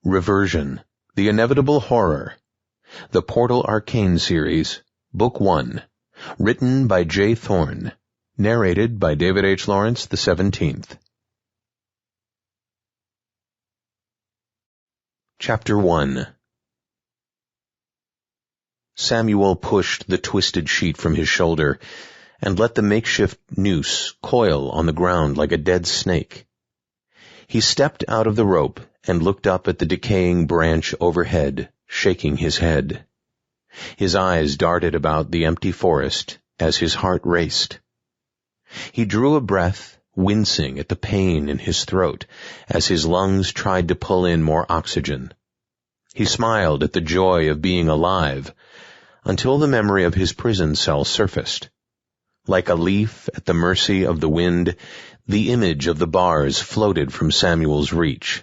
Reversion, The Inevitable Horror, The Portal Arcane Series, Book 1, written by J. Thorn, narrated by David H. Lawrence XVII. Chapter 1. Samuel pushed the twisted sheet from his shoulder and let the makeshift noose coil on the ground like a dead snake. He stepped out of the rope and looked up at the decaying branch overhead, shaking his head. His eyes darted about the empty forest as his heart raced. He drew a breath, wincing at the pain in his throat as his lungs tried to pull in more oxygen. He smiled at the joy of being alive until the memory of his prison cell surfaced. Like a leaf at the mercy of the wind, the image of the bars floated from Samuel's reach.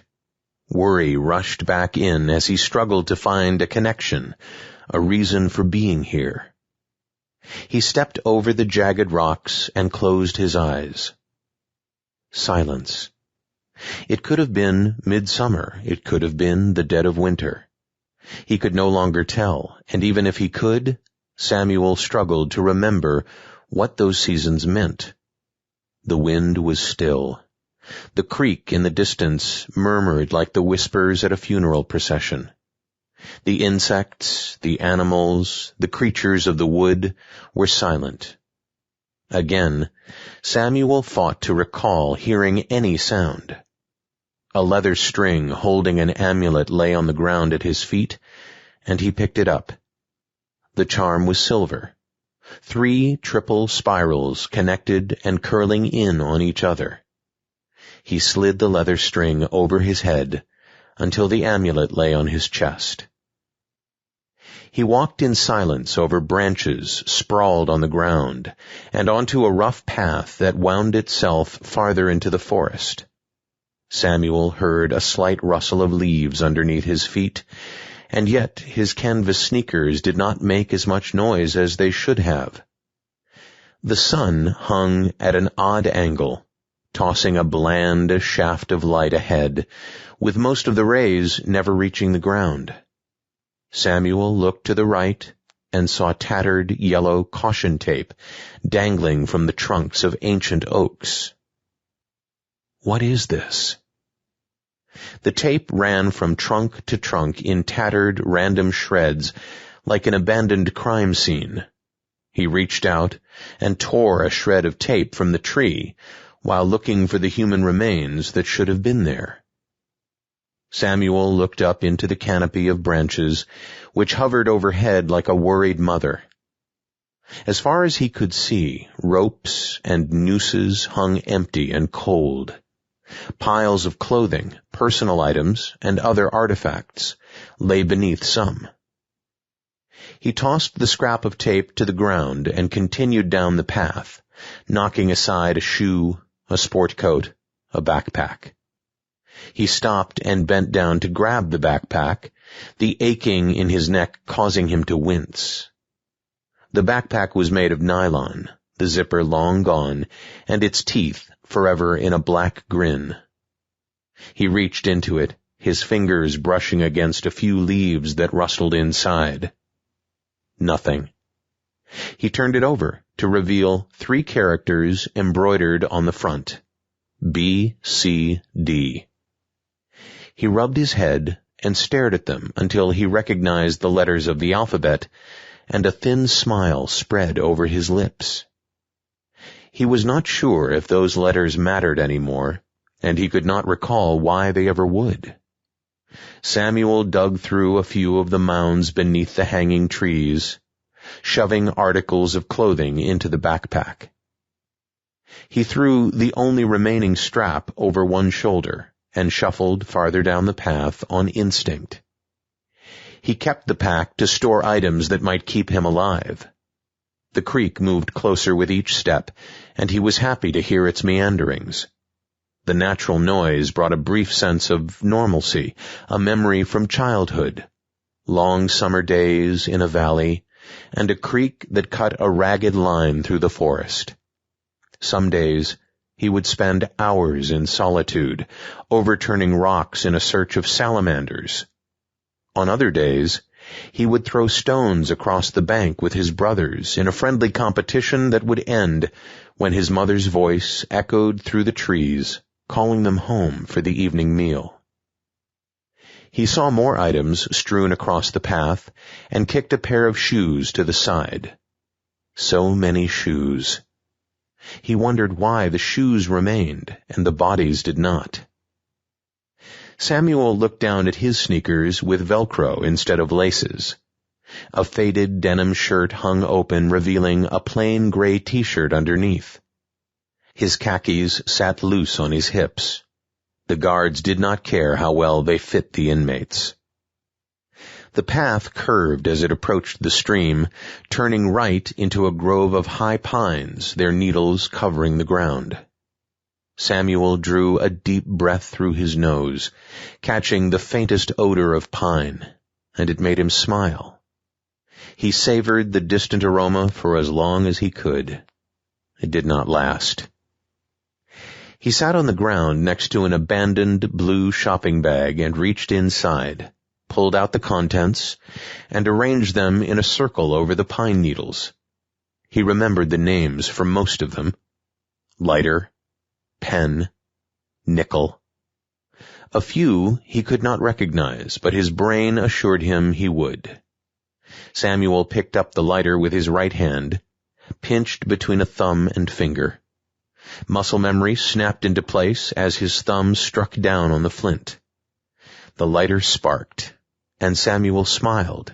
Worry rushed back in as he struggled to find a connection, a reason for being here. He stepped over the jagged rocks and closed his eyes. Silence. It could have been midsummer. It could have been the dead of winter. He could no longer tell, and even if he could, Samuel struggled to remember what those seasons meant. The wind was still. The creek in the distance murmured like the whispers at a funeral procession. The insects, the animals, the creatures of the wood were silent. Again, Samuel fought to recall hearing any sound. A leather string holding an amulet lay on the ground at his feet, and he picked it up. The charm was silver. 3 triple spirals connected and curling in on each other. He slid the leather string over his head until the amulet lay on his chest. He walked in silence over branches sprawled on the ground and onto a rough path that wound itself farther into the forest. Samuel heard a slight rustle of leaves underneath his feet, and yet his canvas sneakers did not make as much noise as they should have. The sun hung at an odd angle, tossing a bland shaft of light ahead, with most of the rays never reaching the ground. Samuel looked to the right and saw tattered yellow caution tape dangling from the trunks of ancient oaks. What is this? The tape ran from trunk to trunk in tattered, random shreds, like an abandoned crime scene. He reached out and tore a shred of tape from the tree while looking for the human remains that should have been there. Samuel looked up into the canopy of branches, which hovered overhead like a worried mother. As far as he could see, ropes and nooses hung empty and cold. Piles of clothing, personal items, and other artifacts lay beneath some. He tossed the scrap of tape to the ground and continued down the path, knocking aside a shoe, a sport coat, a backpack. He stopped and bent down to grab the backpack, the aching in his neck causing him to wince. The backpack was made of nylon, the zipper long gone, and its teeth forever in a black grin. He reached into it, his fingers brushing against a few leaves that rustled inside. Nothing. He turned it over to reveal 3 characters embroidered on the front. B, C, D. He rubbed his head and stared at them until he recognized the letters of the alphabet, and a thin smile spread over his lips. He was not sure if those letters mattered anymore, and he could not recall why they ever would. Samuel dug through a few of the mounds beneath the hanging trees, shoving articles of clothing into the backpack. He threw the only remaining strap over one shoulder and shuffled farther down the path on instinct. He kept the pack to store items that might keep him alive. The creek moved closer with each step, and he was happy to hear its meanderings. The natural noise brought a brief sense of normalcy, a memory from childhood, long summer days in a valley, and a creek that cut a ragged line through the forest. Some days he would spend hours in solitude, overturning rocks in a search of salamanders. On other days, he would throw stones across the bank with his brothers in a friendly competition that would end when his mother's voice echoed through the trees, calling them home for the evening meal. He saw more items strewn across the path and kicked a pair of shoes to the side. So many shoes. He wondered why the shoes remained and the bodies did not. Samuel looked down at his sneakers with Velcro instead of laces. A faded denim shirt hung open, revealing a plain gray t-shirt underneath. His khakis sat loose on his hips. The guards did not care how well they fit the inmates. The path curved as it approached the stream, turning right into a grove of high pines, their needles covering the ground. Samuel drew a deep breath through his nose, catching the faintest odor of pine, and it made him smile. He savored the distant aroma for as long as he could. It did not last. He sat on the ground next to an abandoned blue shopping bag and reached inside, pulled out the contents, and arranged them in a circle over the pine needles. He remembered the names for most of them. Lighter, pen, nickel. A few he could not recognize, but his brain assured him he would. Samuel picked up the lighter with his right hand, pinched between a thumb and finger. Muscle memory snapped into place as his thumb struck down on the flint. The lighter sparked, and Samuel smiled.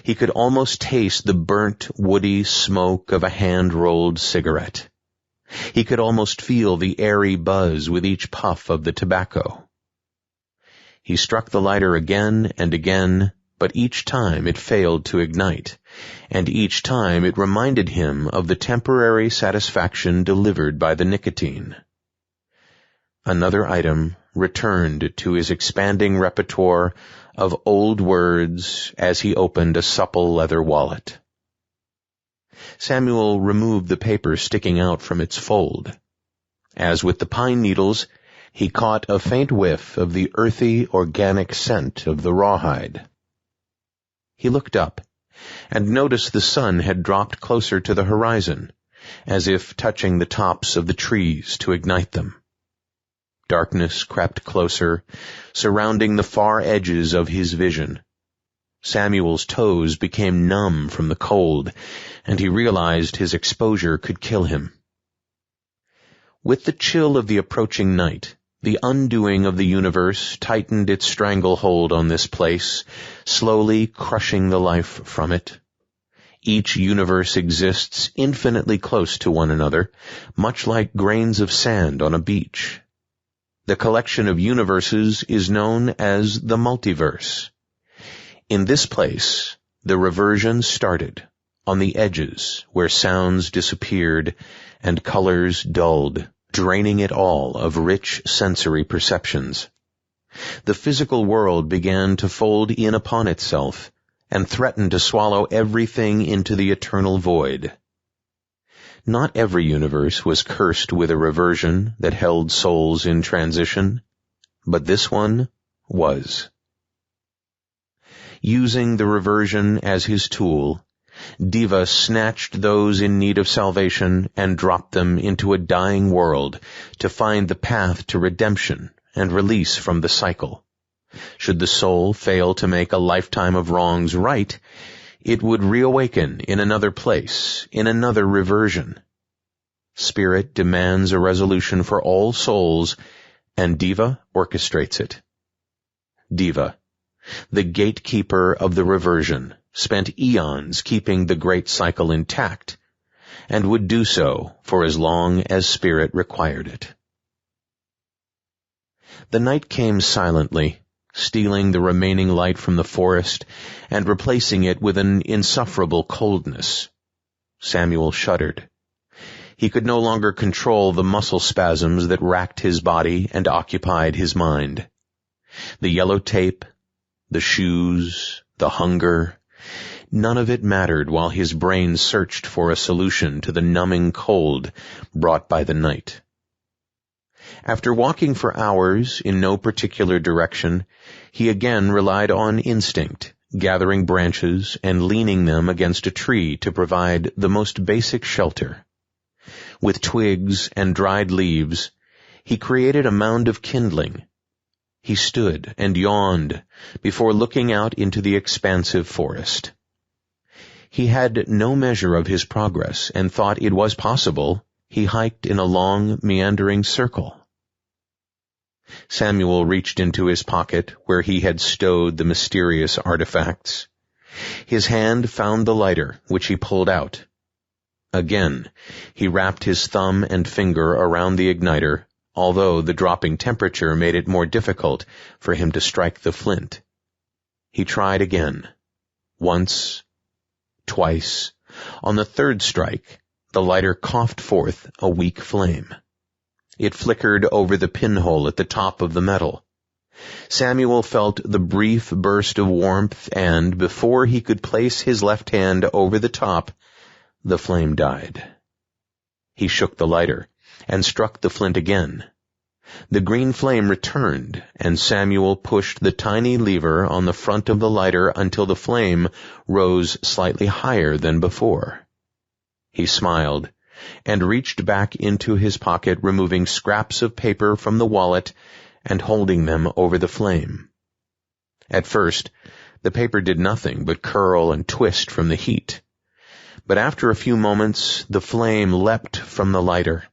He could almost taste the burnt, woody smoke of a hand-rolled cigarette. He could almost feel the airy buzz with each puff of the tobacco. He struck the lighter again and again, but each time it failed to ignite, and each time it reminded him of the temporary satisfaction delivered by the nicotine. Another item returned to his expanding repertoire of old words as he opened a supple leather wallet. Samuel removed the paper sticking out from its fold. As with the pine needles, he caught a faint whiff of the earthy, organic scent of the rawhide. He looked up and noticed the sun had dropped closer to the horizon, as if touching the tops of the trees to ignite them. Darkness crept closer, surrounding the far edges of his vision. Samuel's toes became numb from the cold, and he realized his exposure could kill him. With the chill of the approaching night, the undoing of the universe tightened its stranglehold on this place, slowly crushing the life from it. Each universe exists infinitely close to one another, much like grains of sand on a beach. The collection of universes is known as the multiverse. In this place, the reversion started, on the edges where sounds disappeared and colors dulled, draining it all of rich sensory perceptions. The physical world began to fold in upon itself and threatened to swallow everything into the eternal void. Not every universe was cursed with a reversion that held souls in transition, but this one was. Using the reversion as his tool, Diva snatched those in need of salvation and dropped them into a dying world to find the path to redemption and release from the cycle. Should the soul fail to make a lifetime of wrongs right, it would reawaken in another place, in another reversion. Spirit demands a resolution for all souls, and Diva orchestrates it. Diva, the gatekeeper of the reversion, spent eons keeping the great cycle intact, and would do so for as long as spirit required it. The night came silently, stealing the remaining light from the forest and replacing it with an insufferable coldness. Samuel shuddered. He could no longer control the muscle spasms that racked his body and occupied his mind. The yellow tape, the shoes, the hunger, none of it mattered while his brain searched for a solution to the numbing cold brought by the night After walking for hours in no particular direction, he again relied on instinct, gathering branches and leaning them against a tree to provide the most basic shelter. With twigs and dried leaves, he created a mound of kindling. He stood and yawned before looking out into the expansive forest. He had no measure of his progress and thought it was possible he hiked in a long, meandering circle. Samuel reached into his pocket where he had stowed the mysterious artifacts. His hand found the lighter, which he pulled out. Again, he wrapped his thumb and finger around the igniter, although the dropping temperature made it more difficult for him to strike the flint. He tried again. Once, twice. On the third strike, the lighter coughed forth a weak flame. It flickered over the pinhole at the top of the metal. Samuel felt the brief burst of warmth, and before he could place his left hand over the top, the flame died. He shook the lighter and struck the flint again. The green flame returned, and Samuel pushed the tiny lever on the front of the lighter until the flame rose slightly higher than before. He smiled and reached back into his pocket, removing scraps of paper from the wallet and holding them over the flame. At first, the paper did nothing but curl and twist from the heat. But after a few moments, the flame leapt from the lighter.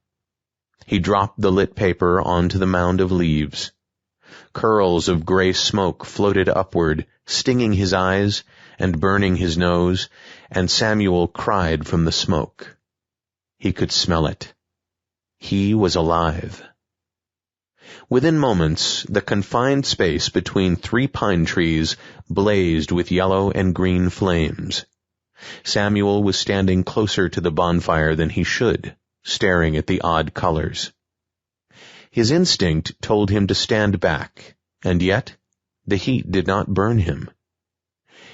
He dropped the lit paper onto the mound of leaves. Curls of gray smoke floated upward, stinging his eyes and burning his nose, and Samuel cried from the smoke. He could smell it. He was alive. Within moments, the confined space between 3 pine trees blazed with yellow and green flames. Samuel was standing closer to the bonfire than he should, staring at the odd colors. His instinct told him to stand back, and yet the heat did not burn him.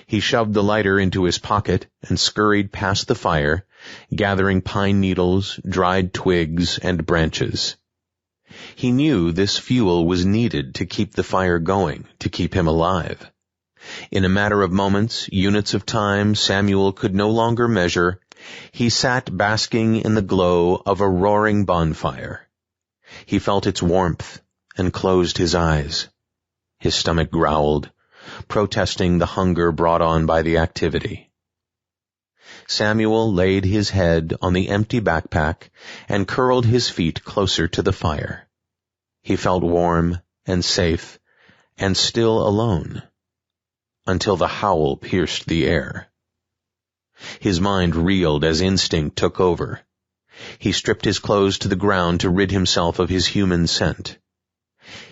He shoved the lighter into his pocket and scurried past the fire, gathering pine needles, dried twigs, and branches. He knew this fuel was needed to keep the fire going, to keep him alive. In a matter of moments, units of time Samuel could no longer measure, he sat basking in the glow of a roaring bonfire. He felt its warmth and closed his eyes. His stomach growled, protesting the hunger brought on by the activity. Samuel laid his head on the empty backpack and curled his feet closer to the fire. He felt warm and safe and still alone, until the howl pierced the air. His mind reeled as instinct took over. He stripped his clothes to the ground to rid himself of his human scent.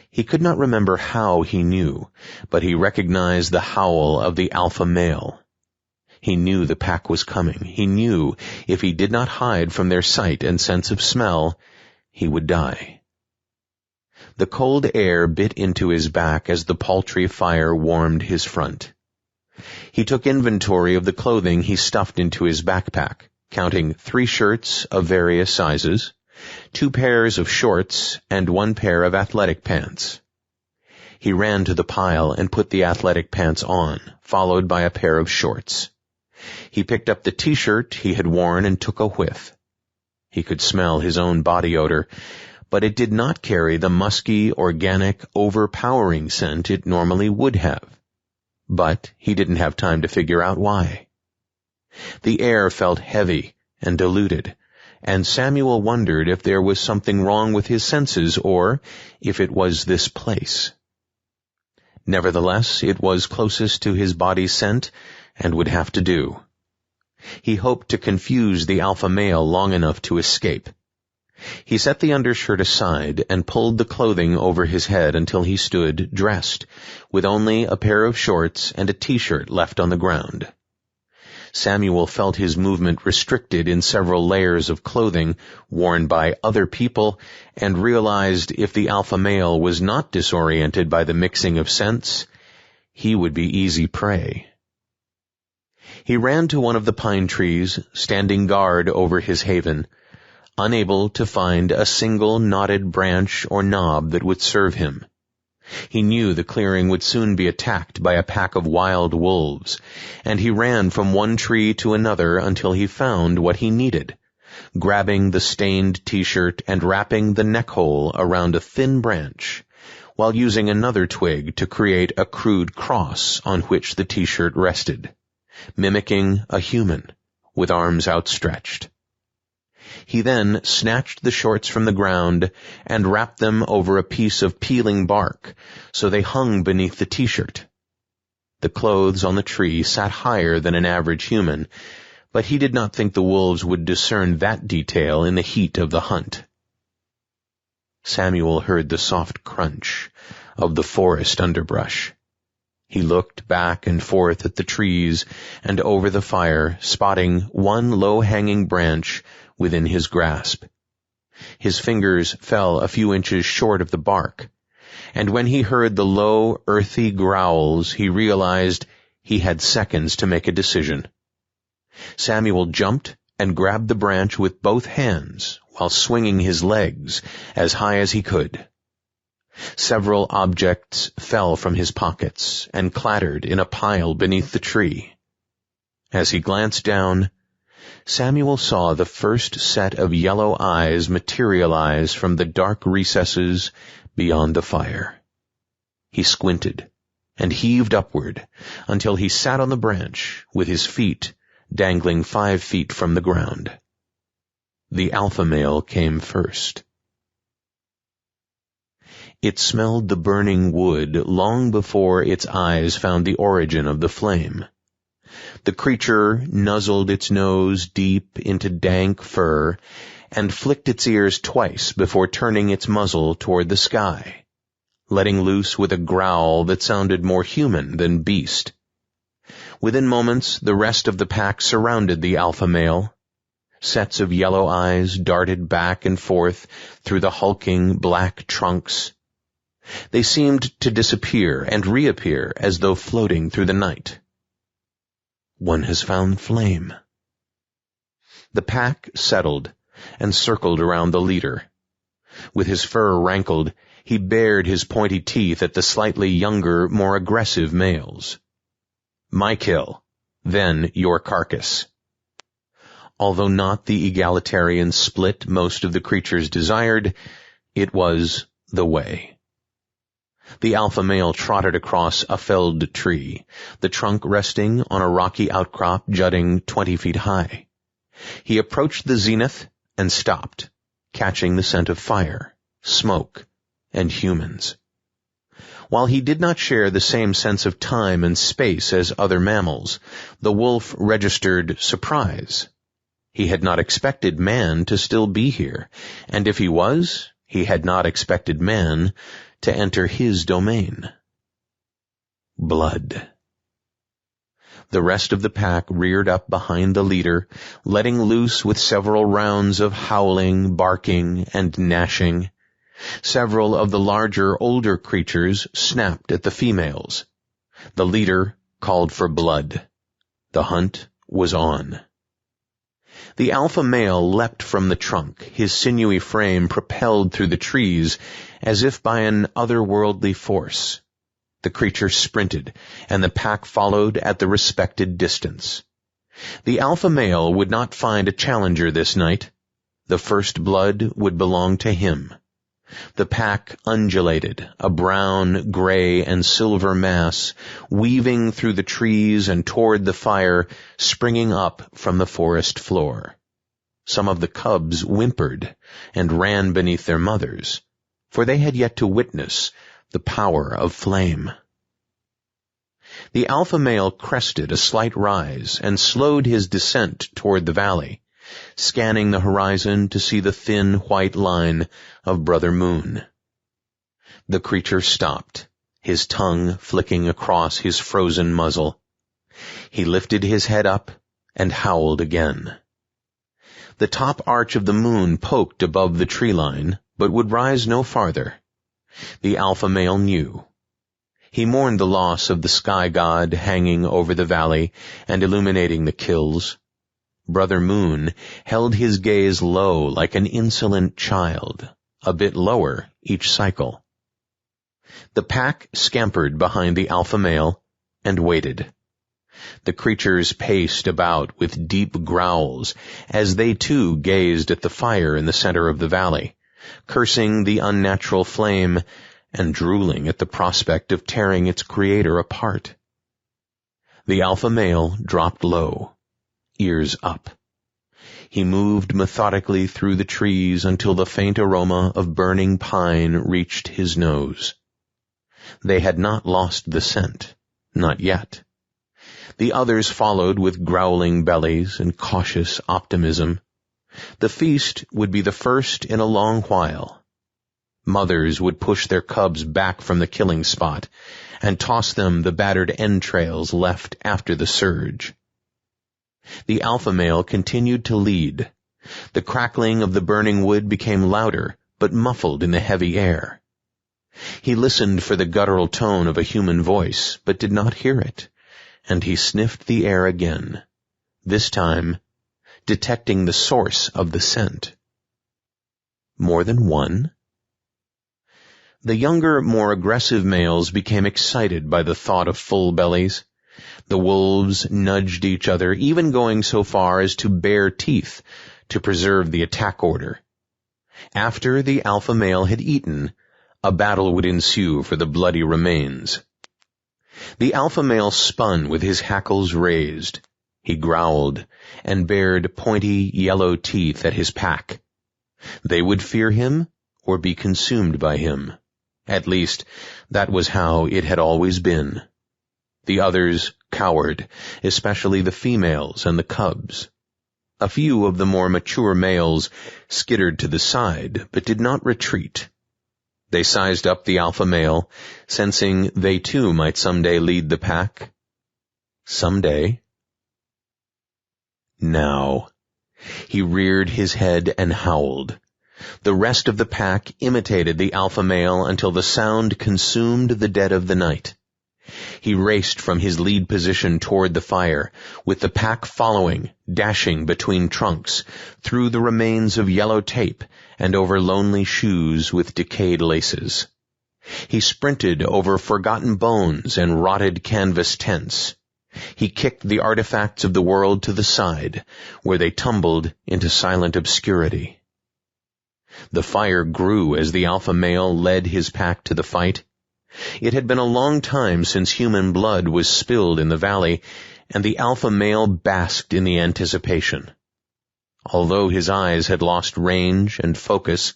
He could not remember how he knew, but he recognized the howl of the alpha male. He knew the pack was coming. He knew if he did not hide from their sight and sense of smell, he would die. The cold air bit into his back as the paltry fire warmed his front. He took inventory of the clothing he stuffed into his backpack, counting 3 shirts of various sizes, 2 pairs of shorts, and 1 pair of athletic pants. He ran to the pile and put the athletic pants on, followed by a pair of shorts. He picked up the t-shirt he had worn and took a whiff. He could smell his own body odor, but it did not carry the musky, organic, overpowering scent it normally would have. But he didn't have time to figure out why. The air felt heavy and diluted, and Samuel wondered if there was something wrong with his senses or if it was this place. Nevertheless, it was closest to his body's scent and would have to do. He hoped to confuse the alpha male long enough to escape. He set the undershirt aside and pulled the clothing over his head until he stood dressed, with only a pair of shorts and a t-shirt left on the ground. Samuel felt his movement restricted in several layers of clothing worn by other people and realized if the alpha male was not disoriented by the mixing of scents, he would be easy prey. He ran to one of the pine trees, standing guard over his haven. unable to find a single knotted branch or knob that would serve him. He knew the clearing would soon be attacked by a pack of wild wolves, and he ran from one tree to another until he found what he needed, grabbing the stained t-shirt and wrapping the neck hole around a thin branch, while using another twig to create a crude cross on which the t-shirt rested, mimicking a human with arms outstretched. He then snatched the shorts from the ground and wrapped them over a piece of peeling bark so they hung beneath the t-shirt. The clothes on the tree sat higher than an average human, but he did not think the wolves would discern that detail in the heat of the hunt. Samuel heard the soft crunch of the forest underbrush. He looked back and forth at the trees and over the fire, spotting one low-hanging branch within his grasp. His fingers fell a few inches short of the bark, and when he heard the low, earthy growls, he realized he had seconds to make a decision. Samuel jumped and grabbed the branch with both hands while swinging his legs as high as he could. Several objects fell from his pockets and clattered in a pile beneath the tree. As he glanced down, Samuel saw the first set of yellow eyes materialize from the dark recesses beyond the fire. He squinted and heaved upward until he sat on the branch with his feet dangling 5 feet from the ground. The alpha male came first. It smelled the burning wood long before its eyes found the origin of the flame. The creature nuzzled its nose deep into dank fur and flicked its ears twice before turning its muzzle toward the sky, letting loose with a growl that sounded more human than beast. Within moments, the rest of the pack surrounded the alpha male. Sets of yellow eyes darted back and forth through the hulking black trunks. They seemed to disappear and reappear as though floating through the night. One has found flame. The pack settled and circled around the leader. With his fur rankled, he bared his pointy teeth at the slightly younger, more aggressive males. My kill, then your carcass. Although not the egalitarian split most of the creatures desired, it was the way. The alpha male trotted across a felled tree, the trunk resting on a rocky outcrop jutting 20 feet high. He approached the zenith and stopped, catching the scent of fire, smoke, and humans. While he did not share the same sense of time and space as other mammals, the wolf registered surprise. He had not expected man to still be here, and if he was, he had not expected man to enter his domain. Blood. The rest of the pack reared up behind the leader, letting loose with several rounds of howling, barking, and gnashing. Several of the larger, older creatures snapped at the females. The leader called for blood. The hunt was on. The alpha male leapt from the trunk, his sinewy frame propelled through the trees as if by an otherworldly force. The creature sprinted, and the pack followed at the respected distance. The alpha male would not find a challenger this night. The first blood would belong to him. The pack undulated, a brown, gray, and silver mass, weaving through the trees and toward the fire, springing up from the forest floor. Some of the cubs whimpered and ran beneath their mothers, for they had yet to witness the power of flame. The alpha male crested a slight rise and slowed his descent toward the valley, scanning the horizon to see the thin white line of Brother Moon. The creature stopped, his tongue flicking across his frozen muzzle. He lifted his head up and howled again. The top arch of the moon poked above the tree line, but would rise no farther. The alpha male knew. He mourned the loss of the sky god hanging over the valley and illuminating the kills. Brother Moon held his gaze low like an insolent child, a bit lower each cycle. The pack scampered behind the alpha male and waited. The creatures paced about with deep growls as they too gazed at the fire in the center of the valley, cursing the unnatural flame and drooling at the prospect of tearing its creator apart. The alpha male dropped low, ears up. He moved methodically through the trees until the faint aroma of burning pine reached his nose. They had not lost the scent, not yet. The others followed with growling bellies and cautious optimism. The feast would be the first in a long while. Mothers would push their cubs back from the killing spot and toss them the battered entrails left after the surge. The alpha male continued to lead. The crackling of the burning wood became louder, but muffled in the heavy air. He listened for the guttural tone of a human voice, but did not hear it, and he sniffed the air again, this time detecting the source of the scent. More than one? The younger, more aggressive males became excited by the thought of full bellies. The wolves nudged each other, even going so far as to bare teeth to preserve the attack order. After the alpha male had eaten, a battle would ensue for the bloody remains. The alpha male spun with his hackles raised. He growled and bared pointy yellow teeth at his pack. They would fear him or be consumed by him. At least, that was how it had always been. The others cowered, especially the females and the cubs. A few of the more mature males skittered to the side, but did not retreat. They sized up the alpha male, sensing they too might someday lead the pack. Someday. Now. He reared his head and howled. The rest of the pack imitated the alpha male until the sound consumed the dead of the night. He raced from his lead position toward the fire, with the pack following, dashing between trunks, through the remains of yellow tape and over lonely shoes with decayed laces. He sprinted over forgotten bones and rotted canvas tents. He kicked the artifacts of the world to the side, where they tumbled into silent obscurity. The fire grew as the alpha male led his pack to the fight. It had been a long time since human blood was spilled in the valley, and the alpha male basked in the anticipation. Although his eyes had lost range and focus,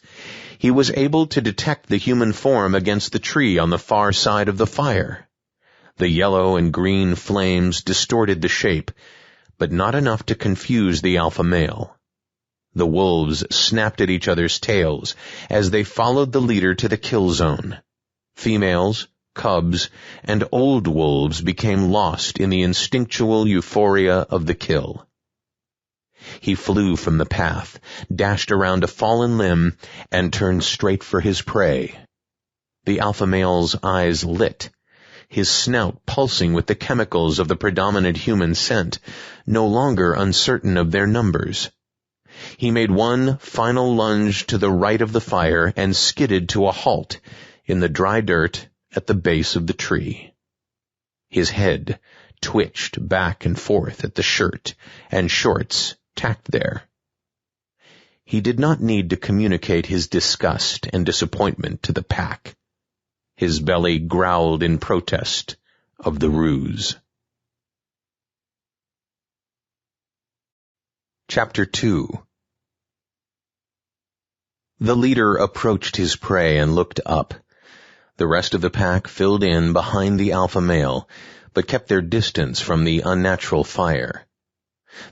he was able to detect the human form against the tree on the far side of the fire. The yellow and green flames distorted the shape, but not enough to confuse the alpha male. The wolves snapped at each other's tails as they followed the leader to the kill zone. Females, cubs, and old wolves became lost in the instinctual euphoria of the kill. He flew from the path, dashed around a fallen limb, and turned straight for his prey. The alpha male's eyes lit, his snout pulsing with the chemicals of the predominant human scent, no longer uncertain of their numbers. He made one final lunge to the right of the fire and skidded to a halt in the dry dirt at the base of the tree. His head twitched back and forth at the shirt and shorts tacked there. He did not need to communicate his disgust and disappointment to the pack. His belly growled in protest of the ruse. Chapter 2. The leader approached his prey and looked up. The rest of the pack filled in behind the alpha male, but kept their distance from the unnatural fire.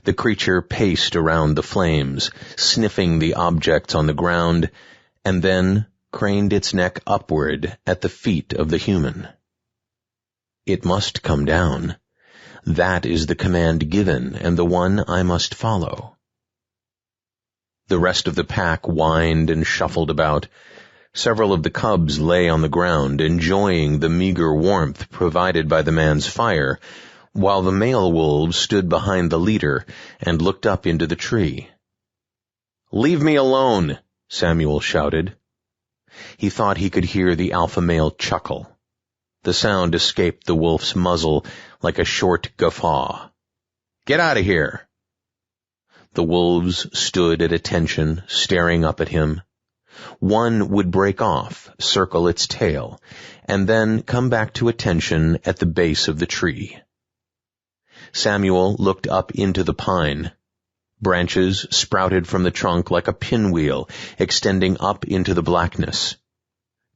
The creature paced around the flames, sniffing the objects on the ground, and then craned its neck upward at the feet of the human. It must come down. That is the command given, and the one I must follow. The rest of the pack whined and shuffled about. Several of the cubs lay on the ground, enjoying the meager warmth provided by the man's fire, while the male wolves stood behind the leader and looked up into the tree. "Leave me alone," Samuel shouted. He thought he could hear the alpha male chuckle. The sound escaped the wolf's muzzle like a short guffaw. "Get out of here!" The wolves stood at attention, staring up at him. One would break off, circle its tail, and then come back to attention at the base of the tree. Samuel looked up into the pine. Branches sprouted from the trunk like a pinwheel, extending up into the blackness.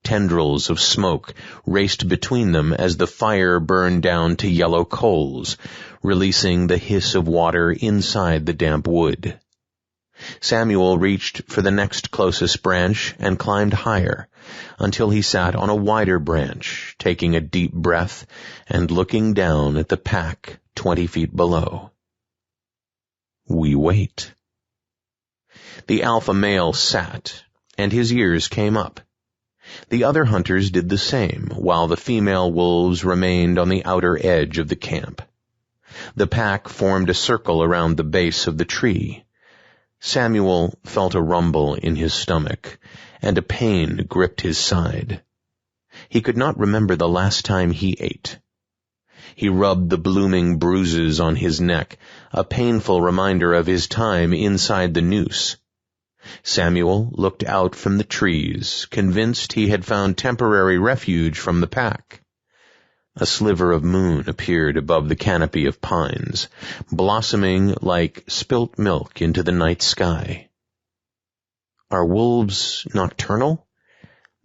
Tendrils of smoke raced between them as the fire burned down to yellow coals, releasing the hiss of water inside the damp wood. Samuel reached for the next closest branch and climbed higher, until he sat on a wider branch, taking a deep breath and looking down at the pack 20 feet below. We wait. The alpha male sat, and his ears came up. The other hunters did the same, while the female wolves remained on the outer edge of the camp. The pack formed a circle around the base of the tree. Samuel felt a rumble in his stomach, and a pain gripped his side. He could not remember the last time he ate. He rubbed the blooming bruises on his neck, a painful reminder of his time inside the noose. Samuel looked out from the trees, convinced he had found temporary refuge from the pack. A sliver of moon appeared above the canopy of pines, blossoming like spilt milk into the night sky. Are wolves nocturnal?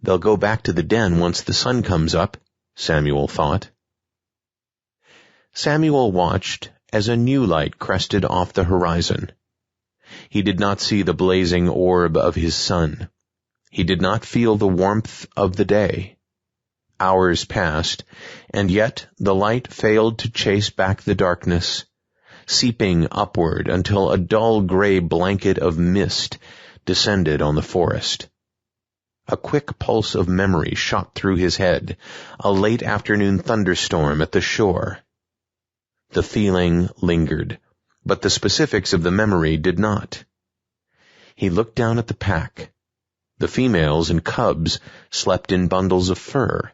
They'll go back to the den once the sun comes up, Samuel thought. Samuel watched as a new light crested off the horizon. He did not see the blazing orb of his sun. He did not feel the warmth of the day. Hours passed, and yet the light failed to chase back the darkness, seeping upward until a dull gray blanket of mist descended on the forest. A quick pulse of memory shot through his head, a late afternoon thunderstorm at the shore. The feeling lingered, but the specifics of the memory did not. He looked down at the pack. The females and cubs slept in bundles of fur,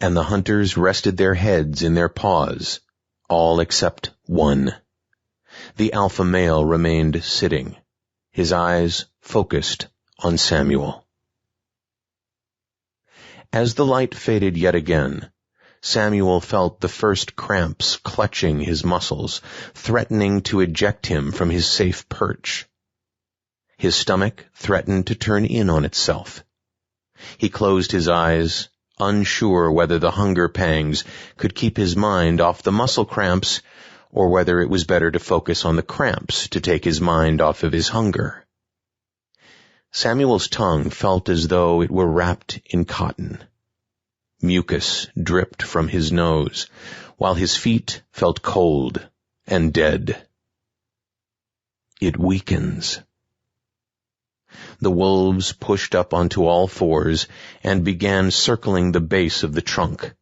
and the hunters rested their heads in their paws, all except one. The alpha male remained sitting, his eyes focused on Samuel. As the light faded yet again, Samuel felt the first cramps clutching his muscles, threatening to eject him from his safe perch. His stomach threatened to turn in on itself. He closed his eyes, unsure whether the hunger pangs could keep his mind off the muscle cramps, or whether it was better to focus on the cramps to take his mind off of his hunger. Samuel's tongue felt as though it were wrapped in cotton. Mucus dripped from his nose, while his feet felt cold and dead. It weakens. The wolves pushed up onto all fours and began circling the base of the trunk.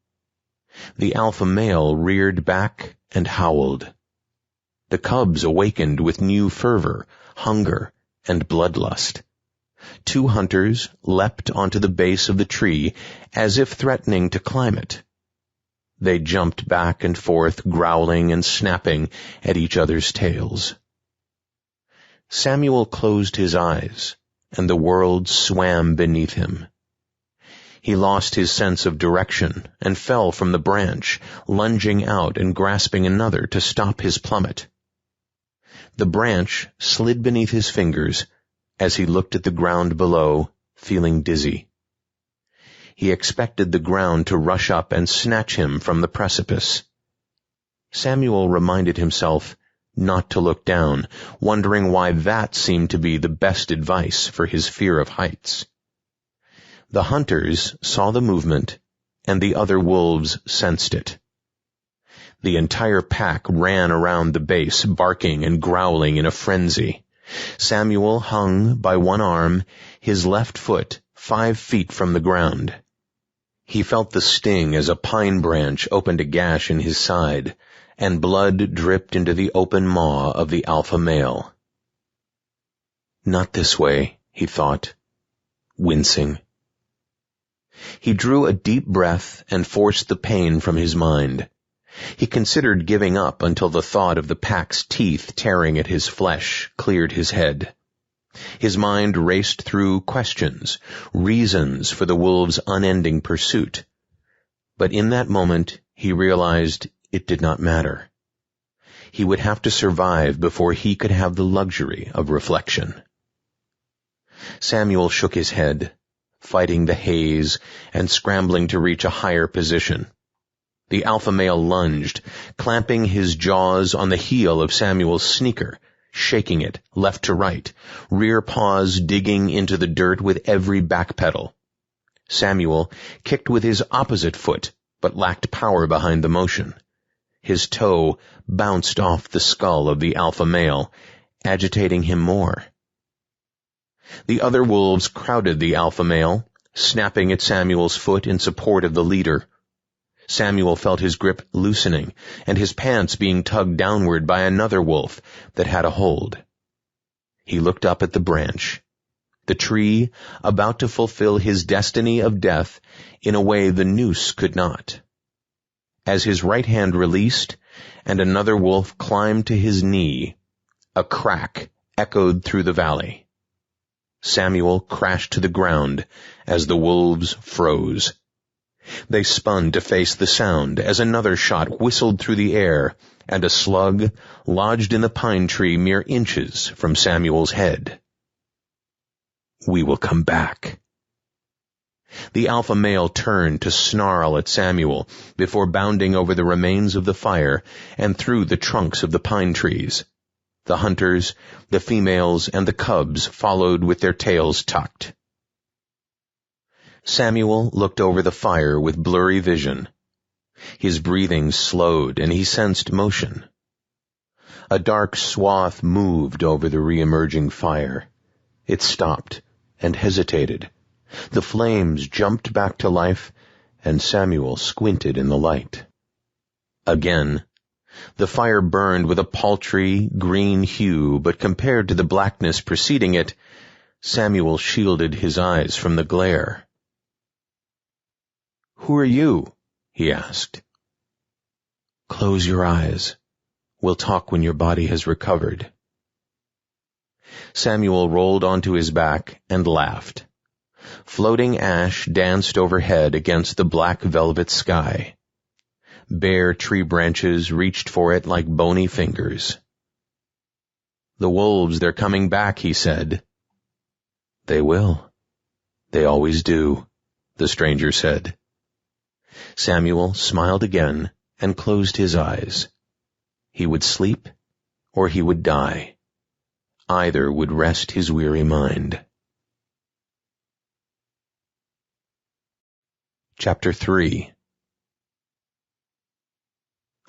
The alpha male reared back and howled. The cubs awakened with new fervor, hunger, and bloodlust. 2 hunters leapt onto the base of the tree as if threatening to climb it. They jumped back and forth, growling and snapping at each other's tails. Samuel closed his eyes, and the world swam beneath him. He lost his sense of direction and fell from the branch, lunging out and grasping another to stop his plummet. The branch slid beneath his fingers as he looked at the ground below, feeling dizzy. He expected the ground to rush up and snatch him from the precipice. Samuel reminded himself not to look down, wondering why that seemed to be the best advice for his fear of heights. The hunters saw the movement, and the other wolves sensed it. The entire pack ran around the base, barking and growling in a frenzy. Samuel hung by one arm, his left foot 5 feet from the ground. He felt the sting as a pine branch opened a gash in his side, and blood dripped into the open maw of the alpha male. Not this way, he thought, wincing. He drew a deep breath and forced the pain from his mind. He considered giving up until the thought of the pack's teeth tearing at his flesh cleared his head. His mind raced through questions, reasons for the wolves' unending pursuit. But in that moment, he realized it did not matter. He would have to survive before he could have the luxury of reflection. Samuel shook his head, fighting the haze and scrambling to reach a higher position. The alpha male lunged, clamping his jaws on the heel of Samuel's sneaker, shaking it left to right, rear paws digging into the dirt with every back pedal. Samuel kicked with his opposite foot, but lacked power behind the motion. His toe bounced off the skull of the alpha male, agitating him more. The other wolves crowded the alpha male, snapping at Samuel's foot in support of the leader. Samuel felt his grip loosening and his pants being tugged downward by another wolf that had a hold. He looked up at the branch, the tree about to fulfill his destiny of death in a way the noose could not. As his right hand released and another wolf climbed to his knee, a crack echoed through the valley. Samuel crashed to the ground as the wolves froze. They spun to face the sound as another shot whistled through the air and a slug lodged in the pine tree mere inches from Samuel's head. "We will come back." The alpha male turned to snarl at Samuel before bounding over the remains of the fire and through the trunks of the pine trees. The hunters, the females, and the cubs followed with their tails tucked. Samuel looked over the fire with blurry vision. His breathing slowed and he sensed motion. A dark swath moved over the re-emerging fire. It stopped and hesitated. The flames jumped back to life, and Samuel squinted in the light. Again, the fire burned with a paltry, green hue, but compared to the blackness preceding it, Samuel shielded his eyes from the glare. "Who are you?" he asked. "Close your eyes. We'll talk when your body has recovered." Samuel rolled onto his back and laughed. Floating ash danced overhead against the black velvet sky. Bare tree branches reached for it like bony fingers. "The wolves, they're coming back," he said. "They will. They always do," the stranger said. Samuel smiled again and closed his eyes. He would sleep or he would die. Either would rest his weary mind. Chapter 3.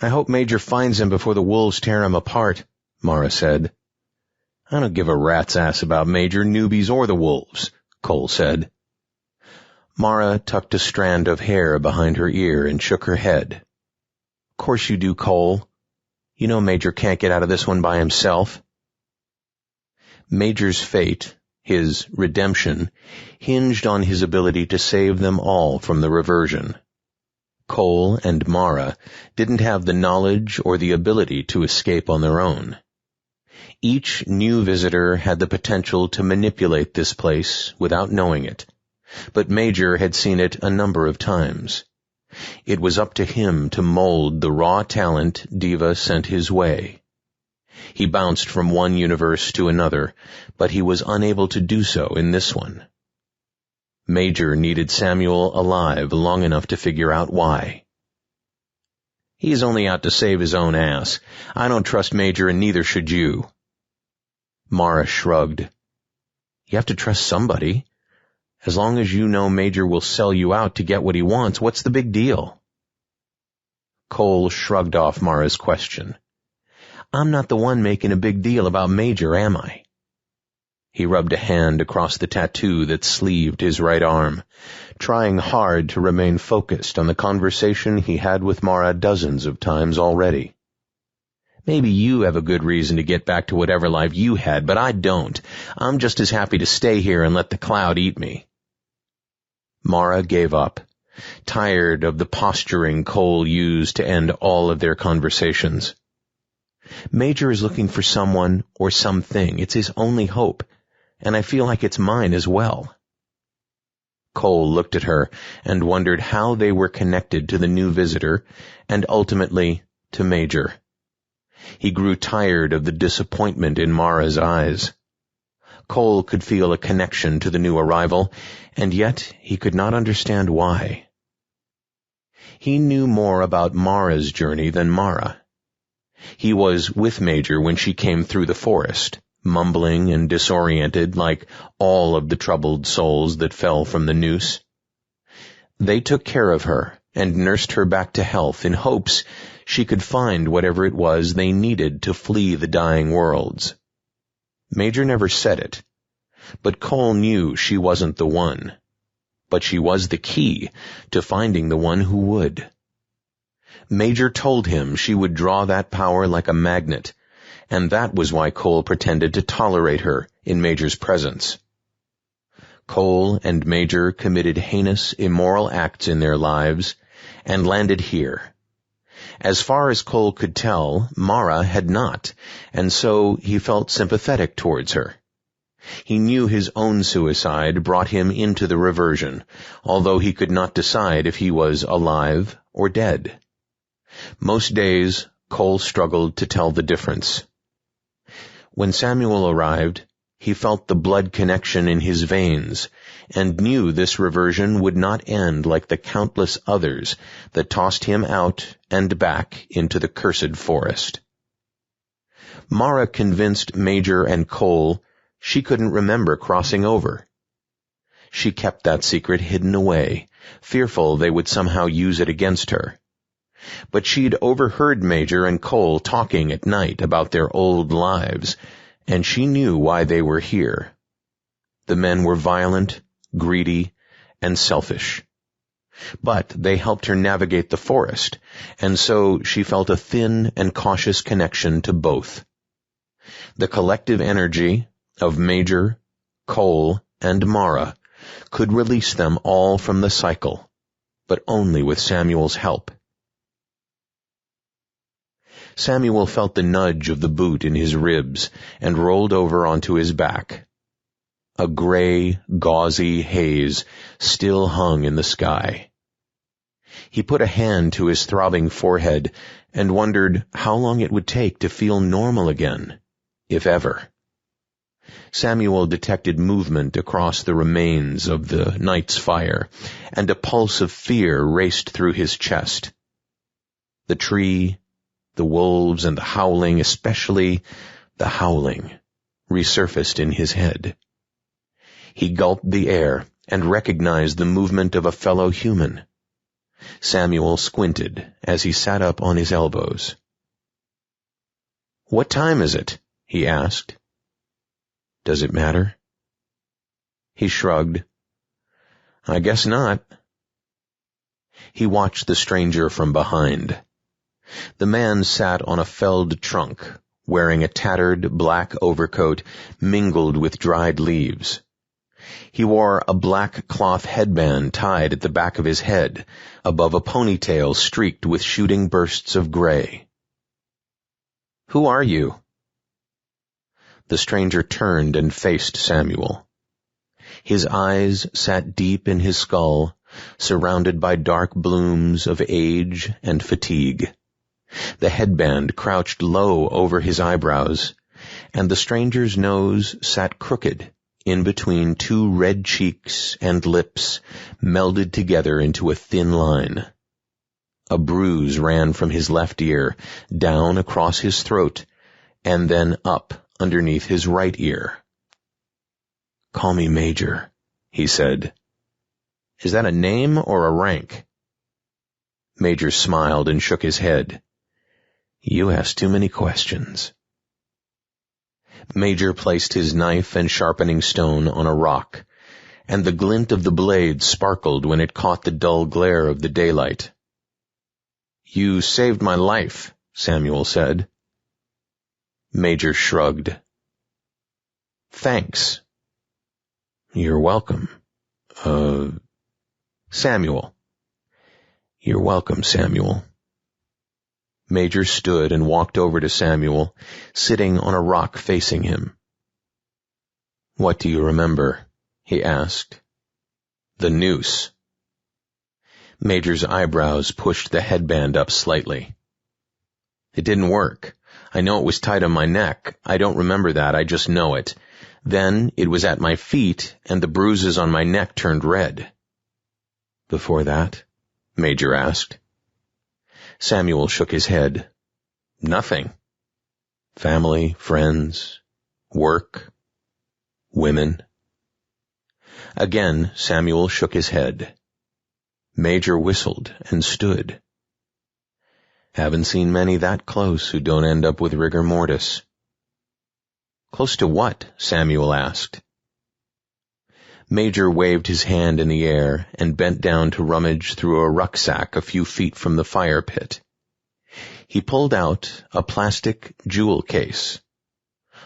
"I hope Major finds him before the wolves tear him apart," Mara said. "I don't give a rat's ass about Major, newbies, or the wolves," Kole said. Mara tucked a strand of hair behind her ear and shook her head. "Course you do, Kole. You know Major can't get out of this one by himself." Major's fate, his redemption, hinged on his ability to save them all from the reversion. Kole and Mara didn't have the knowledge or the ability to escape on their own. Each new visitor had the potential to manipulate this place without knowing it, but Major had seen it a number of times. It was up to him to mold the raw talent Diva sent his way. He bounced from one universe to another, but he was unable to do so in this one. Major needed Samuel alive long enough to figure out why. "He's only out to save his own ass. I don't trust Major, and neither should you." Mara shrugged. "You have to trust somebody. As long as you know Major will sell you out to get what he wants, what's the big deal?" Kole shrugged off Mara's question. "I'm not the one making a big deal about Major, am I?" He rubbed a hand across the tattoo that sleeved his right arm, trying hard to remain focused on the conversation he had with Mara dozens of times already. Maybe you have a good reason to get back to whatever life you had, but I don't. I'm just as happy to stay here and let the cloud eat me." Mara gave up, tired of the posturing Kole used to end all of their conversations. Major is looking for someone or something. It's his only hope, and I feel like it's mine as well. Kole looked at her and wondered how they were connected to the new visitor and ultimately to Major. He grew tired of the disappointment in Mara's eyes. Kole could feel a connection to the new arrival, and yet he could not understand why. He knew more about Mara's journey than Mara. He was with Major when she came through the forest, mumbling and disoriented like all of the troubled souls that fell from the noose. They took care of her and nursed her back to health in hopes she could find whatever it was they needed to flee the dying worlds. Major never said it, but Kole knew she wasn't the one. But she was the key to finding the one who would. Major told him she would draw that power like a magnet, and that was why Kole pretended to tolerate her in Major's presence. Kole and Major committed heinous, immoral acts in their lives and landed here. As far as Kole could tell, Mara had not, and so he felt sympathetic towards her. He knew his own suicide brought him into the reversion, although he could not decide if he was alive or dead. Most days, Kole struggled to tell the difference. When Samuel arrived, he felt the blood connection in his veins and knew this reversion would not end like the countless others that tossed him out and back into the cursed forest. Mara convinced Major and Kole she couldn't remember crossing over. She kept that secret hidden away, fearful they would somehow use it against her. But she'd overheard Major and Kole talking at night about their old lives, and she knew why they were here. The men were violent, greedy, and selfish. But they helped her navigate the forest, and so she felt a thin and cautious connection to both. The collective energy of Major, Kole, and Mara could release them all from the cycle, but only with Samuel's help. Samuel felt the nudge of the boot in his ribs and rolled over onto his back. A gray, gauzy haze still hung in the sky. He put a hand to his throbbing forehead and wondered how long it would take to feel normal again, if ever. Samuel detected movement across the remains of the night's fire, and a pulse of fear raced through his chest. The tree, the wolves, and the howling, especially the howling, resurfaced in his head. He gulped the air and recognized the movement of a fellow human. Samuel squinted as he sat up on his elbows. "What time is it?" he asked. "Does it matter?" He shrugged. "I guess not." He watched the stranger from behind. The man sat on a felled trunk, wearing a tattered black overcoat mingled with dried leaves. He wore a black cloth headband tied at the back of his head, above a ponytail streaked with shooting bursts of gray. "Who are you?" The stranger turned and faced Samuel. His eyes sat deep in his skull, surrounded by dark blooms of age and fatigue. The headband crouched low over his eyebrows, and the stranger's nose sat crooked in between two red cheeks and lips melded together into a thin line. A bruise ran from his left ear, down across his throat, and then up underneath his right ear. "Call me Major," he said. "Is that a name or a rank?" Major smiled and shook his head. "You ask too many questions." Major placed his knife and sharpening stone on a rock, and the glint of the blade sparkled when it caught the dull glare of the daylight. "You saved my life," Samuel said. Major shrugged. Thanks. You're welcome. Samuel. You're welcome, Samuel. Major stood and walked over to Samuel, sitting on a rock facing him. What do you remember? He asked. The noose. Major's eyebrows pushed the headband up slightly. It didn't work. I know it was tight on my neck. I don't remember that, I just know it. Then it was at my feet, and the bruises on my neck turned red. Before that? Major asked. Samuel shook his head. Nothing. Family, friends, work, women. Again, Samuel shook his head. Major whistled and stood. Haven't seen many that close who don't end up with rigor mortis. Close to what? Samuel asked. Major waved his hand in the air and bent down to rummage through a rucksack a few feet from the fire pit. He pulled out a plastic jewel case.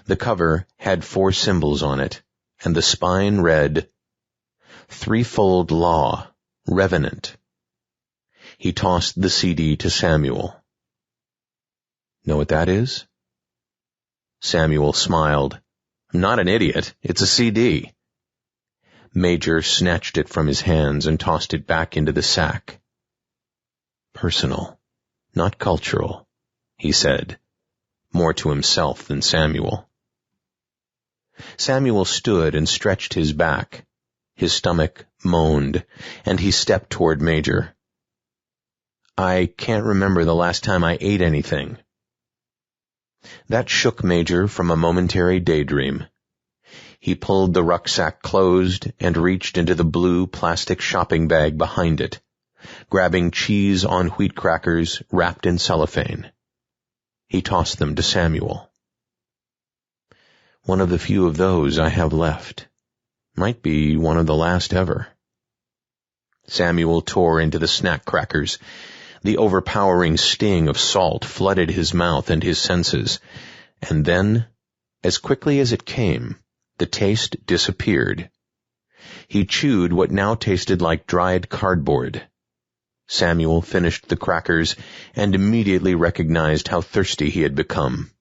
The cover had 4 symbols on it, and the spine read, Threefold Law, Revenant. He tossed the CD to Samuel. Know what that is? Samuel smiled. I'm not an idiot. It's a CD. Major snatched it from his hands and tossed it back into the sack. Personal, not cultural, he said, more to himself than Samuel. Samuel stood and stretched his back. His stomach moaned, and he stepped toward Major. I can't remember the last time I ate anything. That shook Major from a momentary daydream. He pulled the rucksack closed and reached into the blue plastic shopping bag behind it, grabbing cheese on wheat crackers wrapped in cellophane. He tossed them to Samuel. One of the few of those I have left. Might be one of the last ever. Samuel tore into the snack crackers. The overpowering sting of salt flooded his mouth and his senses, and then, as quickly as it came, the taste disappeared. He chewed what now tasted like dried cardboard. Samuel finished the crackers and immediately recognized how thirsty he had become.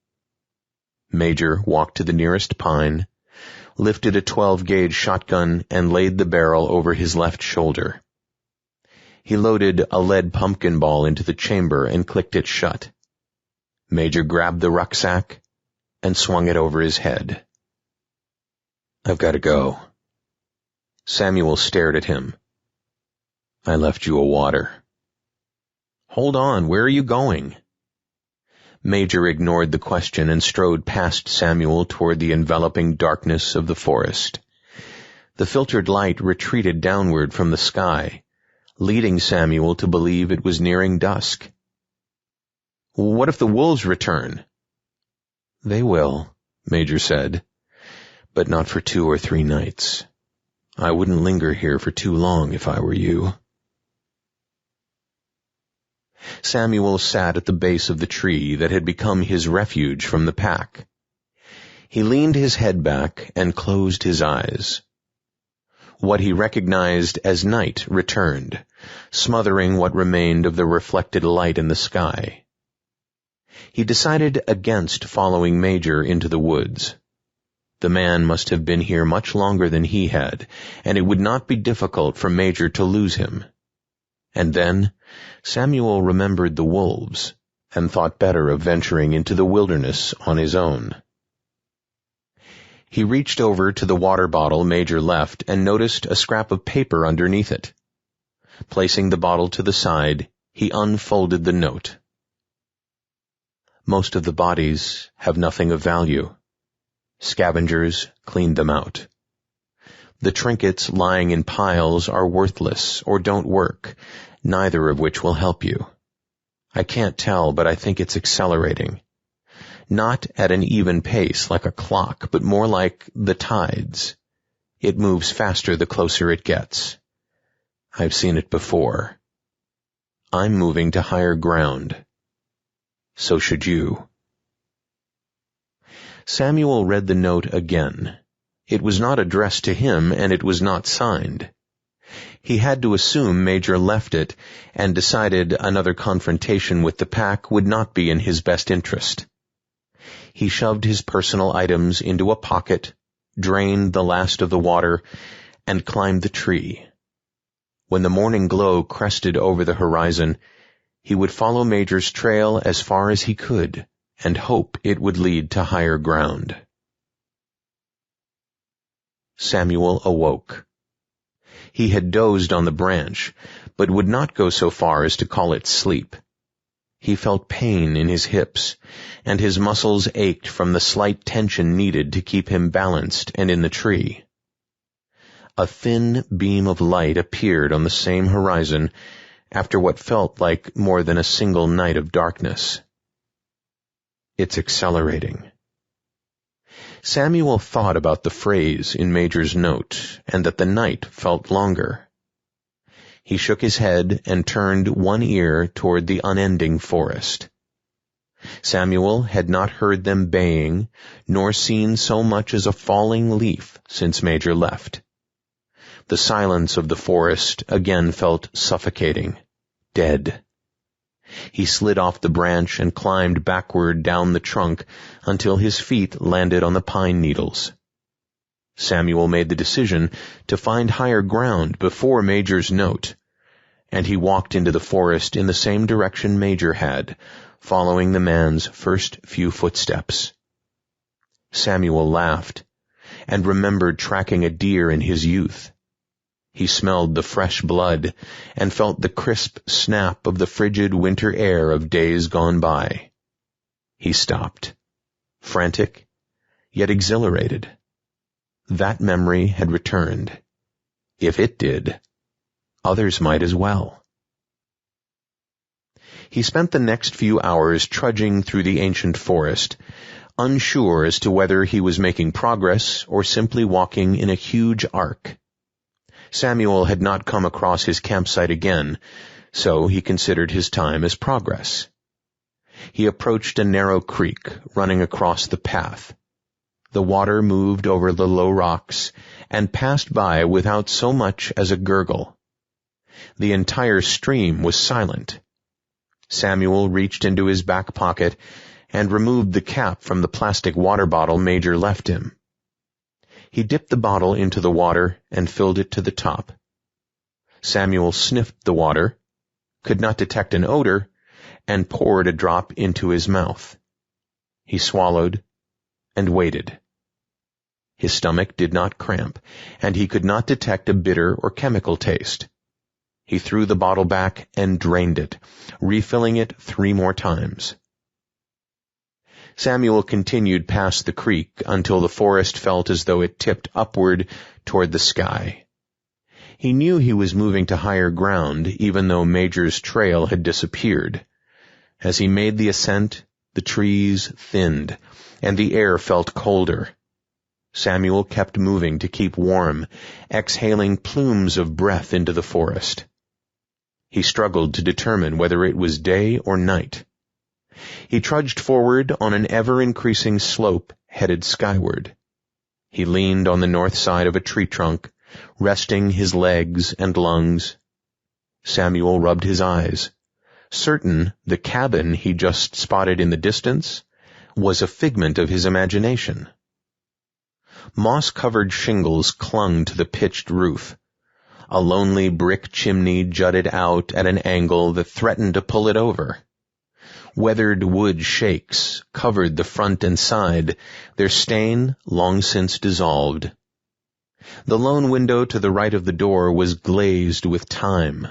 Major walked to the nearest pine, lifted a 12-gauge shotgun, and laid the barrel over his left shoulder. He loaded a lead pumpkin ball into the chamber and clicked it shut. Major grabbed the rucksack and swung it over his head. I've got to go. Samuel stared at him. I left you a water. Hold on, where are you going? Major ignored the question and strode past Samuel toward the enveloping darkness of the forest. The filtered light retreated downward from the sky, leading Samuel to believe it was nearing dusk. What if the wolves return? They will, Major said, but not for 2 or 3 nights. I wouldn't linger here for too long if I were you. Samuel sat at the base of the tree that had become his refuge from the pack. He leaned his head back and closed his eyes. What he recognized as night returned, smothering what remained of the reflected light in the sky. He decided against following Major into the woods. The man must have been here much longer than he had, and it would not be difficult for Major to lose him. And then Samuel remembered the wolves, and thought better of venturing into the wilderness on his own. He reached over to the water bottle Major left and noticed a scrap of paper underneath it. Placing the bottle to the side, he unfolded the note. Most of the bodies have nothing of value. Scavengers cleaned them out. The trinkets lying in piles are worthless or don't work, neither of which will help you. I can't tell, but I think it's accelerating. Not at an even pace like a clock, but more like the tides. It moves faster the closer it gets. I've seen it before. I'm moving to higher ground. So should you. Samuel read the note again. It was not addressed to him, and it was not signed. He had to assume Major left it, and decided another confrontation with the pack would not be in his best interest. He shoved his personal items into a pocket, drained the last of the water, and climbed the tree. When the morning glow crested over the horizon, he would follow Major's trail as far as he could, and hope it would lead to higher ground. Samuel awoke. He had dozed on the branch, but would not go so far as to call it sleep. He felt pain in his hips, and his muscles ached from the slight tension needed to keep him balanced and in the tree. A thin beam of light appeared on the same horizon after what felt like more than a single night of darkness. It's accelerating. Samuel thought about the phrase in Major's note, and that the night felt longer. He shook his head and turned one ear toward the unending forest. Samuel had not heard them baying, nor seen so much as a falling leaf since Major left. The silence of the forest again felt suffocating, dead. He slid off the branch and climbed backward down the trunk until his feet landed on the pine needles. Samuel made the decision to find higher ground before Major's note, and he walked into the forest in the same direction Major had, following the man's first few footsteps. Samuel laughed, and remembered tracking a deer in his youth. He smelled the fresh blood and felt the crisp snap of the frigid winter air of days gone by. He stopped, frantic, yet exhilarated. That memory had returned. If it did, others might as well. He spent the next few hours trudging through the ancient forest, unsure as to whether he was making progress or simply walking in a huge arc. Samuel had not come across his campsite again, so he considered his time as progress. He approached a narrow creek running across the path. The water moved over the low rocks and passed by without so much as a gurgle. The entire stream was silent. Samuel reached into his back pocket and removed the cap from the plastic water bottle Major left him. He dipped the bottle into the water and filled it to the top. Samuel sniffed the water, could not detect an odor, and poured a drop into his mouth. He swallowed and waited. His stomach did not cramp, and he could not detect a bitter or chemical taste. He threw the bottle back and drained it, refilling it 3 more times. Samuel continued past the creek until the forest felt as though it tipped upward toward the sky. He knew he was moving to higher ground, even though Major's trail had disappeared. As he made the ascent, the trees thinned, and the air felt colder. Samuel kept moving to keep warm, exhaling plumes of breath into the forest. He struggled to determine whether it was day or night. He trudged forward on an ever-increasing slope headed skyward. He leaned on the north side of a tree trunk, resting his legs and lungs. Samuel rubbed his eyes, certain the cabin he just spotted in the distance was a figment of his imagination. Moss-covered shingles clung to the pitched roof. A lonely brick chimney jutted out at an angle that threatened to pull it over. Weathered wood shakes covered the front and side, their stain long since dissolved. The lone window to the right of the door was glazed with time,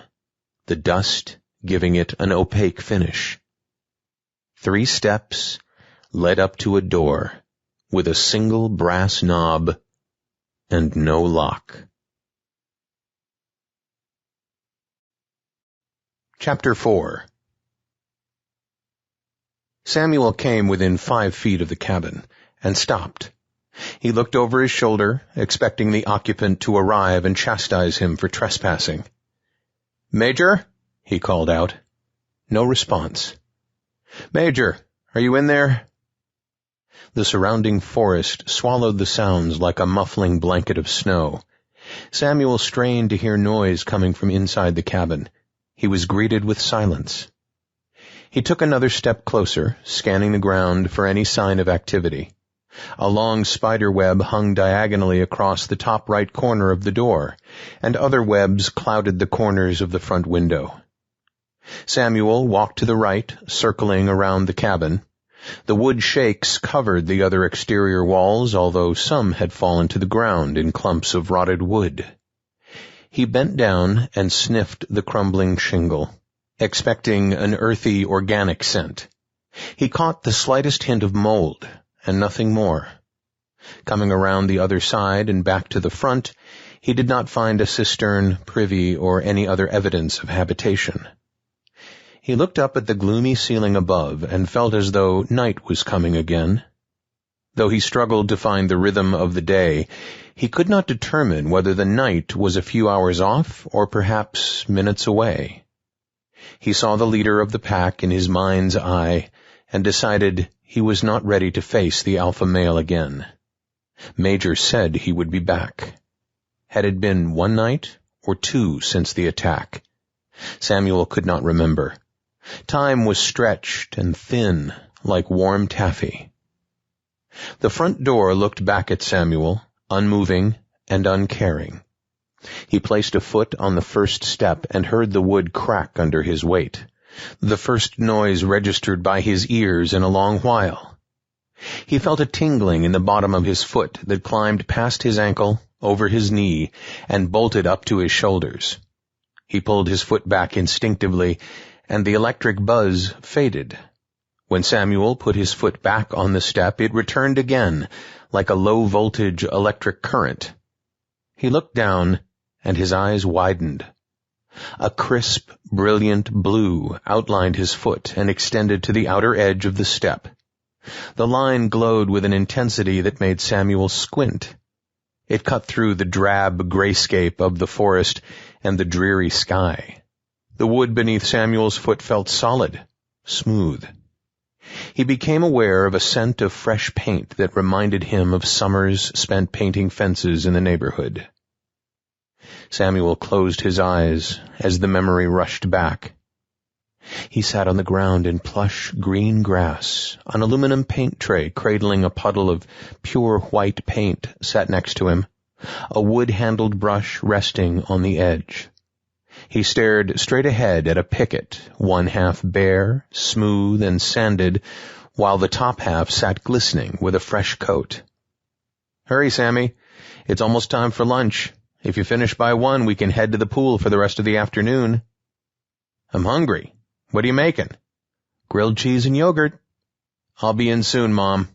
the dust giving it an opaque finish. 3 steps led up to a door with a single brass knob and no lock. Chapter 4. Samuel came within 5 feet of the cabin and stopped. He looked over his shoulder, expecting the occupant to arrive and chastise him for trespassing. "Major?" he called out. No response. "Major, are you in there?" The surrounding forest swallowed the sounds like a muffling blanket of snow. Samuel strained to hear noise coming from inside the cabin. He was greeted with silence. He took another step closer, scanning the ground for any sign of activity. A long spider web hung diagonally across the top right corner of the door, and other webs clouded the corners of the front window. Samuel walked to the right, circling around the cabin. The wood shakes covered the other exterior walls, although some had fallen to the ground in clumps of rotted wood. He bent down and sniffed the crumbling shingle, expecting an earthy, organic scent. He caught the slightest hint of mold, and nothing more. Coming around the other side and back to the front, he did not find a cistern, privy, or any other evidence of habitation. He looked up at the gloomy ceiling above and felt as though night was coming again. Though he struggled to find the rhythm of the day, he could not determine whether the night was a few hours off or perhaps minutes away. He saw the leader of the pack in his mind's eye and decided he was not ready to face the alpha male again. Major said he would be back. Had it been one night or two since the attack? Samuel could not remember. Time was stretched and thin, like warm taffy. The front door looked back at Samuel, unmoving and uncaring. He placed a foot on the first step and heard the wood crack under his weight, the first noise registered by his ears in a long while. He felt a tingling in the bottom of his foot that climbed past his ankle, over his knee, and bolted up to his shoulders. He pulled his foot back instinctively, and the electric buzz faded. When Samuel put his foot back on the step, it returned again, like a low-voltage electric current. He looked down, and his eyes widened. A crisp, brilliant blue outlined his foot and extended to the outer edge of the step. The line glowed with an intensity that made Samuel squint. It cut through the drab grayscape of the forest and the dreary sky. The wood beneath Samuel's foot felt solid, smooth. He became aware of a scent of fresh paint that reminded him of summers spent painting fences in the neighborhood. Samuel closed his eyes as the memory rushed back. He sat on the ground in plush green grass. An aluminum paint tray cradling a puddle of pure white paint sat next to him, a wood-handled brush resting on the edge. He stared straight ahead at a picket, one half bare, smooth, and sanded, while the top half sat glistening with a fresh coat. "Hurry, Sammy. It's almost time for lunch. If you finish by 1, we can head to the pool for the rest of the afternoon." "I'm hungry. What are you making?" "Grilled cheese and yogurt." "I'll be in soon, Mom."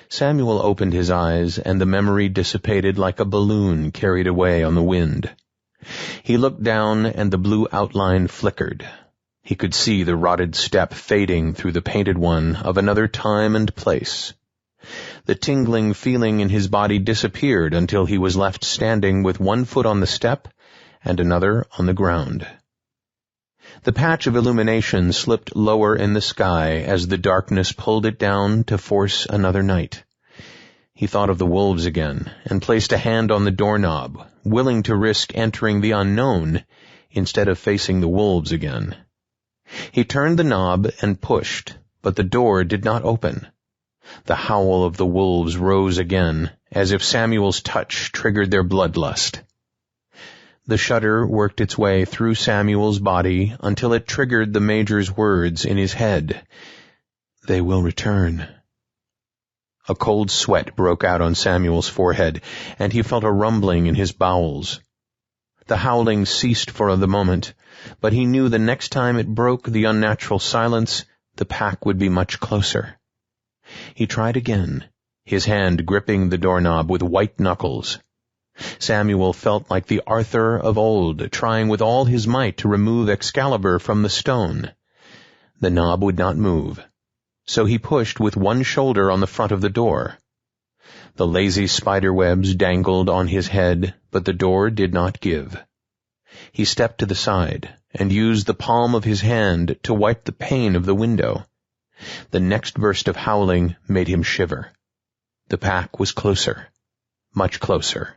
Samuel opened his eyes, and the memory dissipated like a balloon carried away on the wind. He looked down, and the blue outline flickered. He could see the rotted step fading through the painted one of another time and place. The tingling feeling in his body disappeared until he was left standing with one foot on the step and another on the ground. The patch of illumination slipped lower in the sky as the darkness pulled it down to force another night. He thought of the wolves again and placed a hand on the doorknob, willing to risk entering the unknown instead of facing the wolves again. He turned the knob and pushed, but the door did not open. The howl of the wolves rose again, as if Samuel's touch triggered their bloodlust. The shudder worked its way through Samuel's body until it triggered the Major's words in his head. "They will return." A cold sweat broke out on Samuel's forehead, and he felt a rumbling in his bowels. The howling ceased for the moment, but he knew the next time it broke the unnatural silence, the pack would be much closer. He tried again, his hand gripping the doorknob with white knuckles. Samuel felt like the Arthur of old, trying with all his might to remove Excalibur from the stone. The knob would not move, so he pushed with one shoulder on the front of the door. The lazy spiderwebs dangled on his head, but the door did not give. He stepped to the side and used the palm of his hand to wipe the pane of the window. The next burst of howling made him shiver. The pack was closer, much closer.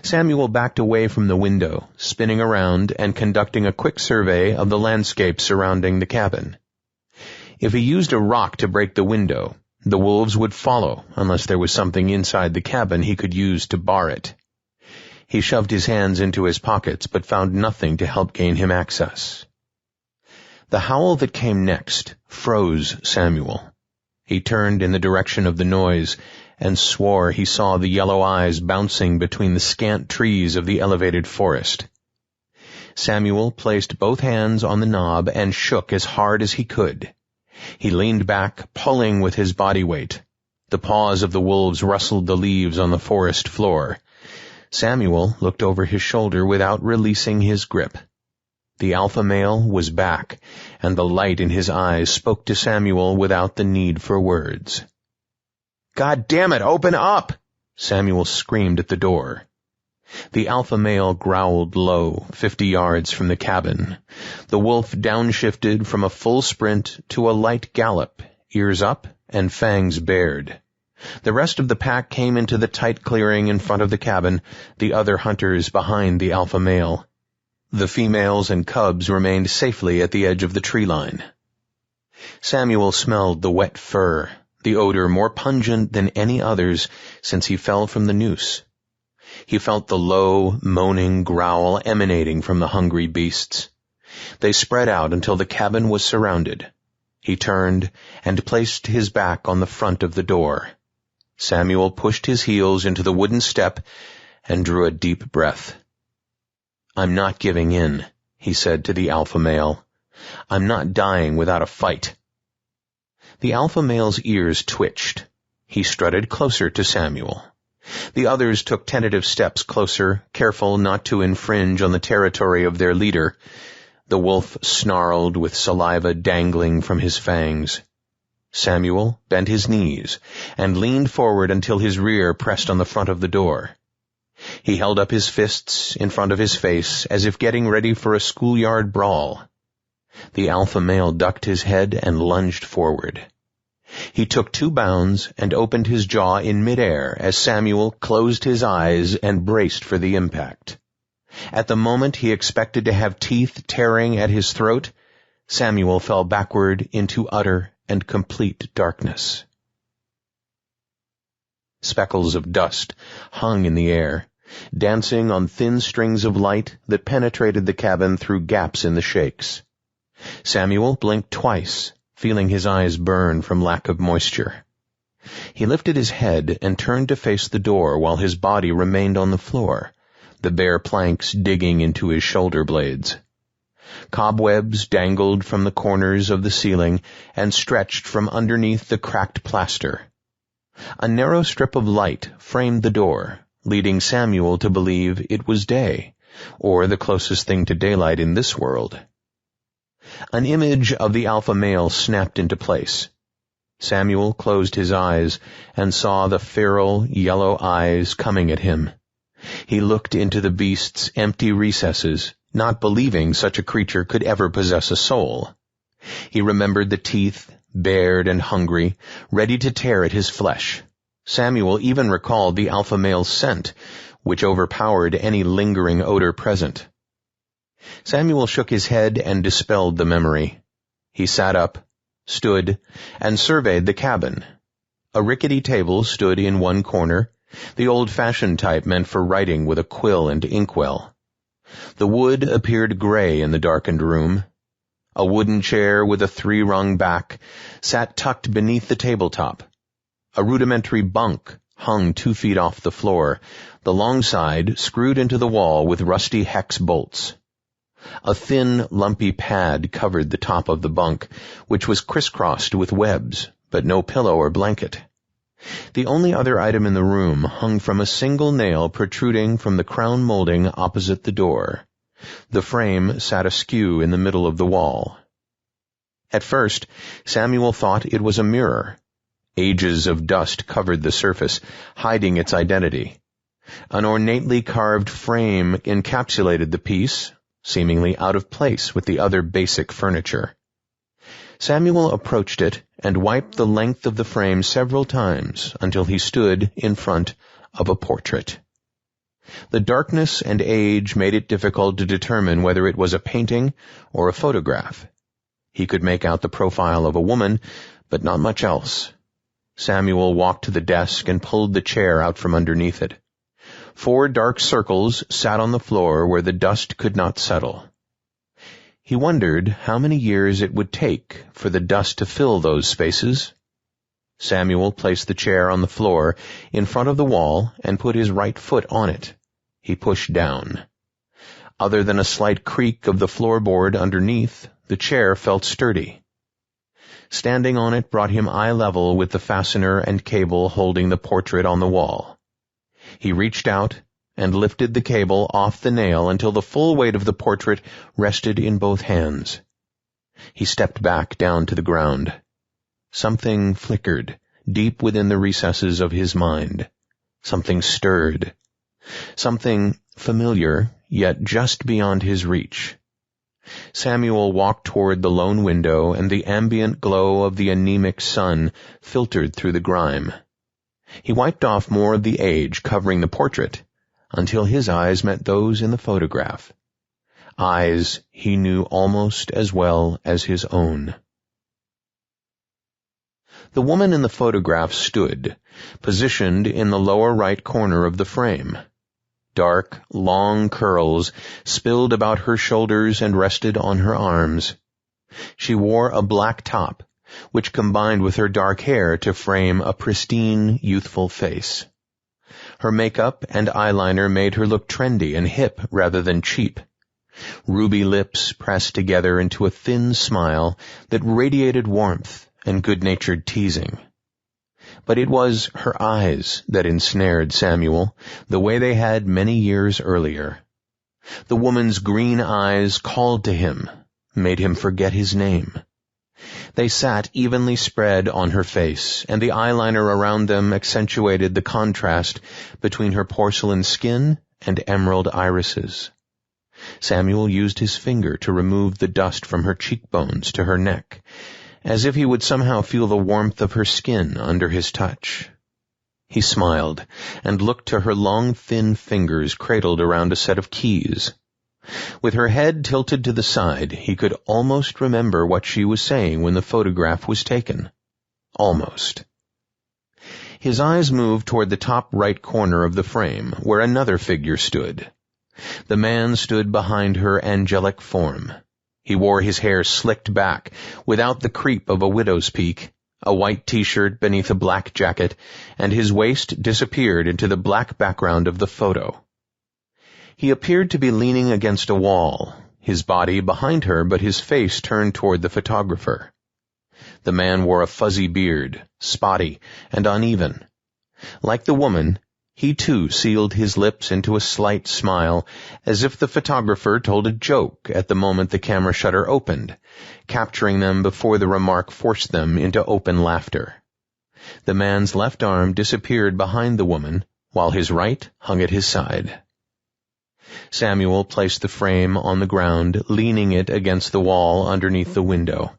Samuel backed away from the window, spinning around and conducting a quick survey of the landscape surrounding the cabin. If he used a rock to break the window, the wolves would follow unless there was something inside the cabin he could use to bar it. He shoved his hands into his pockets but found nothing to help gain him access. The howl that came next froze Samuel. He turned in the direction of the noise and swore he saw the yellow eyes bouncing between the scant trees of the elevated forest. Samuel placed both hands on the knob and shook as hard as he could. He leaned back, pulling with his body weight. The paws of the wolves rustled the leaves on the forest floor. Samuel looked over his shoulder without releasing his grip. The alpha male was back, and the light in his eyes spoke to Samuel without the need for words. "God damn it, open up!" Samuel screamed at the door. The alpha male growled low, 50 yards from the cabin. The wolf downshifted from a full sprint to a light gallop, ears up and fangs bared. The rest of the pack came into the tight clearing in front of the cabin, the other hunters behind the alpha male. The females and cubs remained safely at the edge of the tree line. Samuel smelled the wet fur, the odor more pungent than any others since he fell from the noose. He felt the low, moaning growl emanating from the hungry beasts. They spread out until the cabin was surrounded. He turned and placed his back on the front of the door. Samuel pushed his heels into the wooden step and drew a deep breath. "I'm not giving in," he said to the alpha male. "I'm not dying without a fight." The alpha male's ears twitched. He strutted closer to Samuel. The others took tentative steps closer, careful not to infringe on the territory of their leader. The wolf snarled with saliva dangling from his fangs. Samuel bent his knees and leaned forward until his rear pressed on the front of the door. He held up his fists in front of his face as if getting ready for a schoolyard brawl. The alpha male ducked his head and lunged forward. He took 2 bounds and opened his jaw in midair as Samuel closed his eyes and braced for the impact. At the moment he expected to have teeth tearing at his throat, Samuel fell backward into utter and complete darkness. Speckles of dust hung in the air, dancing on thin strings of light that penetrated the cabin through gaps in the shakes. Samuel blinked twice, feeling his eyes burn from lack of moisture. He lifted his head and turned to face the door while his body remained on the floor, the bare planks digging into his shoulder blades. Cobwebs dangled from the corners of the ceiling and stretched from underneath the cracked plaster. A narrow strip of light framed the door, leading Samuel to believe it was day, or the closest thing to daylight in this world. An image of the alpha male snapped into place. Samuel closed his eyes and saw the feral yellow eyes coming at him. He looked into the beast's empty recesses, not believing such a creature could ever possess a soul. He remembered the teeth, bared and hungry, ready to tear at his flesh. Samuel even recalled the alpha male's scent, which overpowered any lingering odor present. Samuel shook his head and dispelled the memory. He sat up, stood, and surveyed the cabin. A rickety table stood in one corner, the old-fashioned type meant for writing with a quill and inkwell. The wood appeared gray in the darkened room. A wooden chair with a 3-rung back sat tucked beneath the tabletop. A rudimentary bunk hung 2 feet off the floor, the long side screwed into the wall with rusty hex bolts. A thin, lumpy pad covered the top of the bunk, which was crisscrossed with webs, but no pillow or blanket. The only other item in the room hung from a single nail protruding from the crown molding opposite the door. The frame sat askew in the middle of the wall. At first, Samuel thought it was a mirror. Ages of dust covered the surface, hiding its identity. An ornately carved frame encapsulated the piece, seemingly out of place with the other basic furniture. Samuel approached it and wiped the length of the frame several times until he stood in front of a portrait. The darkness and age made it difficult to determine whether it was a painting or a photograph. He could make out the profile of a woman, but not much else. Samuel walked to the desk and pulled the chair out from underneath it. 4 dark circles sat on the floor where the dust could not settle. He wondered how many years it would take for the dust to fill those spaces. Samuel placed the chair on the floor in front of the wall and put his right foot on it. He pushed down. Other than a slight creak of the floorboard underneath, the chair felt sturdy. Standing on it brought him eye level with the fastener and cable holding the portrait on the wall. He reached out and lifted the cable off the nail until the full weight of the portrait rested in both hands. He stepped back down to the ground. Something flickered deep within the recesses of his mind. Something stirred. Something familiar, yet just beyond his reach. Samuel walked toward the lone window, and the ambient glow of the anemic sun filtered through the grime. He wiped off more of the age covering the portrait until his eyes met those in the photograph. Eyes he knew almost as well as his own. The woman in the photograph stood, positioned in the lower right corner of the frame. Dark, long curls spilled about her shoulders and rested on her arms. She wore a black top, which combined with her dark hair to frame a pristine, youthful face. Her makeup and eyeliner made her look trendy and hip rather than cheap. Ruby lips pressed together into a thin smile that radiated warmth and good-natured teasing. But it was her eyes that ensnared Samuel, the way they had many years earlier. The woman's green eyes called to him, made him forget his name. They sat evenly spread on her face, and the eyeliner around them accentuated the contrast between her porcelain skin and emerald irises. Samuel used his finger to remove the dust from her cheekbones to her neck, as if he would somehow feel the warmth of her skin under his touch. He smiled and looked to her long, thin fingers cradled around a set of keys. With her head tilted to the side, he could almost remember what she was saying when the photograph was taken. Almost. His eyes moved toward the top right corner of the frame, where another figure stood. The man stood behind her angelic form. He wore his hair slicked back, without the creep of a widow's peak, a white t-shirt beneath a black jacket, and his waist disappeared into the black background of the photo. He appeared to be leaning against a wall, his body behind her but his face turned toward the photographer. The man wore a fuzzy beard, spotty and uneven. Like the woman, he too sealed his lips into a slight smile, as if the photographer told a joke at the moment the camera shutter opened, capturing them before the remark forced them into open laughter. The man's left arm disappeared behind the woman, while his right hung at his side. Samuel placed the frame on the ground, leaning it against the wall underneath the window.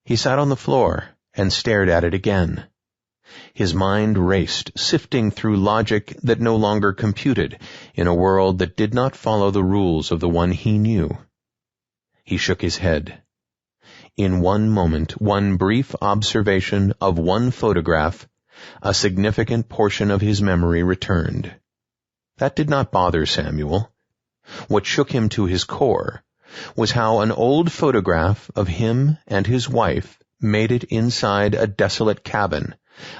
He sat on the floor and stared at it again. His mind raced, sifting through logic that no longer computed in a world that did not follow the rules of the one he knew. He shook his head. In one moment, one brief observation of one photograph, a significant portion of his memory returned. That did not bother Samuel. What shook him to his core was how an old photograph of him and his wife made it inside a desolate cabin,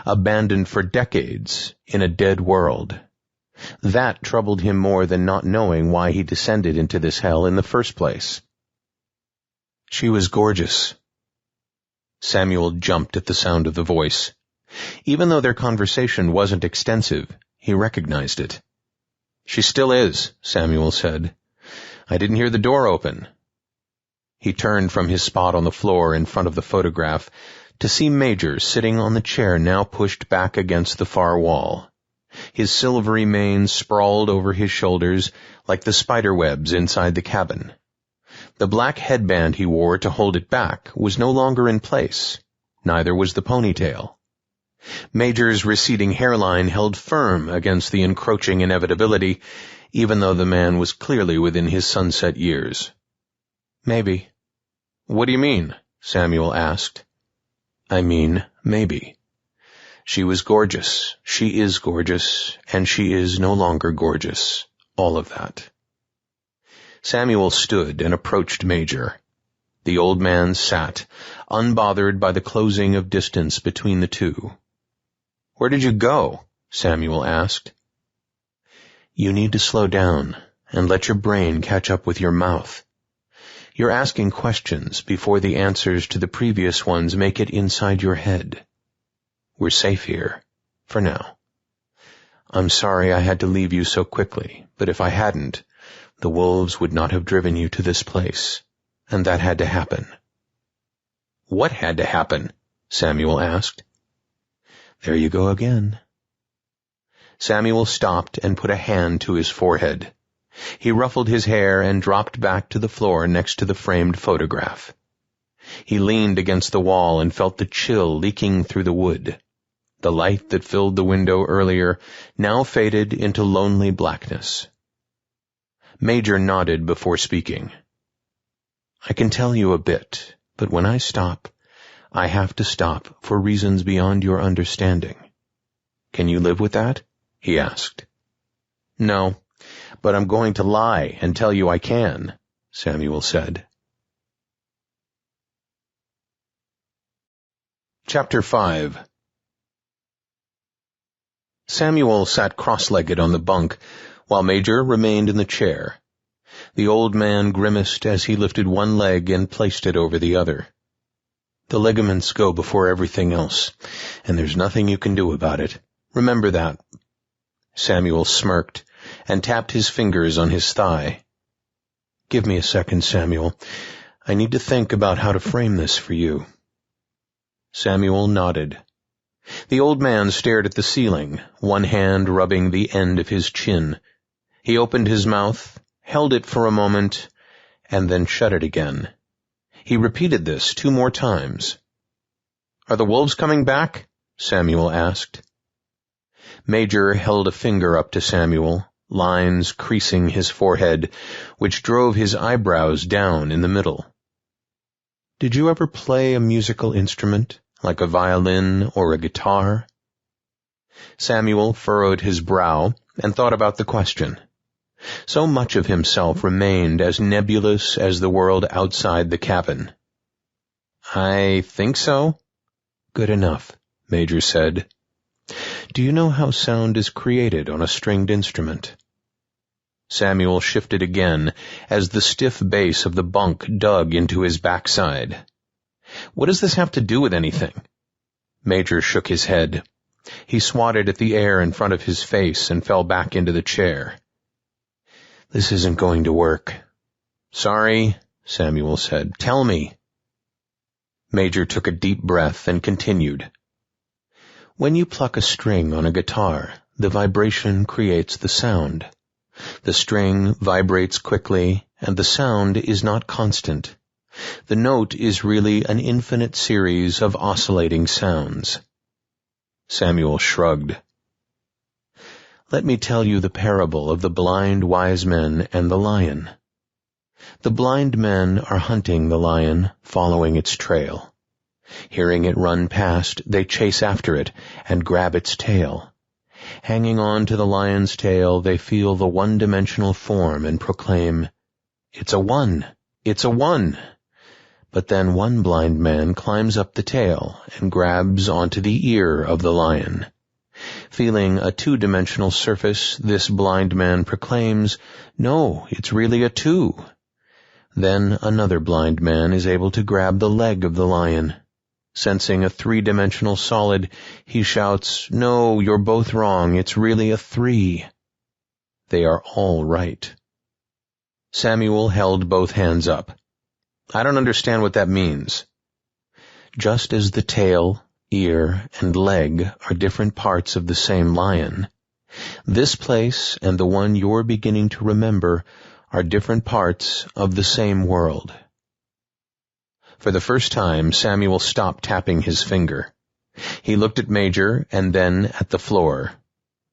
abandoned for decades in a dead world. That troubled him more than not knowing why he descended into this hell in the first place. She was gorgeous. Samuel jumped at the sound of the voice. Even though their conversation wasn't extensive, he recognized it. "She still is," Samuel said. "I didn't hear the door open." He turned from his spot on the floor in front of the photograph to see Major sitting on the chair now pushed back against the far wall. His silvery mane sprawled over his shoulders like the spider webs inside the cabin. The black headband he wore to hold it back was no longer in place. Neither was the ponytail. Major's receding hairline held firm against the encroaching inevitability, even though the man was clearly within his sunset years. Maybe. What do you mean? Samuel asked. I mean, maybe. She was gorgeous, she is gorgeous, and she is no longer gorgeous. All of that. Samuel stood and approached Major. The old man sat, unbothered by the closing of distance between the two. Where did you go? Samuel asked. You need to slow down and let your brain catch up with your mouth. You're asking questions before the answers to the previous ones make it inside your head. We're safe here, for now. I'm sorry I had to leave you so quickly, but if I hadn't, the wolves would not have driven you to this place, and that had to happen. What had to happen? Samuel asked. There you go again. Samuel stopped and put a hand to his forehead. He ruffled his hair and dropped back to the floor next to the framed photograph. He leaned against the wall and felt the chill leaking through the wood. The light that filled the window earlier now faded into lonely blackness. Major nodded before speaking. I can tell you a bit, but when I stop, I have to stop for reasons beyond your understanding. Can you live with that? He asked. No, but I'm going to lie and tell you I can, Samuel said. Chapter 5. Samuel sat cross-legged on the bunk, while Major remained in the chair. The old man grimaced as he lifted one leg and placed it over the other. The ligaments go before everything else, and there's nothing you can do about it. Remember that. Samuel smirked and tapped his fingers on his thigh. Give me a second, Samuel. I need to think about how to frame this for you. Samuel nodded. The old man stared at the ceiling, one hand rubbing the end of his chin. He opened his mouth, held it for a moment, and then shut it again. He repeated this 2 more times. Are the wolves coming back? Samuel asked. Major held a finger up to Samuel, lines creasing his forehead, which drove his eyebrows down in the middle. Did you ever play a musical instrument, like a violin or a guitar? Samuel furrowed his brow and thought about the question. So much of himself remained as nebulous as the world outside the cabin. I think so. Good enough, Major said. Do you know how sound is created on a stringed instrument? Samuel shifted again as the stiff base of the bunk dug into his backside. What does this have to do with anything? Major shook his head. He swatted at the air in front of his face and fell back into the chair. This isn't going to work. Sorry, Samuel said. Tell me. Major took a deep breath and continued. When you pluck a string on a guitar, the vibration creates the sound. The string vibrates quickly, and the sound is not constant. The note is really an infinite series of oscillating sounds. Samuel shrugged. Let me tell you the parable of the blind wise men and the lion. The blind men are hunting the lion, following its trail. Hearing it run past, they chase after it and grab its tail. Hanging on to the lion's tail, they feel the one-dimensional form and proclaim, It's a one! It's a one! But then one blind man climbs up the tail and grabs onto the ear of the lion. Feeling a 2-dimensional surface, this blind man proclaims, No, it's really a 2. Then another blind man is able to grab the leg of the lion. Sensing a 3-dimensional solid, he shouts, No, you're both wrong, it's really a 3. They are all right. Samuel held both hands up. I don't understand what that means. Just as the tail, ear, and leg are different parts of the same lion, this place and the one you're beginning to remember are different parts of the same world. For the first time, Samuel stopped tapping his finger. He looked at Major and then at the floor.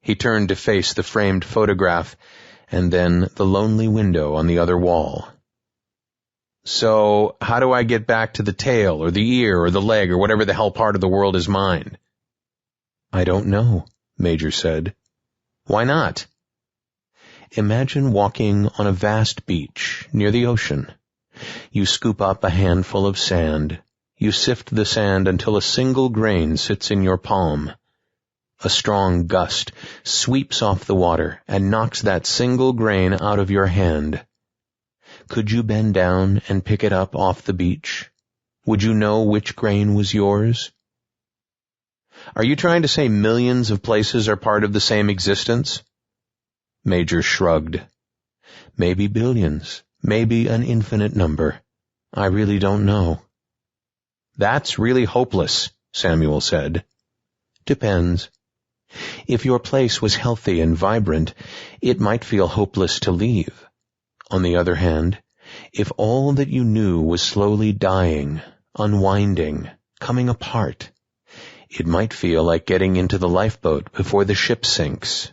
He turned to face the framed photograph and then the lonely window on the other wall. "So, how do I get back to the tail or the ear or the leg or whatever the hell part of the world is mine?" "I don't know," Major said. "Why not?" Imagine walking on a vast beach near the ocean. You scoop up a handful of sand. You sift the sand until a single grain sits in your palm. A strong gust sweeps off the water and knocks that single grain out of your hand. Could you bend down and pick it up off the beach? Would you know which grain was yours? Are you trying to say millions of places are part of the same existence? Major shrugged. Maybe billions, maybe an infinite number. I really don't know. That's really hopeless, Samuel said. Depends. If your place was healthy and vibrant, it might feel hopeless to leave. On the other hand, if all that you knew was slowly dying, unwinding, coming apart, it might feel like getting into the lifeboat before the ship sinks.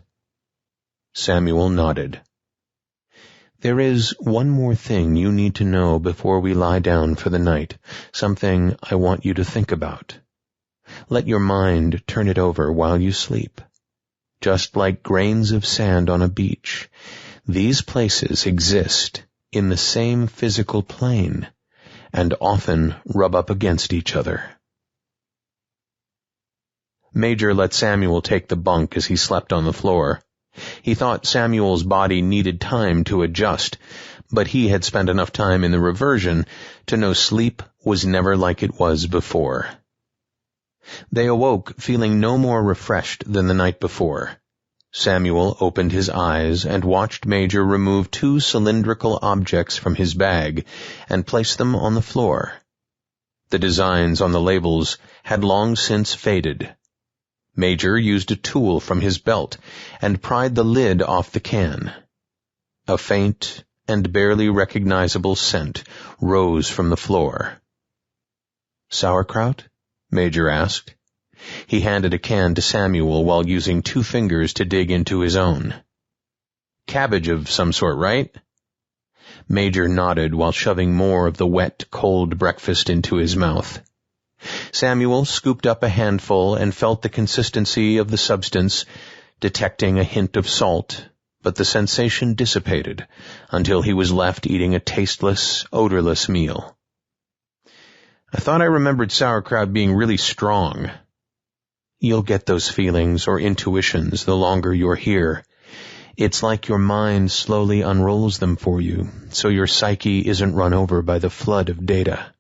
Samuel nodded. There is one more thing you need to know before we lie down for the night, something I want you to think about. Let your mind turn it over while you sleep. Just like grains of sand on a beach, these places exist in the same physical plane and often rub up against each other. Major let Samuel take the bunk as he slept on the floor. He thought Samuel's body needed time to adjust, but he had spent enough time in the reversion to know sleep was never like it was before. They awoke feeling no more refreshed than the night before. Samuel opened his eyes and watched Major remove 2 cylindrical objects from his bag and place them on the floor. The designs on the labels had long since faded. Major used a tool from his belt and pried the lid off the can. A faint and barely recognizable scent rose from the floor. "Sauerkraut?" Major asked. He handed a can to Samuel while using 2 fingers to dig into his own. "Cabbage of some sort, right?" Major nodded while shoving more of the wet, cold breakfast into his mouth. Samuel scooped up a handful and felt the consistency of the substance, detecting a hint of salt, but the sensation dissipated until he was left eating a tasteless, odorless meal. "I thought I remembered sauerkraut being really strong." You'll get those feelings or intuitions the longer you're here. It's like your mind slowly unrolls them for you, so your psyche isn't run over by the flood of data.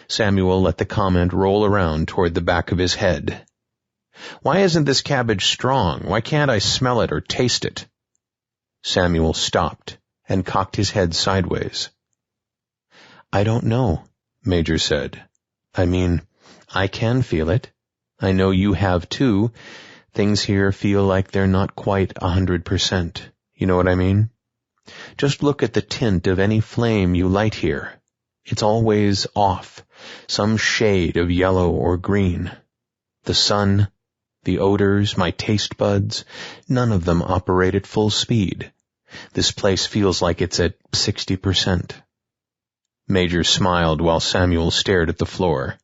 Samuel let the comment roll around toward the back of his head. "Why isn't this cabbage strong? Why can't I smell it or taste it?" Samuel stopped and cocked his head sideways. "I don't know," Major said. "I mean, I can feel it. I know you have too. Things here feel like they're not quite 100%. You know what I mean? Just look at the tint of any flame you light here. It's always off, some shade of yellow or green. The sun, the odors, my taste buds, none of them operate at full speed. This place feels like it's at 60%. Major smiled while Samuel stared at the floor.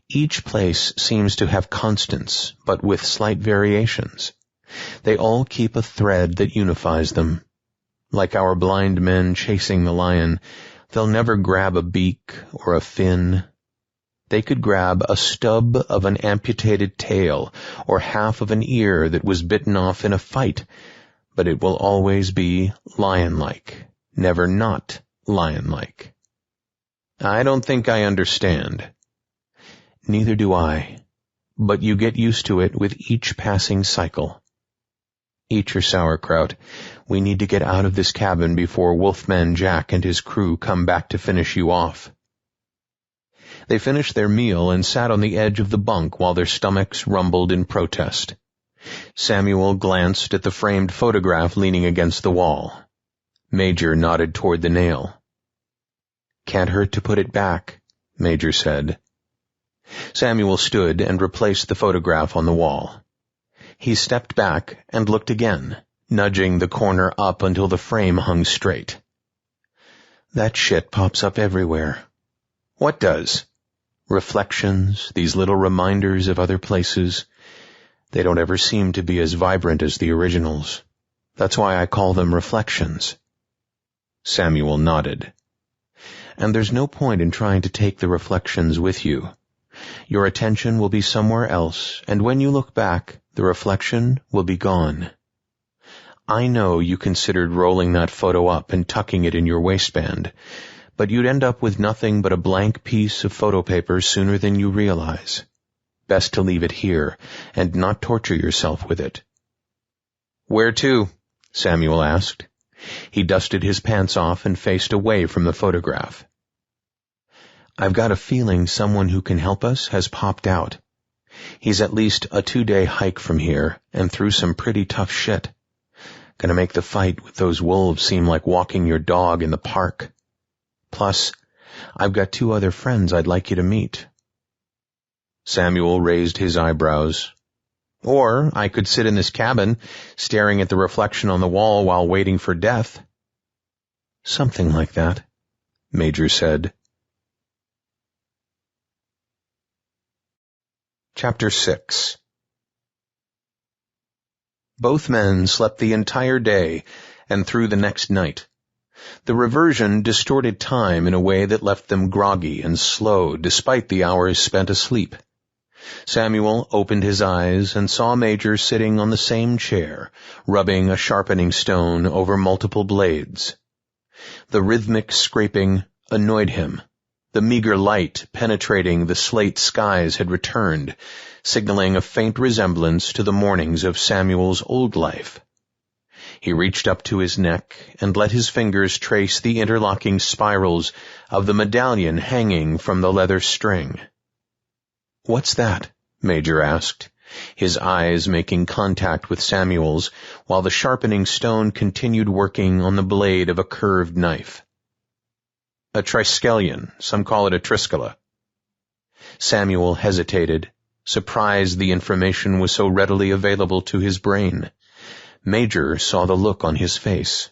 Each place seems to have constants, but with slight variations. They all keep a thread that unifies them. Like our blind men chasing the lion, they'll never grab a beak or a fin. They could grab a stub of an amputated tail or half of an ear that was bitten off in a fight, but it will always be lion-like, never not lion-like. I don't think I understand. Neither do I, but you get used to it with each passing cycle. Eat your sauerkraut. We need to get out of this cabin before Wolfman Jack and his crew come back to finish you off. They finished their meal and sat on the edge of the bunk while their stomachs rumbled in protest. Samuel glanced at the framed photograph leaning against the wall. Major nodded toward the nail. "Can't hurt to put it back," Major said. Samuel stood and replaced the photograph on the wall. He stepped back and looked again, nudging the corner up until the frame hung straight. "That shit pops up everywhere." "What does?" "Reflections, these little reminders of other places. They don't ever seem to be as vibrant as the originals. That's why I call them reflections." Samuel nodded. "And there's no point in trying to take the reflections with you. Your attention will be somewhere else, and when you look back, the reflection will be gone. I know you considered rolling that photo up and tucking it in your waistband, but you'd end up with nothing but a blank piece of photo paper sooner than you realize. Best to leave it here and not torture yourself with it." "Where to?" Samuel asked. He dusted his pants off and faced away from the photograph. "I've got a feeling someone who can help us has popped out. He's at least a 2-day hike from here and through some pretty tough shit. Gonna make the fight with those wolves seem like walking your dog in the park. Plus, I've got 2 other friends I'd like you to meet." Samuel raised his eyebrows. "Or I could sit in this cabin, staring at the reflection on the wall while waiting for death." "Something like that," Major said. Chapter 6. Both men slept the entire day and through the next night. The reversion distorted time in a way that left them groggy and slow despite the hours spent asleep. Samuel opened his eyes and saw Major sitting on the same chair, rubbing a sharpening stone over multiple blades. The rhythmic scraping annoyed him. The meager light penetrating the slate skies had returned, signaling a faint resemblance to the mornings of Samuel's old life. He reached up to his neck and let his fingers trace the interlocking spirals of the medallion hanging from the leather string. "What's that?" Major asked, his eyes making contact with Samuel's while the sharpening stone continued working on the blade of a curved knife. "A triskelion. Some call it a triskele." Samuel hesitated, surprised the information was so readily available to his brain. Major saw the look on his face.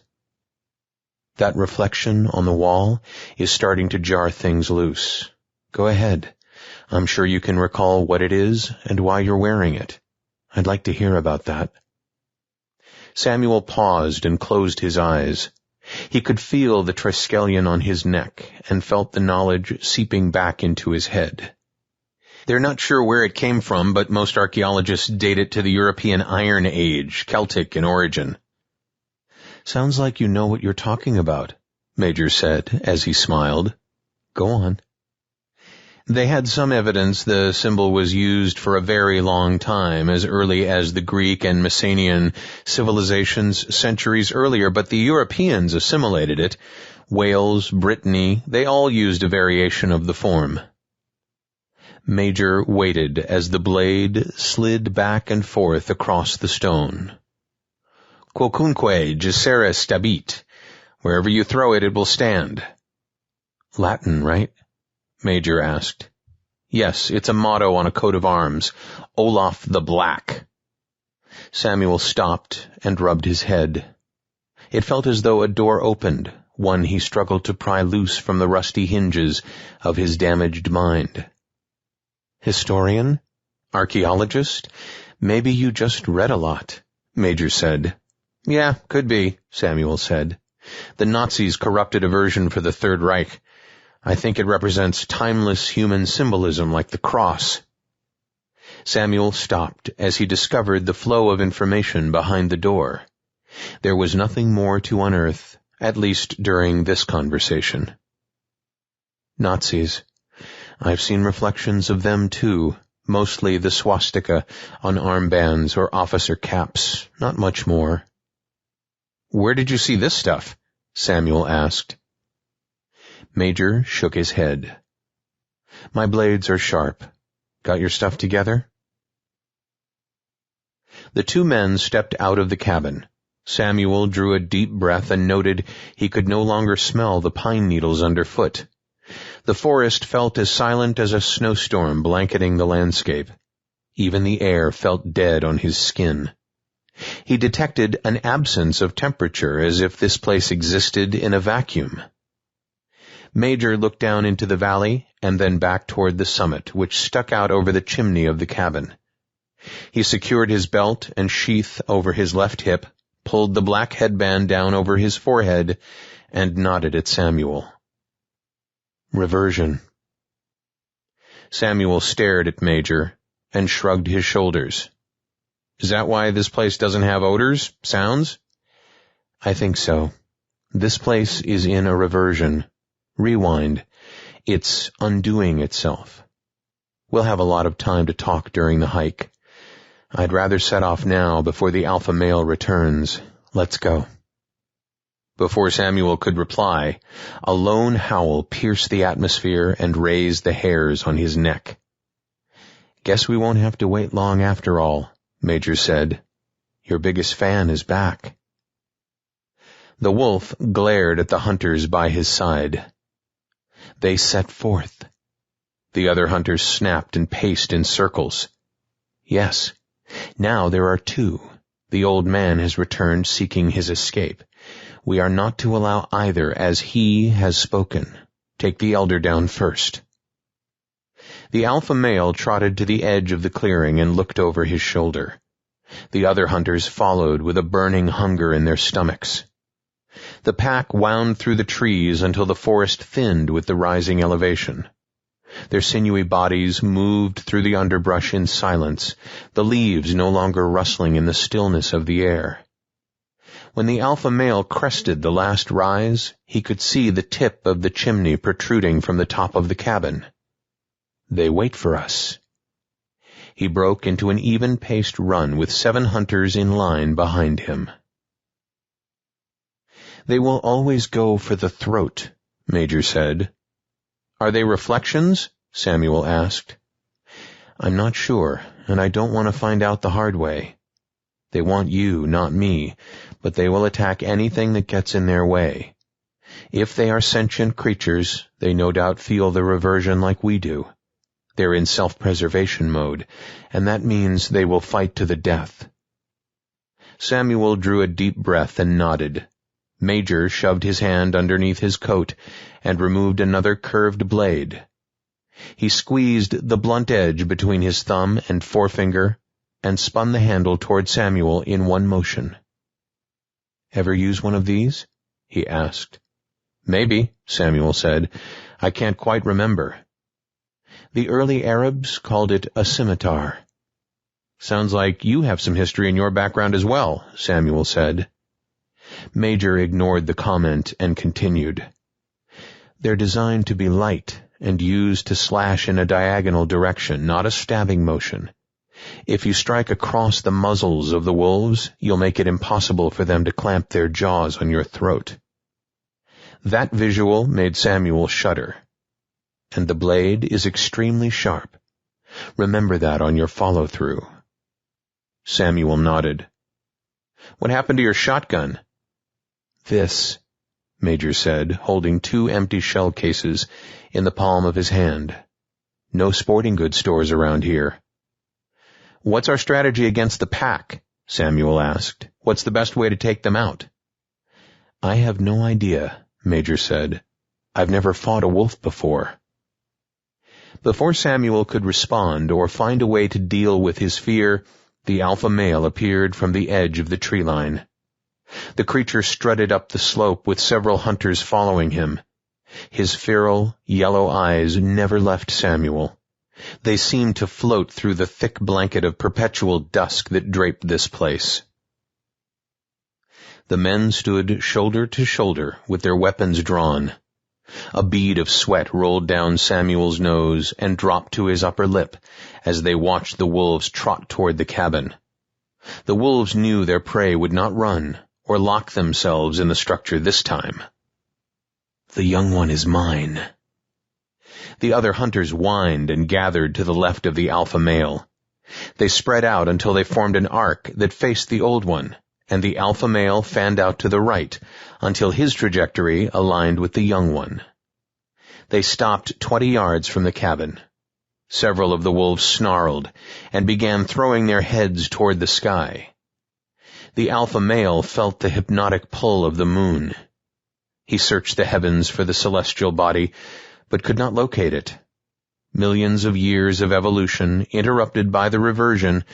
"That reflection on the wall is starting to jar things loose. Go ahead. I'm sure you can recall what it is and why you're wearing it. I'd like to hear about that." Samuel paused and closed his eyes. He could feel the triskelion on his neck and felt the knowledge seeping back into his head. They're not sure where it came from, but most archaeologists date it to the European Iron Age, Celtic in origin. "Sounds like you know what you're talking about," Major said as he smiled. "Go on." They had some evidence the symbol was used for a very long time, as early as the Greek and Mycenaean civilizations centuries earlier, but the Europeans assimilated it. Wales, Brittany, they all used a variation of the form. Major waited as the blade slid back and forth across the stone. "Quocunque jacere stabit. Wherever you throw it, it will stand." "Latin, right?" Major asked. "Yes, it's a motto on a coat of arms. Olaf the Black." Samuel stopped and rubbed his head. It felt as though a door opened, one he struggled to pry loose from the rusty hinges of his damaged mind. "Historian? Archaeologist? Maybe you just read a lot," Major said. "Yeah, could be," Samuel said. "The Nazis corrupted a version for the Third Reich. I think it represents timeless human symbolism like the cross." Samuel stopped as he discovered the flow of information behind the door. There was nothing more to unearth, at least during this conversation. "Nazis. I've seen reflections of them too, mostly the swastika on armbands or officer caps, not much more." "Where did you see this stuff?" Samuel asked. Major shook his head. "My blades are sharp. Got your stuff together?" The 2 men stepped out of the cabin. Samuel drew a deep breath and noted he could no longer smell the pine needles underfoot. The forest felt as silent as a snowstorm blanketing the landscape. Even the air felt dead on his skin. He detected an absence of temperature, as if this place existed in a vacuum. Major looked down into the valley and then back toward the summit, which stuck out over the chimney of the cabin. He secured his belt and sheath over his left hip, pulled the black headband down over his forehead, and nodded at Samuel. Reversion. Samuel stared at Major and shrugged his shoulders. Is that why this place doesn't have odors, sounds? I think so. This place is in a reversion. Rewind. It's undoing itself. We'll have a lot of time to talk during the hike. I'd rather set off now before the alpha male returns. Let's go. Before Samuel could reply, a lone howl pierced the atmosphere and raised the hairs on his neck. Guess we won't have to wait long after all, Major said. Your biggest fan is back. The wolf glared at the hunters by his side. They set forth. The other hunters snapped and paced in circles. Yes, now there are two. The old man has returned seeking his escape. We are not to allow either, as he has spoken. Take the elder down first. The alpha male trotted to the edge of the clearing and looked over his shoulder. The other hunters followed with a burning hunger in their stomachs. The pack wound through the trees until the forest thinned with the rising elevation. Their sinewy bodies moved through the underbrush in silence, the leaves no longer rustling in the stillness of the air. When the alpha male crested the last rise, he could see the tip of the chimney protruding from the top of the cabin. They wait for us. He broke into an even-paced run with 7 hunters in line behind him. They will always go for the throat, Major said. Are they reflections? Samuel asked. I'm not sure, and I don't want to find out the hard way. They want you, not me, but they will attack anything that gets in their way. If they are sentient creatures, they no doubt feel the reversion like we do. They're in self-preservation mode, and that means they will fight to the death. Samuel drew a deep breath and nodded. Major shoved his hand underneath his coat and removed another curved blade. He squeezed the blunt edge between his thumb and forefinger and spun the handle toward Samuel in one motion. Ever use one of these? He asked. Maybe, Samuel said. I can't quite remember. The early Arabs called it a scimitar. Sounds like you have some history in your background as well, Samuel said. Major ignored the comment and continued. They're designed to be light and used to slash in a diagonal direction, not a stabbing motion. If you strike across the muzzles of the wolves, you'll make it impossible for them to clamp their jaws on your throat. That visual made Samuel shudder. And the blade is extremely sharp. Remember that on your follow-through. Samuel nodded. What happened to your shotgun? This, Major said, holding 2 empty shell cases in the palm of his hand. No sporting goods stores around here. What's our strategy against the pack? Samuel asked. What's the best way to take them out? I have no idea, Major said. I've never fought a wolf before. Before Samuel could respond or find a way to deal with his fear, the alpha male appeared from the edge of the tree line. The creature strutted up the slope with several hunters following him. His feral, yellow eyes never left Samuel. They seemed to float through the thick blanket of perpetual dusk that draped this place. The men stood shoulder to shoulder with their weapons drawn. A bead of sweat rolled down Samuel's nose and dropped to his upper lip as they watched the wolves trot toward the cabin. The wolves knew their prey would not run or lock themselves in the structure this time. The young one is mine. The other hunters whined and gathered to the left of the alpha male. They spread out until they formed an arc that faced the old one, and the alpha male fanned out to the right until his trajectory aligned with the young one. They stopped 20 yards from the cabin. Several of the wolves snarled and began throwing their heads toward the sky. The alpha male felt the hypnotic pull of the moon. He searched the heavens for the celestial body, but could not locate it. Millions of years of evolution, interrupted by the reversion,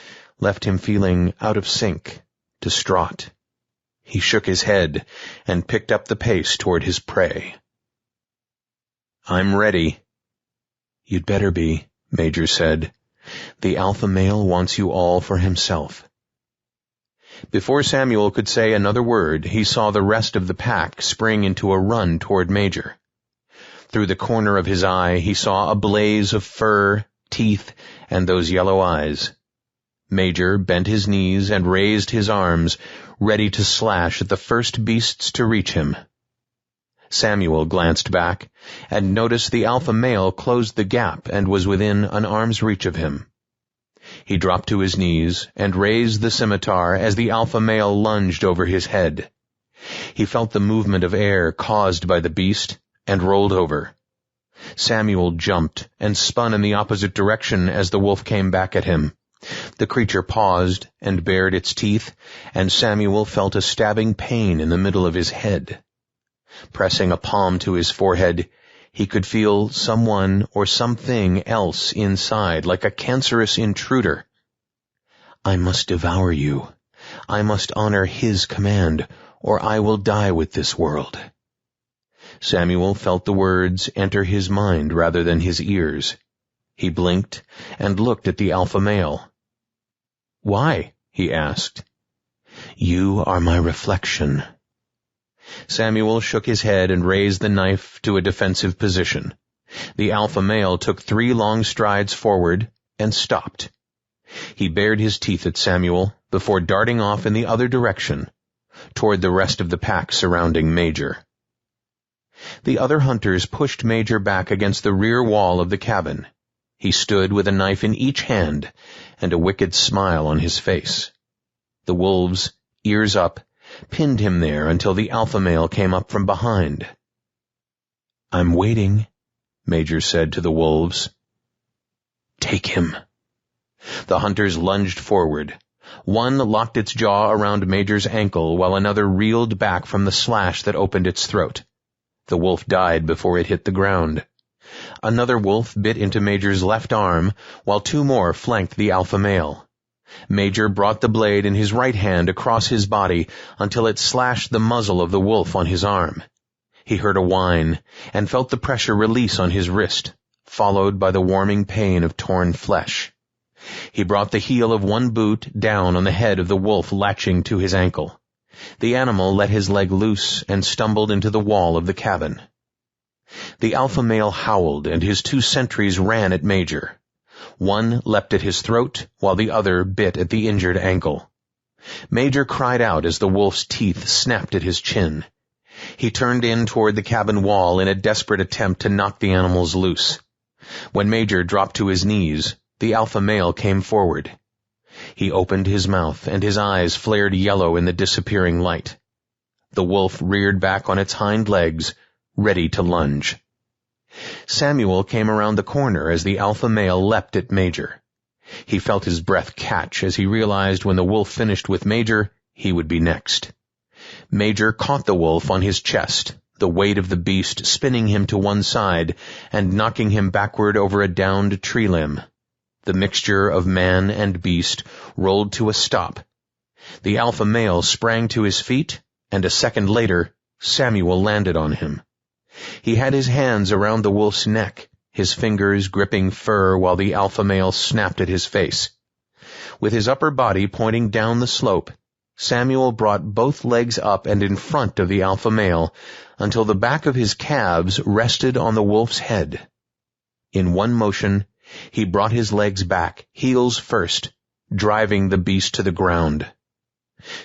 left him feeling out of sync, distraught. He shook his head and picked up the pace toward his prey. "I'm ready." "You'd better be," Major said. "The alpha male wants you all for himself." Before Samuel could say another word, he saw the rest of the pack spring into a run toward Major. Through the corner of his eye, he saw a blaze of fur, teeth, and those yellow eyes. Major bent his knees and raised his arms, ready to slash at the first beasts to reach him. Samuel glanced back and noticed the alpha male closed the gap and was within an arm's reach of him. He dropped to his knees and raised the scimitar as the alpha male lunged over his head. He felt the movement of air caused by the beast and rolled over. Samuel jumped and spun in the opposite direction as the wolf came back at him. The creature paused and bared its teeth, and Samuel felt a stabbing pain in the middle of his head. Pressing a palm to his forehead, he could feel someone or something else inside, like a cancerous intruder. "I must devour you. I must honor his command, or I will die with this world." Samuel felt the words enter his mind rather than his ears. He blinked and looked at the alpha male. "Why?" he asked. "You are my reflection." Samuel shook his head and raised the knife to a defensive position. The alpha male took 3 long strides forward and stopped. He bared his teeth at Samuel before darting off in the other direction, toward the rest of the pack surrounding Major. The other hunters pushed Major back against the rear wall of the cabin. He stood with a knife in each hand and a wicked smile on his face. The wolves, ears up, pinned him there until the alpha male came up from behind. "I'm waiting," Major said to the wolves. "Take him." The hunters lunged forward. One locked its jaw around Major's ankle while another reeled back from the slash that opened its throat. The wolf died before it hit the ground. Another wolf bit into Major's left arm, while 2 more flanked the alpha male. Major brought the blade in his right hand across his body until it slashed the muzzle of the wolf on his arm. He heard a whine and felt the pressure release on his wrist, followed by the warming pain of torn flesh. He brought the heel of one boot down on the head of the wolf latching to his ankle. The animal let his leg loose and stumbled into the wall of the cabin. The alpha male howled, and his 2 sentries ran at Major. One leapt at his throat, while the other bit at the injured ankle. Major cried out as the wolf's teeth snapped at his chin. He turned in toward the cabin wall in a desperate attempt to knock the animals loose. When Major dropped to his knees, the alpha male came forward. He opened his mouth, and his eyes flared yellow in the disappearing light. The wolf reared back on its hind legs, ready to lunge. Samuel came around the corner as the alpha male leapt at Major. He felt his breath catch as he realized when the wolf finished with Major, he would be next. Major caught the wolf on his chest, the weight of the beast spinning him to one side and knocking him backward over a downed tree limb. The mixture of man and beast rolled to a stop. The alpha male sprang to his feet, and a second later, Samuel landed on him. He had his hands around the wolf's neck, his fingers gripping fur while the alpha male snapped at his face. With his upper body pointing down the slope, Samuel brought both legs up and in front of the alpha male until the back of his calves rested on the wolf's head. In one motion, he brought his legs back, heels first, driving the beast to the ground.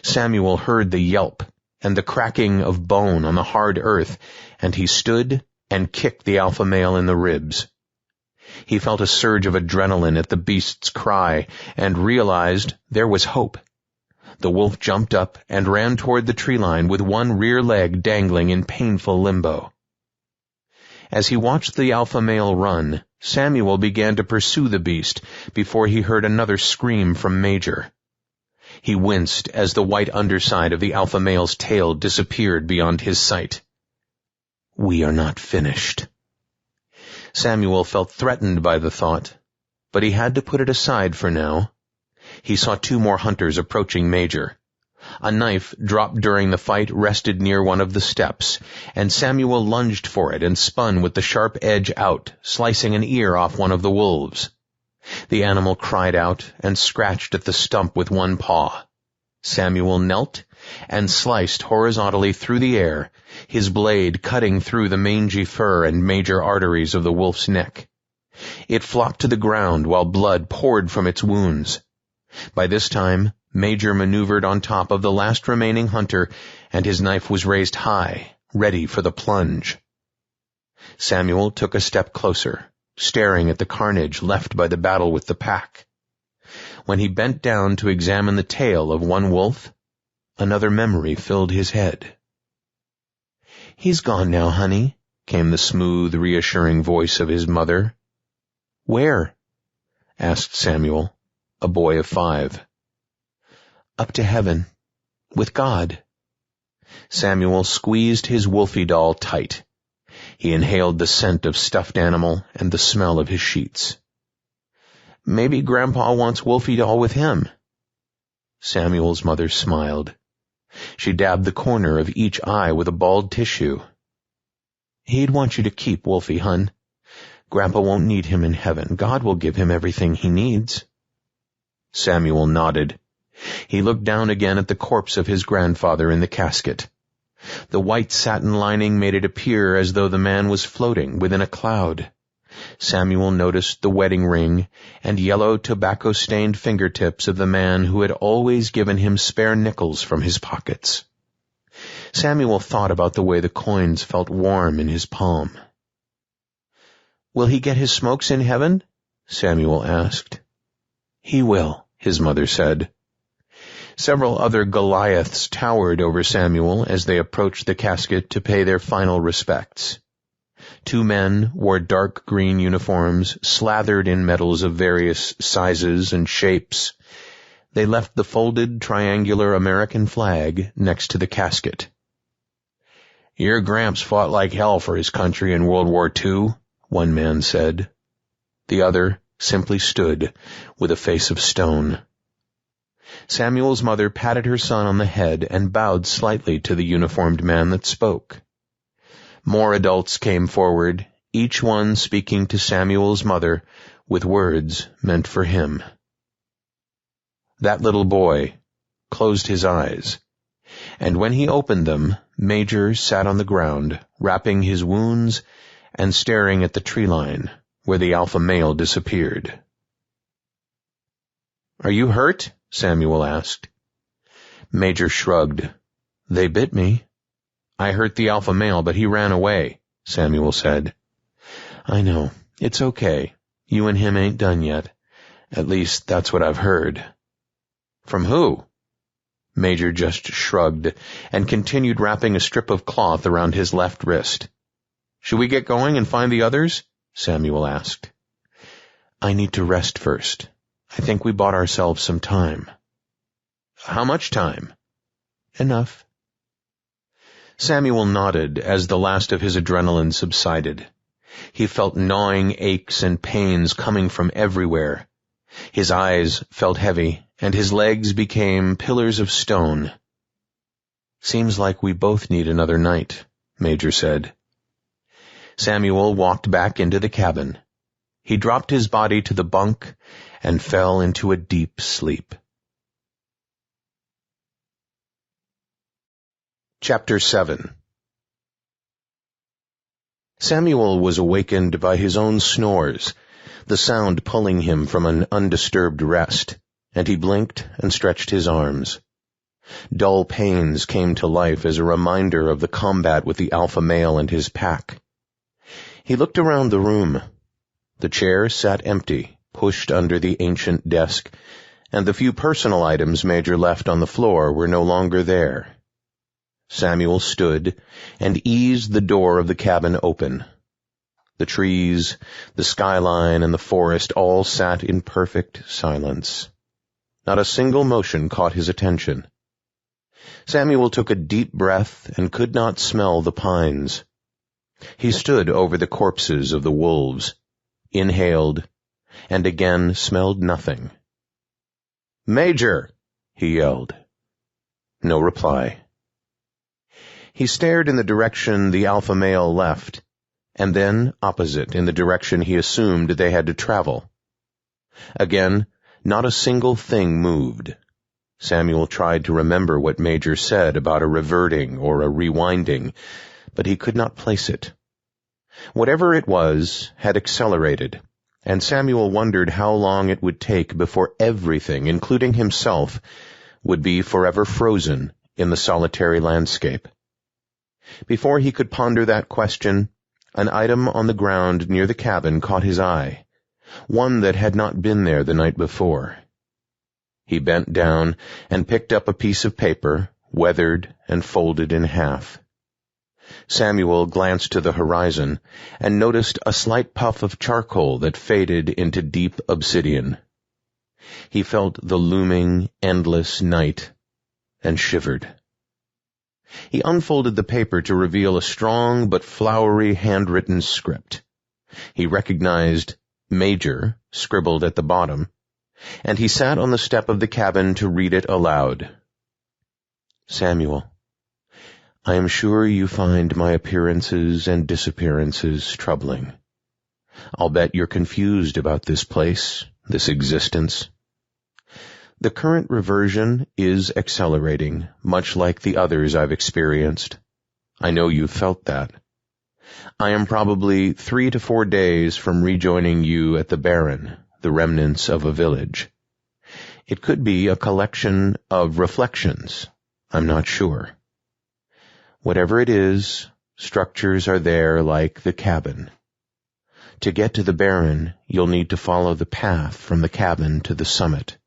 Samuel heard the yelp and the cracking of bone on the hard earth, and he stood and kicked the alpha male in the ribs. He felt a surge of adrenaline at the beast's cry and realized there was hope. The wolf jumped up and ran toward the tree line with one rear leg dangling in painful limbo. As he watched the alpha male run, Samuel began to pursue the beast before he heard another scream from Major. He winced as the white underside of the alpha male's tail disappeared beyond his sight. "We are not finished." Samuel felt threatened by the thought, but he had to put it aside for now. He saw 2 more hunters approaching Major. A knife dropped during the fight rested near one of the steps, and Samuel lunged for it and spun with the sharp edge out, slicing an ear off one of the wolves. The animal cried out and scratched at the stump with one paw. Samuel knelt and sliced horizontally through the air, his blade cutting through the mangy fur and major arteries of the wolf's neck. It flopped to the ground while blood poured from its wounds. By this time, Major maneuvered on top of the last remaining hunter, and his knife was raised high, ready for the plunge. Samuel took a step closer, staring at the carnage left by the battle with the pack. When he bent down to examine the tail of one wolf, another memory filled his head. "He's gone now, honey," came the smooth, reassuring voice of his mother. "Where?" asked Samuel, a boy of 5. "Up to heaven, with God." Samuel squeezed his Wolfie doll tight. He inhaled the scent of stuffed animal and the smell of his sheets. "Maybe Grandpa wants Wolfie doll with him." Samuel's mother smiled. She dabbed the corner of each eye with a bald tissue. "He'd want you to keep Wolfie, hun. Grandpa won't need him in heaven. God will give him everything he needs." Samuel nodded. He looked down again at the corpse of his grandfather in the casket. The white satin lining made it appear as though the man was floating within a cloud. Samuel noticed the wedding ring and yellow tobacco-stained fingertips of the man who had always given him spare nickels from his pockets. Samuel thought about the way the coins felt warm in his palm. "Will he get his smokes in heaven?" Samuel asked. "He will," his mother said. Several other Goliaths towered over Samuel as they approached the casket to pay their final respects. 2 men wore dark green uniforms, slathered in medals of various sizes and shapes. They left the folded triangular American flag next to the casket. "Your Gramps fought like hell for his country in World War II, one man said. The other simply stood with a face of stone. Samuel's mother patted her son on the head and bowed slightly to the uniformed man that spoke. More adults came forward, each one speaking to Samuel's mother with words meant for him. That little boy closed his eyes, and when he opened them, Major sat on the ground, wrapping his wounds and staring at the tree line where the alpha male disappeared. "Are you hurt?" Samuel asked. Major shrugged. "They bit me." "I hurt the alpha male, but he ran away," Samuel said. "I know. It's okay. You and him ain't done yet. At least, that's what I've heard." "From who?" Major just shrugged and continued wrapping a strip of cloth around his left wrist. "Should we get going and find the others?" Samuel asked. "I need to rest first. I think we bought ourselves some time." "How much time?" "Enough." Samuel nodded as the last of his adrenaline subsided. He felt gnawing aches and pains coming from everywhere. His eyes felt heavy, and his legs became pillars of stone. "Seems like we both need another night," Major said. Samuel walked back into the cabin. He dropped his body to the bunk and fell into a deep sleep. Chapter 7. Samuel was awakened by his own snores, the sound pulling him from an undisturbed rest, and he blinked and stretched his arms. Dull pains came to life as a reminder of the combat with the alpha male and his pack. He looked around the room. The chair sat empty, pushed under the ancient desk, and the few personal items Major left on the floor were no longer there. Samuel stood and eased the door of the cabin open. The trees, the skyline, and the forest all sat in perfect silence. Not a single motion caught his attention. Samuel took a deep breath and could not smell the pines. He stood over the corpses of the wolves, inhaled, and again smelled nothing. "Major!" he yelled. No reply. He stared in the direction the alpha male left, and then opposite in the direction he assumed they had to travel. Again, not a single thing moved. Samuel tried to remember what Major said about a reverting or a rewinding, but he could not place it. Whatever it was had accelerated, and Samuel wondered how long it would take before everything, including himself, would be forever frozen in the solitary landscape. Before he could ponder that question, an item on the ground near the cabin caught his eye, one that had not been there the night before. He bent down and picked up a piece of paper, weathered and folded in half. Samuel glanced to the horizon and noticed a slight puff of charcoal that faded into deep obsidian. He felt the looming, endless night and shivered. He unfolded the paper to reveal a strong but flowery handwritten script. He recognized Major scribbled at the bottom, and he sat on the step of the cabin to read it aloud. "Samuel, I am sure you find my appearances and disappearances troubling. I'll bet you're confused about this place, this existence. The current reversion is accelerating, much like the others I've experienced. I know you've felt that. I am probably 3 to 4 days from rejoining you at the Barren, the remnants of a village. It could be a collection of reflections. I'm not sure. Whatever it is, structures are there like the cabin. To get to the Barren, you'll need to follow the path from the cabin to the summit.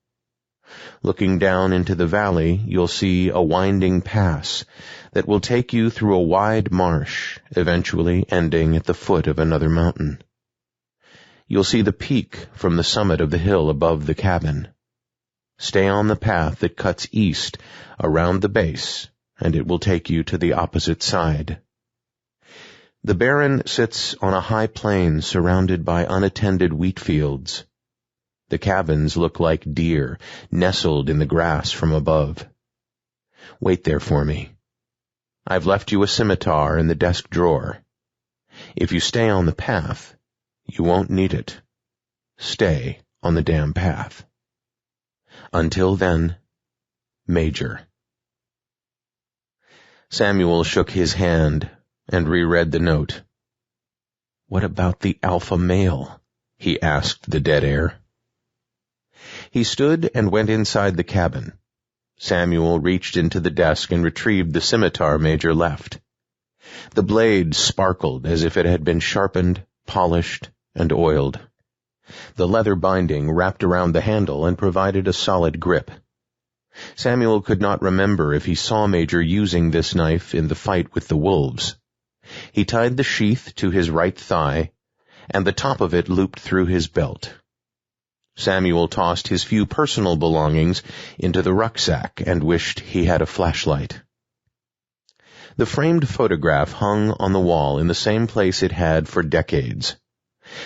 Looking down into the valley, you'll see a winding pass that will take you through a wide marsh, eventually ending at the foot of another mountain. You'll see the peak from the summit of the hill above the cabin. Stay on the path that cuts east around the base, and it will take you to the opposite side. The Barren sits on a high plain surrounded by unattended wheat fields. The cabins look like deer nestled in the grass from above. Wait there for me. I've left you a scimitar in the desk drawer. If you stay on the path, you won't need it. Stay on the damn path. Until then, Major." Samuel shook his hand and reread the note. "What about the alpha male?" he asked the dead air. He stood and went inside the cabin. Samuel reached into the desk and retrieved the scimitar Major left. The blade sparkled as if it had been sharpened, polished, and oiled. The leather binding wrapped around the handle and provided a solid grip. Samuel could not remember if he saw Major using this knife in the fight with the wolves. He tied the sheath to his right thigh, and the top of it looped through his belt. Samuel tossed his few personal belongings into the rucksack and wished he had a flashlight. The framed photograph hung on the wall in the same place it had for decades.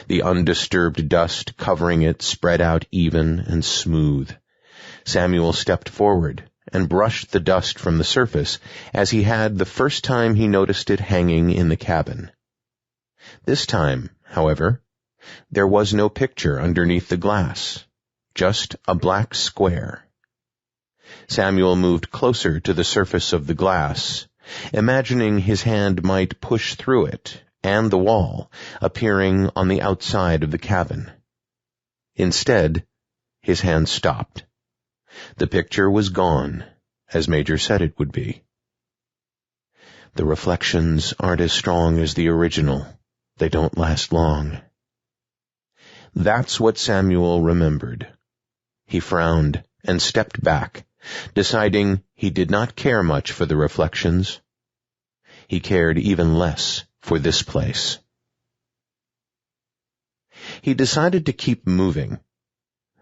The undisturbed dust covering it spread out even and smooth. Samuel stepped forward and brushed the dust from the surface as he had the first time he noticed it hanging in the cabin. This time, however, there was no picture underneath the glass, just a black square. Samuel moved closer to the surface of the glass, imagining his hand might push through it and the wall, appearing on the outside of the cabin. Instead, his hand stopped. The picture was gone, as Major said it would be. The reflections aren't as strong as the original. They don't last long. That's what Samuel remembered. He frowned and stepped back, deciding he did not care much for the reflections. He cared even less for this place. He decided to keep moving.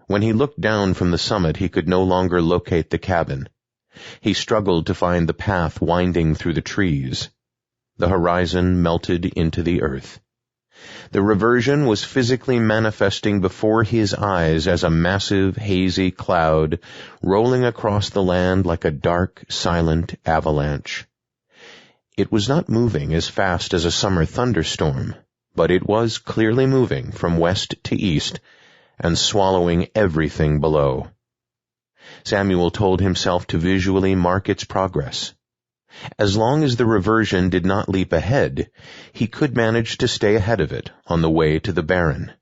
When he looked down from the summit, he could no longer locate the cabin. He struggled to find the path winding through the trees. The horizon melted into the earth. The reversion was physically manifesting before his eyes as a massive, hazy cloud rolling across the land like a dark, silent avalanche. It was not moving as fast as a summer thunderstorm, but it was clearly moving from west to east and swallowing everything below. Samuel told himself to visually mark its progress. As long as the reversion did not leap ahead, he could manage to stay ahead of it on the way to the barren.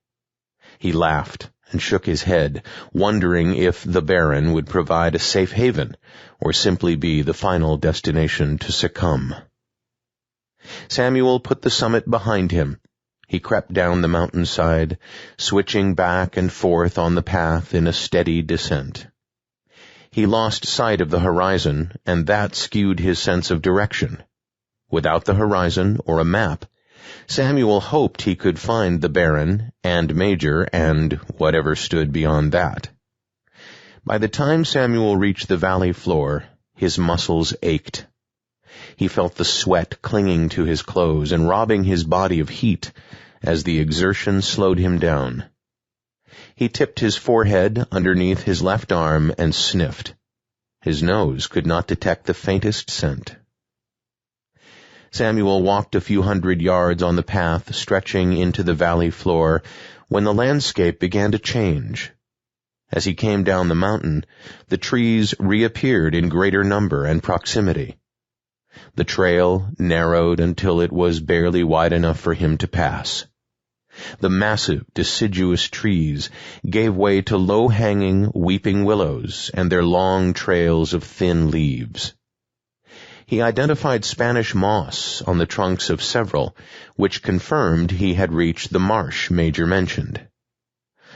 He laughed and shook his head, wondering if the barren would provide a safe haven or simply be the final destination to succumb. Samuel put the summit behind him. He crept down the mountainside, switching back and forth on the path in a steady descent. He lost sight of the horizon, and that skewed his sense of direction. Without the horizon or a map, Samuel hoped he could find the barren and Major and whatever stood beyond that. By the time Samuel reached the valley floor, his muscles ached. He felt the sweat clinging to his clothes and robbing his body of heat as the exertion slowed him down. He tipped his forehead underneath his left arm and sniffed. His nose could not detect the faintest scent. Samuel walked a few hundred yards on the path stretching into the valley floor when the landscape began to change. As he came down the mountain, the trees reappeared in greater number and proximity. The trail narrowed until it was barely wide enough for him to pass. The massive, deciduous trees gave way to low-hanging, weeping willows and their long trails of thin leaves. He identified Spanish moss on the trunks of several, which confirmed he had reached the marsh Major mentioned.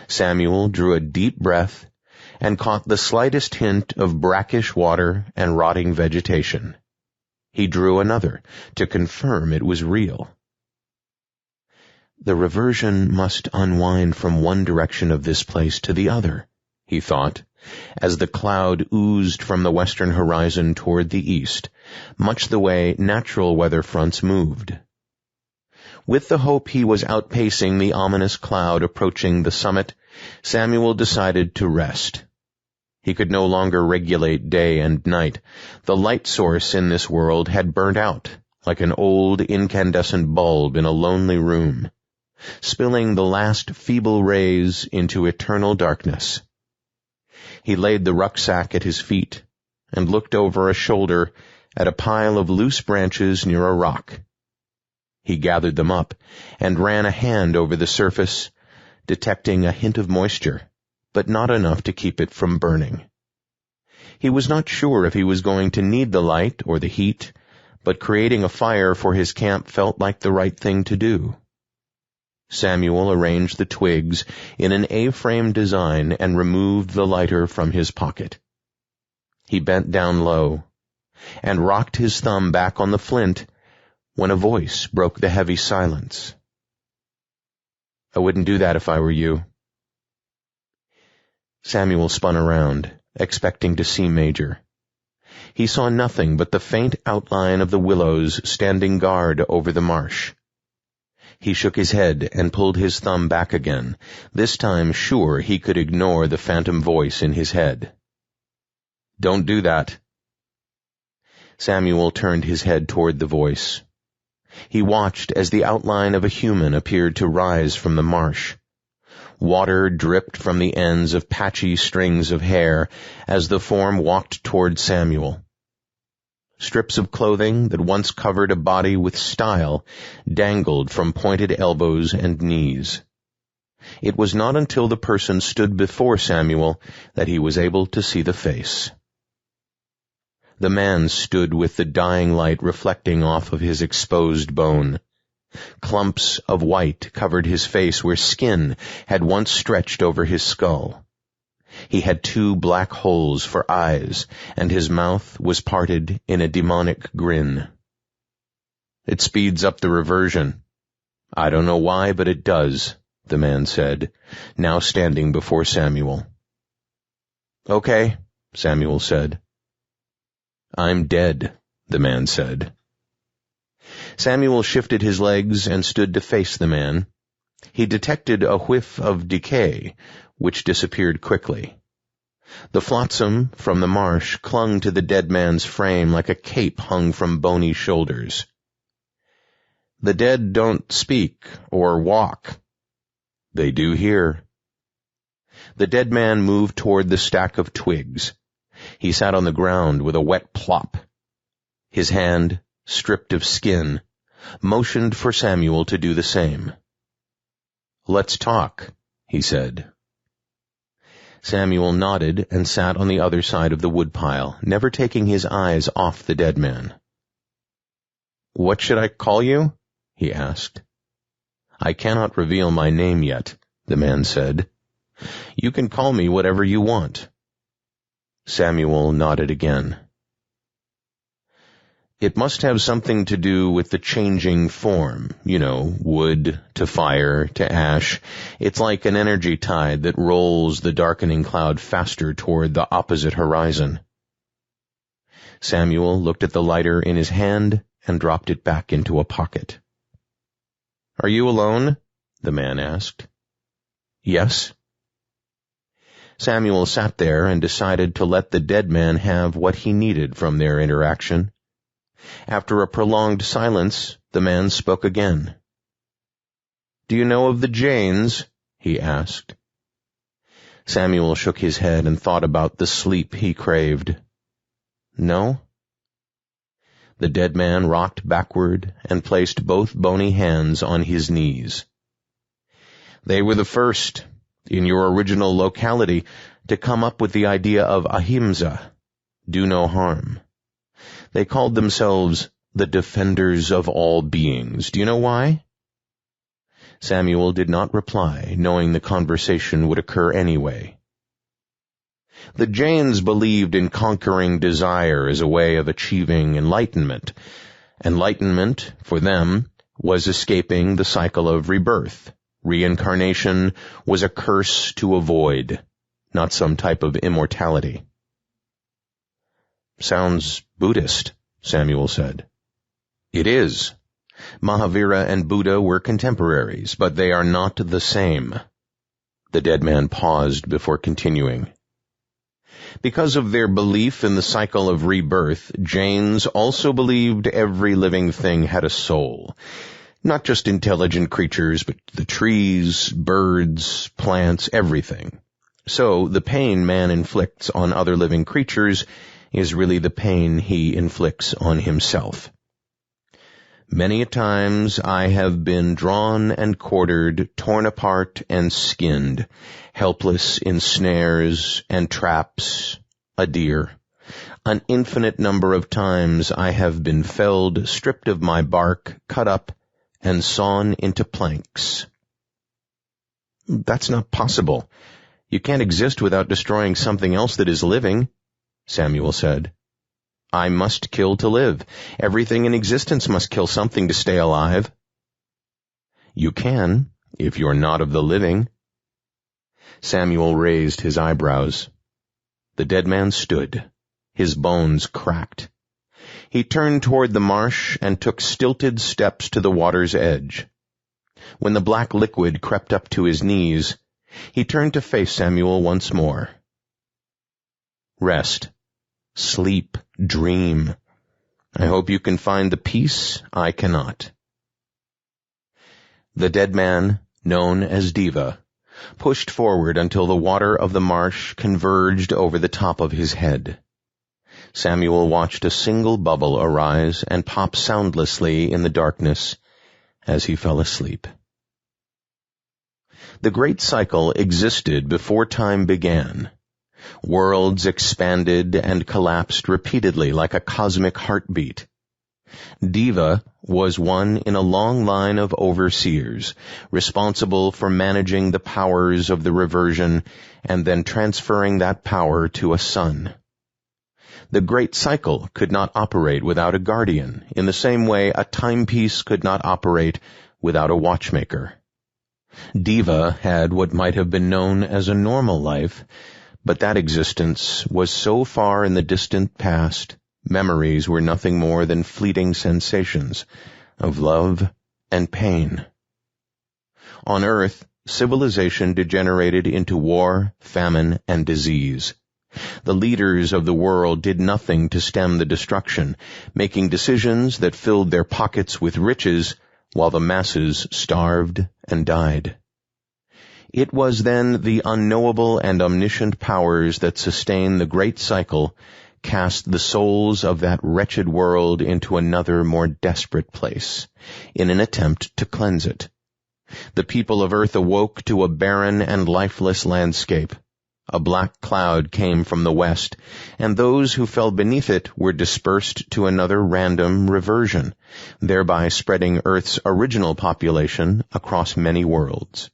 Samuel drew a deep breath and caught the slightest hint of brackish water and rotting vegetation. He drew another to confirm it was real. The reversion must unwind from one direction of this place to the other, he thought, as the cloud oozed from the western horizon toward the east, much the way natural weather fronts moved. With the hope he was outpacing the ominous cloud approaching the summit, Samuel decided to rest. He could no longer regulate day and night. The light source in this world had burnt out, like an old incandescent bulb in a lonely room, spilling the last feeble rays into eternal darkness. He laid the rucksack at his feet and looked over a shoulder at a pile of loose branches near a rock. He gathered them up and ran a hand over the surface, detecting a hint of moisture, but not enough to keep it from burning. He was not sure if he was going to need the light or the heat, but creating a fire for his camp felt like the right thing to do. Samuel arranged the twigs in an A-frame design and removed the lighter from his pocket. He bent down low and rocked his thumb back on the flint when a voice broke the heavy silence. "I wouldn't do that if I were you." Samuel spun around, expecting to see Major. He saw nothing but the faint outline of the willows standing guard over the marsh. He shook his head and pulled his thumb back again, this time sure he could ignore the phantom voice in his head. "Don't do that." Samuel turned his head toward the voice. He watched as the outline of a human appeared to rise from the marsh. Water dripped from the ends of patchy strings of hair as the form walked toward Samuel. Strips of clothing that once covered a body with style dangled from pointed elbows and knees. It was not until the person stood before Samuel that he was able to see the face. The man stood with the dying light reflecting off of his exposed bone. Clumps of white covered his face where skin had once stretched over his skull. He had 2 black holes for eyes, and his mouth was parted in a demonic grin. "It speeds up the reversion. I don't know why, but it does," the man said, now standing before Samuel. "Okay," Samuel said. "I'm dead," the man said. Samuel shifted his legs and stood to face the man. He detected a whiff of decay, which disappeared quickly. The flotsam from the marsh clung to the dead man's frame like a cape hung from bony shoulders. "The dead don't speak or walk." "They do here." The dead man moved toward the stack of twigs. He sat on the ground with a wet plop. His hand, stripped of skin, motioned for Samuel to do the same. "Let's talk," he said. Samuel nodded and sat on the other side of the woodpile, never taking his eyes off the dead man. "What should I call you?" he asked. "I cannot reveal my name yet," the man said. "You can call me whatever you want." Samuel nodded again. "It must have something to do with the changing form, wood to fire to ash. It's like an energy tide that rolls the darkening cloud faster toward the opposite horizon." Samuel looked at the lighter in his hand and dropped it back into a pocket. "Are you alone?" the man asked. "Yes." Samuel sat there and decided to let the dead man have what he needed from their interaction. After a prolonged silence, the man spoke again. "Do you know of the Janes?" he asked. Samuel shook his head and thought about the sleep he craved. "No?" The dead man rocked backward and placed both bony hands on his knees. "They were the first, in your original locality, to come up with the idea of ahimsa, do no harm. They called themselves the defenders of all beings. Do you know why?" Samuel did not reply, knowing the conversation would occur anyway. "The Jains believed in conquering desire as a way of achieving enlightenment. Enlightenment, for them, was escaping the cycle of rebirth. Reincarnation was a curse to avoid, not some type of immortality." "Sounds Buddhist," Samuel said. "It is. Mahavira and Buddha were contemporaries, but they are not the same." The dead man paused before continuing. "Because of their belief in the cycle of rebirth, Jains also believed every living thing had a soul. Not just intelligent creatures, but the trees, birds, plants, everything. So the pain man inflicts on other living creatures is really the pain he inflicts on himself. Many a times I have been drawn and quartered, torn apart and skinned, helpless in snares and traps, a deer. An infinite number of times I have been felled, stripped of my bark, cut up, and sawn into planks." "That's not possible. You can't exist without destroying something else that is living," Samuel said. "I must kill to live. Everything in existence must kill something to stay alive." "You can, if you're not of the living." Samuel raised his eyebrows. The dead man stood. His bones cracked. He turned toward the marsh and took stilted steps to the water's edge. When the black liquid crept up to his knees, he turned to face Samuel once more. "Rest. Sleep. Dream. I hope you can find the peace I cannot." The dead man, known as Deva, pushed forward until the water of the marsh converged over the top of his head. Samuel watched a single bubble arise and pop soundlessly in the darkness as he fell asleep. The great cycle existed before time began. Worlds expanded and collapsed repeatedly like a cosmic heartbeat. Deva, was one in a long line of overseers, responsible for managing the powers of the reversion and then transferring that power to a son. The great cycle could not operate without a guardian, in the same way a timepiece could not operate without a watchmaker. Diva had what might have been known as a normal life, but that existence was so far in the distant past, memories were nothing more than fleeting sensations of love and pain. On Earth, civilization degenerated into war, famine, and disease. The leaders of the world did nothing to stem the destruction, making decisions that filled their pockets with riches while the masses starved and died. It was then the unknowable and omniscient powers that sustain the great cycle cast the souls of that wretched world into another, more desperate place, in an attempt to cleanse it. The people of Earth awoke to a barren and lifeless landscape. A black cloud came from the west, and those who fell beneath it were dispersed to another random reversion, thereby spreading Earth's original population across many worlds.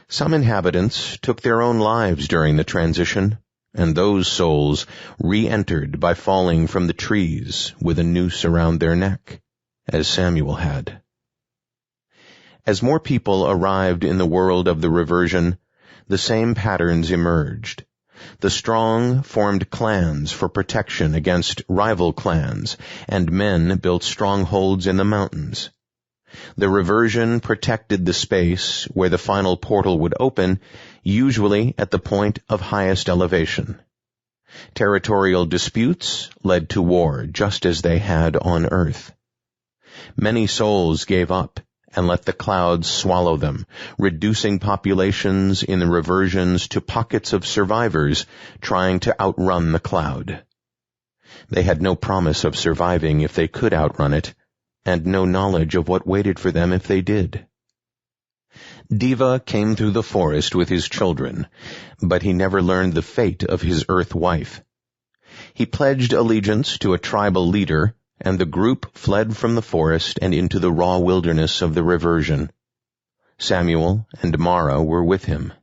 Some inhabitants took their own lives during the transition, and those souls re-entered by falling from the trees with a noose around their neck, as Samuel had. As more people arrived in the world of the reversion, the same patterns emerged. The strong formed clans for protection against rival clans, and men built strongholds in the mountains. The reversion protected the space where the final portal would open, usually at the point of highest elevation. Territorial disputes led to war, just as they had on Earth. Many souls gave up and let the clouds swallow them, reducing populations in the reversions to pockets of survivors trying to outrun the cloud. They had no promise of surviving if they could outrun it, and no knowledge of what waited for them if they did. Diva came through the forest with his children, but he never learned the fate of his Earth wife. He pledged allegiance to a tribal leader, and the group fled from the forest and into the raw wilderness of the reversion. Samuel and Mara were with him.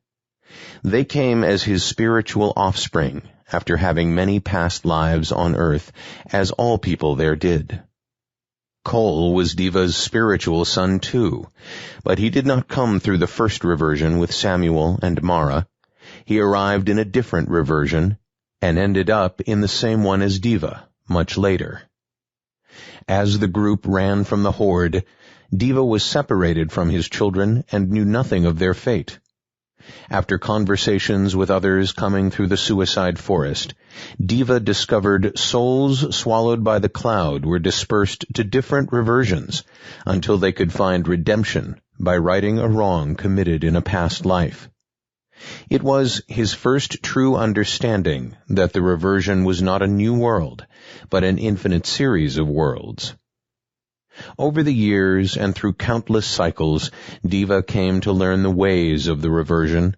They came as his spiritual offspring, after having many past lives on Earth, as all people there did. Kole was Diva's spiritual son too, but he did not come through the first reversion with Samuel and Mara. He arrived in a different reversion, and ended up in the same one as Diva, much later. As the group ran from the horde, Diva was separated from his children and knew nothing of their fate. After conversations with others coming through the suicide forest, Diva discovered souls swallowed by the cloud were dispersed to different reversions until they could find redemption by righting a wrong committed in a past life. It was his first true understanding that the reversion was not a new world, but an infinite series of worlds. Over the years and through countless cycles, Diva came to learn the ways of the reversion.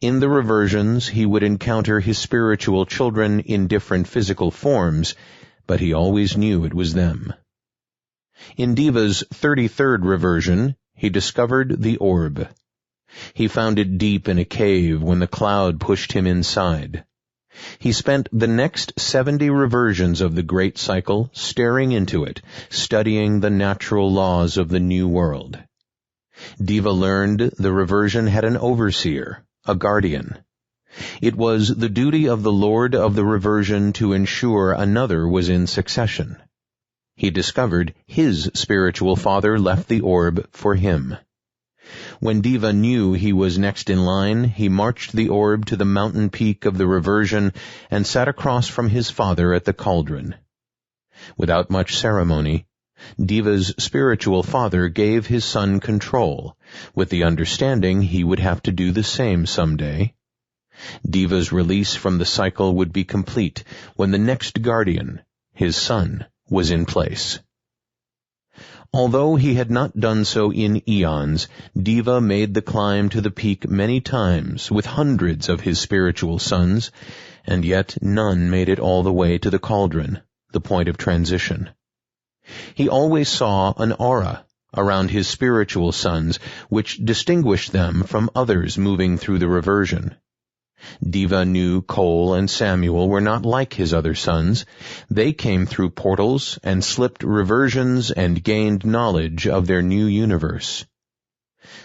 In the reversions, he would encounter his spiritual children in different physical forms, but he always knew it was them. In Diva's 33rd reversion, he discovered the orb. He found it deep in a cave when the cloud pushed him inside. He spent the next 70 reversions of the great cycle staring into it, studying the natural laws of the new world. Diva learned the reversion had an overseer, a guardian. It was the duty of the Lord of the reversion to ensure another was in succession. He discovered his spiritual father left the orb for him. When Diva knew he was next in line, he marched the orb to the mountain peak of the reversion and sat across from his father at the cauldron. Without much ceremony, Diva's spiritual father gave his son control, with the understanding he would have to do the same someday. Diva's release from the cycle would be complete when the next guardian, his son, was in place. Although he had not done so in eons, Diva made the climb to the peak many times with hundreds of his spiritual sons, and yet none made it all the way to the cauldron, the point of transition. He always saw an aura around his spiritual sons, which distinguished them from others moving through the reversion. Diva knew Kole and Samuel were not like his other sons. They came through portals and slipped reversions and gained knowledge of their new universe.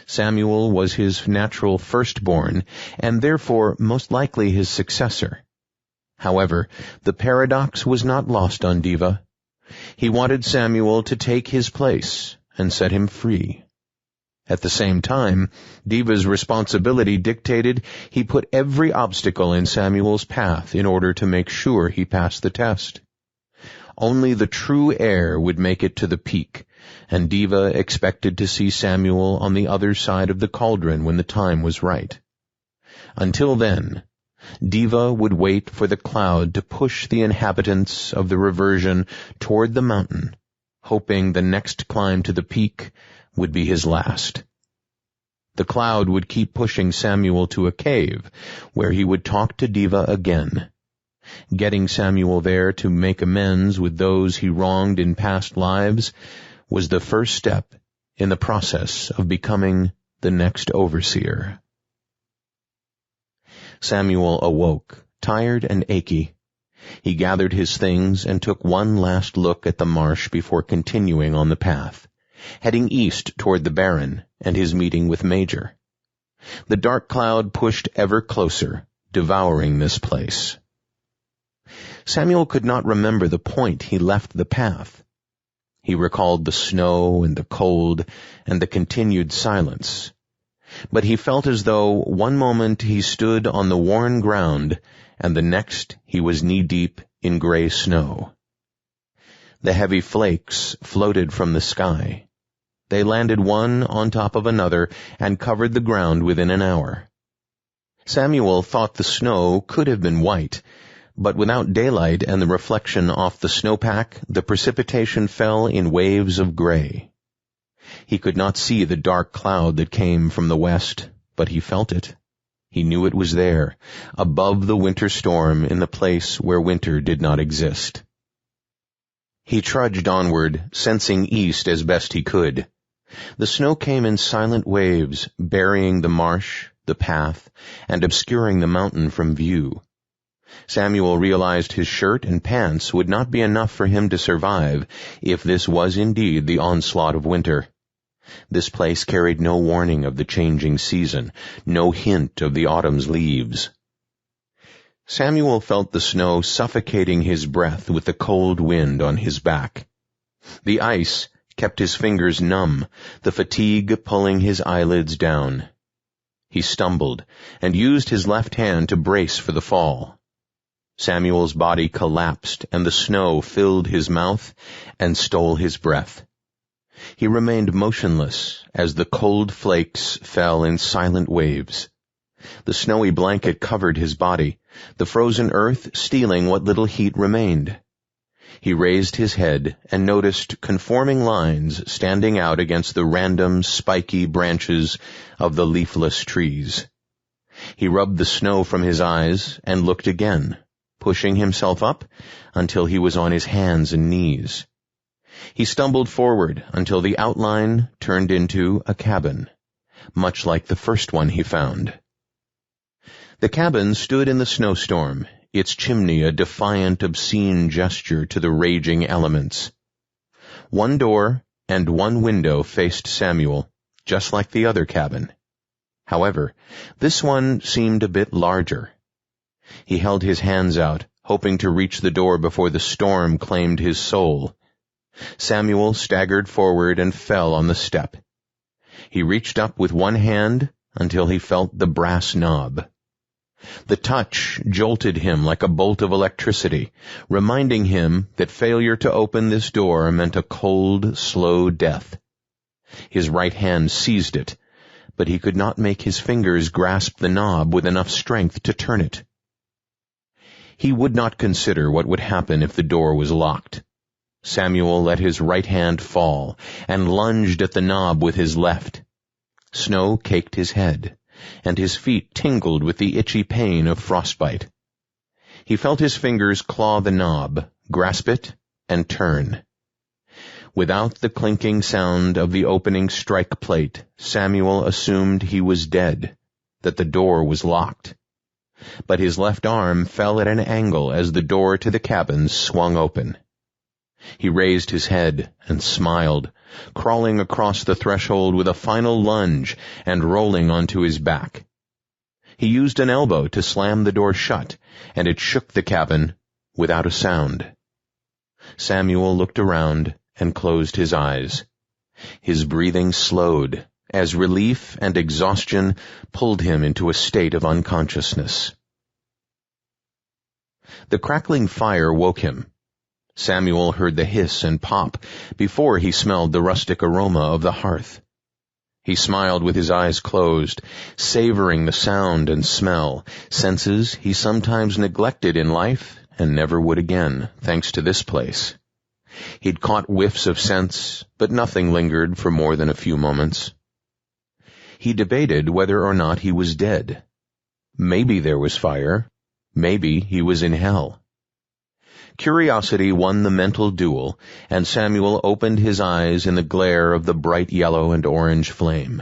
Samuel was his natural firstborn, and therefore most likely his successor. However, the paradox was not lost on Diva. He wanted Samuel to take his place and set him free. At the same time, Diva's responsibility dictated he put every obstacle in Samuel's path in order to make sure he passed the test. Only the true heir would make it to the peak, and Diva expected to see Samuel on the other side of the cauldron when the time was right. Until then, Diva would wait for the cloud to push the inhabitants of the reversion toward the mountain, hoping the next climb to the peak would be his last. The cloud would keep pushing Samuel to a cave, where he would talk to Diva again. Getting Samuel there to make amends with those he wronged in past lives was the first step in the process of becoming the next overseer. Samuel awoke, tired and achy. He gathered his things and took one last look at the marsh before continuing on the path, heading east toward the Baron and his meeting with Major. The dark cloud pushed ever closer, devouring this place. Samuel could not remember the point he left the path. He recalled the snow and the cold and the continued silence. But he felt as though one moment he stood on the worn ground and the next he was knee-deep in gray snow. The heavy flakes floated from the sky. They landed one on top of another and covered the ground within an hour. Samuel thought the snow could have been white, but without daylight and the reflection off the snowpack, the precipitation fell in waves of gray. He could not see the dark cloud that came from the west, but he felt it. He knew it was there, above the winter storm in the place where winter did not exist. He trudged onward, sensing east as best he could. The snow came in silent waves, burying the marsh, the path, and obscuring the mountain from view. Samuel realized his shirt and pants would not be enough for him to survive if this was indeed the onslaught of winter. This place carried no warning of the changing season, no hint of the autumn's leaves. Samuel felt the snow suffocating his breath with the cold wind on his back. The ice kept his fingers numb, the fatigue pulling his eyelids down. He stumbled and used his left hand to brace for the fall. Samuel's body collapsed and the snow filled his mouth and stole his breath. He remained motionless as the cold flakes fell in silent waves. The snowy blanket covered his body, the frozen earth stealing what little heat remained. He raised his head and noticed conforming lines standing out against the random, spiky branches of the leafless trees. He rubbed the snow from his eyes and looked again, pushing himself up until he was on his hands and knees. He stumbled forward until the outline turned into a cabin, much like the first one he found. The cabin stood in the snowstorm, its chimney a defiant, obscene gesture to the raging elements. One door and one window faced Samuel, just like the other cabin. However, this one seemed a bit larger. He held his hands out, hoping to reach the door before the storm claimed his soul. Samuel staggered forward and fell on the step. He reached up with one hand until he felt the brass knob. The touch jolted him like a bolt of electricity, reminding him that failure to open this door meant a cold, slow death. His right hand seized it, but he could not make his fingers grasp the knob with enough strength to turn it. He would not consider what would happen if the door was locked. Samuel let his right hand fall and lunged at the knob with his left. Snow caked his head, and his feet tingled with the itchy pain of frostbite. He felt his fingers claw the knob, grasp it, and turn. Without the clinking sound of the opening strike plate, Samuel assumed he was dead, that the door was locked. But his left arm fell at an angle as the door to the cabin swung open. He raised his head and smiled, crawling across the threshold with a final lunge and rolling onto his back. He used an elbow to slam the door shut, and it shook the cabin without a sound. Samuel looked around and closed his eyes. His breathing slowed as relief and exhaustion pulled him into a state of unconsciousness. The crackling fire woke him. Samuel heard the hiss and pop before he smelled the rustic aroma of the hearth. He smiled with his eyes closed, savoring the sound and smell, senses he sometimes neglected in life and never would again, thanks to this place. He'd caught whiffs of scents, but nothing lingered for more than a few moments. He debated whether or not he was dead. Maybe there was fire. Maybe he was in hell. Curiosity won the mental duel, and Samuel opened his eyes in the glare of the bright yellow and orange flame.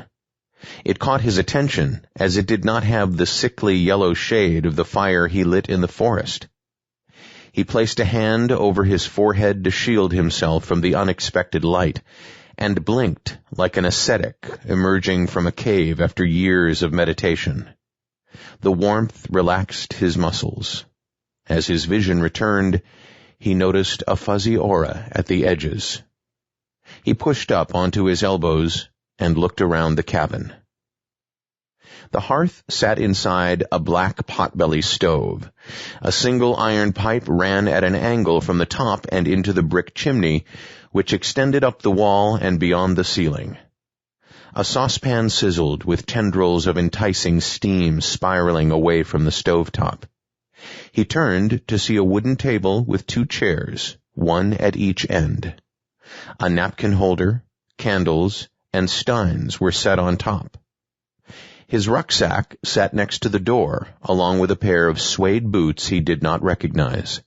It caught his attention, as it did not have the sickly yellow shade of the fire he lit in the forest. He placed a hand over his forehead to shield himself from the unexpected light, and blinked like an ascetic emerging from a cave after years of meditation. The warmth relaxed his muscles. As his vision returned, he noticed a fuzzy aura at the edges. He pushed up onto his elbows and looked around the cabin. The hearth sat inside a black potbelly stove. A single iron pipe ran at an angle from the top and into the brick chimney, which extended up the wall and beyond the ceiling. A saucepan sizzled with tendrils of enticing steam spiraling away from the stovetop. He turned to see a wooden table with 2 chairs, one at each end. A napkin holder, candles, and steins were set on top. His rucksack sat next to the door, along with a pair of suede boots he did not recognize.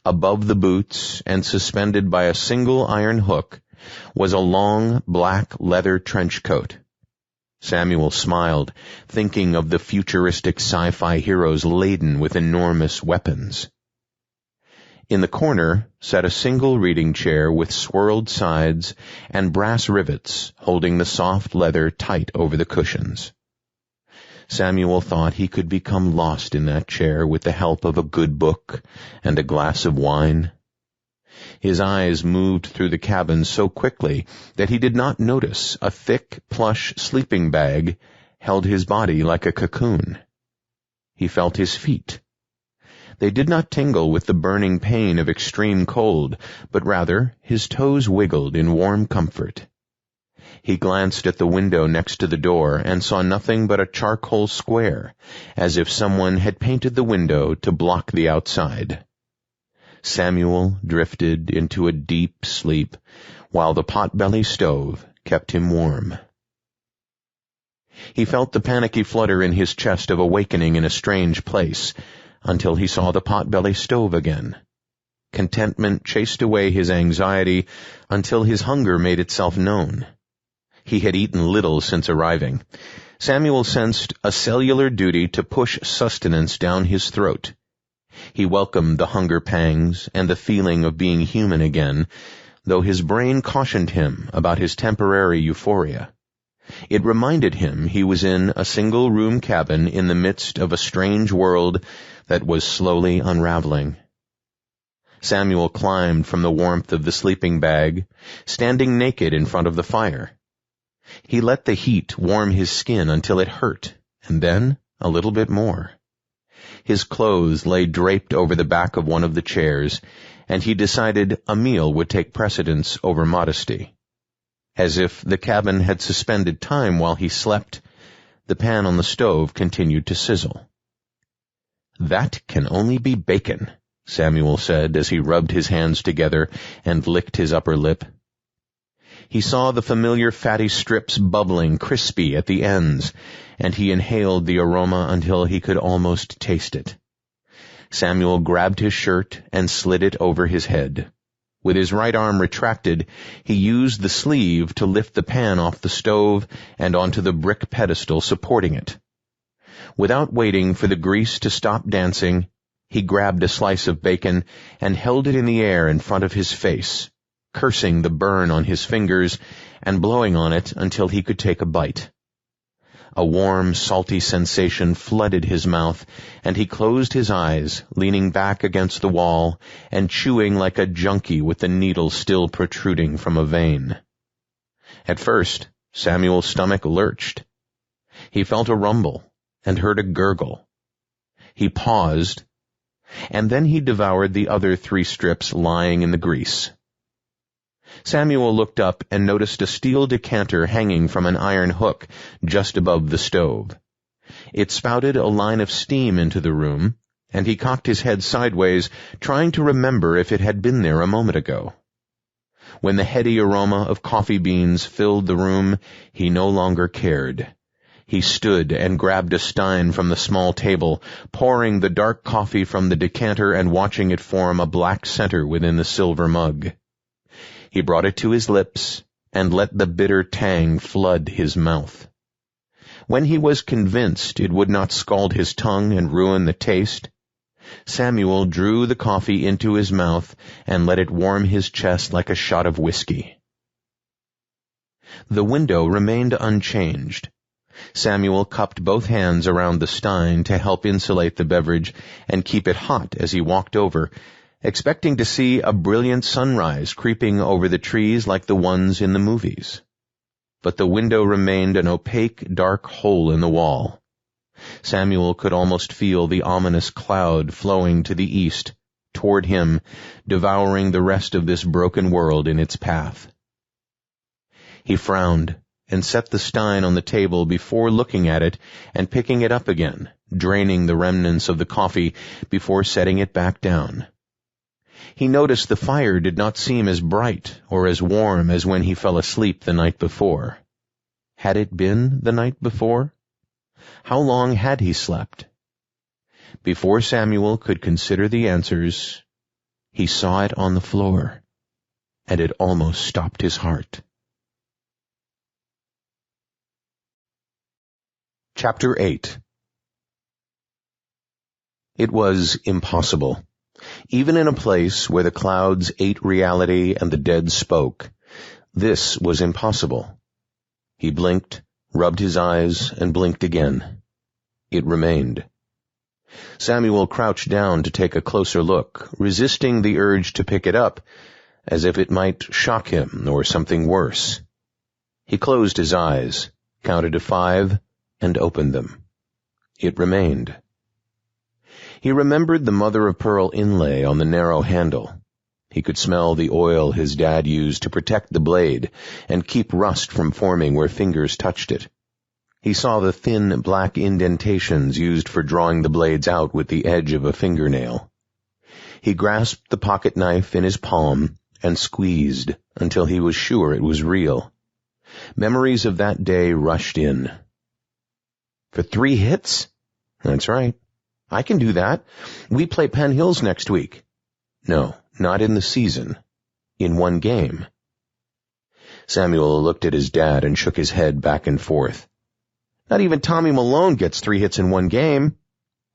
Above the boots, and suspended by a single iron hook, was a long black leather trench coat. Samuel smiled, thinking of the futuristic sci-fi heroes laden with enormous weapons. In the corner sat a single reading chair with swirled sides and brass rivets holding the soft leather tight over the cushions. Samuel thought he could become lost in that chair with the help of a good book and a glass of wine. His eyes moved through the cabin so quickly that he did not notice a thick, plush sleeping bag held his body like a cocoon. He felt his feet. They did not tingle with the burning pain of extreme cold, but rather his toes wiggled in warm comfort. He glanced at the window next to the door and saw nothing but a charcoal square, as if someone had painted the window to block the outside. Samuel drifted into a deep sleep, while the potbelly stove kept him warm. He felt the panicky flutter in his chest of awakening in a strange place, until he saw the potbelly stove again. Contentment chased away his anxiety until his hunger made itself known. He had eaten little since arriving. Samuel sensed a cellular duty to push sustenance down his throat. He welcomed the hunger pangs and the feeling of being human again, though his brain cautioned him about his temporary euphoria. It reminded him he was in a single-room cabin in the midst of a strange world that was slowly unraveling. Samuel climbed from the warmth of the sleeping bag, standing naked in front of the fire. He let the heat warm his skin until it hurt, and then a little bit more. His clothes lay draped over the back of one of the chairs, and he decided a meal would take precedence over modesty. As if the cabin had suspended time while he slept, the pan on the stove continued to sizzle. "That can only be bacon," Samuel said as he rubbed his hands together and licked his upper lip. He saw the familiar fatty strips bubbling crispy at the ends, and he inhaled the aroma until he could almost taste it. Samuel grabbed his shirt and slid it over his head. With his right arm retracted, he used the sleeve to lift the pan off the stove and onto the brick pedestal supporting it. Without waiting for the grease to stop dancing, he grabbed a slice of bacon and held it in the air in front of his face, cursing the burn on his fingers and blowing on it until he could take a bite. A warm, salty sensation flooded his mouth, and he closed his eyes, leaning back against the wall and chewing like a junkie with the needle still protruding from a vein. At first, Samuel's stomach lurched. He felt a rumble and heard a gurgle. He paused, and then he devoured the other 3 strips lying in the grease. Samuel looked up and noticed a steel decanter hanging from an iron hook just above the stove. It spouted a line of steam into the room, and he cocked his head sideways, trying to remember if it had been there a moment ago. When the heady aroma of coffee beans filled the room, he no longer cared. He stood and grabbed a stein from the small table, pouring the dark coffee from the decanter and watching it form a black center within the silver mug. He brought it to his lips and let the bitter tang flood his mouth. When he was convinced it would not scald his tongue and ruin the taste, Samuel drew the coffee into his mouth and let it warm his chest like a shot of whiskey. The window remained unchanged. Samuel cupped both hands around the stein to help insulate the beverage and keep it hot as he walked over, expecting to see a brilliant sunrise creeping over the trees like the ones in the movies. But the window remained an opaque, dark hole in the wall. Samuel could almost feel the ominous cloud flowing to the east, toward him, devouring the rest of this broken world in its path. He frowned and set the stein on the table before looking at it and picking it up again, draining the remnants of the coffee before setting it back down. He noticed the fire did not seem as bright or as warm as when he fell asleep the night before. Had it been the night before? How long had he slept? Before Samuel could consider the answers, he saw it on the floor, and it almost stopped his heart. Chapter 8. It was impossible. Even in a place where the clouds ate reality and the dead spoke, this was impossible. He blinked, rubbed his eyes, and blinked again. It remained. Samuel crouched down to take a closer look, resisting the urge to pick it up, as if it might shock him or something worse. He closed his eyes, counted to 5, and opened them. It remained. He remembered the mother-of-pearl inlay on the narrow handle. He could smell the oil his dad used to protect the blade and keep rust from forming where fingers touched it. He saw the thin black indentations used for drawing the blades out with the edge of a fingernail. He grasped the pocket knife in his palm and squeezed until he was sure it was real. Memories of that day rushed in. For 3 hits? That's right. I can do that. We play Penn Hills next week. No, not in the season. In 1 game. Samuel looked at his dad and shook his head back and forth. Not even Tommy Malone gets 3 hits in 1 game.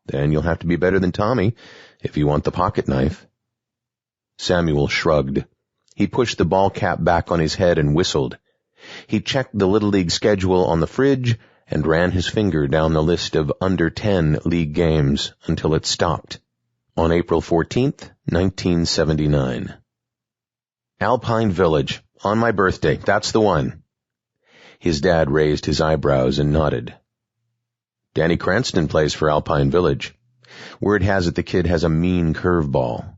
Then you'll have to be better than Tommy if you want the pocket knife. Samuel shrugged. He pushed the ball cap back on his head and whistled. He checked the Little League schedule on the fridge and ran his finger down the list of under 10 league games until it stopped. On April 14th, 1979. Alpine Village. On my birthday. That's the one. His dad raised his eyebrows and nodded. Danny Cranston plays for Alpine Village. Word has it the kid has a mean curveball.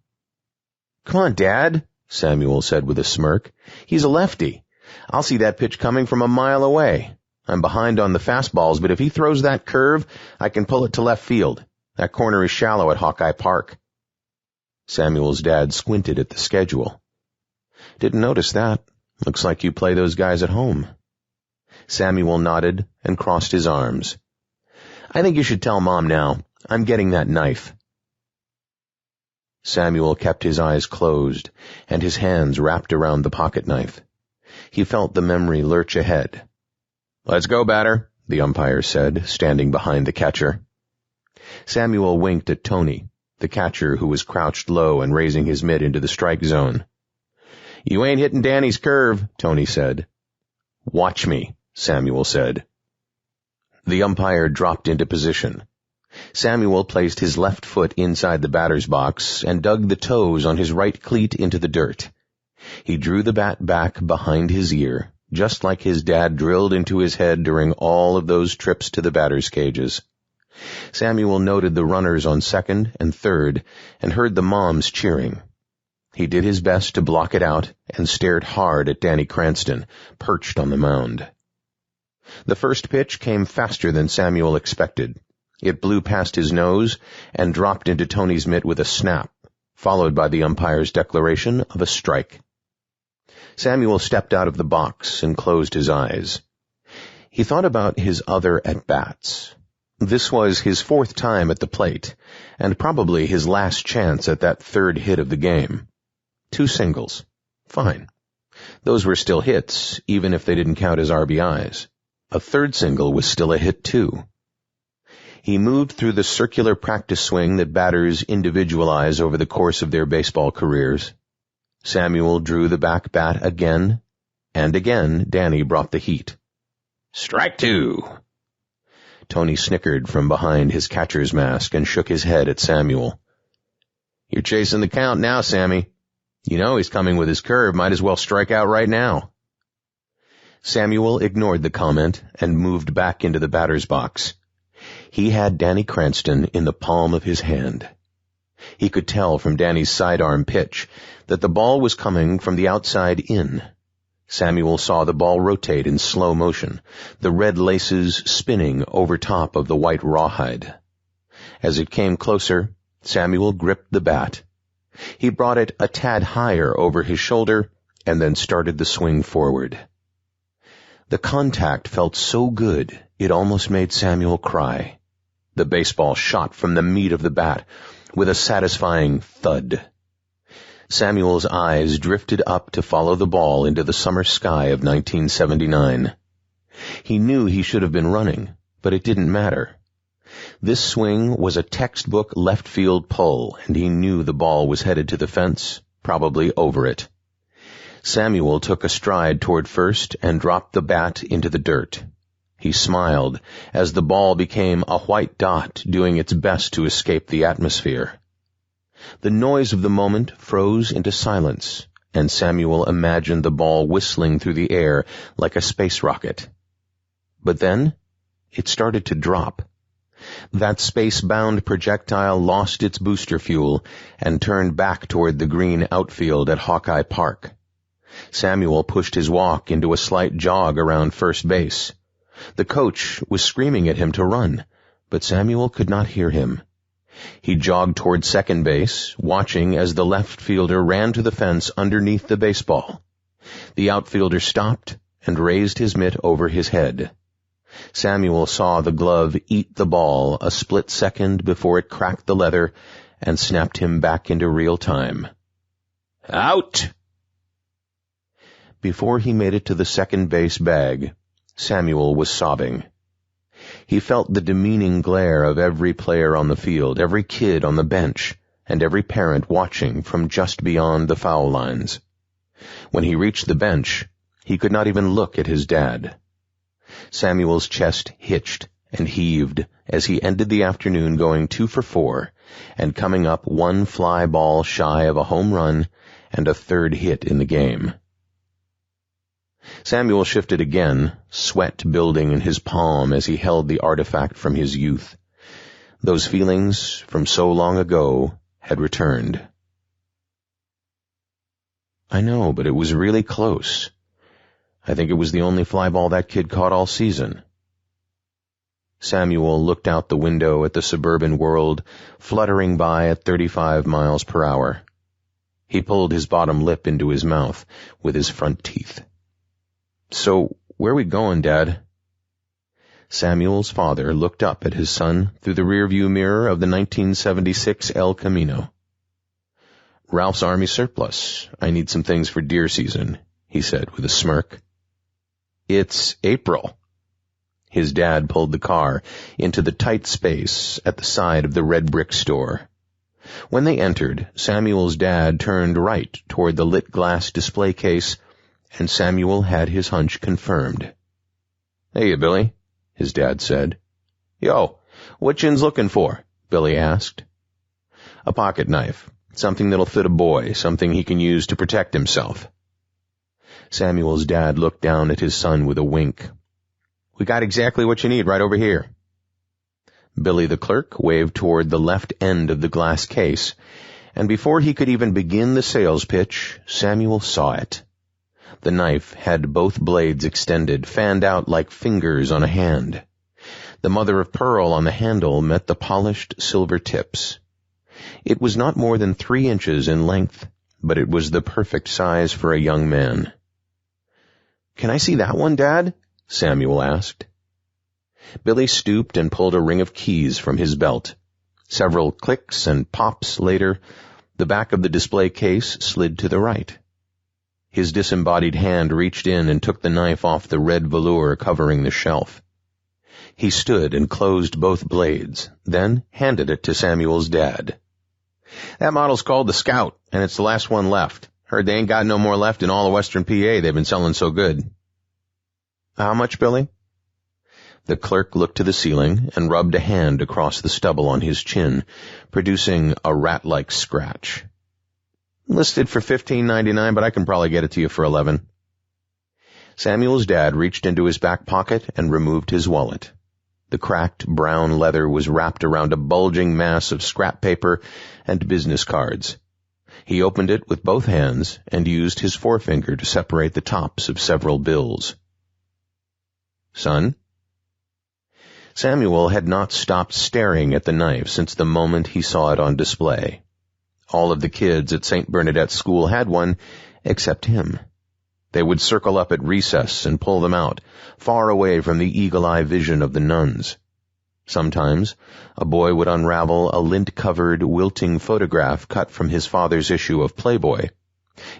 Come on, Dad, Samuel said with a smirk. He's a lefty. I'll see that pitch coming from a mile away. I'm behind on the fastballs, but if he throws that curve, I can pull it to left field. That corner is shallow at Hawkeye Park. Samuel's dad squinted at the schedule. Didn't notice that. Looks like you play those guys at home. Samuel nodded and crossed his arms. I think you should tell Mom now. I'm getting that knife. Samuel kept his eyes closed and his hands wrapped around the pocket knife. He felt the memory lurch ahead. "Let's go, batter," the umpire said, standing behind the catcher. Samuel winked at Tony, the catcher who was crouched low and raising his mitt into the strike zone. "You ain't hitting Danny's curve," Tony said. "Watch me," Samuel said. The umpire dropped into position. Samuel placed his left foot inside the batter's box and dug the toes on his right cleat into the dirt. He drew the bat back behind his ear, just like his dad drilled into his head during all of those trips to the batter's cages. Samuel noted the runners on second and third and heard the moms cheering. He did his best to block it out and stared hard at Danny Cranston, perched on the mound. The first pitch came faster than Samuel expected. It blew past his nose and dropped into Tony's mitt with a snap, followed by the umpire's declaration of a strike. Samuel stepped out of the box and closed his eyes. He thought about his other at-bats. This was his fourth time at the plate, and probably his last chance at that third hit of the game. 2 singles. Fine. Those were still hits, even if they didn't count as RBIs. A third single was still a hit, too. He moved through the circular practice swing that batters individualize over the course of their baseball careers. Samuel drew the back bat again, and again Danny brought the heat. "Strike 2. Tony snickered from behind his catcher's mask and shook his head at Samuel. "You're chasing the count now, Sammy. You know he's coming with his curve. Might as well strike out right now." Samuel ignored the comment and moved back into the batter's box. He had Danny Cranston in the palm of his hand. He could tell from Danny's sidearm pitch that the ball was coming from the outside in. Samuel saw the ball rotate in slow motion, the red laces spinning over top of the white rawhide. As it came closer, Samuel gripped the bat. He brought it a tad higher over his shoulder and then started the swing forward. The contact felt so good it almost made Samuel cry. The baseball shot from the meat of the bat with a satisfying thud. Samuel's eyes drifted up to follow the ball into the summer sky of 1979. He knew he should have been running, but it didn't matter. This swing was a textbook left field pull, and he knew the ball was headed to the fence, probably over it. Samuel took a stride toward first and dropped the bat into the dirt. He smiled as the ball became a white dot doing its best to escape the atmosphere. The noise of the moment froze into silence, and Samuel imagined the ball whistling through the air like a space rocket. But then it started to drop. That space-bound projectile lost its booster fuel and turned back toward the green outfield at Hawkeye Park. Samuel pushed his walk into a slight jog around first base. The coach was screaming at him to run, but Samuel could not hear him. He jogged toward second base, watching as the left fielder ran to the fence underneath the baseball. The outfielder stopped and raised his mitt over his head. Samuel saw the glove eat the ball a split second before it cracked the leather and snapped him back into real time. "Out!" Before he made it to the second base bag, Samuel was sobbing. He felt the demeaning glare of every player on the field, every kid on the bench, and every parent watching from just beyond the foul lines. When he reached the bench, he could not even look at his dad. Samuel's chest hitched and heaved as he ended the afternoon going 2 for 4 and coming up 1 fly ball shy of a home run and a third hit in the game. Samuel shifted again, sweat building in his palm as he held the artifact from his youth. Those feelings from so long ago had returned. "I know, but it was really close. I think it was the only fly ball that kid caught all season." Samuel looked out the window at the suburban world fluttering by at 35 miles per hour. He pulled his bottom lip into his mouth with his front teeth. "So, where are we going, Dad?" Samuel's father looked up at his son through the rearview mirror of the 1976 El Camino. Ralph's army surplus. I need some things for deer season, he said with a smirk. It's April. His dad pulled the car into the tight space at the side of the red brick store. When they entered, Samuel's dad turned right toward the lit glass display case, and Samuel had his hunch confirmed. "Hey, Billy," his dad said. "Yo, what Chin's looking for?" Billy asked. "A pocket knife. Something that'll fit a boy, something he can use to protect himself." Samuel's dad looked down at his son with a wink. "We got exactly what you need right over here." Billy the clerk waved toward the left end of the glass case, and before he could even begin the sales pitch, Samuel saw it. The knife had both blades extended, fanned out like fingers on a hand. The mother of pearl on the handle met the polished silver tips. It was not more than 3 inches in length, but it was the perfect size for a young man. "Can I see that one, Dad?" Samuel asked. Billy stooped and pulled a ring of keys from his belt. Several clicks and pops later, the back of the display case slid to the right. His disembodied hand reached in and took the knife off the red velour covering the shelf. He stood and closed both blades, then handed it to Samuel's dad. "That model's called the Scout, and it's the last one left. Heard they ain't got no more left in all of Western PA. They've been selling so good." "How much, Billy?" The clerk looked to the ceiling and rubbed a hand across the stubble on his chin, producing a rat-like scratch. "Listed for $15.99, but I can probably get it to you for $11. Samuel's dad reached into his back pocket and removed his wallet. The cracked brown leather was wrapped around a bulging mass of scrap paper and business cards. He opened it with both hands and used his forefinger to separate the tops of several bills. "Son?" Samuel had not stopped staring at the knife since the moment he saw it on display. All of the kids at St. Bernadette's school had one, except him. They would circle up at recess and pull them out, far away from the eagle-eye vision of the nuns. Sometimes a boy would unravel a lint-covered, wilting photograph cut from his father's issue of Playboy,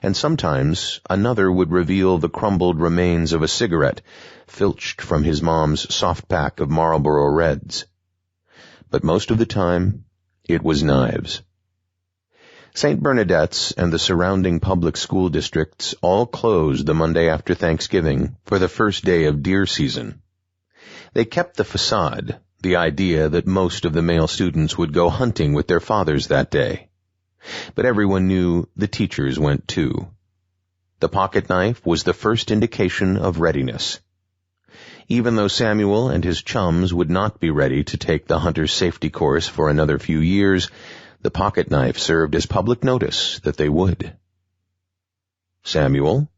and sometimes another would reveal the crumbled remains of a cigarette filched from his mom's soft pack of Marlboro Reds. But most of the time, it was knives. St. Bernadette's and the surrounding public school districts all closed the Monday after Thanksgiving for the first day of deer season. They kept the facade, the idea that most of the male students would go hunting with their fathers that day. But everyone knew the teachers went too. The pocket knife was the first indication of readiness. Even though Samuel and his chums would not be ready to take the hunter's safety course for another few years, the pocket knife served as public notice that they would. "Samuel?"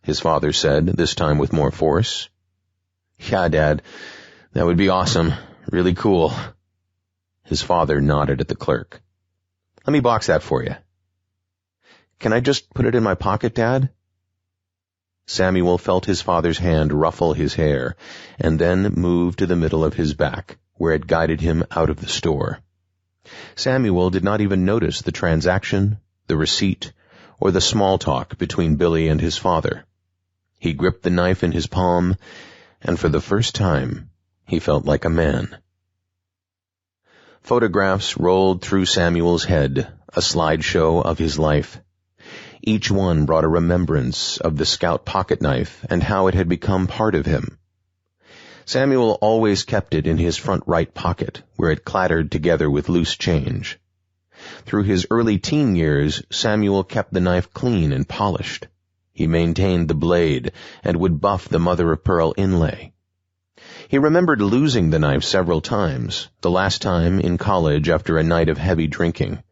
his father said, this time with more force. "Yeah, Dad, that would be awesome. Really cool." His father nodded at the clerk. "Let me box that for you." "Can I just put it in my pocket, Dad?" Samuel felt his father's hand ruffle his hair, and then moved to the middle of his back, where it guided him out of the store. Samuel did not even notice the transaction, the receipt, or the small talk between Billy and his father. He gripped the knife in his palm, and for the first time, he felt like a man. Photographs rolled through Samuel's head, a slideshow of his life. Each one brought a remembrance of the Scout pocket knife and how it had become part of him. Samuel always kept it in his front right pocket, where it clattered together with loose change. Through his early teen years, Samuel kept the knife clean and polished. He maintained the blade and would buff the mother-of-pearl inlay. He remembered losing the knife several times, the last time in college after a night of heavy drinking.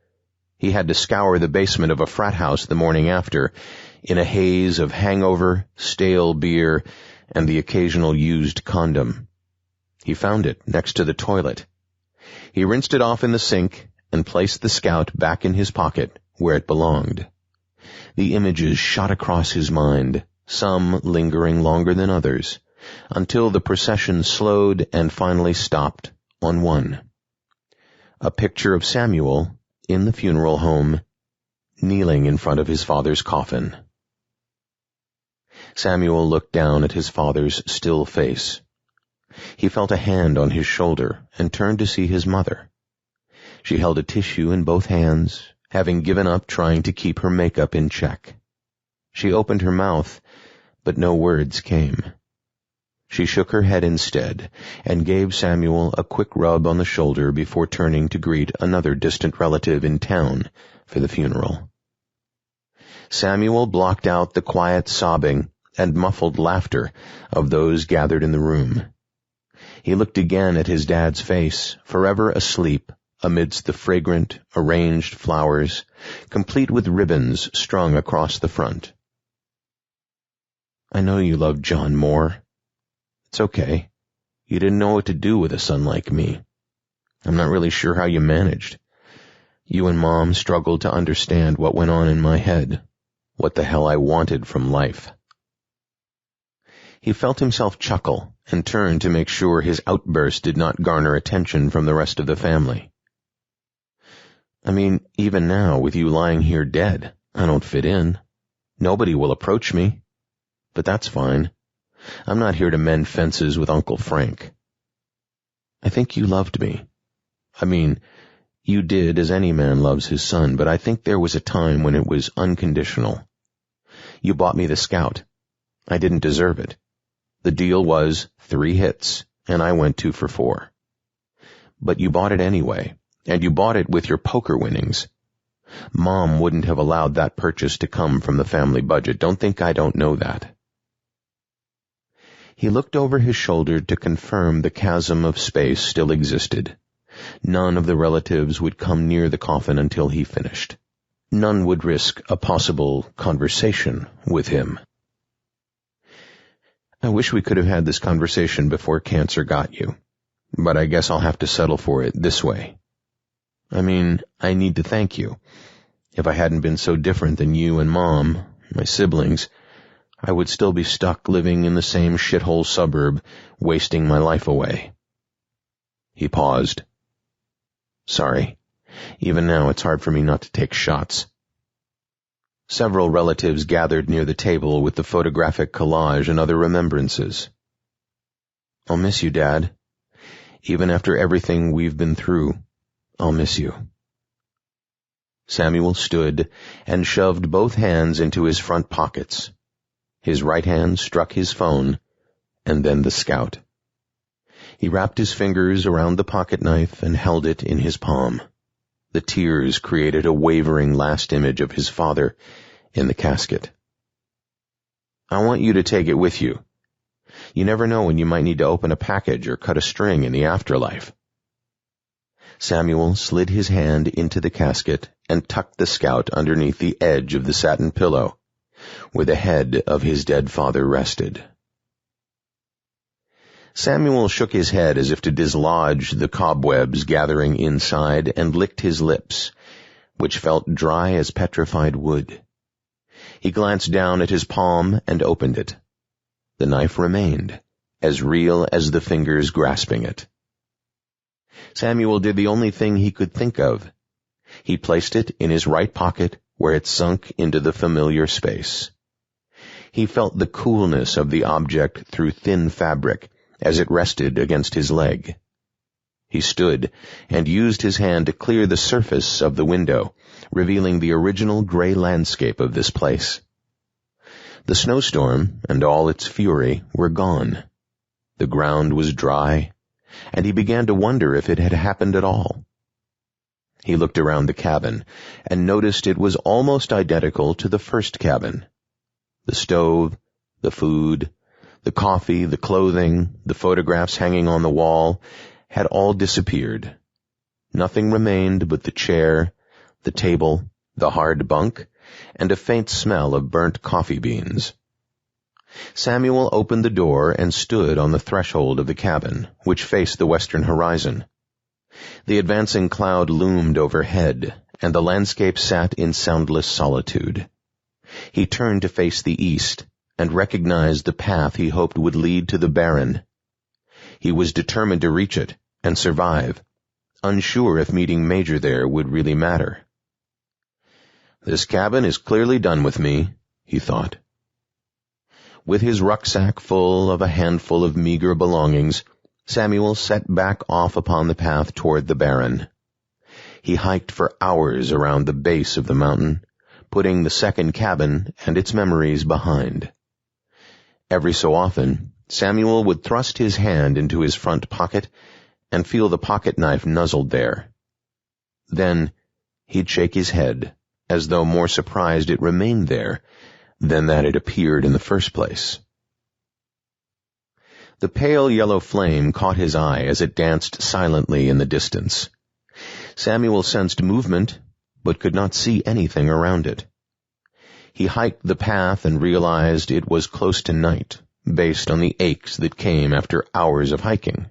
He had to scour the basement of a frat house the morning after, in a haze of hangover, stale beer, and the occasional used condom. He found it next to the toilet. He rinsed it off in the sink and placed the Scout back in his pocket where it belonged. The images shot across his mind, some lingering longer than others, until the procession slowed and finally stopped on one. A picture of Samuel in the funeral home, kneeling in front of his father's coffin. Samuel looked down at his father's still face. He felt a hand on his shoulder and turned to see his mother. She held a tissue in both hands, having given up trying to keep her makeup in check. She opened her mouth, but no words came. She shook her head instead and gave Samuel a quick rub on the shoulder before turning to greet another distant relative in town for the funeral. Samuel blocked out the quiet sobbing and muffled laughter of those gathered in the room. He looked again at his dad's face, forever asleep amidst the fragrant, arranged flowers, complete with ribbons strung across the front. "I know you love John more. It's okay. You didn't know what to do with a son like me. I'm not really sure how you managed. You and Mom struggled to understand what went on in my head, what the hell I wanted from life." He felt himself chuckle and turned to make sure his outburst did not garner attention from the rest of the family. "I mean, even now, with you lying here dead, I don't fit in. Nobody will approach me. But that's fine. I'm not here to mend fences with Uncle Frank. I think you loved me. I mean, you did as any man loves his son, but I think there was a time when it was unconditional. You bought me the Scout. I didn't deserve it. The deal was 3 hits, and I went 2 for 4. But you bought it anyway, and you bought it with your poker winnings. Mom wouldn't have allowed that purchase to come from the family budget. Don't think I don't know that." He looked over his shoulder to confirm the chasm of space still existed. None of the relatives would come near the coffin until he finished. None would risk a possible conversation with him. "I wish we could have had this conversation before cancer got you, but I guess I'll have to settle for it this way. I mean, I need to thank you. If I hadn't been so different than you and Mom, my siblings, I would still be stuck living in the same shithole suburb, wasting my life away." He paused. "Sorry. Even now it's hard for me not to take shots." Several relatives gathered near the table with the photographic collage and other remembrances. "I'll miss you, Dad. Even after everything we've been through, I'll miss you." Samuel stood and shoved both hands into his front pockets. His right hand struck his phone, and then the Scout. He wrapped his fingers around the pocket knife and held it in his palm. The tears created a wavering last image of his father in the casket. "I want you to take it with you. You never know when you might need to open a package or cut a string in the afterlife." Samuel slid his hand into the casket and tucked the Scout underneath the edge of the satin pillow, where the head of his dead father rested. Samuel shook his head as if to dislodge the cobwebs gathering inside and licked his lips, which felt dry as petrified wood. He glanced down at his palm and opened it. The knife remained, as real as the fingers grasping it. Samuel did the only thing he could think of. He placed it in his right pocket, where it sunk into the familiar space. He felt the coolness of the object through thin fabric as it rested against his leg. He stood and used his hand to clear the surface of the window, revealing the original gray landscape of this place. The snowstorm and all its fury were gone. The ground was dry, and he began to wonder if it had happened at all. He looked around the cabin and noticed it was almost identical to the first cabin. The stove, the food, the coffee, the clothing, the photographs hanging on the wall had all disappeared. Nothing remained but the chair, the table, the hard bunk, and a faint smell of burnt coffee beans. Samuel opened the door and stood on the threshold of the cabin, which faced the western horizon. The advancing cloud loomed overhead, and the landscape sat in soundless solitude. He turned to face the east, and recognized the path he hoped would lead to the barren. He was determined to reach it and survive, unsure if meeting Major there would really matter. This cabin is clearly done with me, he thought. With his rucksack full of a handful of meager belongings, Samuel set back off upon the path toward the barren. He hiked for hours around the base of the mountain, putting the second cabin and its memories behind. Every so often, Samuel would thrust his hand into his front pocket and feel the pocket knife nuzzled there. Then he'd shake his head, as though more surprised it remained there than that it appeared in the first place. The pale yellow flame caught his eye as it danced silently in the distance. Samuel sensed movement, but could not see anything around it. He hiked the path and realized it was close to night, based on the aches that came after hours of hiking.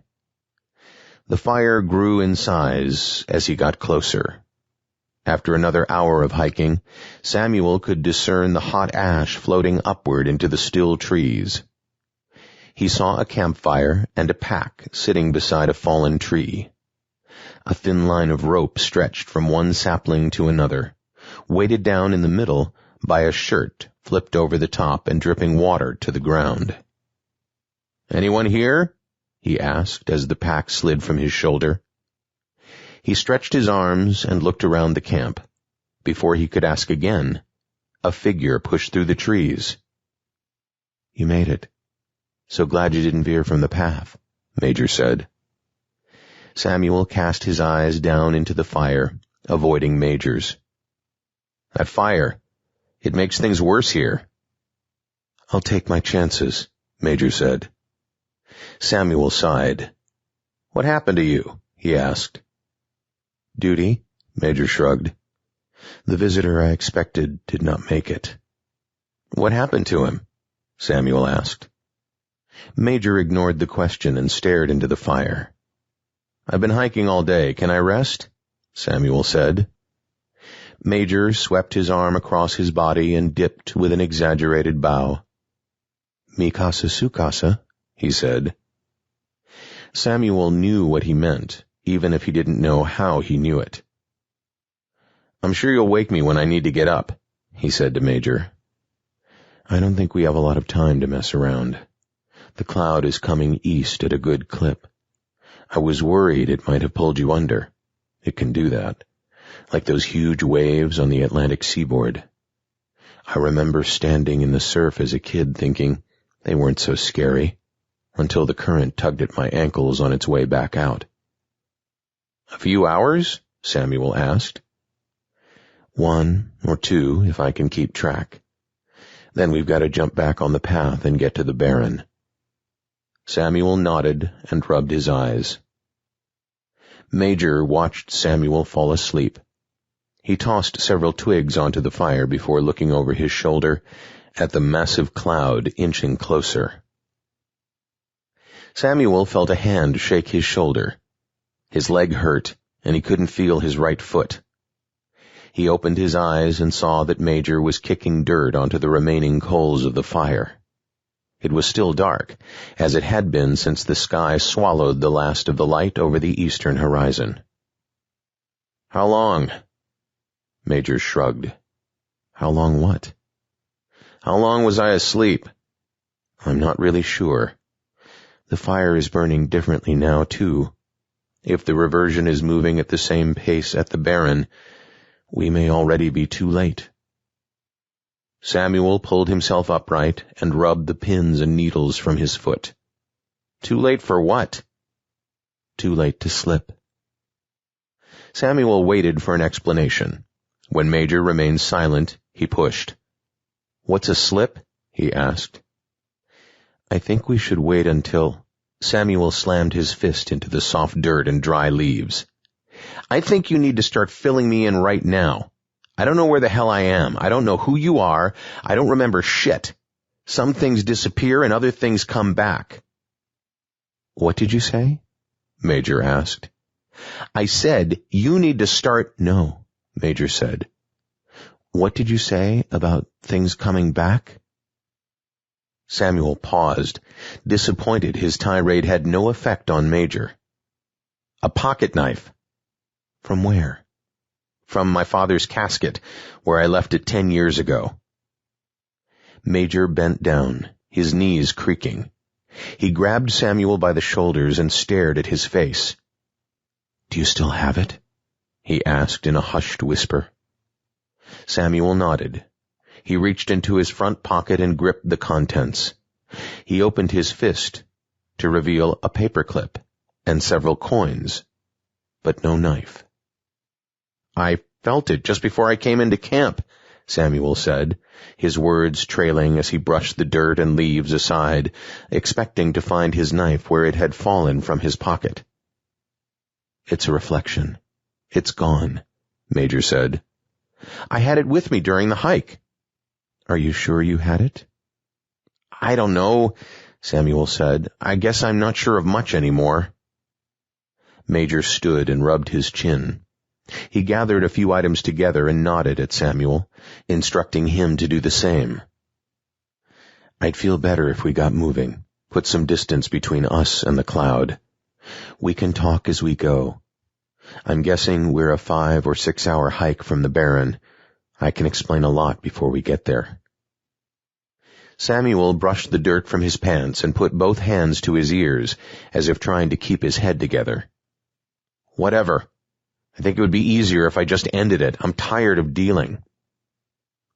The fire grew in size as he got closer. After another hour of hiking, Samuel could discern the hot ash floating upward into the still trees. He saw a campfire and a pack sitting beside a fallen tree. A thin line of rope stretched from one sapling to another, weighted down in the middle by a shirt flipped over the top and dripping water to the ground. "Anyone here?" he asked as the pack slid from his shoulder. He stretched his arms and looked around the camp. Before he could ask again, a figure pushed through the trees. "You made it. So glad you didn't veer from the path," Major said. Samuel cast his eyes down into the fire, avoiding Major's. "That fire, it makes things worse here." "I'll take my chances," Major said. Samuel sighed. "What happened to you?" he asked. "Duty," Major shrugged. "The visitor I expected did not make it." "What happened to him?" Samuel asked. Major ignored the question and stared into the fire. "I've been hiking all day. Can I rest?" Samuel said. Major swept his arm across his body and dipped with an exaggerated bow. "Mi casa su casa," he said. Samuel knew what he meant, even if he didn't know how he knew it. "I'm sure you'll wake me when I need to get up," he said to Major. "I don't think we have a lot of time to mess around. The cloud is coming east at a good clip. I was worried it might have pulled you under. It can do that, like those huge waves on the Atlantic seaboard. I remember standing in the surf as a kid thinking they weren't so scary, until the current tugged at my ankles on its way back out." "A few hours?" Samuel asked. "1 or 2, if I can keep track. Then we've got to jump back on the path and get to the barren." Samuel nodded and rubbed his eyes. Major watched Samuel fall asleep. He tossed several twigs onto the fire before looking over his shoulder at the massive cloud inching closer. Samuel felt a hand shake his shoulder. His leg hurt, and he couldn't feel his right foot. He opened his eyes and saw that Major was kicking dirt onto the remaining coals of the fire. It was still dark, as it had been since the sky swallowed the last of the light over the eastern horizon. "How long?" Major shrugged. "How long what?" "How long was I asleep?" "I'm not really sure. The fire is burning differently now, too. If the reversion is moving at the same pace at the barren, we may already be too late." Samuel pulled himself upright and rubbed the pins and needles from his foot. "Too late for what?" "Too late to slip." Samuel waited for an explanation. When Major remained silent, he pushed. "What's a slip?" he asked. "I think we should wait until—" Samuel slammed his fist into the soft dirt and dry leaves. "I think you need to start filling me in right now. I don't know where the hell I am. I don't know who you are. I don't remember shit. Some things disappear and other things come back." "What did you say?" Major asked. "I said you need to start—" "No," Major said. "What did you say about things coming back?" Samuel paused, disappointed his tirade had no effect on Major. "A pocket knife." "From where?" From my father's casket, where I left it 10 years ago." Major bent down, his knees creaking. He grabbed Samuel by the shoulders and stared at his face. "Do you still have it?" he asked in a hushed whisper. Samuel nodded. He reached into his front pocket and gripped the contents. He opened his fist to reveal a paperclip and several coins, but no knife. "I felt it just before I came into camp," Samuel said, his words trailing as he brushed the dirt and leaves aside, expecting to find his knife where it had fallen from his pocket. "It's a reflection. It's gone," Major said. "I had it with me during the hike." "Are you sure you had it?" "I don't know," Samuel said. "I guess I'm not sure of much anymore." Major stood and rubbed his chin. He gathered a few items together and nodded at Samuel, instructing him to do the same. "I'd feel better if we got moving, put some distance between us and the cloud. We can talk as we go. I'm guessing we're a 5 or 6 hour hike from the Barren. I can explain a lot before we get there." Samuel brushed the dirt from his pants and put both hands to his ears, as if trying to keep his head together. "Whatever. I think it would be easier if I just ended it. I'm tired of dealing."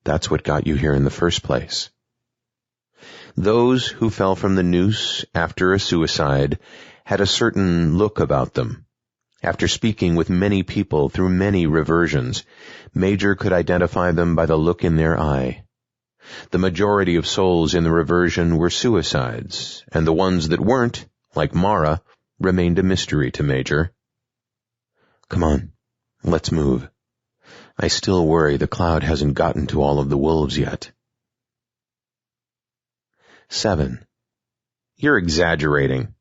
"That's what got you here in the first place." Those who fell from the noose after a suicide had a certain look about them. After speaking with many people through many reversions, Major could identify them by the look in their eye. The majority of souls in the reversion were suicides, and the ones that weren't, like Mara, remained a mystery to Major. "Come on, let's move. I still worry the cloud hasn't gotten to all of the wolves yet." 7. "You're exaggerating."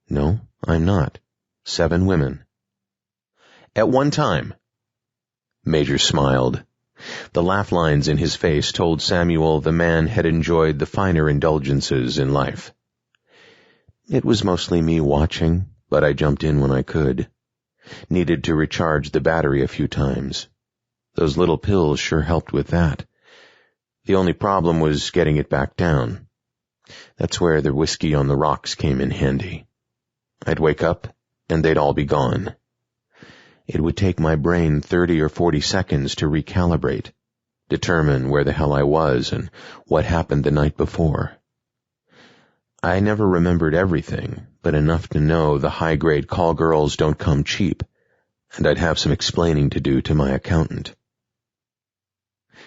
"No, I'm not. 7 women." "At one time." Major smiled. The laugh lines in his face told Samuel the man had enjoyed the finer indulgences in life. "It was mostly me watching, but I jumped in when I could. Needed to recharge the battery a few times. Those little pills sure helped with that. The only problem was getting it back down. That's where the whiskey on the rocks came in handy. I'd wake up, and they'd all be gone. It would take my brain 30 or 40 seconds to recalibrate, determine where the hell I was and what happened the night before. I never remembered everything, but enough to know the high-grade call girls don't come cheap, and I'd have some explaining to do to my accountant."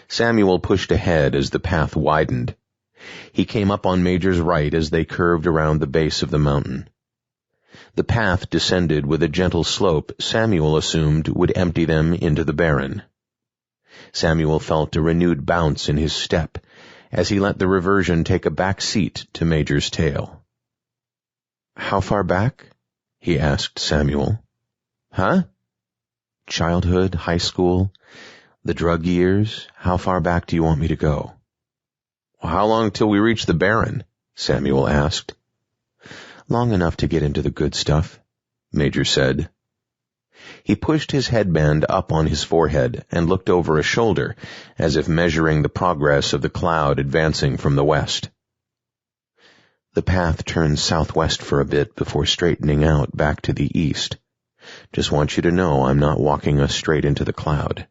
Samuel pushed ahead as the path widened. He came up on Major's right as they curved around the base of the mountain. The path descended with a gentle slope Samuel assumed would empty them into the Barren. Samuel felt a renewed bounce in his step as he let the reversion take a back seat to Major's tail. "How far back?" he asked Samuel. "Huh?" "Childhood, high school, the drug years. How far back do you want me to go?" "How long till we reach the Barren?" Samuel asked. "Long enough to get into the good stuff," Major said. He pushed his headband up on his forehead and looked over a shoulder, as if measuring the progress of the cloud advancing from the west. "The path turns southwest for a bit before straightening out back to the east. Just want you to know I'm not walking us straight into the cloud."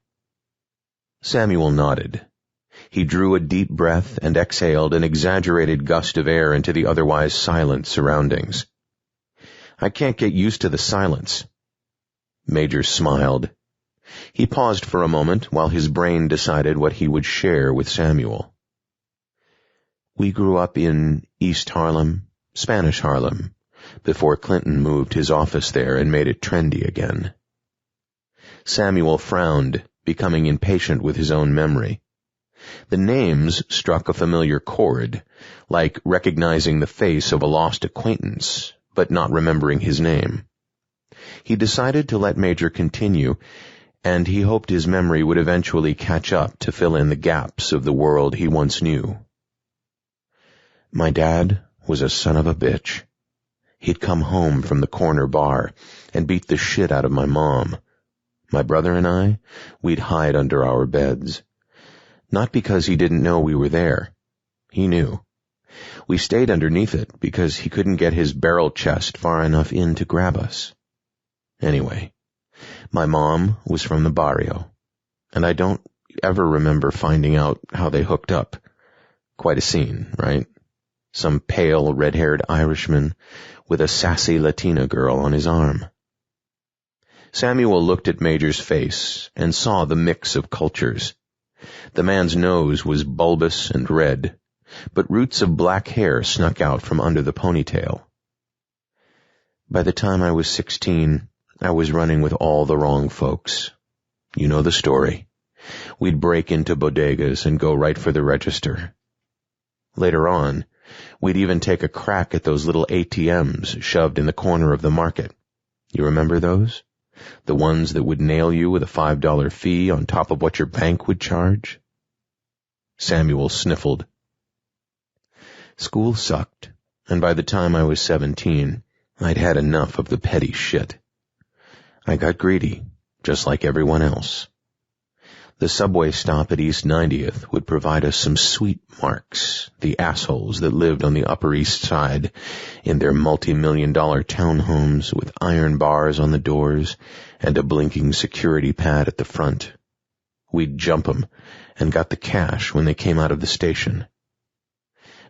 Samuel nodded. He drew a deep breath and exhaled an exaggerated gust of air into the otherwise silent surroundings. "I can't get used to the silence." Major smiled. He paused for a moment while his brain decided what he would share with Samuel. "We grew up in East Harlem, Spanish Harlem, before Clinton moved his office there and made it trendy again." Samuel frowned, becoming impatient with his own memory. The names struck a familiar chord, like recognizing the face of a lost acquaintance, but not remembering his name. He decided to let Major continue, and he hoped his memory would eventually catch up to fill in the gaps of the world he once knew. "My dad was a son of a bitch. He'd come home from the corner bar and beat the shit out of my mom. My brother and I, we'd hide under our beds. Not because he didn't know we were there. He knew. We stayed underneath it because he couldn't get his barrel chest far enough in to grab us. Anyway, my mom was from the barrio, and I don't ever remember finding out how they hooked up. Quite a scene, right? Some pale, red-haired Irishman with a sassy Latina girl on his arm. Samuel looked at Major's face and saw the mix of cultures. The man's nose was bulbous and red, but roots of black hair snuck out from under the ponytail. By the time I was 16, I was running with all the wrong folks. You know the story. We'd break into bodegas and go right for the register. Later on, we'd even take a crack at those little ATMs shoved in the corner of the market. You remember those? The ones that would nail you with a $5 fee on top of what your bank would charge? Samuel sniffled. School sucked, and by the time I was 17, I'd had enough of the petty shit. I got greedy, just like everyone else. The subway stop at East 90th would provide us some sweet marks, the assholes that lived on the Upper East Side in their multi-million-dollar townhomes with iron bars on the doors and a blinking security pad at the front. We'd jump 'em and got the cash when they came out of the station.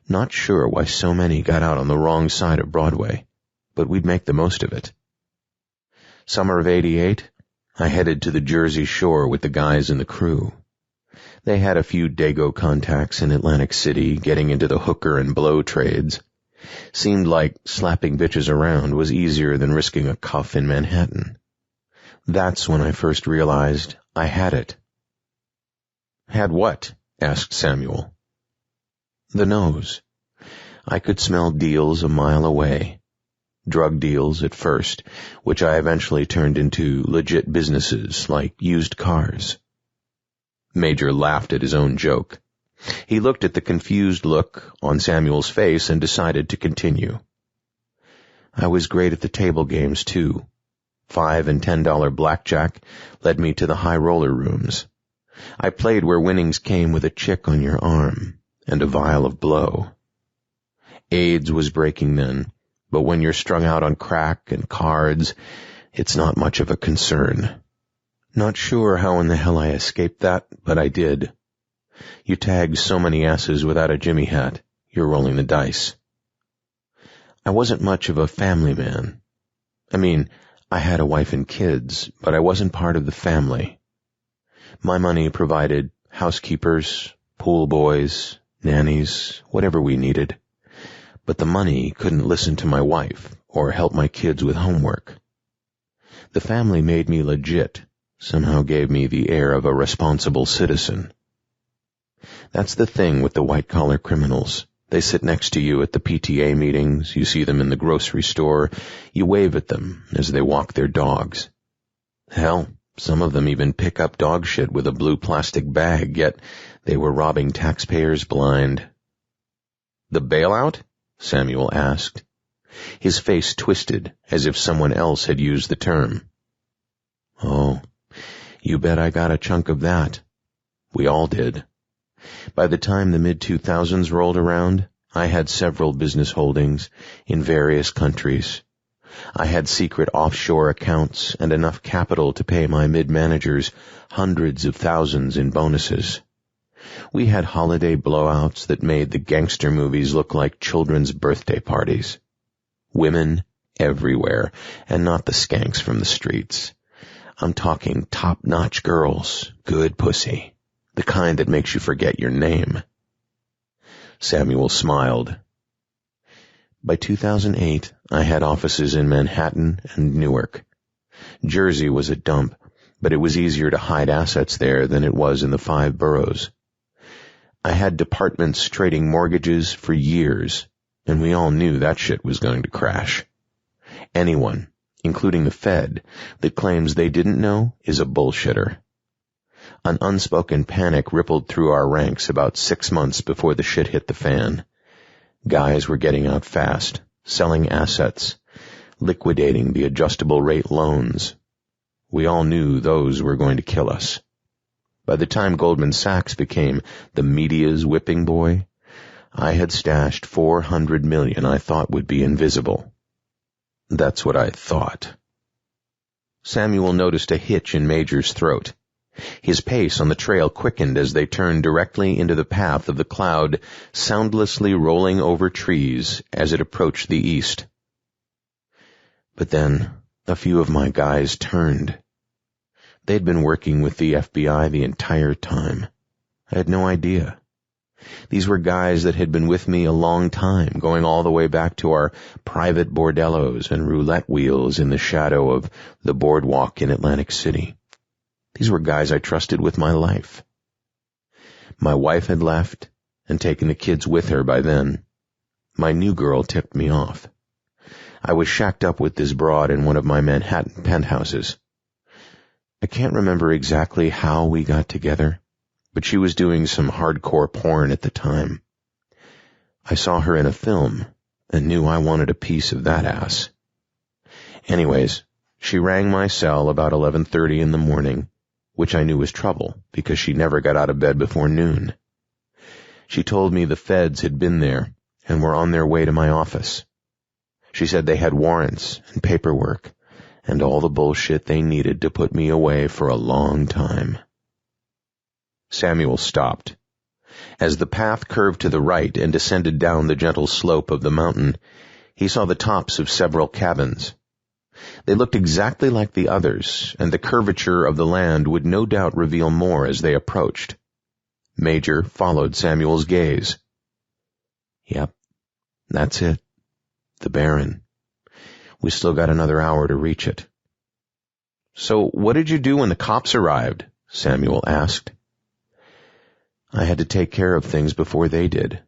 Not sure why so many got out on the wrong side of Broadway, but we'd make the most of it. Summer of '88, I headed to the Jersey Shore with the guys in the crew. They had a few Dago contacts in Atlantic City, getting into the hooker and blow trades. Seemed like slapping bitches around was easier than risking a cuff in Manhattan. That's when I first realized I had it. Had what? Asked Samuel. The nose. I could smell deals a mile away. Drug deals at first, which I eventually turned into legit businesses like used cars. Major laughed at his own joke. He looked at the confused look on Samuel's face and decided to continue. I was great at the table games, too. $5 and $10 blackjack led me to the high roller rooms. I played where winnings came with a chick on your arm and a vial of blow. AIDS was breaking then, but when you're strung out on crack and cards, it's not much of a concern. Not sure how in the hell I escaped that, but I did. You tag so many asses without a Jimmy hat, you're rolling the dice. I wasn't much of a family man. I mean, I had a wife and kids, but I wasn't part of the family. My money provided housekeepers, pool boys, nannies, whatever we needed. But the money couldn't listen to my wife or help my kids with homework. The family made me legit, somehow gave me the air of a responsible citizen. That's the thing with the white-collar criminals. They sit next to you at the PTA meetings, you see them in the grocery store, you wave at them as they walk their dogs. Hell, some of them even pick up dog shit with a blue plastic bag, yet they were robbing taxpayers blind. The bailout? Samuel asked. His face twisted as if someone else had used the term. Oh, you bet I got a chunk of that. We all did. By the time the mid-2000s rolled around, I had several business holdings in various countries. I had secret offshore accounts and enough capital to pay my mid-managers hundreds of thousands in bonuses. We had holiday blowouts that made the gangster movies look like children's birthday parties. Women everywhere, and not the skanks from the streets. I'm talking top-notch girls, good pussy, the kind that makes you forget your name. Samuel smiled. By 2008, I had offices in Manhattan and Newark. Jersey was a dump, but it was easier to hide assets there than it was in the 5 boroughs. I had departments trading mortgages for years, and we all knew that shit was going to crash. Anyone, including the Fed, that claims they didn't know is a bullshitter. An unspoken panic rippled through our ranks about 6 months before the shit hit the fan. Guys were getting out fast, selling assets, liquidating the adjustable rate loans. We all knew those were going to kill us. By the time Goldman Sachs became the media's whipping boy, I had stashed $400 million I thought would be invisible. That's what I thought. Samuel noticed a hitch in Major's throat. His pace on the trail quickened as they turned directly into the path of the cloud, soundlessly rolling over trees as it approached the east. But then a few of my guys turned. They'd been working with the FBI the entire time. I had no idea. These were guys that had been with me a long time, going all the way back to our private bordellos and roulette wheels in the shadow of the boardwalk in Atlantic City. These were guys I trusted with my life. My wife had left and taken the kids with her by then. My new girl tipped me off. I was shacked up with this broad in one of my Manhattan penthouses. I can't remember exactly how we got together, but she was doing some hardcore porn at the time. I saw her in a film and knew I wanted a piece of that ass. Anyways, she rang my cell about 11:30 in the morning, which I knew was trouble because she never got out of bed before noon. She told me the feds had been there and were on their way to my office. She said they had warrants and paperwork and all the bullshit they needed to put me away for a long time. Samuel stopped. As the path curved to the right and descended down the gentle slope of the mountain, he saw the tops of several cabins. They looked exactly like the others, and the curvature of the land would no doubt reveal more as they approached. Major followed Samuel's gaze. Yep, that's it. The Barren. We still got another hour to reach it. So what did you do when the cops arrived? Samuel asked. I had to take care of things before they did.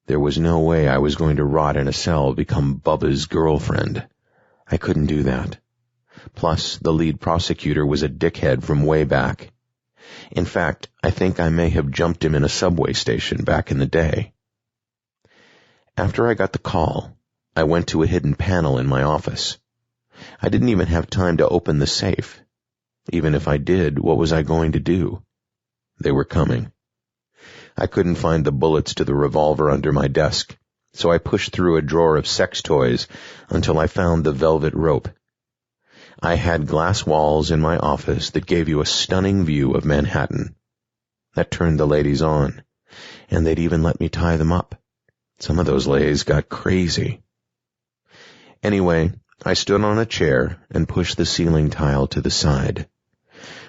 There was no way I was going to rot in a cell, become Bubba's girlfriend. I couldn't do that. Plus, the lead prosecutor was a dickhead from way back. In fact, I think I may have jumped him in a subway station back in the day. After I got the call, I went to a hidden panel in my office. I didn't even have time to open the safe. Even if I did, what was I going to do? They were coming. I couldn't find the bullets to the revolver under my desk, so I pushed through a drawer of sex toys until I found the velvet rope. I had glass walls in my office that gave you a stunning view of Manhattan. That turned the ladies on, and they'd even let me tie them up. Some of those ladies got crazy. Anyway, I stood on a chair and pushed the ceiling tile to the side.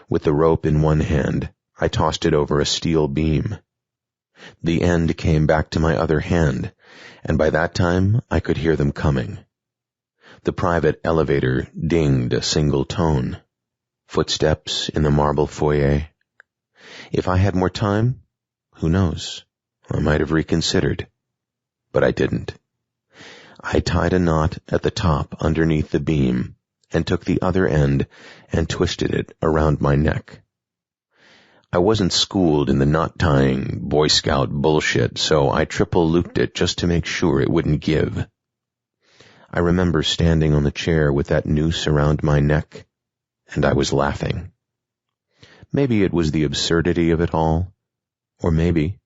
With the rope in one hand, I tossed it over a steel beam. The end came back to my other hand, and by that time I could hear them coming. The private elevator dinged a single tone. Footsteps in the marble foyer. If I had more time, who knows? I might have reconsidered. But I didn't. I tied a knot at the top underneath the beam and took the other end and twisted it around my neck. I wasn't schooled in the knot-tying Boy Scout bullshit, so I triple-looped it just to make sure it wouldn't give. I remember standing on the chair with that noose around my neck, and I was laughing. Maybe it was the absurdity of it all, or maybe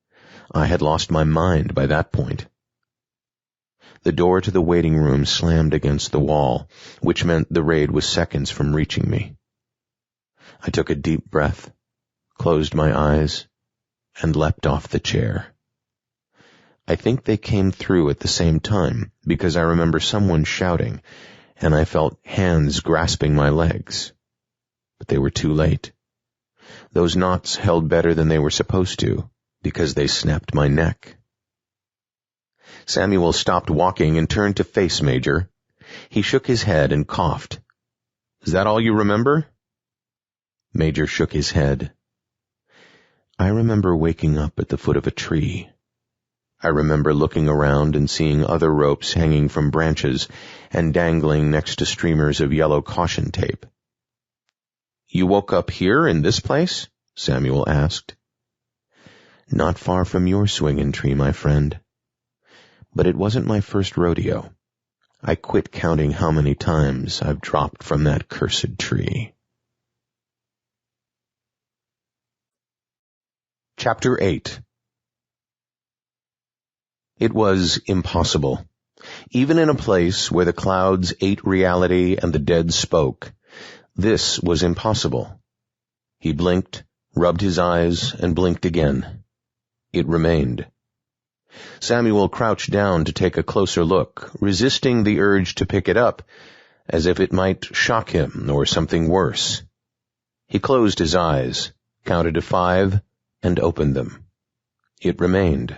I had lost my mind by that point. The door to the waiting room slammed against the wall, which meant the raid was seconds from reaching me. I took a deep breath, closed my eyes, and leapt off the chair. I think they came through at the same time, because I remember someone shouting, and I felt hands grasping my legs. But they were too late. Those knots held better than they were supposed to, because they snapped my neck. Samuel stopped walking and turned to face Major. He shook his head and coughed. Is that all you remember? Major shook his head. I remember waking up at the foot of a tree. I remember looking around and seeing other ropes hanging from branches and dangling next to streamers of yellow caution tape. You woke up here in this place? Samuel asked. Not far from your swinging tree, my friend. But it wasn't my first rodeo. I quit counting how many times I've dropped from that cursed tree. Chapter 8. It was impossible. Even in a place where the clouds ate reality and the dead spoke, this was impossible. He blinked, rubbed his eyes, and blinked again. It remained. Samuel crouched down to take a closer look, resisting the urge to pick it up, as if it might shock him or something worse. He closed his eyes, counted to 5, and opened them. It remained.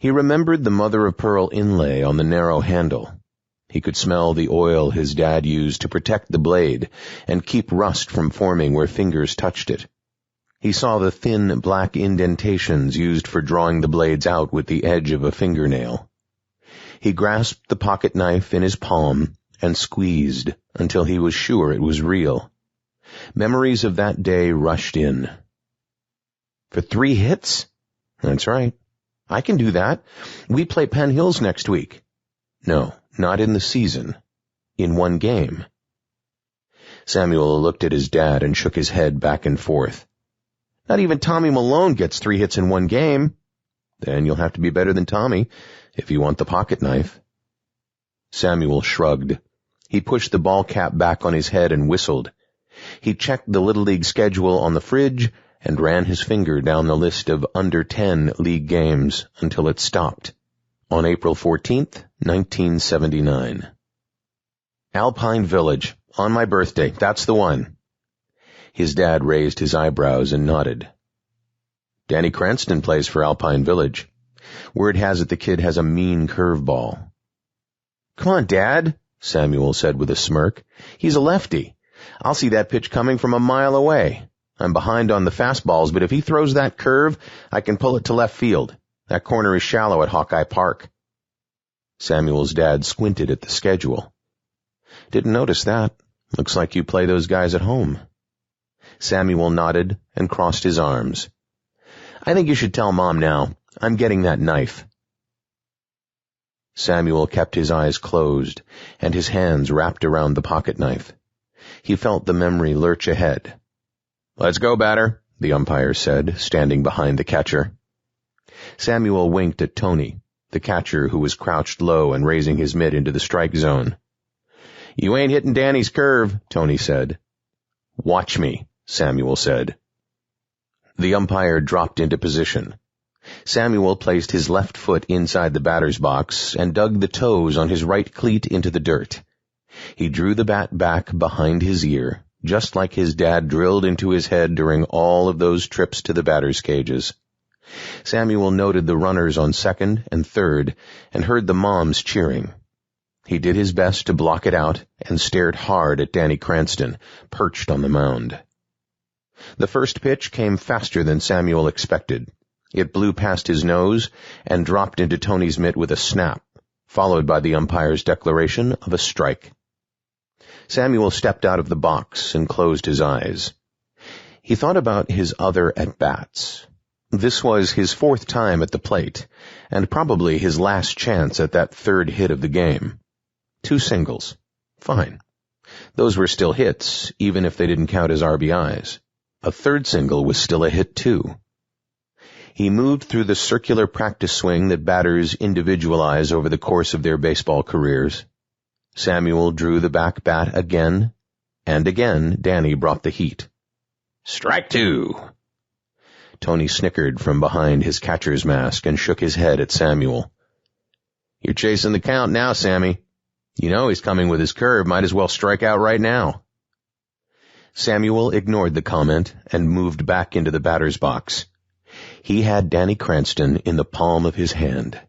He remembered the mother-of-pearl inlay on the narrow handle. He could smell the oil his dad used to protect the blade and keep rust from forming where fingers touched it. He saw the thin black indentations used for drawing the blades out with the edge of a fingernail. He grasped the pocket knife in his palm and squeezed until he was sure it was real. Memories of that day rushed in. For 3 hits? That's right. I can do that. We play Penn Hills next week. No, not in the season. In 1 game. Samuel looked at his dad and shook his head back and forth. Not even Tommy Malone gets 3 hits in 1 game. Then you'll have to be better than Tommy if you want the pocket knife. Samuel shrugged. He pushed the ball cap back on his head and whistled. He checked the Little League schedule on the fridge and ran his finger down the list of under 10 league games until it stopped. On April 14th, 1979. Alpine Village. On my birthday. That's the one. His dad raised his eyebrows and nodded. Danny Cranston plays for Alpine Village. Word has it the kid has a mean curveball. Come on, Dad, Samuel said with a smirk. He's a lefty. I'll see that pitch coming from a mile away. I'm behind on the fastballs, but if he throws that curve, I can pull it to left field. That corner is shallow at Hawkeye Park. Samuel's dad squinted at the schedule. Didn't notice that. Looks like you play those guys at home. Samuel nodded and crossed his arms. I think you should tell Mom now. I'm getting that knife. Samuel kept his eyes closed and his hands wrapped around the pocket knife. He felt the memory lurch ahead. Let's go, batter, the umpire said, standing behind the catcher. Samuel winked at Tony, the catcher who was crouched low and raising his mitt into the strike zone. You ain't hitting Danny's curve, Tony said. Watch me, Samuel said. The umpire dropped into position. Samuel placed his left foot inside the batter's box and dug the toes on his right cleat into the dirt. He drew the bat back behind his ear, just like his dad drilled into his head during all of those trips to the batter's cages. Samuel noted the runners on second and third and heard the moms cheering. He did his best to block it out and stared hard at Danny Cranston, perched on the mound. The first pitch came faster than Samuel expected. It blew past his nose and dropped into Tony's mitt with a snap, followed by the umpire's declaration of a strike. Samuel stepped out of the box and closed his eyes. He thought about his other at-bats. This was his 4th time at the plate, and probably his last chance at that 3rd hit of the game. 2 singles. Fine. Those were still hits, even if they didn't count as RBIs. A 3rd single was still a hit, too. He moved through the circular practice swing that batters individualize over the course of their baseball careers. Samuel drew the back bat again, and again Danny brought the heat. Strike 2! Tony snickered from behind his catcher's mask and shook his head at Samuel. You're chasing the count now, Sammy. You know he's coming with his curve. Might as well strike out right now. Samuel ignored the comment and moved back into the batter's box. He had Danny Cranston in the palm of his hand.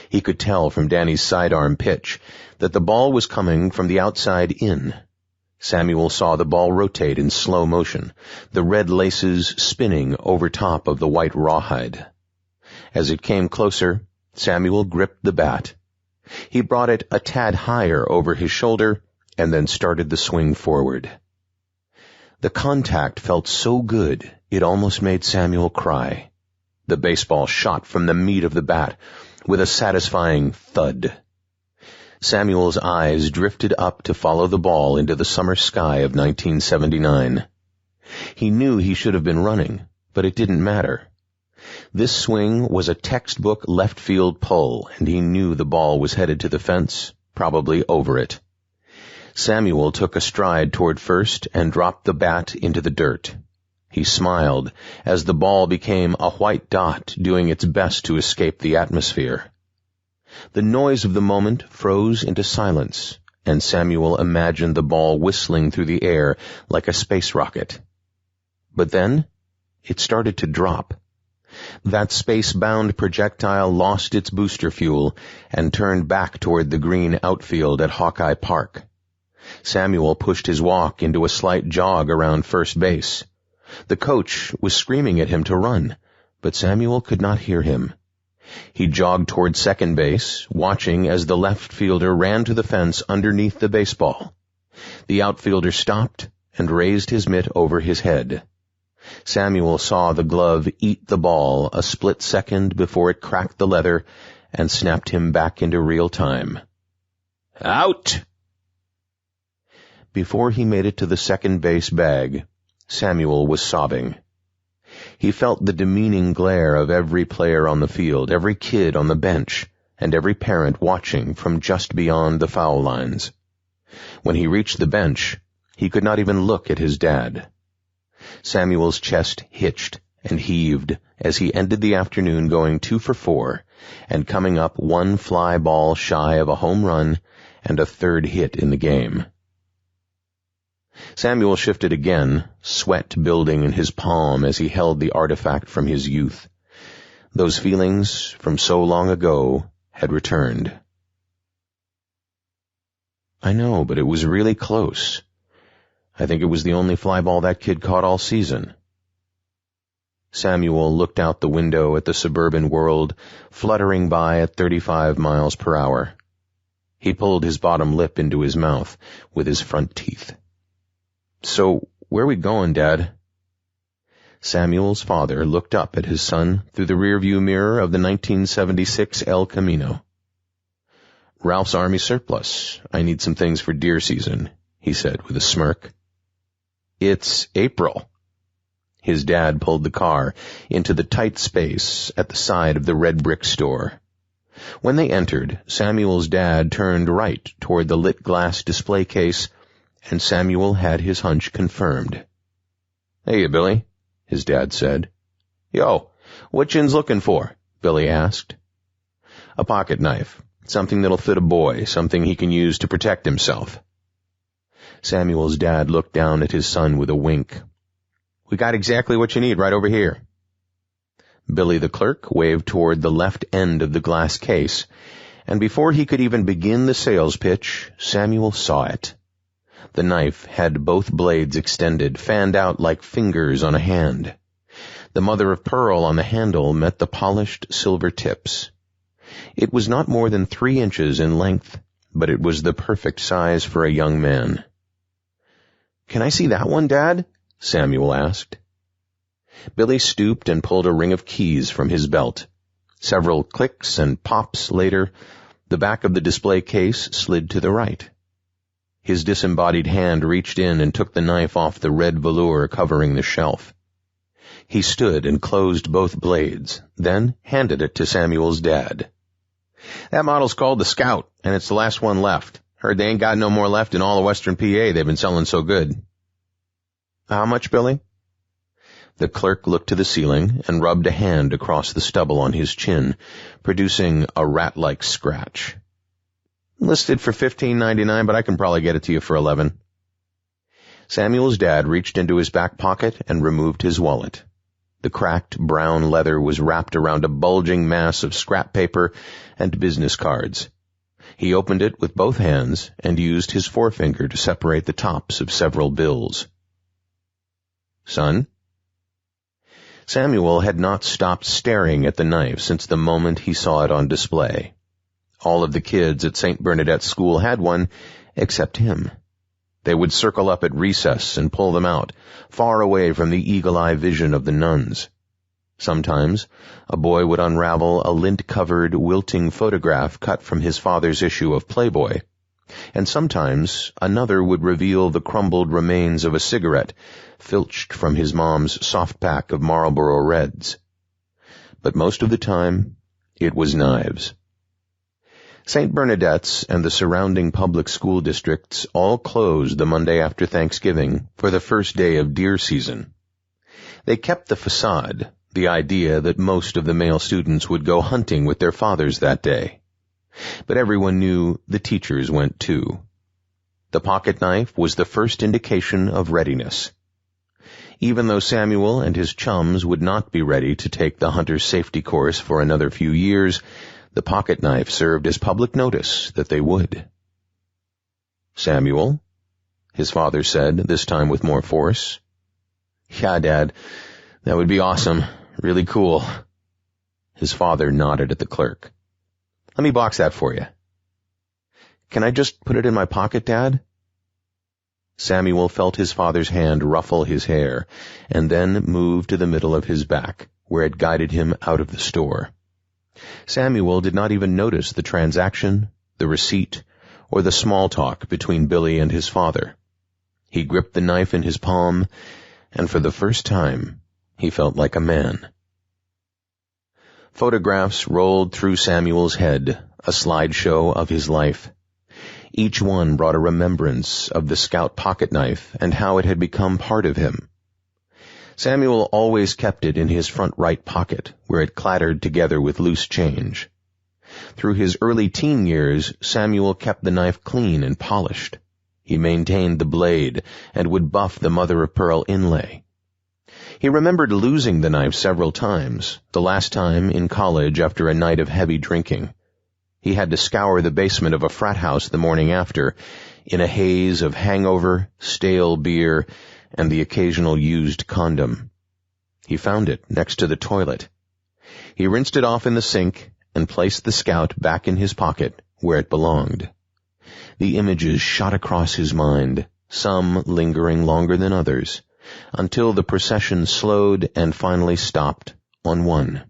He could tell from Danny's sidearm pitch that the ball was coming from the outside in. Samuel saw the ball rotate in slow motion, the red laces spinning over top of the white rawhide. As it came closer, Samuel gripped the bat. He brought it a tad higher over his shoulder and then started the swing forward. The contact felt so good it almost made Samuel cry. The baseball shot from the meat of the bat with a satisfying thud. Samuel's eyes drifted up to follow the ball into the summer sky of 1979. He knew he should have been running, But it didn't matter. This swing was a textbook left-field pull, and he knew the ball was headed to the fence, probably over it. Samuel took a stride toward first and dropped the bat into the dirt. He smiled as the ball became a white dot doing its best to escape the atmosphere. The noise of the moment froze into silence, and Samuel imagined the ball whistling through the air like a space rocket. But then it started to drop. That space-bound projectile lost its booster fuel and turned back toward the green outfield at Hawkeye Park. Samuel pushed his walk into a slight jog around first base. The coach was screaming at him to run, but Samuel could not hear him. He jogged toward second base, watching as the left fielder ran to the fence underneath the baseball. The outfielder stopped and raised his mitt over his head. Samuel saw the glove eat the ball a split second before it cracked the leather and snapped him back into real time. Out! Before he made it to the second base bag, Samuel was sobbing. He felt the demeaning glare of every player on the field, every kid on the bench, and every parent watching from just beyond the foul lines. When he reached the bench, he could not even look at his dad. Samuel's chest hitched and heaved as he ended the afternoon going 2 for 4 and coming up one fly ball shy of a home run and a third hit in the game. Samuel shifted again, sweat building in his palm as he held the artifact from his youth. Those feelings from so long ago had returned. I know, but it was really close. I think it was the only fly ball that kid caught all season. Samuel looked out the window at the suburban world, fluttering by at 35 miles per hour. He pulled his bottom lip into his mouth with his front teeth. So, where are we going, Dad? Samuel's father looked up at his son through the rearview mirror of the 1976 El Camino. Ralph's Army surplus. I need some things for deer season, he said with a smirk. It's April. His dad pulled the car into the tight space at the side of the red brick store. When they entered, Samuel's dad turned right toward the lit glass display case, and Samuel had his hunch confirmed. Hey, Billy, his dad said. Yo, what Jin's looking for? Billy asked. A pocket knife, something that'll fit a boy, something he can use to protect himself. Samuel's dad looked down at his son with a wink. We got exactly what you need right over here. Billy the clerk waved toward the left end of the glass case, and before he could even begin the sales pitch, Samuel saw it. The knife had both blades extended, fanned out like fingers on a hand. The mother of pearl on the handle met the polished silver tips. It was not more than 3 inches in length, but it was the perfect size for a young man. Can I see that one, Dad? Samuel asked. Billy stooped and pulled a ring of keys from his belt. Several clicks and pops later, the back of the display case slid to the right. His disembodied hand reached in and took the knife off the red velour covering the shelf. He stood and closed both blades, then handed it to Samuel's dad. That model's called the Scout, and it's the last one left. Heard they ain't got no more left in all of Western PA. They've been selling so good. How much, Billy? The clerk looked to the ceiling and rubbed a hand across the stubble on his chin, producing a rat-like scratch. Listed for $15.99, but I can probably get it to you for $11. Samuel's dad reached into his back pocket and removed his wallet. The cracked brown leather was wrapped around a bulging mass of scrap paper and business cards. He opened it with both hands and used his forefinger to separate the tops of several bills. Son? Samuel had not stopped staring at the knife since the moment he saw it on display. All of the kids at St. Bernadette's school had one, except him. They would circle up at recess and pull them out, far away from the eagle-eye vision of the nuns. Sometimes a boy would unravel a lint-covered, wilting photograph cut from his father's issue of Playboy, and sometimes another would reveal the crumbled remains of a cigarette filched from his mom's soft pack of Marlboro Reds. But most of the time, it was knives. St. Bernadette's and the surrounding public school districts all closed the Monday after Thanksgiving for the first day of deer season. They kept the facade, the idea that most of the male students would go hunting with their fathers that day. But everyone knew the teachers went too. The pocket knife was the first indication of readiness. Even though Samuel and his chums would not be ready to take the hunter's safety course for another few years, the pocket knife served as public notice that they would. "Samuel?" his father said, this time with more force. "Yeah, Dad, that would be awesome. Really cool." His father nodded at the clerk. "Let me box that for you." "Can I just put it in my pocket, Dad?" Samuel felt his father's hand ruffle his hair, and then move to the middle of his back, where it guided him out of the store. Samuel did not even notice the transaction, the receipt, or the small talk between Billy and his father. He gripped the knife in his palm, and for the first time, he felt like a man. Photographs rolled through Samuel's head, a slideshow of his life. Each one brought a remembrance of the scout pocket knife and how it had become part of him. Samuel always kept it in his front right pocket, where it clattered together with loose change. Through his early teen years, Samuel kept the knife clean and polished. He maintained the blade and would buff the mother-of-pearl inlay. He remembered losing the knife several times, the last time in college after a night of heavy drinking. He had to scour the basement of a frat house the morning after, in a haze of hangover, stale beer, and the occasional used condom. He found it next to the toilet. He rinsed it off in the sink and placed the scout back in his pocket where it belonged. The images shot across his mind, some lingering longer than others, until the procession slowed and finally stopped on one.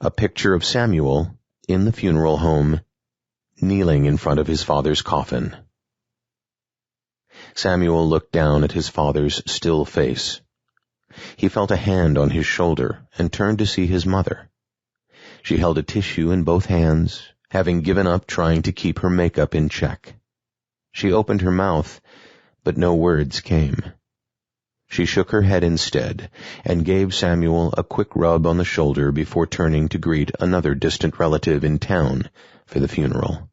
A picture of Samuel in the funeral home, kneeling in front of his father's coffin. Samuel looked down at his father's still face. He felt a hand on his shoulder and turned to see his mother. She held a tissue in both hands, having given up trying to keep her makeup in check. She opened her mouth, but no words came. She shook her head instead and gave Samuel a quick rub on the shoulder before turning to greet another distant relative in town for the funeral.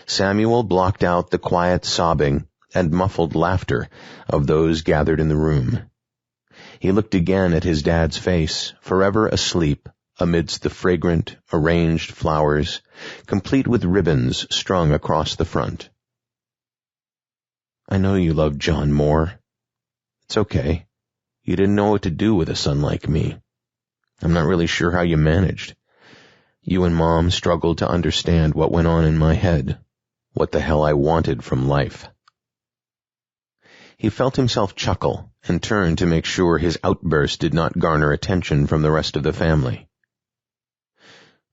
Samuel blocked out the quiet sobbing and muffled laughter of those gathered in the room. He looked again at his dad's face, forever asleep amidst the fragrant, arranged flowers, complete with ribbons strung across the front. "I know you love John more. It's okay. You didn't know what to do with a son like me. I'm not really sure how you managed. You and Mom struggled to understand what went on in my head, what the hell I wanted from life." He felt himself chuckle and turned to make sure his outburst did not garner attention from the rest of the family.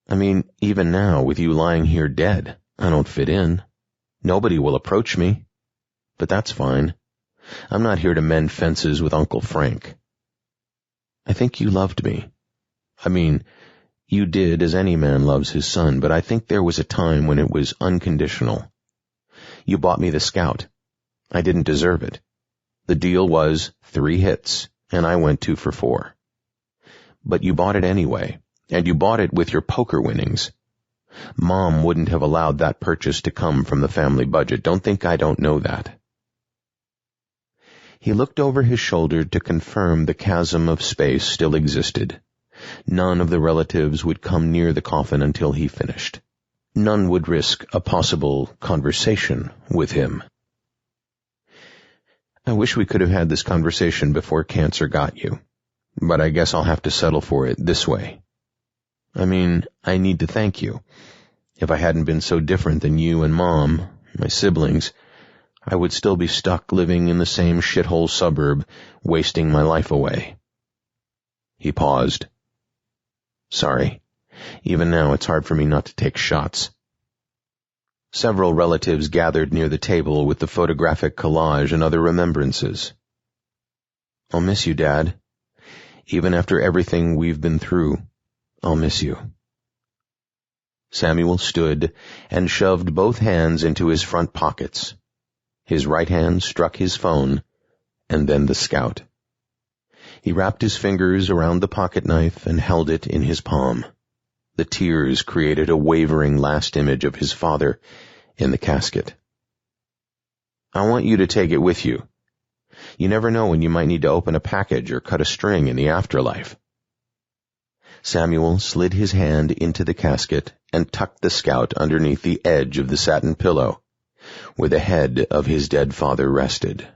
"I mean, even now, with you lying here dead, I don't fit in. Nobody will approach me. But that's fine. I'm not here to mend fences with Uncle Frank. I think you loved me. I mean, you did as any man loves his son, but I think there was a time when it was unconditional. You bought me the Scout. I didn't deserve it. The deal was 3 hits, and I went 2 for 4. But you bought it anyway, and you bought it with your poker winnings. Mom wouldn't have allowed that purchase to come from the family budget. Don't think I don't know that." He looked over his shoulder to confirm the chasm of space still existed. None of the relatives would come near the coffin until he finished. None would risk a possible conversation with him. "I wish we could have had this conversation before cancer got you, but I guess I'll have to settle for it this way. I mean, I need to thank you. If I hadn't been so different than you and Mom, my siblings, I would still be stuck living in the same shithole suburb, wasting my life away." He paused. "Sorry. Even now it's hard for me not to take shots." Several relatives gathered near the table with the photographic collage and other remembrances. "I'll miss you, Dad. Even after everything we've been through, I'll miss you." Samuel stood and shoved both hands into his front pockets. His right hand struck his phone, and then the Scout. He wrapped his fingers around the pocket knife and held it in his palm. The tears created a wavering last image of his father in the casket. "I want you to take it with you. You never know when you might need to open a package or cut a string in the afterlife." Samuel slid his hand into the casket and tucked the Scout underneath the edge of the satin pillow, where the head of his dead father rested.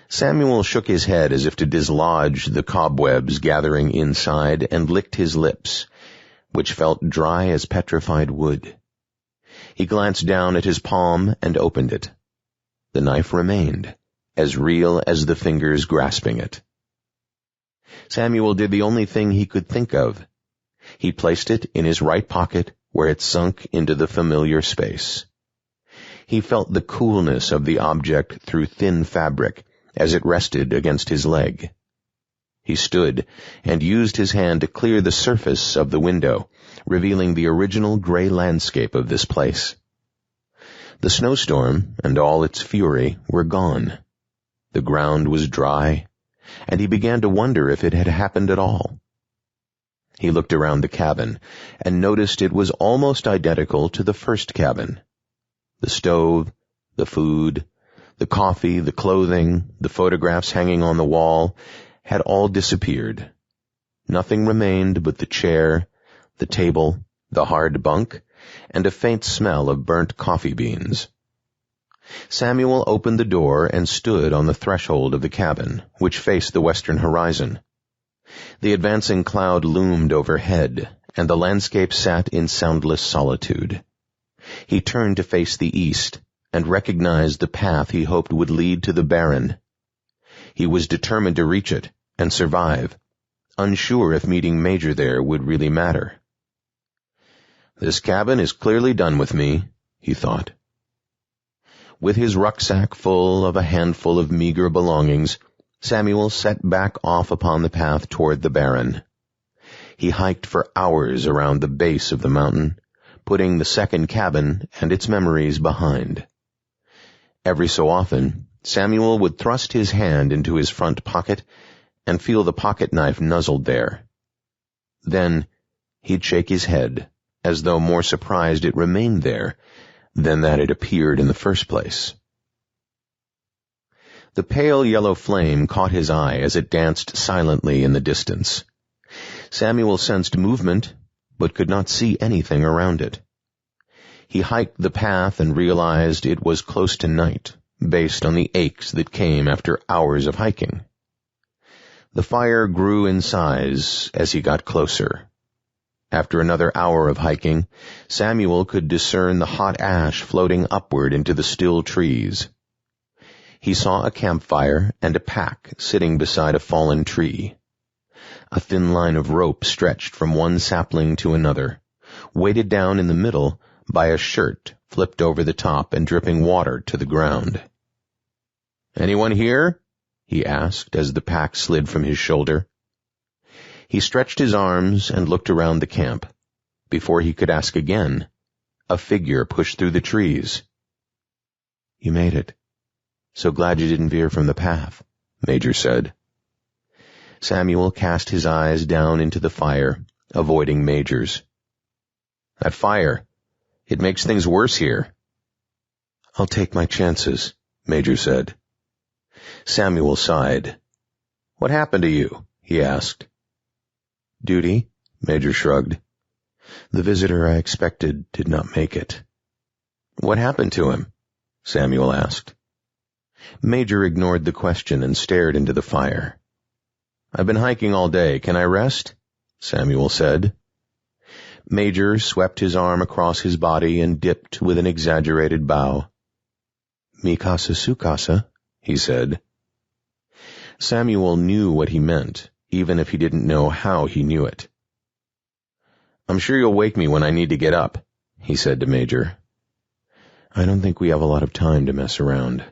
Samuel shook his head as if to dislodge the cobwebs gathering inside and licked his lips, which felt dry as petrified wood. He glanced down at his palm and opened it. The knife remained, as real as the fingers grasping it. Samuel did the only thing he could think of. He placed it in his right pocket where it sunk into the familiar space. He felt the coolness of the object through thin fabric as it rested against his leg. He stood and used his hand to clear the surface of the window, revealing the original gray landscape of this place. The snowstorm and all its fury were gone. The ground was dry, and he began to wonder if it had happened at all. He looked around the cabin and noticed it was almost identical to the first cabin. The stove, the food, the coffee, the clothing, the photographs hanging on the wall had all disappeared. Nothing remained but the chair, the table, the hard bunk, and a faint smell of burnt coffee beans. Samuel opened the door and stood on the threshold of the cabin, which faced the western horizon. The advancing cloud loomed overhead, and the landscape sat in soundless solitude. He turned to face the east, and recognized the path he hoped would lead to the barren. He was determined to reach it and survive, unsure if meeting Major there would really matter. "This cabin is clearly done with me," he thought. With his rucksack full of a handful of meager belongings, Samuel set back off upon the path toward the barren. He hiked for hours around the base of the mountain, putting the second cabin and its memories behind. Every so often, Samuel would thrust his hand into his front pocket and feel the pocket knife nuzzled there. Then he'd shake his head, as though more surprised it remained there than that it appeared in the first place. The pale yellow flame caught his eye as it danced silently in the distance. Samuel sensed movement, but could not see anything around it. He hiked the path and realized it was close to night, based on the aches that came after hours of hiking. The fire grew in size as he got closer. After another hour of hiking, Samuel could discern the hot ash floating upward into the still trees. He saw a campfire and a pack sitting beside a fallen tree. A thin line of rope stretched from one sapling to another, weighted down in the middle by a shirt flipped over the top and dripping water to the ground. "Anyone here?" he asked as the pack slid from his shoulder. He stretched his arms and looked around the camp. Before he could ask again, a figure pushed through the trees. "You made it. So glad you didn't veer from the path," Major said. Samuel cast his eyes down into the fire, avoiding Major's. "That fire, it makes things worse here." "I'll take my chances," Major said. Samuel sighed. "What happened to you?" he asked. "Duty," Major shrugged. "The visitor I expected did not make it." "What happened to him?" Samuel asked. Major ignored the question and stared into the fire. "I've been hiking all day. Can I rest?" Samuel said. Major swept his arm across his body and dipped with an exaggerated bow. "Mi casa su casa," he said. Samuel knew what he meant, even if he didn't know how he knew it. "I'm sure you'll wake me when I need to get up," he said to Major. "I don't think we have a lot of time to mess around.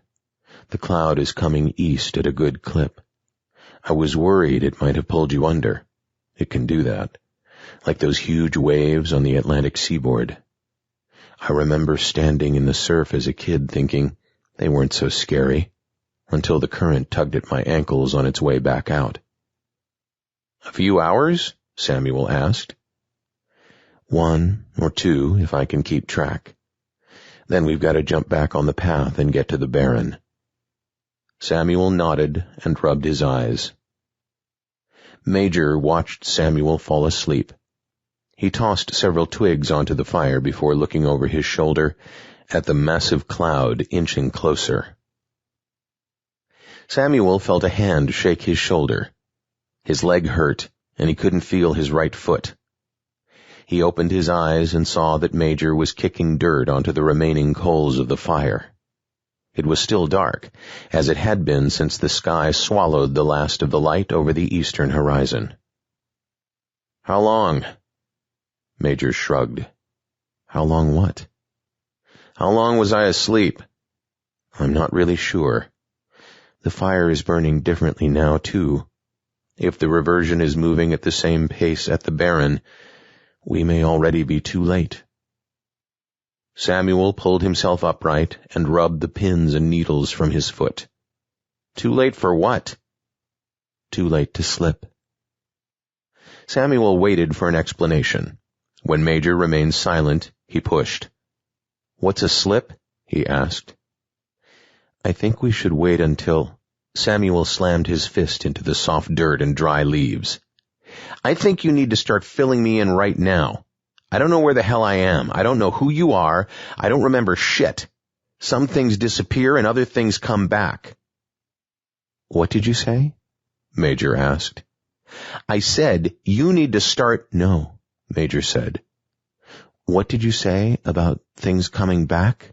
The cloud is coming east at a good clip. I was worried it might have pulled you under. It can do that, like those huge waves on the Atlantic seaboard. I remember standing in the surf as a kid thinking they weren't so scary, until the current tugged at my ankles on its way back out." "A few hours?" Samuel asked. "1 or 2, if I can keep track. Then we've got to jump back on the path and get to the barren." Samuel nodded and rubbed his eyes. Major watched Samuel fall asleep. He tossed several twigs onto the fire before looking over his shoulder at the massive cloud inching closer. Samuel felt a hand shake his shoulder. His leg hurt, and he couldn't feel his right foot. He opened his eyes and saw that Major was kicking dirt onto the remaining coals of the fire. It was still dark, as it had been since the sky swallowed the last of the light over the eastern horizon. "How long?" Major shrugged. "How long what?" "How long was I asleep?" "I'm not really sure. The fire is burning differently now, too. If the reversion is moving at the same pace at the barren, we may already be too late." Samuel pulled himself upright and rubbed the pins and needles from his foot. "Too late for what?" "Too late to slip." Samuel waited for an explanation. When Major remained silent, he pushed. "What's a slip?" he asked. "I think we should wait until—" Samuel slammed his fist into the soft dirt and dry leaves. "I think you need to start filling me in right now. I don't know where the hell I am. I don't know who you are. I don't remember shit. Some things disappear and other things come back." "What did you say?" Major asked. "I said you need to start—" "No," Major said. "What did you say about things coming back?"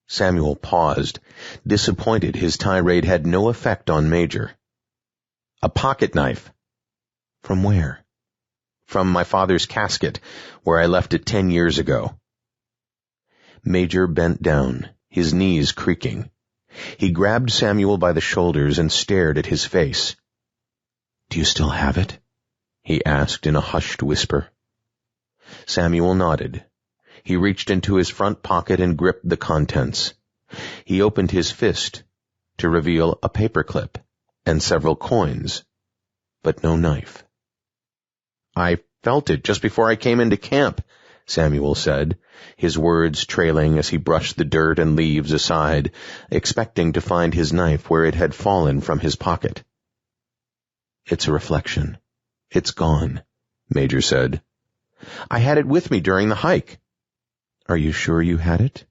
Samuel paused, disappointed his tirade had no effect on Major. "A pocket knife." "From where?" "From my father's casket, where I left it 10 years ago." Major bent down, his knees creaking. He grabbed Samuel by the shoulders and stared at his face. "Do you still have it?" he asked in a hushed whisper. Samuel nodded. He reached into his front pocket and gripped the contents. He opened his fist to reveal a paperclip and several coins, but no knife. "I felt it just before I came into camp," Samuel said, his words trailing as he brushed the dirt and leaves aside, expecting to find his knife where it had fallen from his pocket. "It's a reflection. It's gone," Major said. "I had it with me during the hike." "Are you sure you had it?"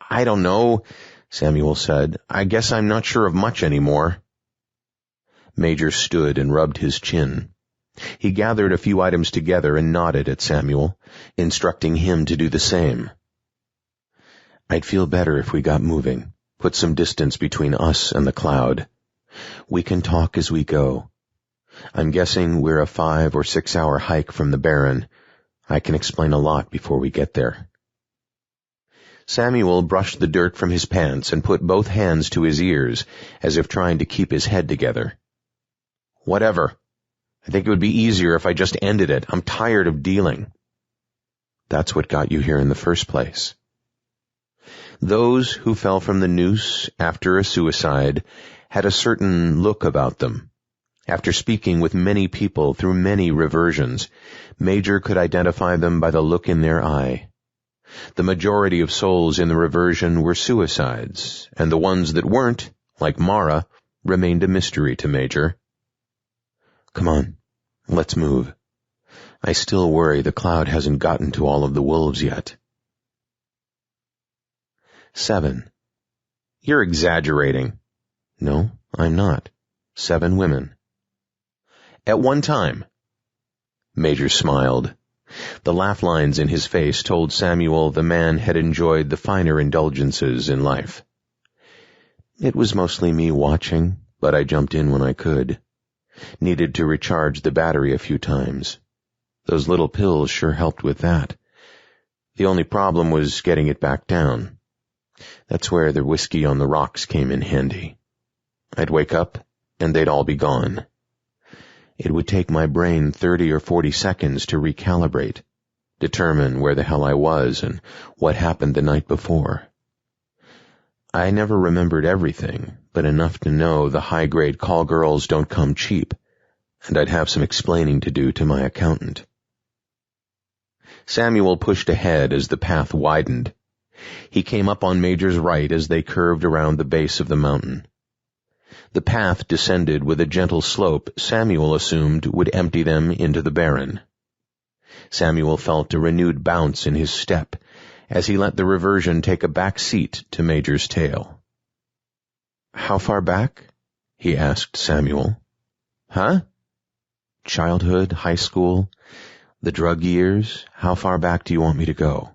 "I don't know," Samuel said. "I guess I'm not sure of much anymore." Major stood and rubbed his chin. He gathered a few items together and nodded at Samuel, instructing him to do the same. "I'd feel better if we got moving, put some distance between us and the cloud. We can talk as we go. I'm guessing we're a 5 or 6 hour hike from the barren. I can explain a lot before we get there." Samuel brushed the dirt from his pants and put both hands to his ears, as if trying to keep his head together. "Whatever. I think it would be easier if I just ended it. I'm tired of dealing." "That's what got you here in the first place." Those who fell from the noose after a suicide had a certain look about them. After speaking with many people through many reversions, Major could identify them by the look in their eye. The majority of souls in the reversion were suicides, and the ones that weren't, like Mara, remained a mystery to Major. "Come on, let's move. I still worry the cloud hasn't gotten to all of the wolves yet." 7. "You're exaggerating." "No, I'm not. 7 women." "At one time." Major smiled. The laugh lines in his face told Samuel the man had enjoyed the finer indulgences in life. "It was mostly me watching, but I jumped in when I could. Needed to recharge the battery a few times. Those little pills sure helped with that. The only problem was getting it back down. That's where the whiskey on the rocks came in handy. I'd wake up, and they'd all be gone. It would take my brain 30 or 40 seconds to recalibrate, determine where the hell I was and what happened the night before. I never remembered everything, but enough to know the high-grade call girls don't come cheap, and I'd have some explaining to do to my accountant. Samuel pushed ahead as the path widened. He came up on Major's right as they curved around the base of the mountain. The path descended with a gentle slope Samuel assumed would empty them into the barren. Samuel felt a renewed bounce in his step as he let the reversion take a back seat to Major's tail. "How far back?" he asked Samuel. "Huh? Childhood, high school, the drug years? How far back do you want me to go?"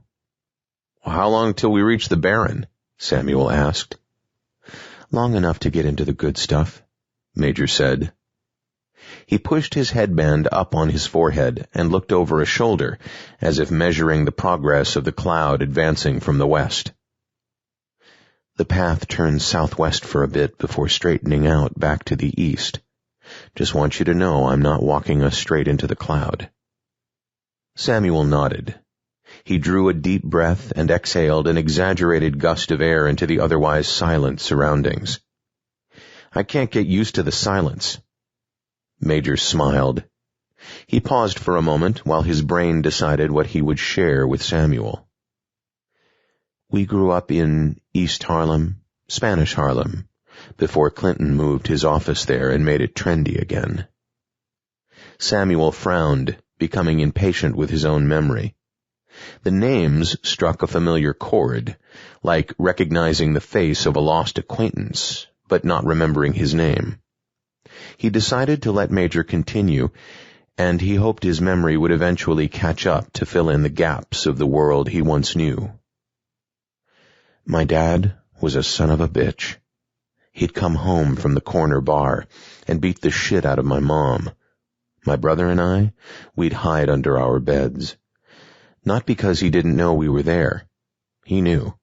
"How long till we reach the barren?" Samuel asked. "Long enough to get into the good stuff," Major said. He pushed his headband up on his forehead and looked over a shoulder, as if measuring the progress of the cloud advancing from the west. "The path turns southwest for a bit before straightening out back to the east. Just want you to know I'm not walking us straight into the cloud." Samuel nodded. He drew a deep breath and exhaled an exaggerated gust of air into the otherwise silent surroundings. "I can't get used to the silence." Major smiled. He paused for a moment while his brain decided what he would share with Samuel. "We grew up in East Harlem, Spanish Harlem, before Clinton moved his office there and made it trendy again." Samuel frowned, becoming impatient with his own memory. The names struck a familiar chord, like recognizing the face of a lost acquaintance, but not remembering his name. He decided to let Major continue, and he hoped his memory would eventually catch up to fill in the gaps of the world he once knew. "My dad was a son of a bitch. He'd come home from the corner bar and beat the shit out of my mom. My brother and I, we'd hide under our beds. Not because he didn't know we were there. He knew.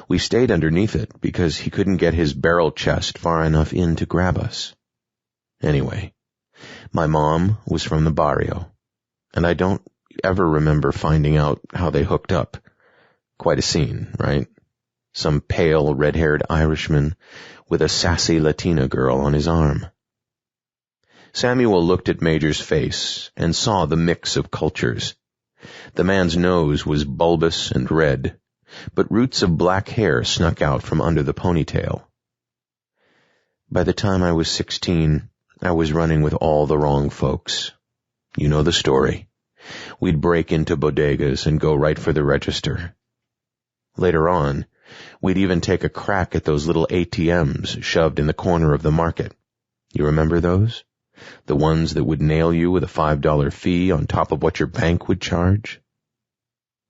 We stayed underneath it because he couldn't get his barrel chest far enough in to grab us. Anyway, my mom was from the barrio, and I don't ever remember finding out how they hooked up. Quite a scene, right? Some pale, red-haired Irishman with a sassy Latina girl on his arm." Samuel looked at Major's face and saw the mix of cultures. The man's nose was bulbous and red, but roots of black hair snuck out from under the ponytail. "By the time I was 16, I was running with all the wrong folks. You know the story. We'd break into bodegas and go right for the register. Later on, we'd even take a crack at those little ATMs shoved in the corner of the market. You remember those? The ones that would nail you with a $5 fee on top of what your bank would charge?"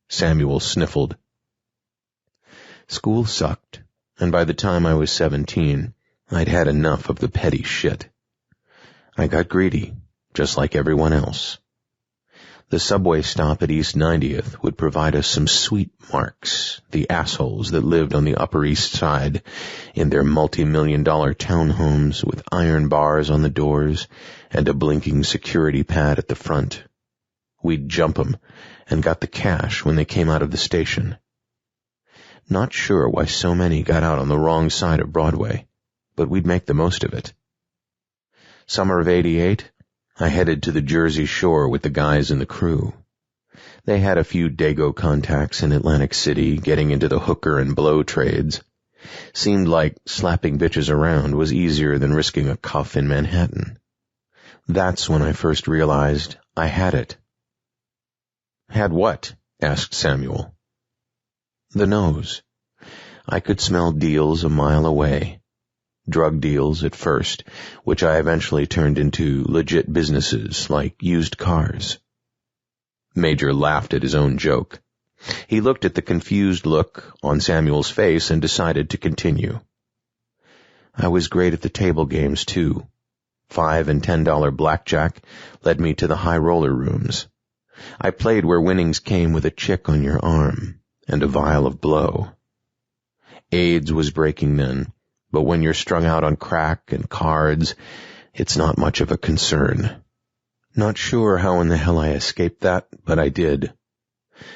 Samuel sniffled. "School sucked, and by the time I was 17, I'd had enough of the petty shit. I got greedy, just like everyone else. The subway stop at East 90th would provide us some sweet marks, the assholes that lived on the Upper East Side in their multi-million-dollar townhomes with iron bars on the doors and a blinking security pad at the front. We'd jump 'em and got the cash when they came out of the station. Not sure why so many got out on the wrong side of Broadway, but we'd make the most of it. Summer of '88, I headed to the Jersey Shore with the guys in the crew. They had a few Dago contacts in Atlantic City getting into the hooker and blow trades. Seemed like slapping bitches around was easier than risking a cuff in Manhattan. That's when I first realized I had it." "Had what?" asked Samuel. "The nose. I could smell deals a mile away. Drug deals at first, which I eventually turned into legit businesses like used cars." Major laughed at his own joke. He looked at the confused look on Samuel's face and decided to continue. "I was great at the table games, too. $5 and $10 blackjack led me to the high roller rooms. I played where winnings came with a chick on your arm and a vial of blow. AIDS was breaking then, but when you're strung out on crack and cards, it's not much of a concern. Not sure how in the hell I escaped that, but I did.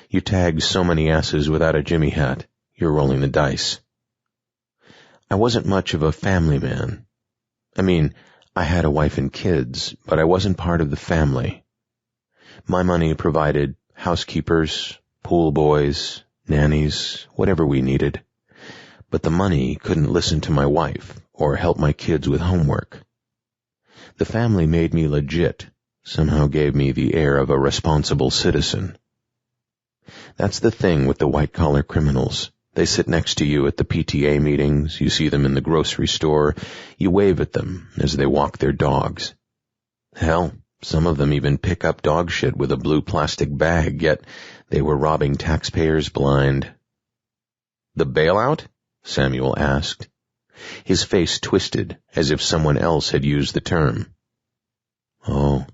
You tagged so many asses without a Jimmy hat, you're rolling the dice. I wasn't much of a family man. I mean, I had a wife and kids, but I wasn't part of the family. My money provided housekeepers, pool boys, nannies, whatever we needed. But the money couldn't listen to my wife or help my kids with homework. The family made me legit, somehow gave me the air of a responsible citizen. That's the thing with the white-collar criminals. They sit next to you at the PTA meetings, you see them in the grocery store, you wave at them as they walk their dogs. Hell, some of them even pick up dog shit with a blue plastic bag, yet they were robbing taxpayers blind. The bailout? Samuel asked. His face twisted as if someone else had used the term. Oh,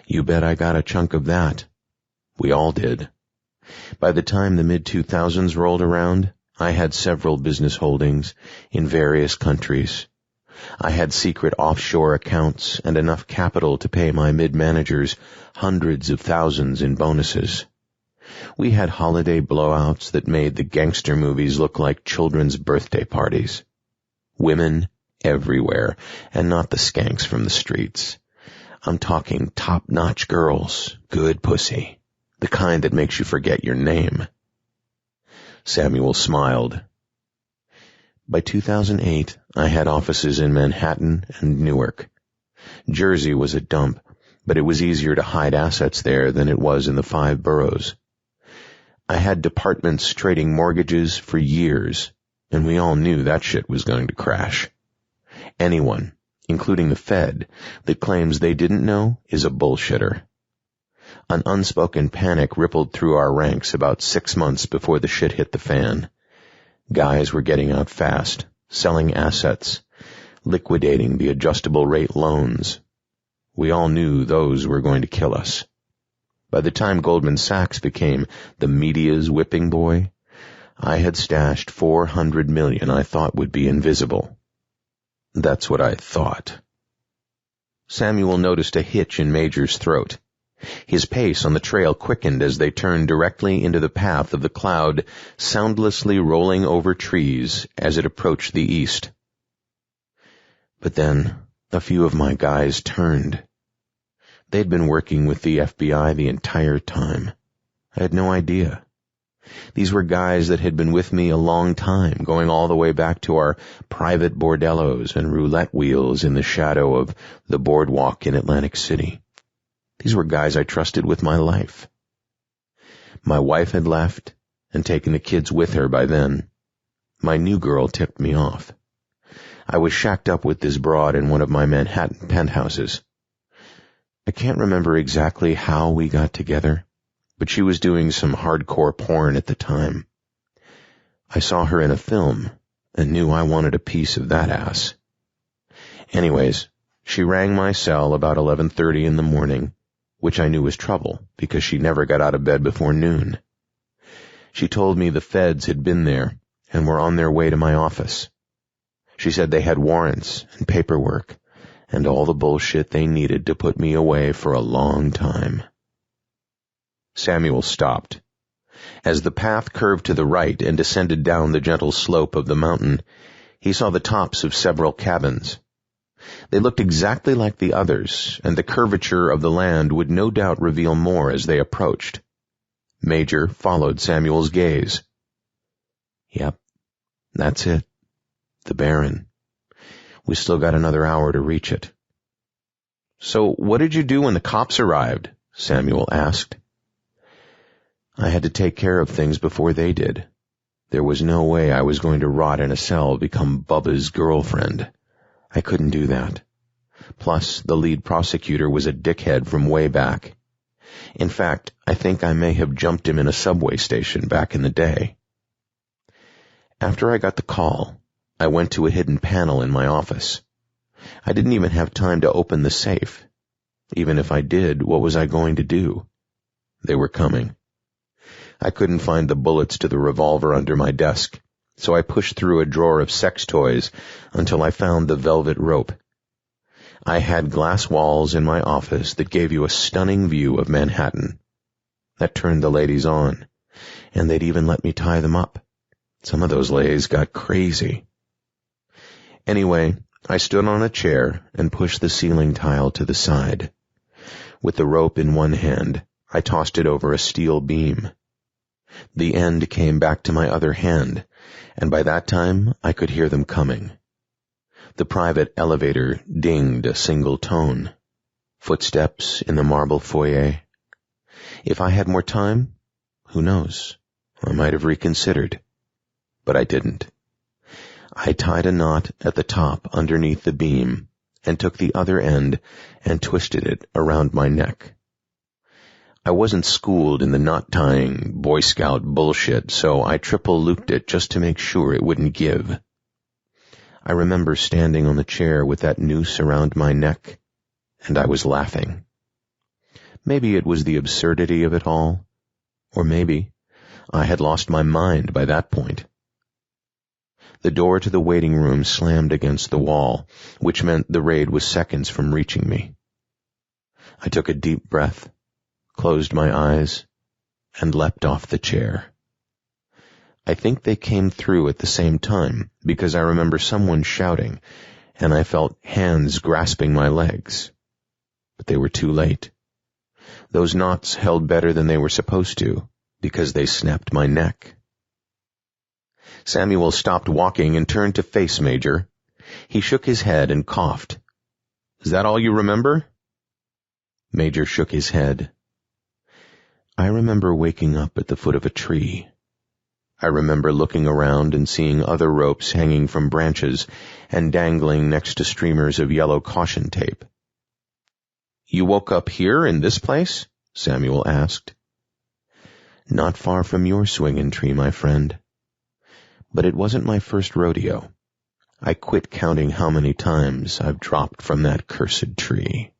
you bet I got a chunk of that. We all did. By the time the mid-2000s rolled around, I had several business holdings in various countries. I had secret offshore accounts and enough capital to pay my mid-managers hundreds of thousands in bonuses. We had holiday blowouts that made the gangster movies look like children's birthday parties. Women everywhere, and not the skanks from the streets. I'm talking top-notch girls, good pussy, the kind that makes you forget your name. Samuel smiled. By 2008, I had offices in Manhattan and Newark. Jersey was a dump, but it was easier to hide assets there than it was in the 5 boroughs. I had departments trading mortgages for years, and we all knew that shit was going to crash. Anyone, including the Fed, that claims they didn't know is a bullshitter. An unspoken panic rippled through our ranks about 6 months before the shit hit the fan. Guys were getting out fast, selling assets, liquidating the adjustable rate loans. We all knew those were going to kill us. By the time Goldman Sachs became the media's whipping boy, I had stashed $400 million I thought would be invisible. That's what I thought. Samuel noticed a hitch in Major's throat. His pace on the trail quickened as they turned directly into the path of the cloud, soundlessly rolling over trees as it approached the east. But then a few of my guys turned. They'd been working with the FBI the entire time. I had no idea. These were guys that had been with me a long time, going all the way back to our private bordellos and roulette wheels in the shadow of the boardwalk in Atlantic City. These were guys I trusted with my life. My wife had left and taken the kids with her by then. My new girl tipped me off. I was shacked up with this broad in one of my Manhattan penthouses. I can't remember exactly how we got together, but she was doing some hardcore porn at the time. I saw her in a film and knew I wanted a piece of that ass. Anyways, she rang my cell about 11:30 in the morning, which I knew was trouble because she never got out of bed before noon. She told me the feds had been there and were on their way to my office. She said they had warrants and paperwork and all the bullshit they needed to put me away for a long time. Samuel stopped. As the path curved to the right and descended down the gentle slope of the mountain, he saw the tops of several cabins. They looked exactly like the others, and the curvature of the land would no doubt reveal more as they approached. Major followed Samuel's gaze. Yep, that's it. The Barren. We still got another hour to reach it. So what did you do when the cops arrived? Samuel asked. I had to take care of things before they did. There was no way I was going to rot in a cell, become Bubba's girlfriend. I couldn't do that. Plus, the lead prosecutor was a dickhead from way back. In fact, I think I may have jumped him in a subway station back in the day. After I got the call, I went to a hidden panel in my office. I didn't even have time to open the safe. Even if I did, what was I going to do? They were coming. I couldn't find the bullets to the revolver under my desk, so I pushed through a drawer of sex toys until I found the velvet rope. I had glass walls in my office that gave you a stunning view of Manhattan. That turned the ladies on, and they'd even let me tie them up. Some of those ladies got crazy. Anyway, I stood on a chair and pushed the ceiling tile to the side. With the rope in one hand, I tossed it over a steel beam. The end came back to my other hand, and by that time I could hear them coming. The private elevator dinged a single tone. Footsteps in the marble foyer. If I had more time, who knows? I might have reconsidered. But I didn't. I tied a knot at the top underneath the beam and took the other end and twisted it around my neck. I wasn't schooled in the knot-tying Boy Scout bullshit, so I triple-looped it just to make sure it wouldn't give. I remember standing on the chair with that noose around my neck, and I was laughing. Maybe it was the absurdity of it all, or maybe I had lost my mind by that point. The door to the waiting room slammed against the wall, which meant the raid was seconds from reaching me. I took a deep breath, closed my eyes, and leapt off the chair. I think they came through at the same time, because I remember someone shouting, and I felt hands grasping my legs. But they were too late. Those knots held better than they were supposed to, because they snapped my neck. Samuel stopped walking and turned to face Major. He shook his head and coughed. "Is that all you remember?" Major shook his head. I remember waking up at the foot of a tree. I remember looking around and seeing other ropes hanging from branches and dangling next to streamers of yellow caution tape. "You woke up here in this place?" Samuel asked. "Not far from your swinging tree, my friend. But it wasn't my first rodeo. I quit counting how many times I've dropped from that cursed tree."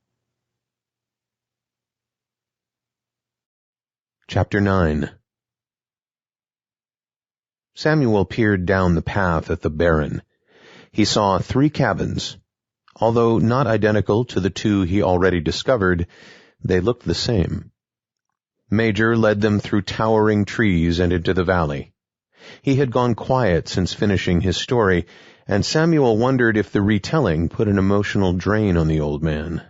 Chapter 9. Samuel peered down the path at the barren. He saw 3 cabins. Although not identical to the 2 he already discovered, they looked the same. Major led them through towering trees and into the valley. He had gone quiet since finishing his story, and Samuel wondered if the retelling put an emotional drain on the old man.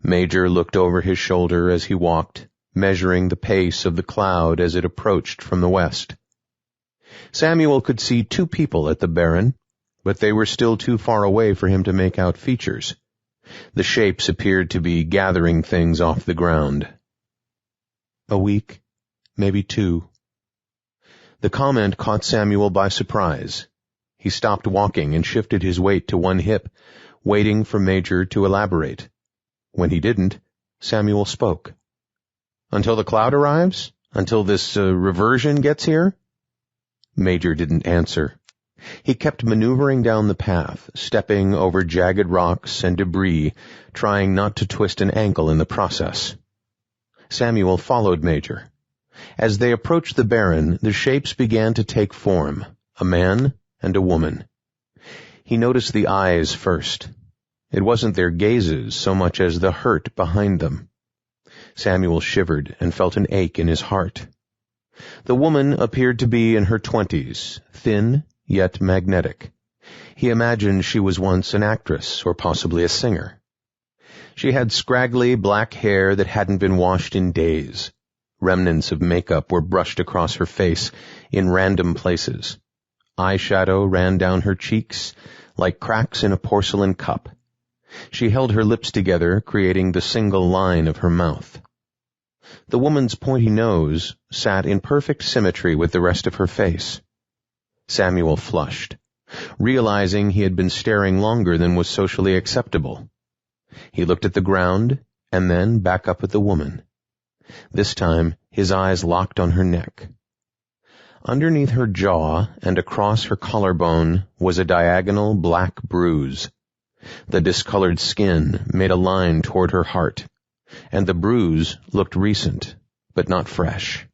Major looked over his shoulder as he walked, measuring the pace of the cloud as it approached from the west. Samuel could see 2 people at the barren, but they were still too far away for him to make out features. The shapes appeared to be gathering things off the ground. "A week, maybe 2. The comment caught Samuel by surprise. He stopped walking and shifted his weight to one hip, waiting for Major to elaborate. When he didn't, Samuel spoke. "Until the cloud arrives? Until this reversion gets here?" Major didn't answer. He kept maneuvering down the path, stepping over jagged rocks and debris, trying not to twist an ankle in the process. Samuel followed Major. As they approached the barren, the shapes began to take form, a man and a woman. He noticed the eyes first. It wasn't their gazes so much as the hurt behind them. Samuel shivered and felt an ache in his heart. The woman appeared to be in her 20s, thin yet magnetic. He imagined she was once an actress or possibly a singer. She had scraggly black hair that hadn't been washed in days. Remnants of makeup were brushed across her face in random places. Eyeshadow ran down her cheeks like cracks in a porcelain cup. She held her lips together, creating the single line of her mouth. The woman's pointy nose sat in perfect symmetry with the rest of her face. Samuel flushed, realizing he had been staring longer than was socially acceptable. He looked at the ground and then back up at the woman. This time, his eyes locked on her neck. Underneath her jaw and across her collarbone was a diagonal black bruise. The discolored skin made a line toward her heart, and the bruise looked recent, but not fresh.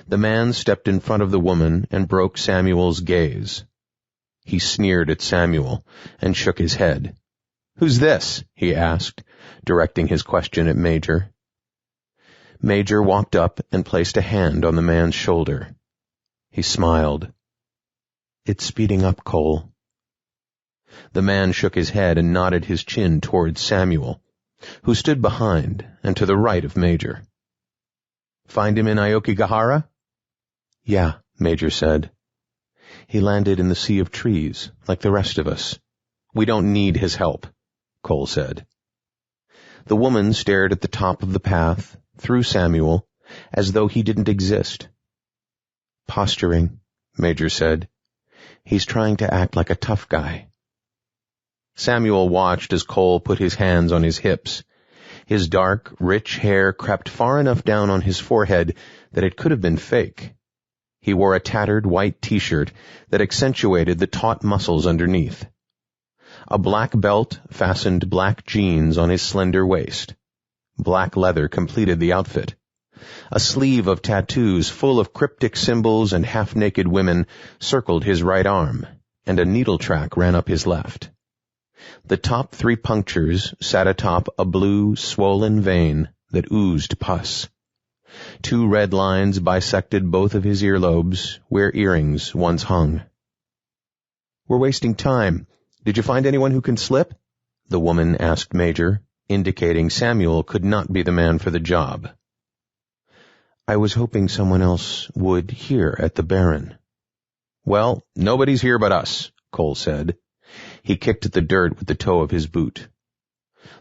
The man stepped in front of the woman and broke Samuel's gaze. He sneered at Samuel and shook his head. "Who's this?" he asked, directing his question at Major. Major walked up and placed a hand on the man's shoulder. He smiled. "It's speeding up, Kole." The man shook his head and nodded his chin towards Samuel, who stood behind and to the right of Major. "Find him in Aokigahara?" "Yeah," Major said. "He landed in the sea of trees, like the rest of us." "We don't need his help," Kole said. The woman stared at the top of the path, through Samuel, as though he didn't exist. "Posturing," Major said. "He's trying to act like a tough guy." Samuel watched as Kole put his hands on his hips. His dark, rich hair crept far enough down on his forehead that it could have been fake. He wore a tattered white t-shirt that accentuated the taut muscles underneath. A black belt fastened black jeans on his slender waist. Black leather completed the outfit. A sleeve of tattoos full of cryptic symbols and half-naked women circled his right arm, and a needle track ran up his left. The top 3 punctures sat atop a blue, swollen vein that oozed pus. 2 red lines bisected both of his earlobes, where earrings once hung. "We're wasting time. Did you find anyone who can slip?" the woman asked Major, indicating Samuel could not be the man for the job. "I was hoping someone else would here at the Baron." "Well, nobody's here but us," Kole said. He kicked at the dirt with the toe of his boot.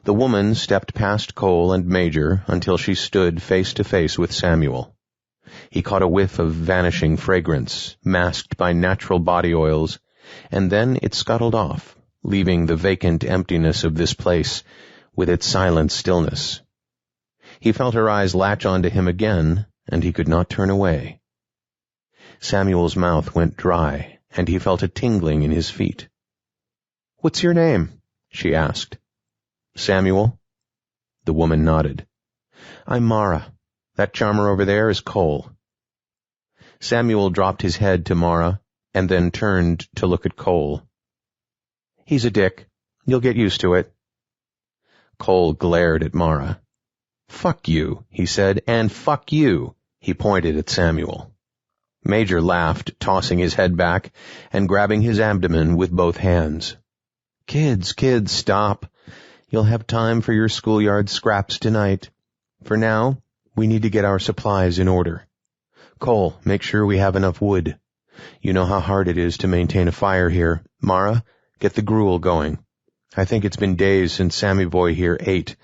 The woman stepped past Kole and Major until she stood face to face with Samuel. He caught a whiff of vanishing fragrance, masked by natural body oils, and then it scuttled off, leaving the vacant emptiness of this place with its silent stillness. He felt her eyes latch onto him again, and he could not turn away. Samuel's mouth went dry, and he felt a tingling in his feet. "What's your name?" she asked. "Samuel." The woman nodded. "I'm Mara. That charmer over there is Kole." Samuel dropped his head to Mara, and then turned to look at Kole. "He's a dick. You'll get used to it." Kole glared at Mara. "Fuck you," he said, "and fuck you." He pointed at Samuel. Major laughed, tossing his head back and grabbing his abdomen with both hands. Kids, stop. You'll have time for your schoolyard scraps tonight. For now, we need to get our supplies in order. Kole, make sure we have enough wood. You know how hard it is to maintain a fire here. Mara, get the gruel going. I think it's been days since Sammy Boy here ate,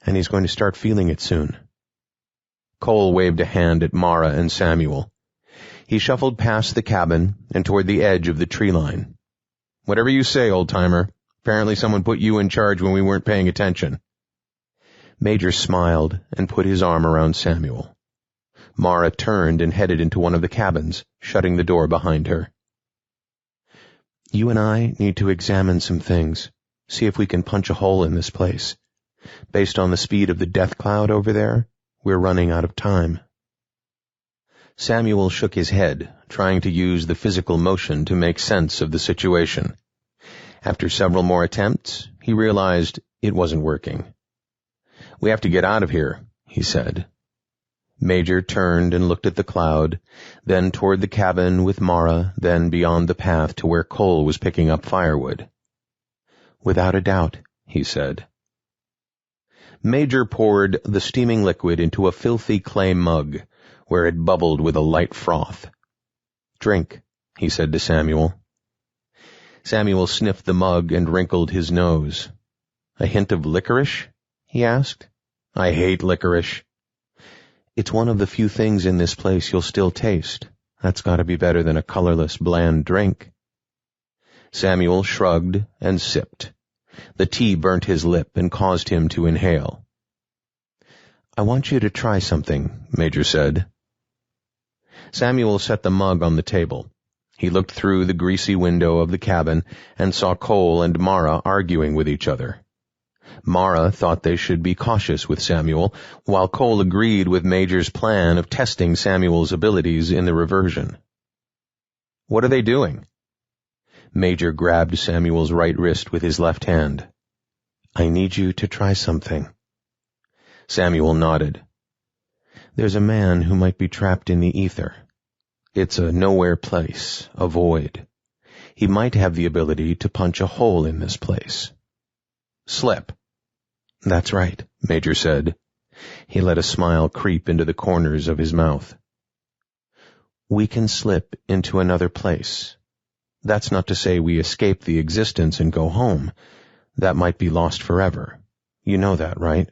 and he's going to start feeling it soon." Kole waved a hand at Mara and Samuel. He shuffled past the cabin and toward the edge of the tree line. "Whatever you say, old-timer. Apparently someone put you in charge when we weren't paying attention." Major smiled and put his arm around Samuel. Mara turned and headed into one of the cabins, shutting the door behind her. "You and I need to examine some things, see if we can punch a hole in this place. Based on the speed of the death cloud over there, we're running out of time." Samuel shook his head, trying to use the physical motion to make sense of the situation. After several more attempts, he realized it wasn't working. "We have to get out of here," he said. Major turned and looked at the cloud, then toward the cabin with Mara, then beyond the path to where Kole was picking up firewood. "Without a doubt," he said. Major poured the steaming liquid into a filthy clay mug, where it bubbled with a light froth. "Drink," he said to Samuel. Samuel sniffed the mug and wrinkled his nose. "A hint of licorice?" he asked. "I hate licorice." "It's one of the few things in this place you'll still taste. That's got to be better than a colorless, bland drink." Samuel shrugged and sipped. The tea burnt his lip and caused him to inhale. "I want you to try something," Major said. Samuel set the mug on the table. He looked through the greasy window of the cabin and saw Kole and Mara arguing with each other. Mara thought they should be cautious with Samuel, while Kole agreed with Major's plan of testing Samuel's abilities in the reversion. "What are they doing?" Major grabbed Samuel's right wrist with his left hand. "I need you to try something." Samuel nodded. "There's a man who might be trapped in the ether. It's a nowhere place, a void. He might have the ability to punch a hole in this place." "Slip." "That's right," Major said. He let a smile creep into the corners of his mouth. "We can slip into another place. That's not to say we escape the existence and go home. That might be lost forever. You know that, right?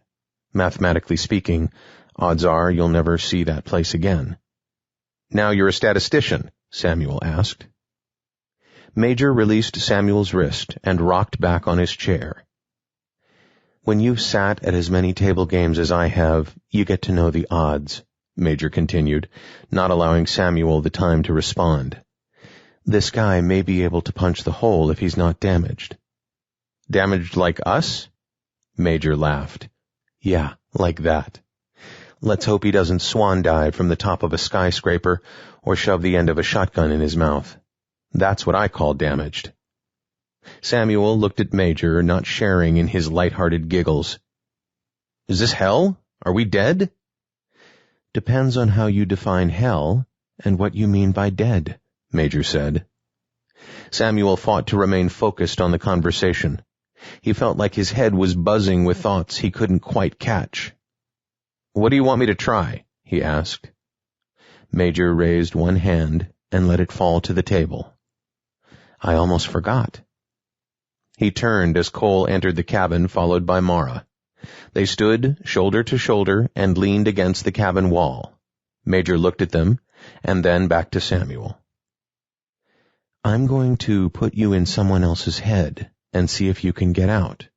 Mathematically speaking, odds are you'll never see that place again." "Now you're a statistician?" Samuel asked. Major released Samuel's wrist and rocked back on his chair. "When you've sat at as many table games as I have, you get to know the odds," Major continued, not allowing Samuel the time to respond. "This guy may be able to punch the hole if he's not damaged." "Damaged like us?" Major laughed. "Yeah, like that. Let's hope he doesn't swan dive from the top of a skyscraper or shove the end of a shotgun in his mouth. That's what I call damaged." Samuel looked at Major, not sharing in his light-hearted giggles. "Is this hell? Are we dead?" "Depends on how you define hell and what you mean by dead," Major said. Samuel fought to remain focused on the conversation. He felt like his head was buzzing with thoughts he couldn't quite catch. "What do you want me to try?" he asked. Major raised one hand and let it fall to the table. "I almost forgot." He turned as Kole entered the cabin, followed by Mara. They stood shoulder to shoulder and leaned against the cabin wall. Major looked at them, and then back to Samuel. "I'm going to put you in someone else's head and see if you can get out.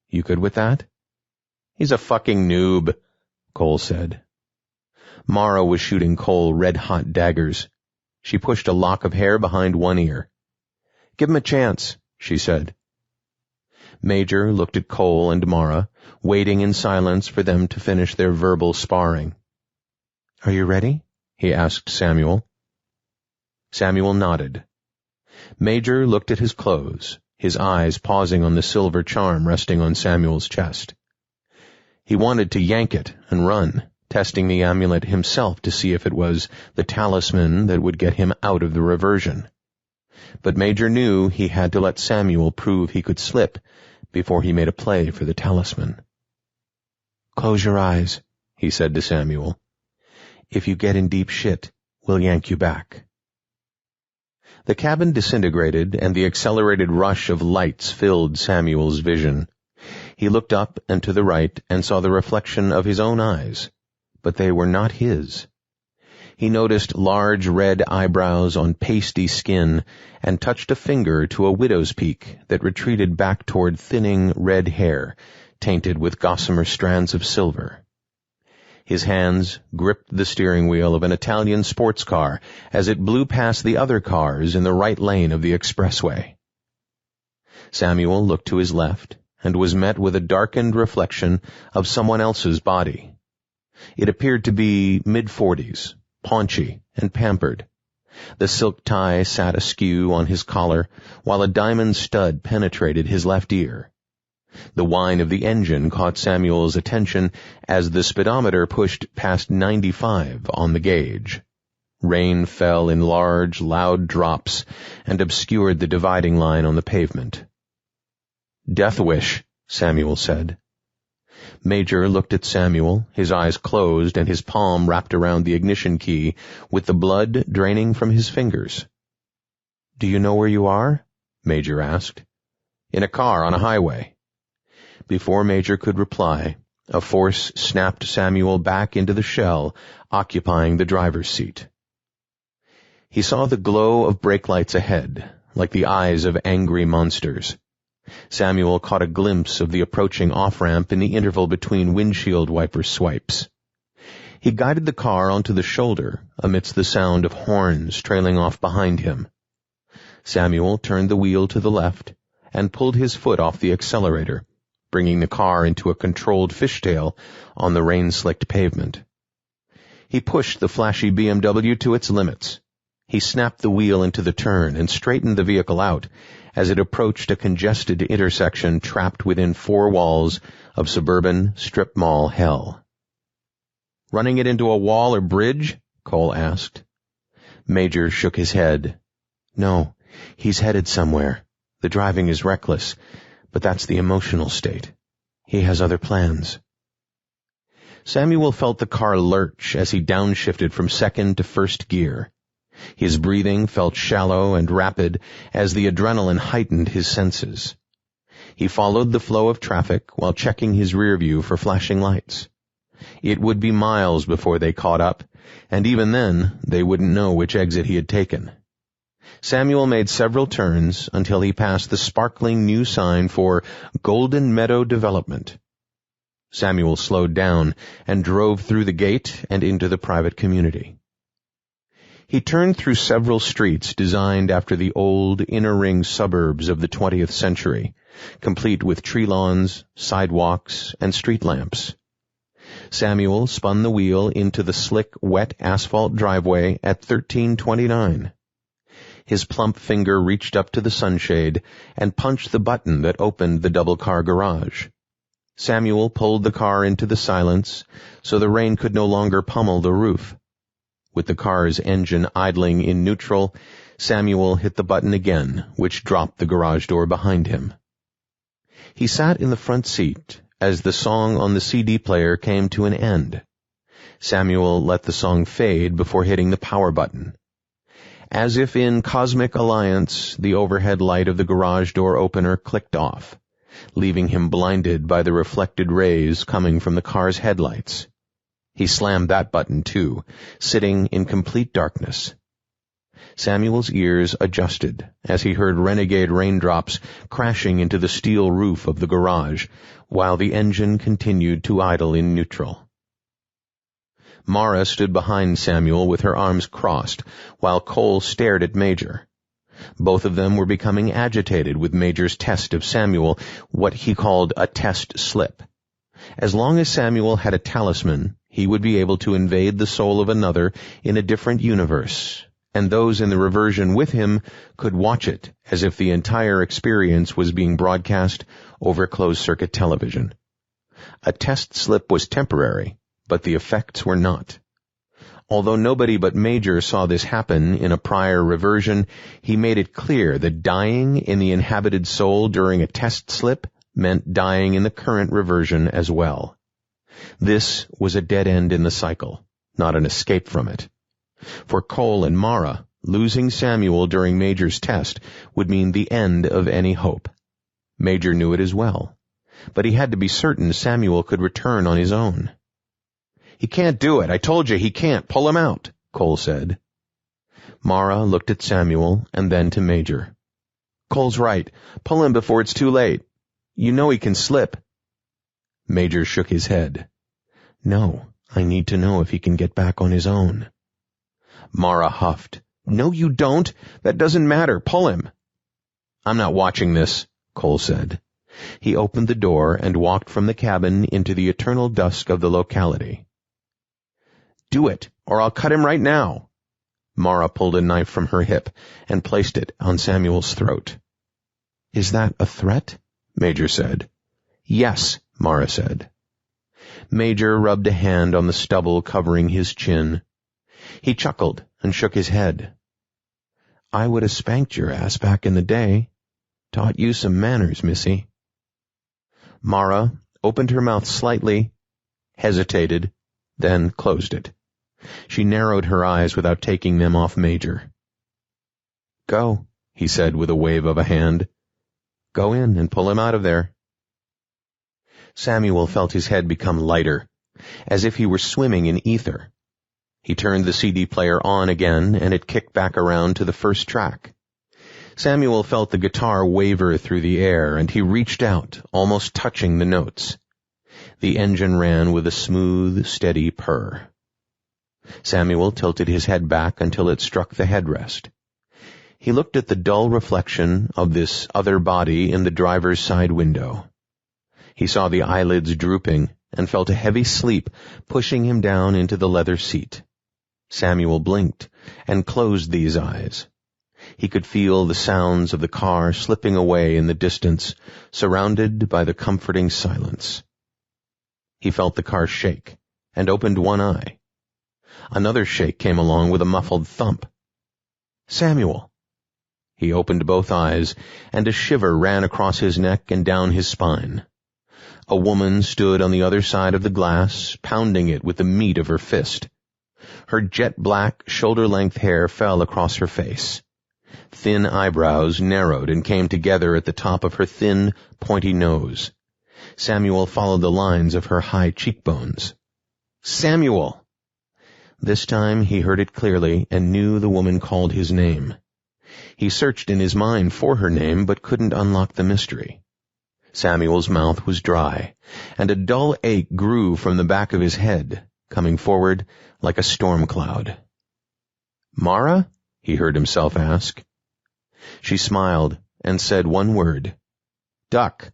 You good with that?" "He's a fucking noob," Kole said. Mara was shooting Kole red-hot daggers. She pushed a lock of hair behind one ear. "Give him a chance," she said. Major looked at Kole and Mara, waiting in silence for them to finish their verbal sparring. "Are you ready?" he asked Samuel. Samuel nodded. Major looked at his clothes, his eyes pausing on the silver charm resting on Samuel's chest. He wanted to yank it and run, testing the amulet himself to see if it was the talisman that would get him out of the reversion. But Major knew he had to let Samuel prove he could slip before he made a play for the talisman. "Close your eyes," he said to Samuel. "If you get in deep shit, we'll yank you back." The cabin disintegrated, and the accelerated rush of lights filled Samuel's vision. He looked up and to the right and saw the reflection of his own eyes, but they were not his. He noticed large red eyebrows on pasty skin and touched a finger to a widow's peak that retreated back toward thinning red hair, tainted with gossamer strands of silver. His hands gripped the steering wheel of an Italian sports car as it blew past the other cars in the right lane of the expressway. Samuel looked to his left and was met with a darkened reflection of someone else's body. It appeared to be mid-40s, paunchy and pampered. The silk tie sat askew on his collar, while a diamond stud penetrated his left ear. The whine of the engine caught Samuel's attention as the speedometer pushed past 95 on the gauge. Rain fell in large, loud drops and obscured the dividing line on the pavement. "Death wish," Samuel said. Major looked at Samuel, his eyes closed and his palm wrapped around the ignition key, with the blood draining from his fingers. "Do you know where you are?" Major asked. "In a car on a highway." Before Major could reply, a force snapped Samuel back into the shell, occupying the driver's seat. He saw the glow of brake lights ahead, like the eyes of angry monsters. Samuel caught a glimpse of the approaching off-ramp in the interval between windshield wiper swipes. He guided the car onto the shoulder amidst the sound of horns trailing off behind him. Samuel turned the wheel to the left and pulled his foot off the accelerator, bringing the car into a controlled fishtail on the rain-slicked pavement. He pushed the flashy BMW to its limits. He snapped the wheel into the turn and straightened the vehicle out as it approached a congested intersection trapped within four walls of suburban strip mall hell. "Running it into a wall or bridge?" Kole asked. Major shook his head. "No, he's headed somewhere. The driving is reckless, but that's the emotional state. He has other plans." Samuel felt the car lurch as he downshifted from second to first gear. His breathing felt shallow and rapid as the adrenaline heightened his senses. He followed the flow of traffic while checking his rear view for flashing lights. It would be miles before they caught up, and even then they wouldn't know which exit he had taken. Samuel made several turns until he passed the sparkling new sign for Golden Meadow Development. Samuel slowed down and drove through the gate and into the private community. He turned through several streets designed after the old inner-ring suburbs of the 20th century, complete with tree lawns, sidewalks, and street lamps. Samuel spun the wheel into the slick, wet asphalt driveway at 1329. His plump finger reached up to the sunshade and punched the button that opened the double-car garage. Samuel pulled the car into the silence so the rain could no longer pummel the roof. With the car's engine idling in neutral, Samuel hit the button again, which dropped the garage door behind him. He sat in the front seat as the song on the CD player came to an end. Samuel let the song fade before hitting the power button. As if in cosmic alliance, the overhead light of the garage door opener clicked off, leaving him blinded by the reflected rays coming from the car's headlights. He slammed that button too, sitting in complete darkness. Samuel's ears adjusted as he heard renegade raindrops crashing into the steel roof of the garage, while the engine continued to idle in neutral. Mara stood behind Samuel with her arms crossed, while Kole stared at Major. Both of them were becoming agitated with Major's test of Samuel, what he called a test slip. As long as Samuel had a talisman, he would be able to invade the soul of another in a different universe, and those in the reversion with him could watch it as if the entire experience was being broadcast over closed-circuit television. A test slip was temporary, but the effects were not. Although nobody but Major saw this happen in a prior reversion, he made it clear that dying in the inhabited soul during a test slip meant dying in the current reversion as well. This was a dead end in the cycle, not an escape from it. For Kole and Mara, losing Samuel during Major's test would mean the end of any hope. Major knew it as well, but he had to be certain Samuel could return on his own. "He can't do it. I told you he can't. Pull him out," Kole said. Mara looked at Samuel and then to Major. "Cole's right. Pull him before it's too late. You know he can slip." Major shook his head. "No, I need to know if he can get back on his own." Mara huffed. "No, you don't. That doesn't matter. Pull him." "I'm not watching this," Kole said. He opened the door and walked from the cabin into the eternal dusk of the locality. "Do it, or I'll cut him right now." Mara pulled a knife from her hip and placed it on Samuel's throat. "Is that a threat?" Major said. "Yes," Mara said. Major rubbed a hand on the stubble covering his chin. He chuckled and shook his head. "I would have spanked your ass back in the day. Taught you some manners, missy." Mara opened her mouth slightly, hesitated, then closed it. She narrowed her eyes without taking them off Major. "Go," he said with a wave of a hand. "Go in and pull him out of there." Samuel felt his head become lighter, as if he were swimming in ether. He turned the CD player on again, and it kicked back around to the first track. Samuel felt the guitar waver through the air, and he reached out, almost touching the notes. The engine ran with a smooth, steady purr. Samuel tilted his head back until it struck the headrest. He looked at the dull reflection of this other body in the driver's side window. He saw the eyelids drooping and felt a heavy sleep pushing him down into the leather seat. Samuel blinked and closed these eyes. He could feel the sounds of the car slipping away in the distance, surrounded by the comforting silence. He felt the car shake and opened one eye. Another shake came along with a muffled thump. Samuel! He opened both eyes, and a shiver ran across his neck and down his spine. A woman stood on the other side of the glass, pounding it with the meat of her fist. Her jet-black, shoulder-length hair fell across her face. Thin eyebrows narrowed and came together at the top of her thin, pointy nose. Samuel followed the lines of her high cheekbones. Samuel! This time he heard it clearly and knew the woman called his name. He searched in his mind for her name, but couldn't unlock the mystery. Samuel's mouth was dry, and a dull ache grew from the back of his head, coming forward like a storm cloud. "Mara?" he heard himself ask. She smiled and said one word, "Duck."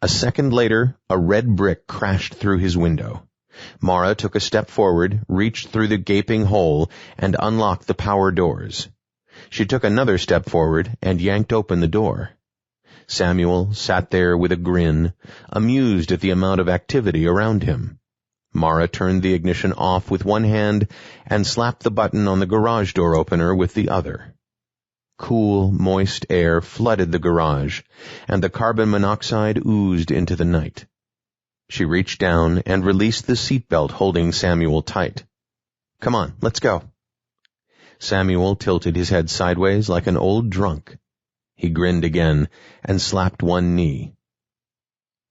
A second later, a red brick crashed through his window. Mara took a step forward, reached through the gaping hole, and unlocked the power doors. She took another step forward and yanked open the door. Samuel sat there with a grin, amused at the amount of activity around him. Mara turned the ignition off with one hand and slapped the button on the garage door opener with the other. Cool, moist air flooded the garage, and the carbon monoxide oozed into the night. She reached down and released the seatbelt holding Samuel tight. "Come on, let's go." Samuel tilted his head sideways like an old drunk. He grinned again and slapped one knee.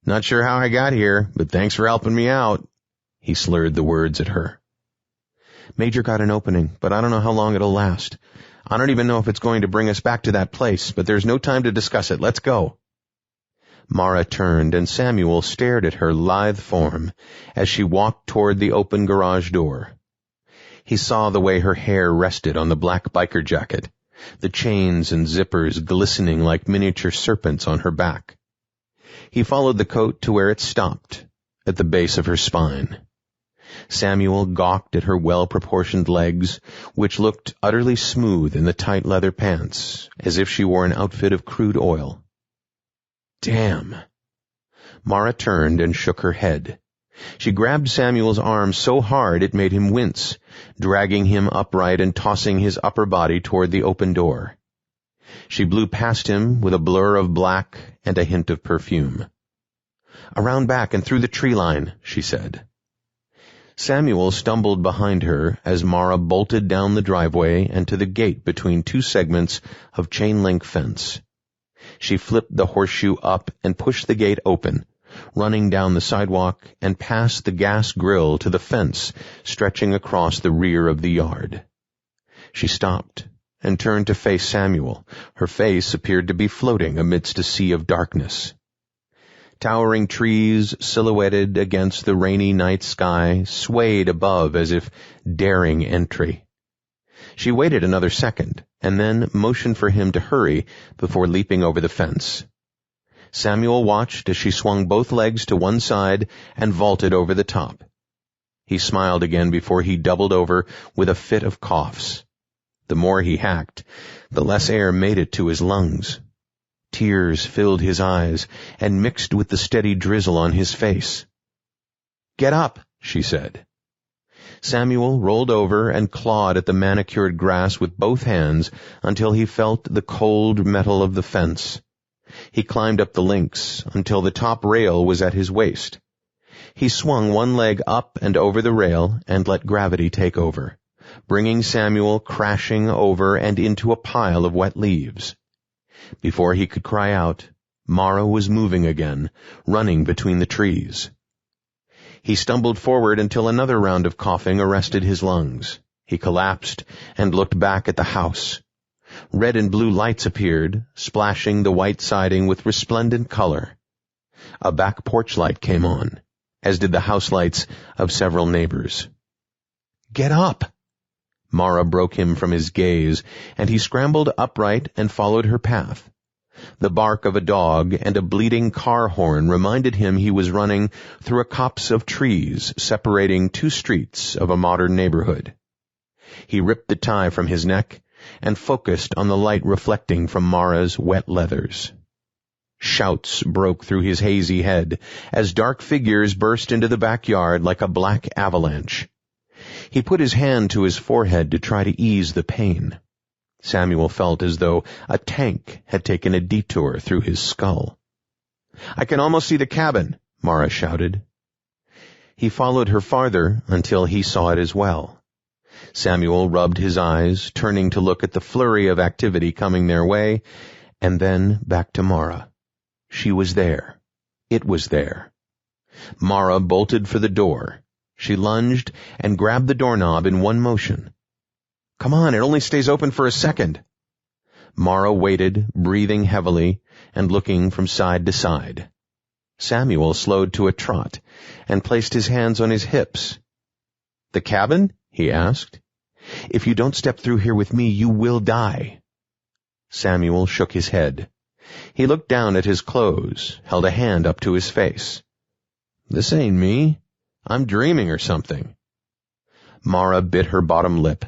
"Not sure how I got here, but thanks for helping me out." He slurred the words at her. "Major got an opening, but I don't know how long it'll last. I don't even know if it's going to bring us back to that place, but there's no time to discuss it. Let's go." Mara turned, and Samuel stared at her lithe form as she walked toward the open garage door. He saw the way her hair rested on the black biker jacket, the chains and zippers glistening like miniature serpents on her back. He followed the coat to where it stopped, at the base of her spine. Samuel gawked at her well-proportioned legs, which looked utterly smooth in the tight leather pants, as if she wore an outfit of crude oil. Damn! Mara turned and shook her head. She grabbed Samuel's arm so hard it made him wince, dragging him upright and tossing his upper body toward the open door. She blew past him with a blur of black and a hint of perfume. "Around back and through the tree line," she said. Samuel stumbled behind her as Mara bolted down the driveway and to the gate between two segments of chain-link fence. She flipped the horseshoe up and pushed the gate open, running down the sidewalk and past the gas grill to the fence stretching across the rear of the yard. She stopped and turned to face Samuel. Her face appeared to be floating amidst a sea of darkness. Towering trees silhouetted against the rainy night sky swayed above as if daring entry. She waited another second and then motioned for him to hurry before leaping over the fence. Samuel watched as she swung both legs to one side and vaulted over the top. He smiled again before he doubled over with a fit of coughs. The more he hacked, the less air made it to his lungs. Tears filled his eyes and mixed with the steady drizzle on his face. "Get up," she said. Samuel rolled over and clawed at the manicured grass with both hands until he felt the cold metal of the fence. He climbed up the links until the top rail was at his waist. He swung one leg up and over the rail and let gravity take over, bringing Samuel crashing over and into a pile of wet leaves. Before he could cry out, Mara was moving again, running between the trees. He stumbled forward until another round of coughing arrested his lungs. He collapsed and looked back at the house. Red and blue lights appeared, splashing the white siding with resplendent color. A back porch light came on, as did the house lights of several neighbors. "Get up!" Mara broke him from his gaze, and he scrambled upright and followed her path. The bark of a dog and a bleating car horn reminded him he was running through a copse of trees separating two streets of a modern neighborhood. He ripped the tie from his neck and focused on the light reflecting from Mara's wet leathers. Shouts broke through his hazy head as dark figures burst into the backyard like a black avalanche. He put his hand to his forehead to try to ease the pain. Samuel felt as though a tank had taken a detour through his skull. "I can almost see the cabin," Mara shouted. He followed her farther until he saw it as well. Samuel rubbed his eyes, turning to look at the flurry of activity coming their way, and then back to Mara. She was there. It was there. Mara bolted for the door. She lunged and grabbed the doorknob in one motion. "Come on, it only stays open for a second." Mara waited, breathing heavily and looking from side to side. Samuel slowed to a trot and placed his hands on his hips. "The cabin?" he asked. "If you don't step through here with me, you will die." Samuel shook his head. He looked down at his clothes, held a hand up to his face. "This ain't me. I'm dreaming or something." Mara bit her bottom lip.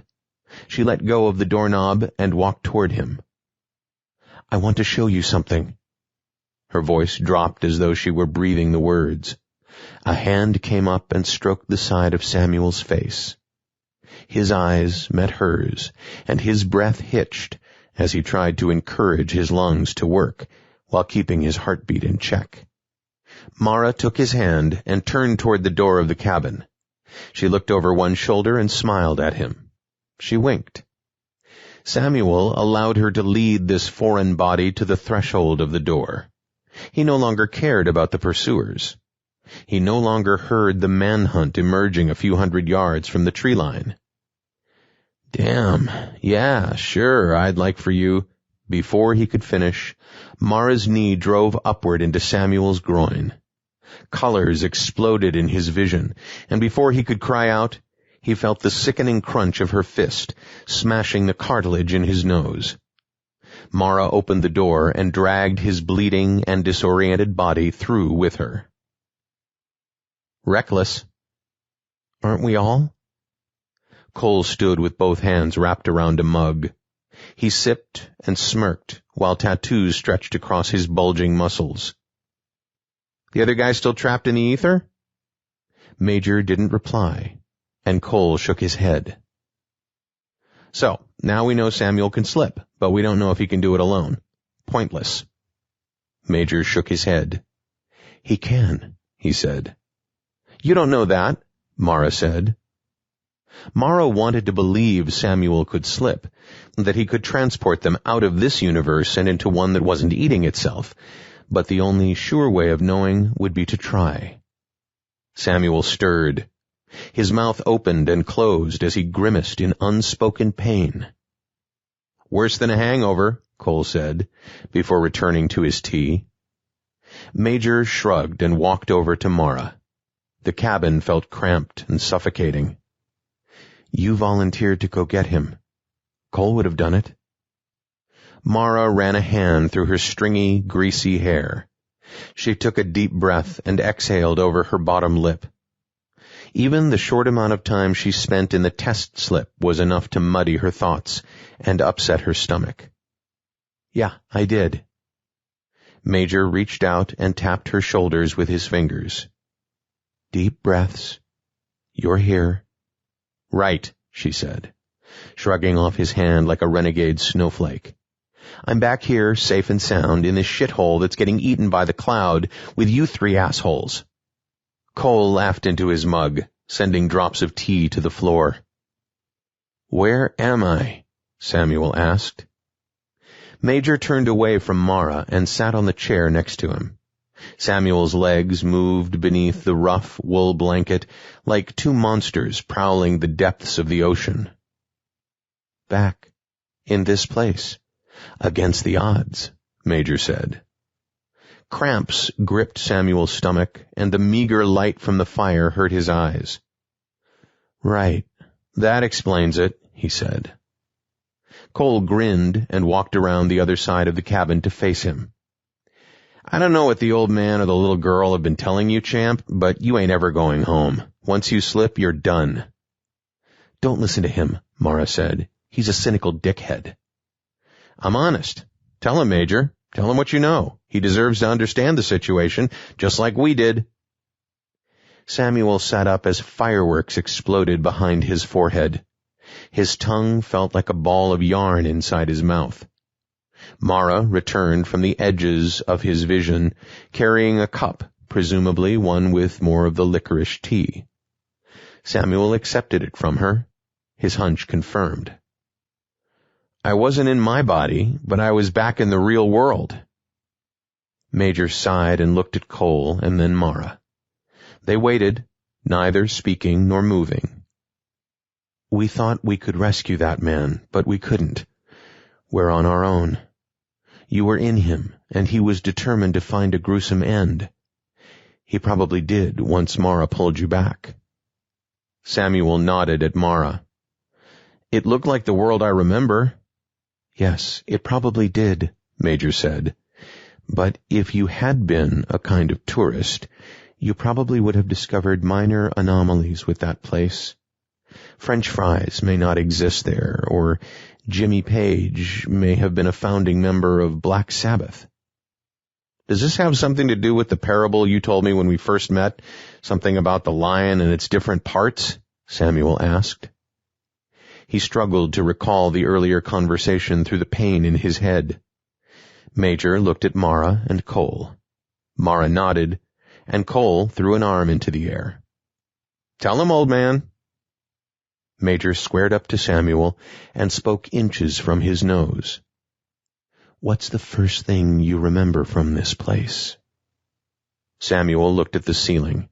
She let go of the doorknob and walked toward him. "I want to show you something." Her voice dropped as though she were breathing the words. A hand came up and stroked the side of Samuel's face. His eyes met hers, and his breath hitched as he tried to encourage his lungs to work while keeping his heartbeat in check. Mara took his hand and turned toward the door of the cabin. She looked over one shoulder and smiled at him. She winked. Samuel allowed her to lead this foreign body to the threshold of the door. He no longer cared about the pursuers. He no longer heard the manhunt emerging a few hundred yards from the tree line. "Damn, yeah, sure, I'd like for you." Before he could finish, Mara's knee drove upward into Samuel's groin. Colors exploded in his vision, and before he could cry out, he felt the sickening crunch of her fist, smashing the cartilage in his nose. Mara opened the door and dragged his bleeding and disoriented body through with her. "Reckless. Aren't we all?" Kole stood with both hands wrapped around a mug. He sipped and smirked while tattoos stretched across his bulging muscles. "The other guy still trapped in the ether?" Major didn't reply, and Kole shook his head. "So, now we know Samuel can slip, but we don't know if he can do it alone. Pointless." Major shook his head. "He can," he said. "You don't know that," Mara said. Mara wanted to believe Samuel could slip, that he could transport them out of this universe and into one that wasn't eating itself, but the only sure way of knowing would be to try. Samuel stirred. His mouth opened and closed as he grimaced in unspoken pain. "Worse than a hangover," Kole said, before returning to his tea. Major shrugged and walked over to Mara. The cabin felt cramped and suffocating. "You volunteered to go get him. Kole would have done it." Mara ran a hand through her stringy, greasy hair. She took a deep breath and exhaled over her bottom lip. Even the short amount of time she spent in the test slip was enough to muddy her thoughts and upset her stomach. "Yeah, I did." Major reached out and tapped her shoulders with his fingers. "Deep breaths. You're here." "Right," she said, shrugging off his hand like a renegade snowflake. "I'm back here, safe and sound, in this shithole that's getting eaten by the cloud with you three assholes." Kole laughed into his mug, sending drops of tea to the floor. "Where am I?" Samuel asked. Major turned away from Mara and sat on the chair next to him. Samuel's legs moved beneath the rough wool blanket like two monsters prowling the depths of the ocean. "Back, in this place, against the odds," Major said. Cramps gripped Samuel's stomach, and the meager light from the fire hurt his eyes. "Right, that explains it," he said. Kole grinned and walked around the other side of the cabin to face him. I don't know what the old man or the little girl have been telling you, champ, but you ain't ever going home. Once you slip, you're done. Don't listen to him, Mara said. He's a cynical dickhead. I'm honest. Tell him, Major. Tell him what you know. He deserves to understand the situation, just like we did. Samuel sat up as fireworks exploded behind his forehead. His tongue felt like a ball of yarn inside his mouth. Mara returned from the edges of his vision, carrying a cup, presumably one with more of the licorice tea. Samuel accepted it from her, his hunch confirmed. I wasn't in my body, but I was back in the real world. Major sighed and looked at Kole and then Mara. They waited, neither speaking nor moving. We thought we could rescue that man, but we couldn't. We're on our own. You were in him, and he was determined to find a gruesome end. He probably did once Mara pulled you back. Samuel nodded at Mara. It looked like the world I remember. Yes, it probably did, Major said. But if you had been a kind of tourist, you probably would have discovered minor anomalies with that place. French fries may not exist there, or Jimmy Page may have been a founding member of Black Sabbath. Does this have something to do with the parable you told me when we first met? Something about the lion and its different parts? Samuel asked. He struggled to recall the earlier conversation through the pain in his head. Major looked at Mara and Kole. Mara nodded, and Kole threw an arm into the air. Tell him, old man. Major squared up to Samuel and spoke inches from his nose. What's the first thing you remember from this place? Samuel looked at the ceiling.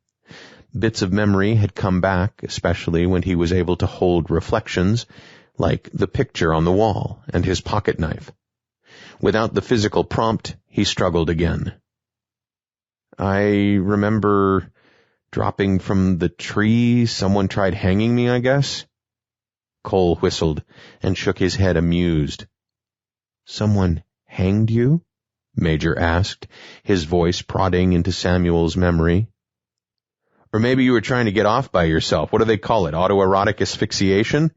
Bits of memory had come back, especially when he was able to hold reflections, like the picture on the wall and his pocket knife. Without the physical prompt, he struggled again. I remember dropping from the tree. Someone tried hanging me, I guess. Kole whistled and shook his head amused. Someone hanged you? Major asked, his voice prodding into Samuel's memory. Or maybe you were trying to get off by yourself. What do they call it? Autoerotic asphyxiation?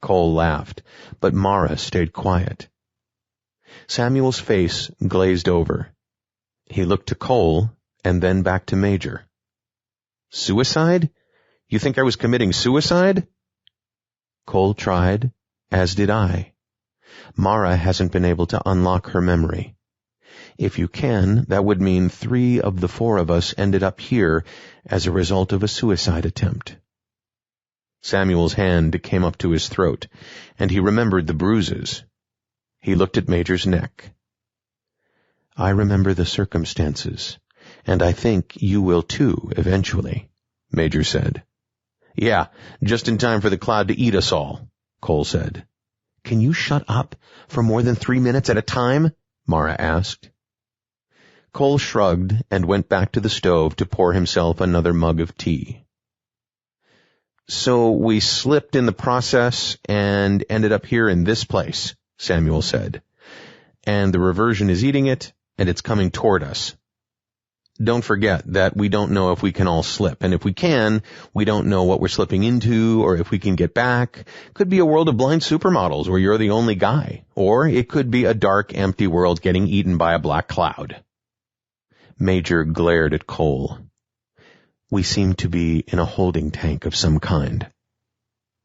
Kole laughed, but Mara stayed quiet. Samuel's face glazed over. He looked to Kole and then back to Major. Suicide? You think I was committing suicide? Kole tried, as did I. Mara hasn't been able to unlock her memory. If you can, that would mean 3 of the 4 of us ended up here as a result of a suicide attempt. Samuel's hand came up to his throat, and he remembered the bruises. He looked at Major's neck. I remember the circumstances, and I think you will too, eventually, Major said. Yeah, just in time for the cloud to eat us all, Kole said. Can you shut up for more than 3 minutes at a time? Mara asked. Kole shrugged and went back to the stove to pour himself another mug of tea. So we slipped in the process and ended up here in this place, Samuel said. And the reversion is eating it, and it's coming toward us. Don't forget that we don't know if we can all slip, and if we can, we don't know what we're slipping into or if we can get back. Could be a world of blind supermodels where you're the only guy, or it could be a dark, empty world getting eaten by a black cloud. Major glared at Kole. We seem to be in a holding tank of some kind.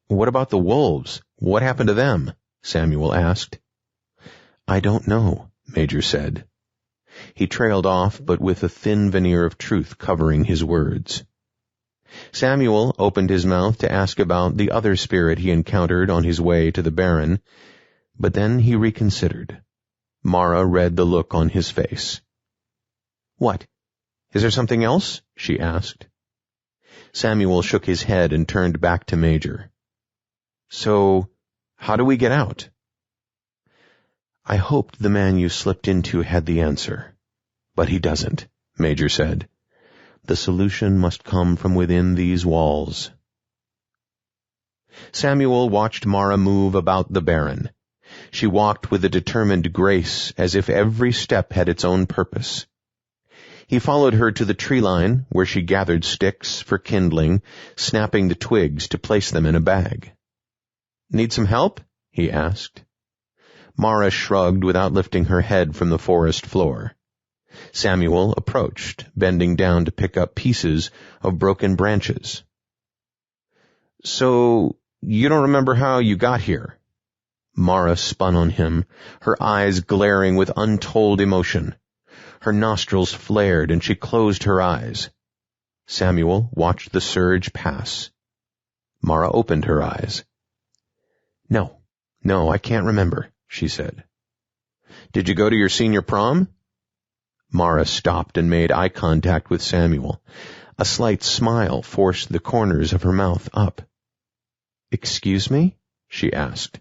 What about the wolves? What happened to them? Samuel asked. I don't know, Major said. He trailed off, but with a thin veneer of truth covering his words. Samuel opened his mouth to ask about the other spirit he encountered on his way to the Baron, but then he reconsidered. Mara read the look on his face. What? Is there something else? She asked. Samuel shook his head and turned back to Major. So, how do we get out? I hoped the man you slipped into had the answer. But he doesn't, Major said. The solution must come from within these walls. Samuel watched Mara move about the Baron. She walked with a determined grace, as if every step had its own purpose. He followed her to the tree line, where she gathered sticks for kindling, snapping the twigs to place them in a bag. "Need some help?" he asked. Mara shrugged without lifting her head from the forest floor. Samuel approached, bending down to pick up pieces of broken branches. "So, you don't remember how you got here?" Mara spun on him, her eyes glaring with untold emotion. Her nostrils flared and she closed her eyes. Samuel watched the surge pass. Mara opened her eyes. No, I can't remember," she said. "Did you go to your senior prom?" Mara stopped and made eye contact with Samuel. A slight smile forced the corners of her mouth up. "Excuse me?" she asked.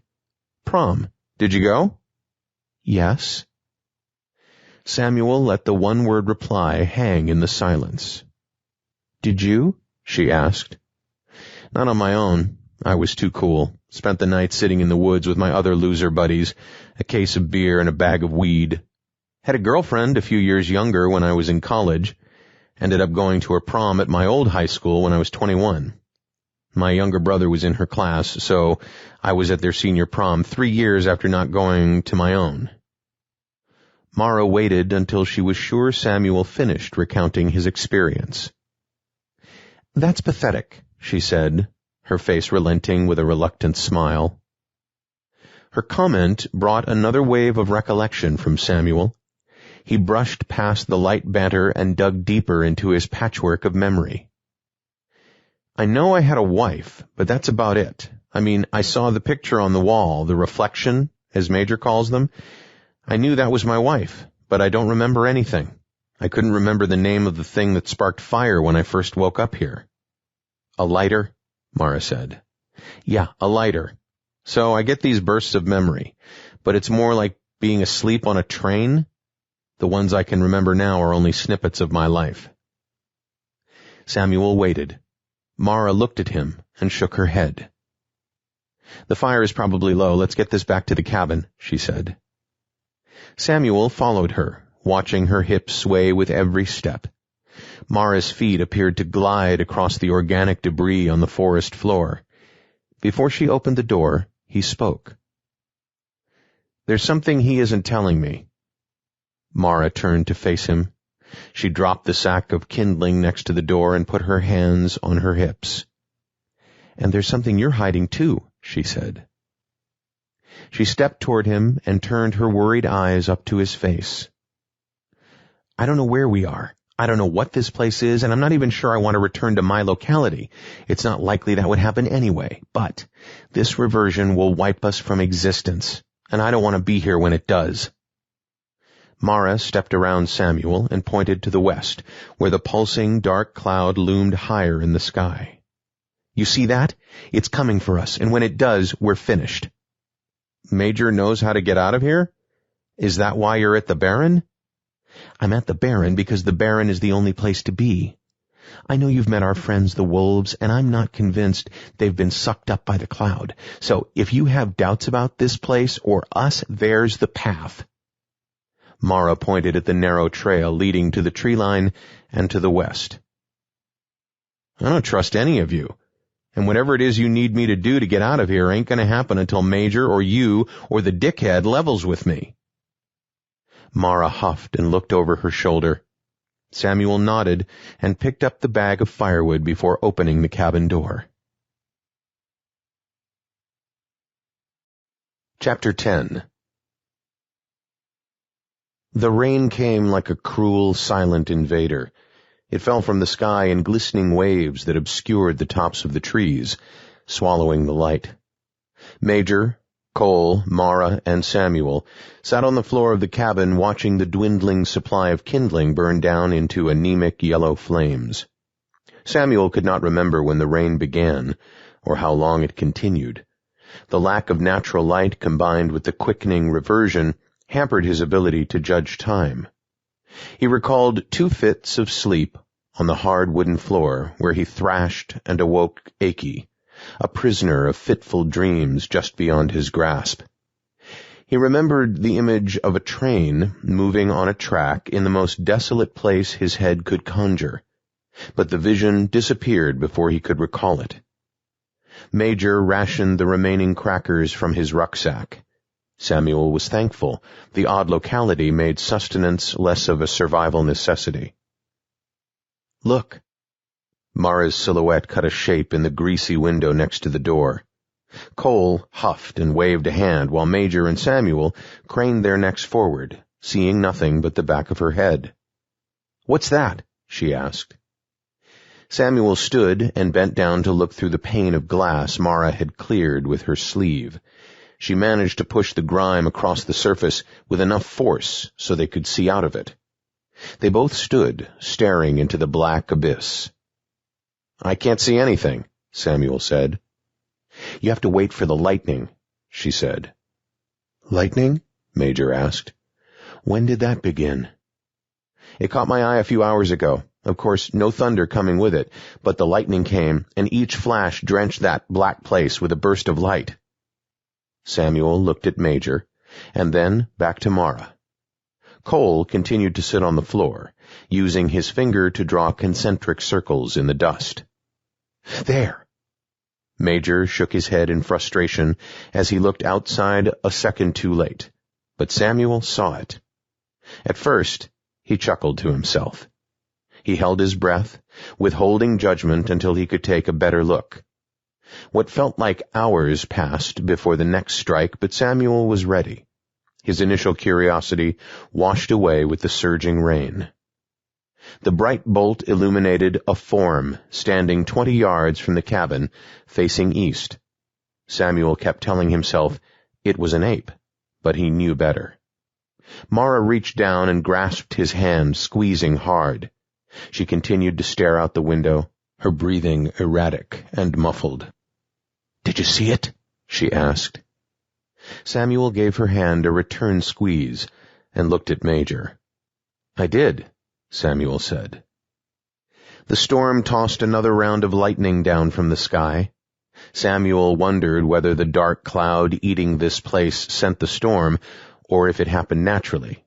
"Prom. Did you go?" "Yes." Samuel let the one-word reply hang in the silence. "Did you?" she asked. "Not on my own. I was too cool. Spent the night sitting in the woods with my other loser buddies, a case of beer and a bag of weed. Had a girlfriend a few years younger when I was in college. Ended up going to her prom at my old high school when I was 21. My younger brother was in her class, so I was at their senior prom 3 years after not going to my own." Mara waited until she was sure Samuel finished recounting his experience. "That's pathetic," she said, her face relenting with a reluctant smile. Her comment brought another wave of recollection from Samuel. He brushed past the light banter and dug deeper into his patchwork of memory. "I know I had a wife, but that's about it. I mean, I saw the picture on the wall, the reflection, as Major calls them. I knew that was my wife, but I don't remember anything. I couldn't remember the name of the thing that sparked fire when I first woke up here." "A lighter?" Mara said. "Yeah, a lighter. So I get these bursts of memory, but it's more like being asleep on a train. The ones I can remember now are only snippets of my life." Samuel waited. Mara looked at him and shook her head. "The fire is probably low. Let's get this back to the cabin," she said. Samuel followed her, watching her hips sway with every step. Mara's feet appeared to glide across the organic debris on the forest floor. Before she opened the door, he spoke. "There's something he isn't telling me." Mara turned to face him. She dropped the sack of kindling next to the door and put her hands on her hips. "And there's something you're hiding too," she said. She stepped toward him and turned her worried eyes up to his face. "I don't know where we are. I don't know what this place is, and I'm not even sure I want to return to my locality. It's not likely that would happen anyway, but this reversion will wipe us from existence, and I don't want to be here when it does." Mara stepped around Samuel and pointed to the west, where the pulsing dark cloud loomed higher in the sky. "You see that? It's coming for us, and when it does, we're finished." "Major knows how to get out of here? Is that why you're at the Barren?" "I'm at the Barren because the Barren is the only place to be. I know you've met our friends the wolves, and I'm not convinced they've been sucked up by the cloud. So if you have doubts about this place or us, there's the path." Mara pointed at the narrow trail leading to the tree line and to the west. "I don't trust any of you, and whatever it is you need me to do to get out of here ain't going to happen until Major or you or the dickhead levels with me." Mara huffed and looked over her shoulder. Samuel nodded and picked up the bag of firewood before opening the cabin door. Chapter 10. The rain came like a cruel, silent invader. It fell from the sky in glistening waves that obscured the tops of the trees, swallowing the light. Major, Kole, Mara, and Samuel sat on the floor of the cabin watching the dwindling supply of kindling burn down into anemic yellow flames. Samuel could not remember when the rain began, or how long it continued. The lack of natural light combined with the quickening reversion hampered his ability to judge time. He recalled 2 fits of sleep on the hard wooden floor where he thrashed and awoke achy, a prisoner of fitful dreams just beyond his grasp. He remembered the image of a train moving on a track in the most desolate place his head could conjure, but the vision disappeared before he could recall it. Major rationed the remaining crackers from his rucksack. Samuel was thankful. The odd locality made sustenance less of a survival necessity. "Look." Mara's silhouette cut a shape in the greasy window next to the door. Kole huffed and waved a hand while Major and Samuel craned their necks forward, seeing nothing but the back of her head. "What's that?" she asked. Samuel stood and bent down to look through the pane of glass Mara had cleared with her sleeve. She managed to push the grime across the surface with enough force so they could see out of it. They both stood, staring into the black abyss. "I can't see anything," Samuel said. "You have to wait for the lightning," she said. "Lightning?" Major asked. "When did that begin?" "It caught my eye a few hours ago. Of course, no thunder coming with it, but the lightning came, and each flash drenched that black place with a burst of light." Samuel looked at Major, and then back to Mara. Kole continued to sit on the floor, using his finger to draw concentric circles in the dust. "There!" Major shook his head in frustration as he looked outside a second too late, but Samuel saw it. At first, he chuckled to himself. He held his breath, withholding judgment until he could take a better look. What felt like hours passed before the next strike, but Samuel was ready. His initial curiosity washed away with the surging rain. The bright bolt illuminated a form standing 20 yards from the cabin, facing east. Samuel kept telling himself it was an ape, but he knew better. Mara reached down and grasped his hand, squeezing hard. She continued to stare out the window, her breathing erratic and muffled. "Did you see it?" she asked. Samuel gave her hand a return squeeze and looked at Major. "I did," Samuel said. The storm tossed another round of lightning down from the sky. Samuel wondered whether the dark cloud eating this place sent the storm, or if it happened naturally.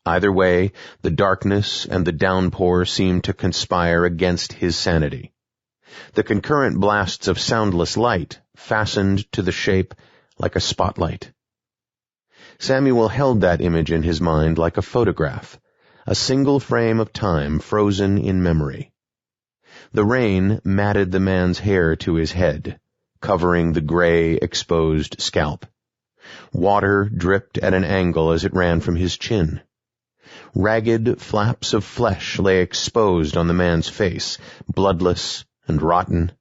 Either way, the darkness and the downpour seemed to conspire against his sanity. The concurrent blasts of soundless light fastened to the shape like a spotlight. Samuel held that image in his mind like a photograph, a single frame of time frozen in memory. The rain matted the man's hair to his head, covering the gray, exposed scalp. Water dripped at an angle as it ran from his chin. Ragged flaps of flesh lay exposed on the man's face, bloodless and rotten.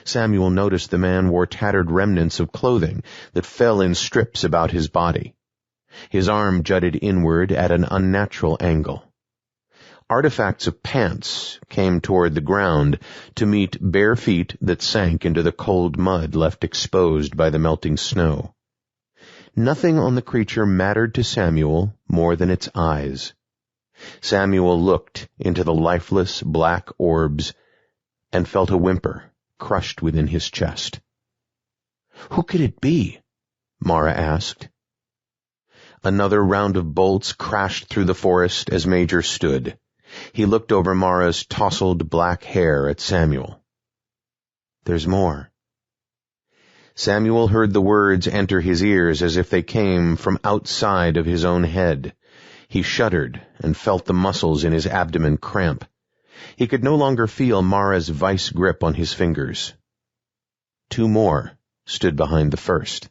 Samuel noticed the man wore tattered remnants of clothing that fell in strips about his body. His arm jutted inward at an unnatural angle. Artifacts of pants came toward the ground to meet bare feet that sank into the cold mud left exposed by the melting snow. Nothing on the creature mattered to Samuel more than its eyes. Samuel looked into the lifeless black orbs and felt a whimper crushed within his chest. "Who could it be?" Mara asked. Another round of bolts crashed through the forest as Major stood. He looked over Mara's tousled black hair at Samuel. "There's more." Samuel heard the words enter his ears as if they came from outside of his own head. He shuddered and felt the muscles in his abdomen cramp. He could no longer feel Mara's vice grip on his fingers. 2 more stood behind the first.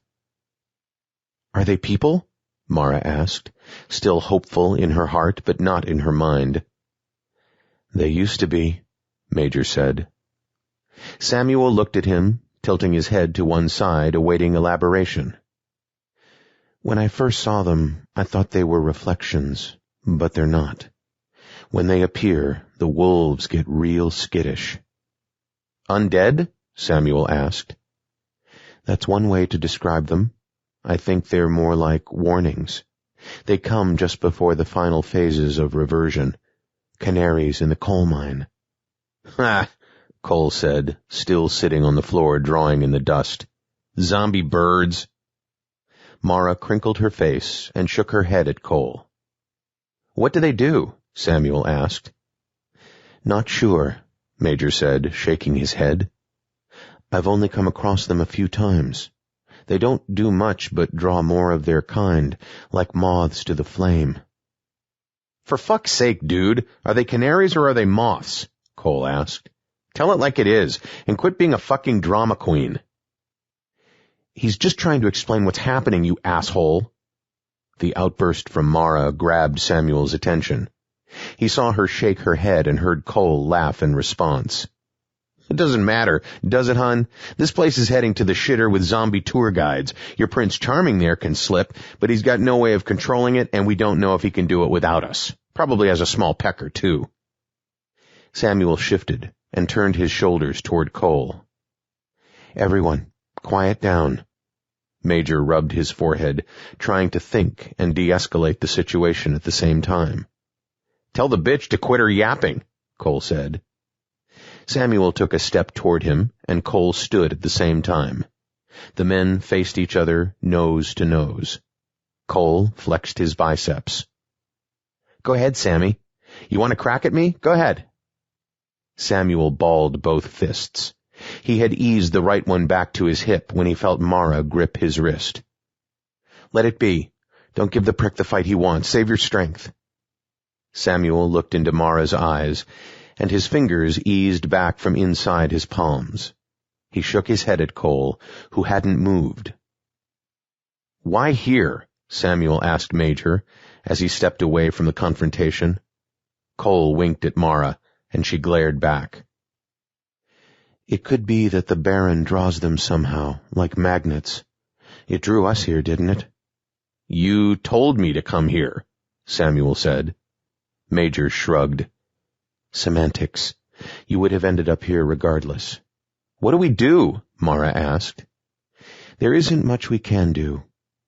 "Are they people?" Mara asked, still hopeful in her heart but not in her mind. "They used to be," Major said. Samuel looked at him, tilting his head to one side, awaiting elaboration. "When I first saw them, I thought they were reflections, but they're not. When they appear, the wolves get real skittish." "Undead?" Samuel asked. "That's one way to describe them. I think they're more like warnings. They come just before the final phases of reversion. Canaries in the coal mine." "Ha!" Kole said, still sitting on the floor drawing in the dust. "Zombie birds." Mara crinkled her face and shook her head at Kole. "What do they do?" Samuel asked. "Not sure," Major said, shaking his head. "I've only come across them a few times. They don't do much but draw more of their kind, like moths to the flame." "For fuck's sake, dude, are they canaries or are they moths?" Kole asked. "Tell it like it is, and quit being a fucking drama queen." "He's just trying to explain what's happening, you asshole." The outburst from Mara grabbed Samuel's attention. He saw her shake her head and heard Kole laugh in response. "It doesn't matter, does it, hun? This place is heading to the shitter with zombie tour guides. Your Prince Charming there can slip, but he's got no way of controlling it, and we don't know if he can do it without us. Probably has a small pecker, too." Samuel shifted and turned his shoulders toward Kole. "Everyone, quiet down." Major rubbed his forehead, trying to think and de-escalate the situation at the same time. "Tell the bitch to quit her yapping," Kole said. Samuel took a step toward him, and Kole stood at the same time. The men faced each other, nose to nose. Kole flexed his biceps. "Go ahead, Sammy. You want to crack at me? Go ahead." Samuel balled both fists. He had eased the right one back to his hip when he felt Mara grip his wrist. "Let it be. Don't give the prick the fight he wants. Save your strength." Samuel looked into Mara's eyes, and his fingers eased back from inside his palms. He shook his head at Kole, who hadn't moved. "Why here?" Samuel asked Major, as he stepped away from the confrontation. Kole winked at Mara, and she glared back. "It could be that the Baron draws them somehow, like magnets. It drew us here, didn't it?" "You told me to come here," Samuel said. Major shrugged. "Semantics. You would have ended up here regardless." "What do we do?" Mara asked. "There isn't much we can do.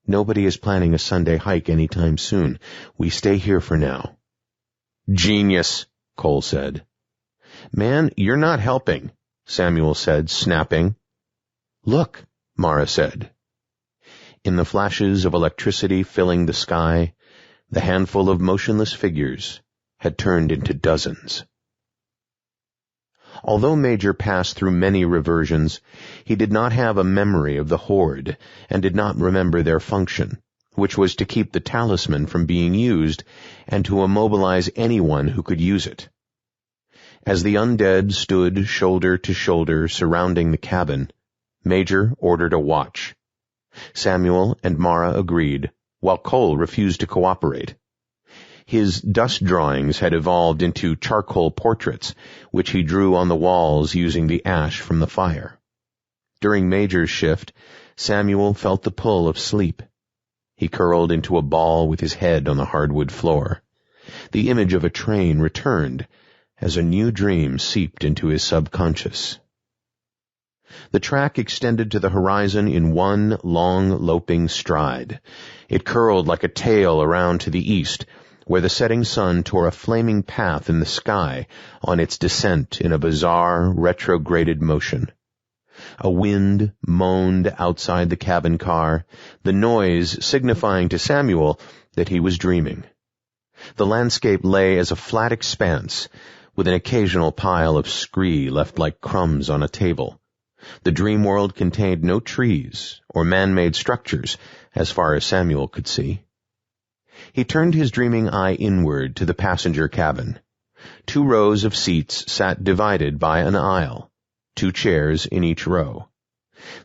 Nobody is planning a Sunday hike anytime soon. We stay here for now." "Genius," Kole said. "Man, you're not helping," Samuel said, snapping. "Look," Mara said. In the flashes of electricity filling the sky, the handful of motionless figures had turned into dozens. Although Major passed through many reversions, he did not have a memory of the horde and did not remember their function, which was to keep the talisman from being used and to immobilize anyone who could use it. As the undead stood shoulder to shoulder surrounding the cabin, Major ordered a watch. Samuel and Mara agreed, while Kole refused to cooperate. His dust drawings had evolved into charcoal portraits, which he drew on the walls using the ash from the fire. During Major's shift, Samuel felt the pull of sleep. He curled into a ball with his head on the hardwood floor. The image of a train returned as a new dream seeped into his subconscious. The track extended to the horizon in one long, loping stride. It curled like a tail around to the east, where the setting sun tore a flaming path in the sky on its descent in a bizarre, retrograded motion. A wind moaned outside the cabin car, the noise signifying to Samuel that he was dreaming. The landscape lay as a flat expanse, with an occasional pile of scree left like crumbs on a table. The dream world contained no trees or man-made structures, as far as Samuel could see. He turned his dreaming eye inward to the passenger cabin. 2 rows of seats sat divided by an aisle, 2 chairs in each row.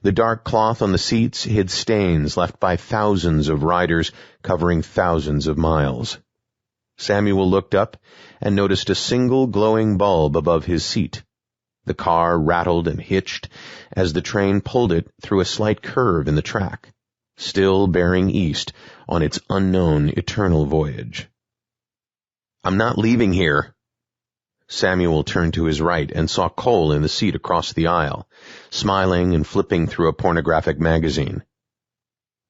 The dark cloth on the seats hid stains left by thousands of riders covering thousands of miles. Samuel looked up and noticed a single glowing bulb above his seat. The car rattled and hitched as the train pulled it through a slight curve in the track, still bearing east on its unknown eternal voyage. "I'm not leaving here." Samuel turned to his right and saw Kole in the seat across the aisle, smiling and flipping through a pornographic magazine.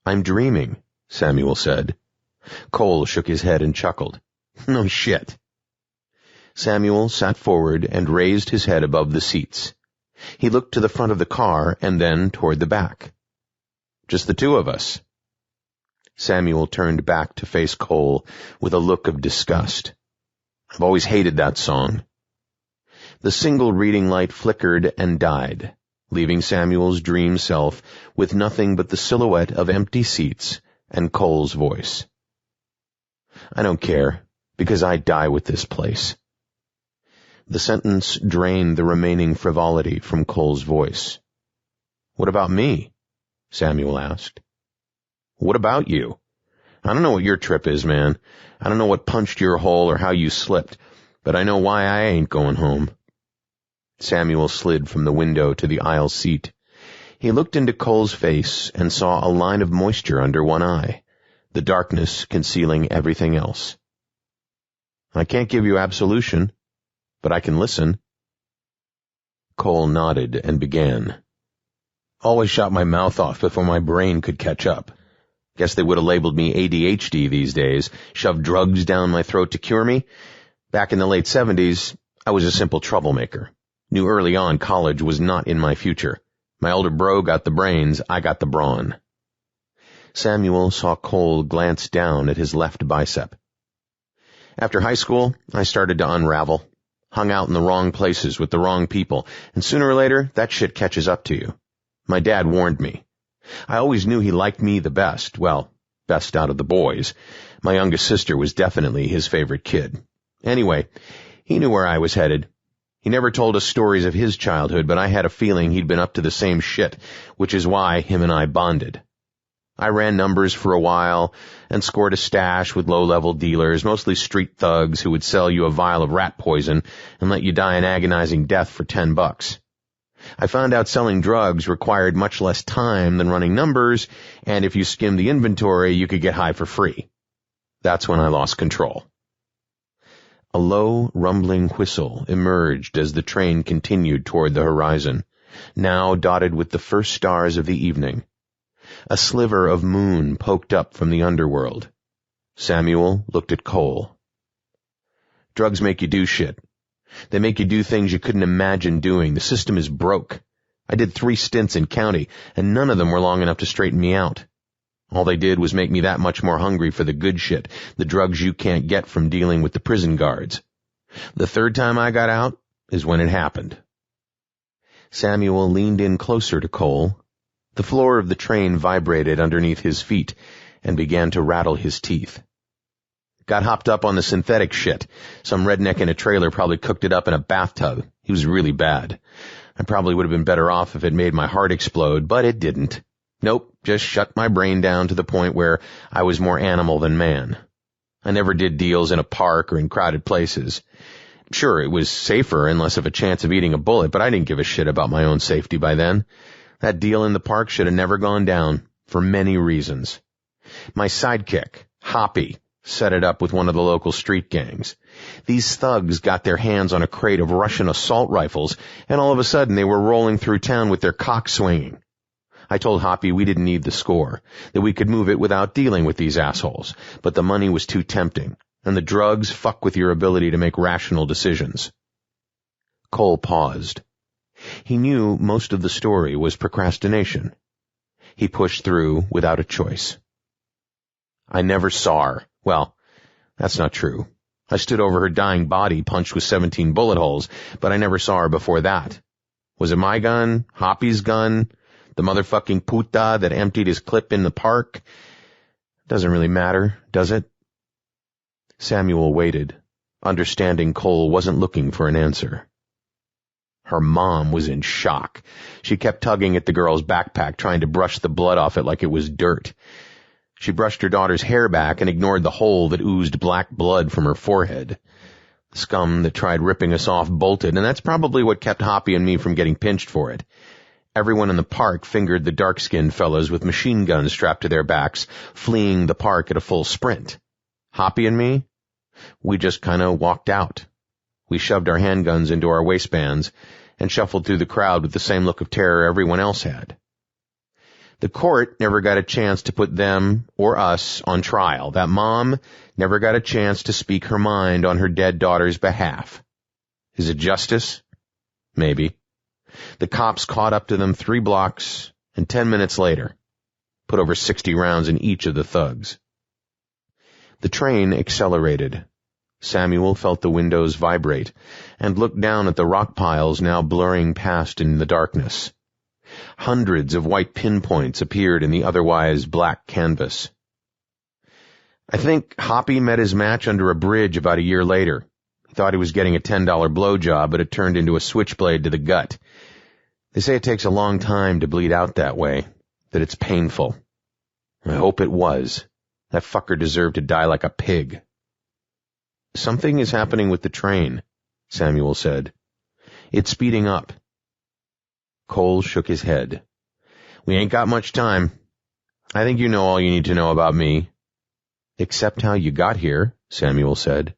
"I'm dreaming," Samuel said. Kole shook his head and chuckled. "No shit." Samuel sat forward and raised his head above the seats. He looked to the front of the car and then toward the back. "Just the 2 of us." Samuel turned back to face Kole with a look of disgust. I've always hated that song. The single reading light flickered and died, leaving Samuel's dream self with nothing but the silhouette of empty seats and Kole's voice. I don't care, because I die with this place. The sentence drained the remaining frivolity from Kole's voice. What about me? Samuel asked. What about you? I don't know what your trip is, man. I don't know what punched your hole or how you slipped, but I know why I ain't going home. Samuel slid from the window to the aisle seat. He looked into Kole's face and saw a line of moisture under one eye, the darkness concealing everything else. I can't give you absolution, but I can listen. Kole nodded and began. Always shot my mouth off before my brain could catch up. Guess they would have labeled me ADHD these days, shoved drugs down my throat to cure me. Back in the late 70s, I was a simple troublemaker. Knew early on college was not in my future. My older bro got the brains, I got the brawn. Samuel saw Kole glance down at his left bicep. After high school, I started to unravel. Hung out in the wrong places with the wrong people, and sooner or later, that shit catches up to you. My dad warned me. I always knew he liked me the best, well, best out of the boys. My youngest sister was definitely his favorite kid. Anyway, he knew where I was headed. He never told us stories of his childhood, but I had a feeling he'd been up to the same shit, which is why him and I bonded. I ran numbers for a while and scored a stash with low-level dealers, mostly street thugs who would sell you a vial of rat poison and let you die an agonizing death for $10. I found out selling drugs required much less time than running numbers, and if you skimmed the inventory, you could get high for free. That's when I lost control. A low, rumbling whistle emerged as the train continued toward the horizon, now dotted with the first stars of the evening. A sliver of moon poked up from the underworld. Samuel looked at Kole. Drugs make you do shit. They make you do things you couldn't imagine doing. The system is broke. I did 3 stints in county, and none of them were long enough to straighten me out. All they did was make me that much more hungry for the good shit, the drugs you can't get from dealing with the prison guards. The 3rd time I got out is when it happened. Samuel leaned in closer to Kole. The floor of the train vibrated underneath his feet and began to rattle his teeth. Got hopped up on the synthetic shit. Some redneck in a trailer probably cooked it up in a bathtub. He was really bad. I probably would have been better off if it made my heart explode, but it didn't. Nope, just shut my brain down to the point where I was more animal than man. I never did deals in a park or in crowded places. Sure, it was safer and less of a chance of eating a bullet, but I didn't give a shit about my own safety by then. That deal in the park should have never gone down, for many reasons. My sidekick, Hoppy, set it up with one of the local street gangs. These thugs got their hands on a crate of Russian assault rifles, and all of a sudden they were rolling through town with their cocks swinging. I told Hoppy we didn't need the score, that we could move it without dealing with these assholes, but the money was too tempting, and the drugs fuck with your ability to make rational decisions. Kole paused. He knew most of the story was procrastination. He pushed through without a choice. I never saw her. Well, that's not true. I stood over her dying body punched with 17 bullet holes, but I never saw her before that. Was it my gun? Hoppy's gun? The motherfucking puta that emptied his clip in the park? Doesn't really matter, does it? Samuel waited, understanding Kole wasn't looking for an answer. Her mom was in shock. She kept tugging at the girl's backpack, trying to brush the blood off it like it was dirt. She brushed her daughter's hair back and ignored the hole that oozed black blood from her forehead. The scum that tried ripping us off bolted, and that's probably what kept Hoppy and me from getting pinched for it. Everyone in the park fingered the dark-skinned fellows with machine guns strapped to their backs, fleeing the park at a full sprint. Hoppy and me? We just kind of walked out. We shoved our handguns into our waistbands and shuffled through the crowd with the same look of terror everyone else had. The court never got a chance to put them or us on trial. That mom never got a chance to speak her mind on her dead daughter's behalf. Is it justice? Maybe. The cops caught up to them 3 blocks, and 10 minutes later, put over 60 rounds in each of the thugs. The train accelerated. Samuel felt the windows vibrate and looked down at the rock piles now blurring past in the darkness. Hundreds of white pinpoints appeared in the otherwise black canvas. I think Hoppy met his match under a bridge about a year later. He thought he was getting a $10 blowjob, but it turned into a switchblade to the gut. They say it takes a long time to bleed out that way, that it's painful. I hope it was. That fucker deserved to die like a pig. Something is happening with the train, Samuel said. It's speeding up. Kole shook his head. We ain't got much time. I think you know all you need to know about me. Except how you got here, Samuel said.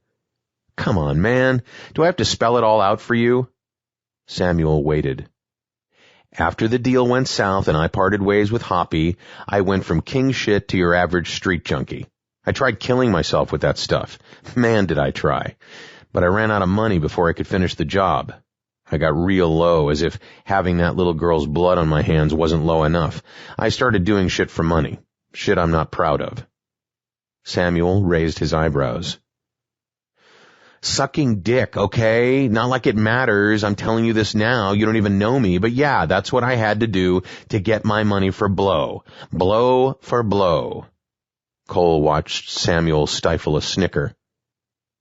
Come on, man. Do I have to spell it all out for you? Samuel waited. After the deal went south and I parted ways with Hoppy, I went from king shit to your average street junkie. I tried killing myself with that stuff. Man, did I try. But I ran out of money before I could finish the job. I got real low, as if having that little girl's blood on my hands wasn't low enough. I started doing shit for money. Shit I'm not proud of. Samuel raised his eyebrows. Sucking dick, okay? Not like it matters. I'm telling you this now. You don't even know me. But yeah, that's what I had to do to get my money for blow. Blow for blow. Kole watched Samuel stifle a snicker.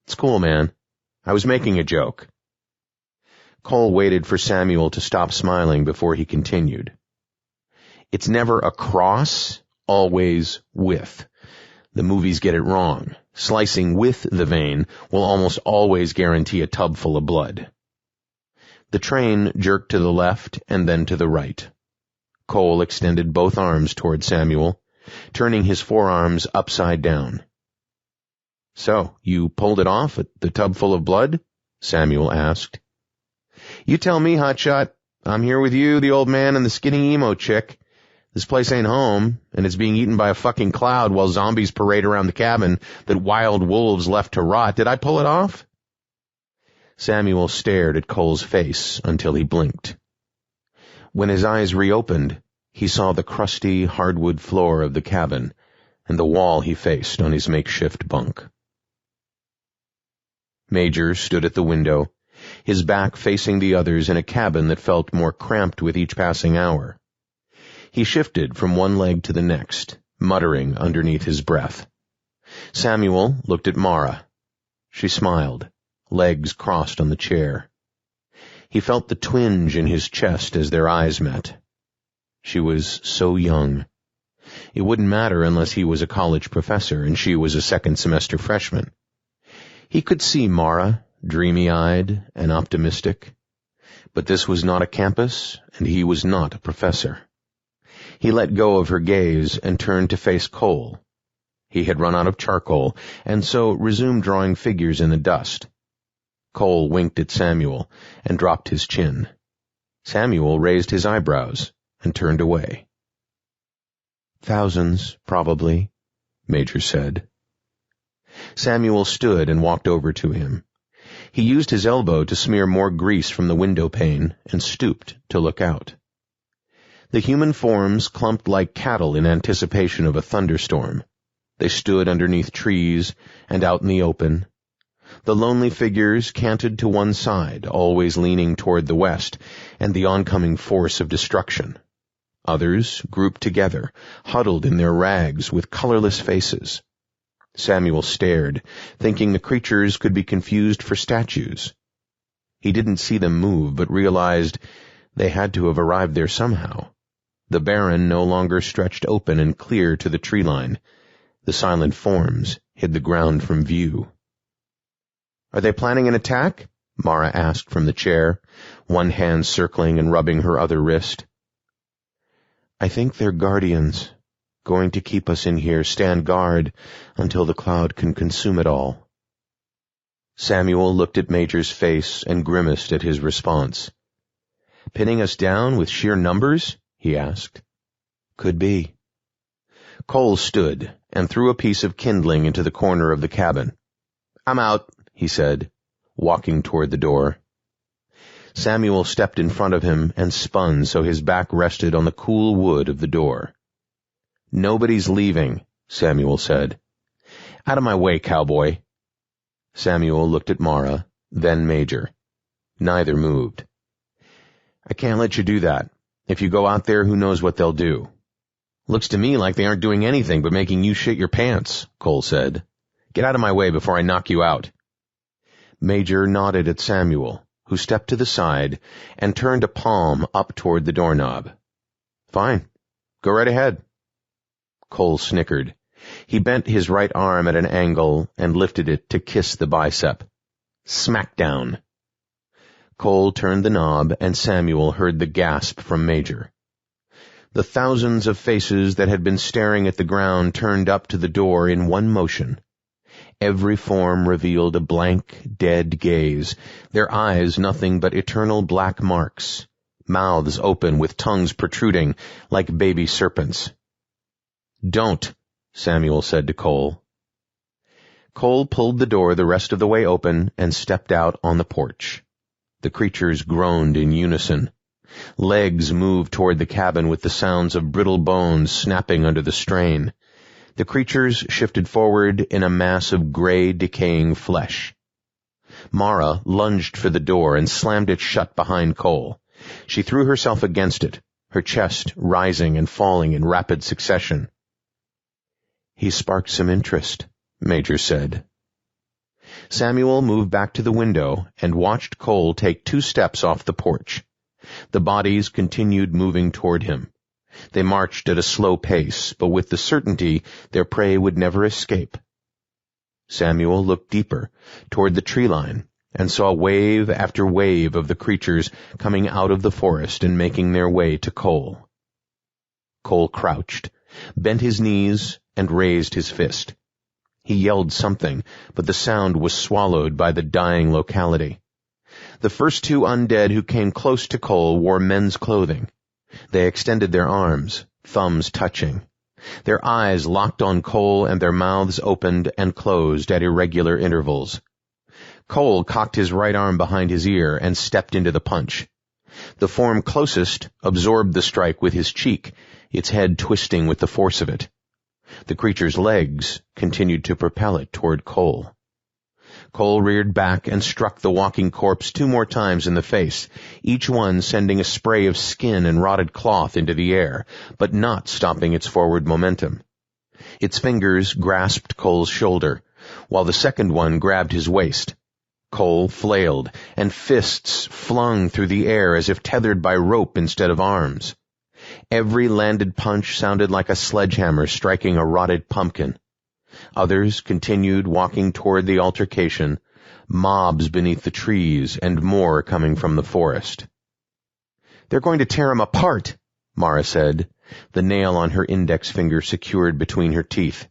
It's cool, man. I was making a joke. Kole waited for Samuel to stop smiling before he continued. It's never across, always with. The movies get it wrong. Slicing with the vein will almost always guarantee a tub full of blood. The train jerked to the left and then to the right. Kole extended both arms toward Samuel, turning his forearms upside down. So, you pulled it off at the tub full of blood? Samuel asked. You tell me, hotshot. I'm here with you, the old man, and the skinny emo chick. This place ain't home, and it's being eaten by a fucking cloud while zombies parade around the cabin that wild wolves left to rot. Did I pull it off? Samuel stared at Kole's face until he blinked. When his eyes reopened, he saw the crusty hardwood floor of the cabin and the wall he faced on his makeshift bunk. Major stood at the window, his back facing the others in a cabin that felt more cramped with each passing hour. He shifted from one leg to the next, muttering underneath his breath. Samuel looked at Mara. She smiled, legs crossed on the chair. He felt the twinge in his chest as their eyes met. She was so young. It wouldn't matter unless he was a college professor and she was a second-semester freshman. He could see Mara, dreamy-eyed and optimistic. But this was not a campus, and he was not a professor. He let go of her gaze and turned to face Kole. He had run out of charcoal, and so resumed drawing figures in the dust. Kole winked at Samuel and dropped his chin. Samuel raised his eyebrows and turned away. Thousands, probably, Major said. Samuel stood and walked over to him. He used his elbow to smear more grease from the window pane and stooped to look out. The human forms clumped like cattle in anticipation of a thunderstorm. They stood underneath trees and out in the open. The lonely figures canted to one side, always leaning toward the west and the oncoming force of destruction. Others grouped together, huddled in their rags with colorless faces. Samuel stared, thinking the creatures could be confused for statues. He didn't see them move, but realized they had to have arrived there somehow. The barren no longer stretched open and clear to the tree line. The silent forms hid the ground from view. Are they planning an attack? Mara asked from the chair, one hand circling and rubbing her other wrist. I think they're guardians, going to keep us in here, stand guard until the cloud can consume it all. Samuel looked at Major's face and grimaced at his response. Pinning us down with sheer numbers? He asked. Could be. Kole stood and threw a piece of kindling into the corner of the cabin. I'm out, he said, walking toward the door. Samuel stepped in front of him and spun so his back rested on the cool wood of the door. "Nobody's leaving," Samuel said. "Out of my way, cowboy." Samuel looked at Mara, then Major. Neither moved. "I can't let you do that. If you go out there, who knows what they'll do." "Looks to me like they aren't doing anything but making you shit your pants," Kole said. "Get out of my way before I knock you out." Major nodded at Samuel, who stepped to the side and turned a palm up toward the doorknob. "Fine. Go right ahead." Kole snickered. He bent his right arm at an angle and lifted it to kiss the bicep. Smackdown. Kole turned the knob, and Samuel heard the gasp from Major. The thousands of faces that had been staring at the ground turned up to the door in one motion. Every form revealed a blank, dead gaze, their eyes nothing but eternal black marks, mouths open with tongues protruding like baby serpents. "Don't," Samuel said to Kole. Kole pulled the door the rest of the way open and stepped out on the porch. The creatures groaned in unison. Legs moved toward the cabin with the sounds of brittle bones snapping under the strain. The creatures shifted forward in a mass of gray, decaying flesh. Mara lunged for the door and slammed it shut behind Kole. She threw herself against it, her chest rising and falling in rapid succession. "He sparked some interest," Major said. Samuel moved back to the window and watched Kole take 2 steps off the porch. The bodies continued moving toward him. They marched at a slow pace, but with the certainty their prey would never escape. Samuel looked deeper, toward the tree line, and saw wave after wave of the creatures coming out of the forest and making their way to Kole. Kole crouched, bent his knees, and raised his fist. He yelled something, but the sound was swallowed by the dying locality. The first 2 undead who came close to Kole wore men's clothing. They extended their arms, thumbs touching. Their eyes locked on Kole, and their mouths opened and closed at irregular intervals. Kole cocked his right arm behind his ear and stepped into the punch. The form closest absorbed the strike with his cheek, its head twisting with the force of it. The creature's legs continued to propel it toward Kole. Kole reared back and struck the walking corpse 2 more times in the face, each one sending a spray of skin and rotted cloth into the air, but not stopping its forward momentum. Its fingers grasped Kole's shoulder, while the second one grabbed his waist. Kole flailed, and fists flung through the air as if tethered by rope instead of arms. Every landed punch sounded like a sledgehammer striking a rotted pumpkin. Others continued walking toward the altercation, mobs beneath the trees and more coming from the forest. "They're going to tear him apart," Mara said, the nail on her index finger secured between her teeth.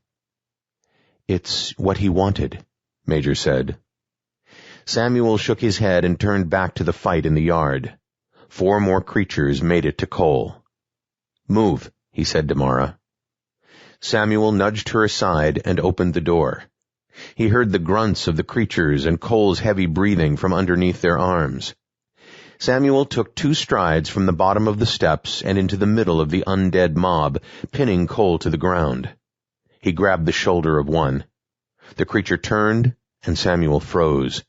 "It's what he wanted," Major said. Samuel shook his head and turned back to the fight in the yard. 4 more creatures made it to Kole. "Move," he said to Mara. Samuel nudged her aside and opened the door. He heard the grunts of the creatures and Kole's heavy breathing from underneath their arms. Samuel took 2 strides from the bottom of the steps and into the middle of the undead mob, pinning Kole to the ground. He grabbed the shoulder of one. The creature turned, and Samuel froze.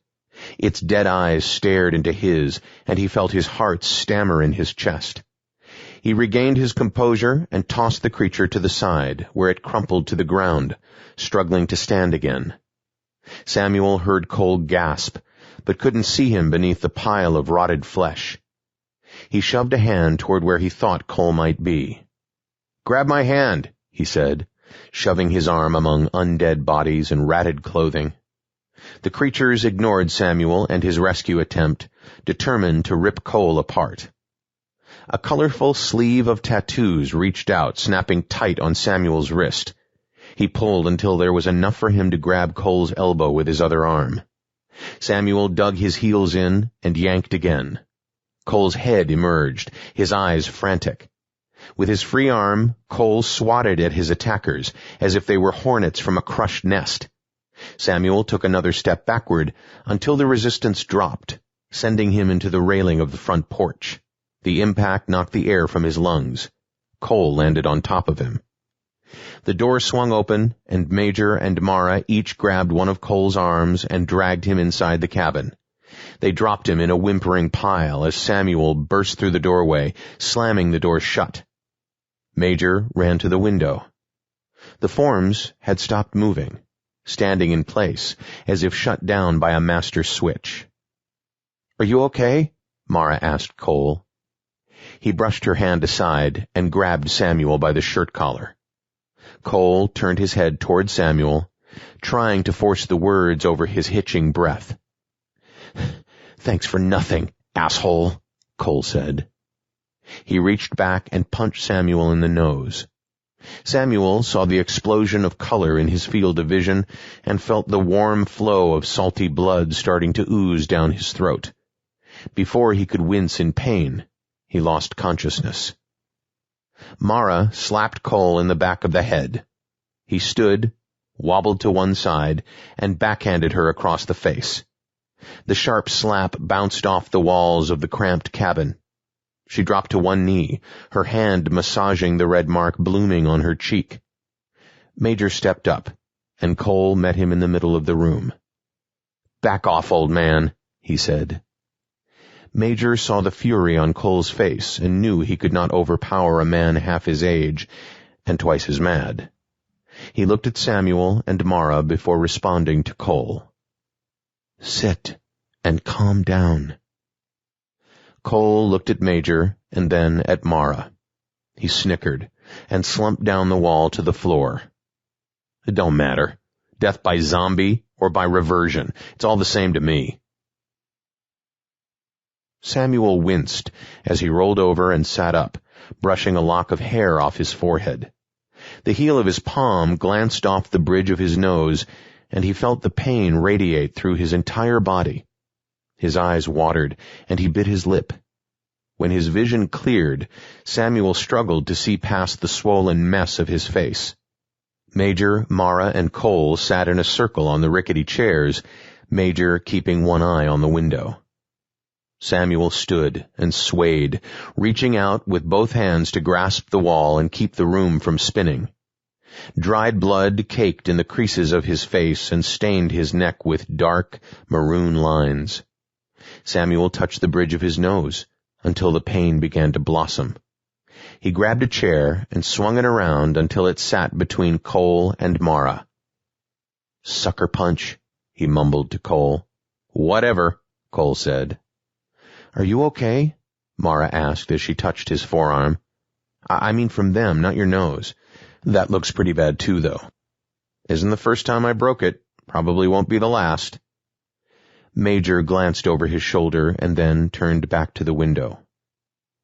Its dead eyes stared into his, and he felt his heart stammer in his chest. He regained his composure and tossed the creature to the side, where it crumpled to the ground, struggling to stand again. Samuel heard Kole gasp, but couldn't see him beneath the pile of rotted flesh. He shoved a hand toward where he thought Kole might be. "Grab my hand," he said, shoving his arm among undead bodies and ratted clothing. The creatures ignored Samuel and his rescue attempt, determined to rip Kole apart. A colorful sleeve of tattoos reached out, snapping tight on Samuel's wrist. He pulled until there was enough for him to grab Kole's elbow with his other arm. Samuel dug his heels in and yanked again. Kole's head emerged, his eyes frantic. With his free arm, Kole swatted at his attackers, as if they were hornets from a crushed nest. Samuel took another step backward until the resistance dropped, sending him into the railing of the front porch. The impact knocked the air from his lungs. Kole landed on top of him. The door swung open, and Major and Mara each grabbed one of Kole's arms and dragged him inside the cabin. They dropped him in a whimpering pile as Samuel burst through the doorway, slamming the door shut. Major ran to the window. The forms had stopped moving, standing in place, as if shut down by a master switch. "Are you okay?" Mara asked Kole. He brushed her hand aside and grabbed Samuel by the shirt collar. Kole turned his head toward Samuel, trying to force the words over his hitching breath. "Thanks for nothing, asshole," Kole said. He reached back and punched Samuel in the nose. Samuel saw the explosion of color in his field of vision and felt the warm flow of salty blood starting to ooze down his throat. Before he could wince in pain, he lost consciousness. Mara slapped Kole in the back of the head. He stood, wobbled to one side, and backhanded her across the face. The sharp slap bounced off the walls of the cramped cabin. She dropped to one knee, her hand massaging the red mark blooming on her cheek. Major stepped up, and Kole met him in the middle of the room. "Back off, old man," he said. Major saw the fury on Kole's face and knew he could not overpower a man half his age and twice as mad. He looked at Samuel and Mara before responding to Kole. "Sit and calm down." Kole looked at Major and then at Mara. He snickered and slumped down the wall to the floor. "It don't matter. Death by zombie or by reversion. It's all the same to me." Samuel winced as he rolled over and sat up, brushing a lock of hair off his forehead. The heel of his palm glanced off the bridge of his nose, and he felt the pain radiate through his entire body. His eyes watered, and he bit his lip. When his vision cleared, Samuel struggled to see past the swollen mess of his face. Major, Mara, and Kole sat in a circle on the rickety chairs, Major keeping one eye on the window. Samuel stood and swayed, reaching out with both hands to grasp the wall and keep the room from spinning. Dried blood caked in the creases of his face and stained his neck with dark, maroon lines. Samuel touched the bridge of his nose until the pain began to blossom. He grabbed a chair and swung it around until it sat between Kole and Mara. "Sucker punch," he mumbled to Kole. "Whatever," Kole said. "Are you okay?" Mara asked as she touched his forearm. I mean from them, not your nose. That looks pretty bad too, though." "Isn't the first time I broke it. Probably won't be the last." Major glanced over his shoulder and then turned back to the window.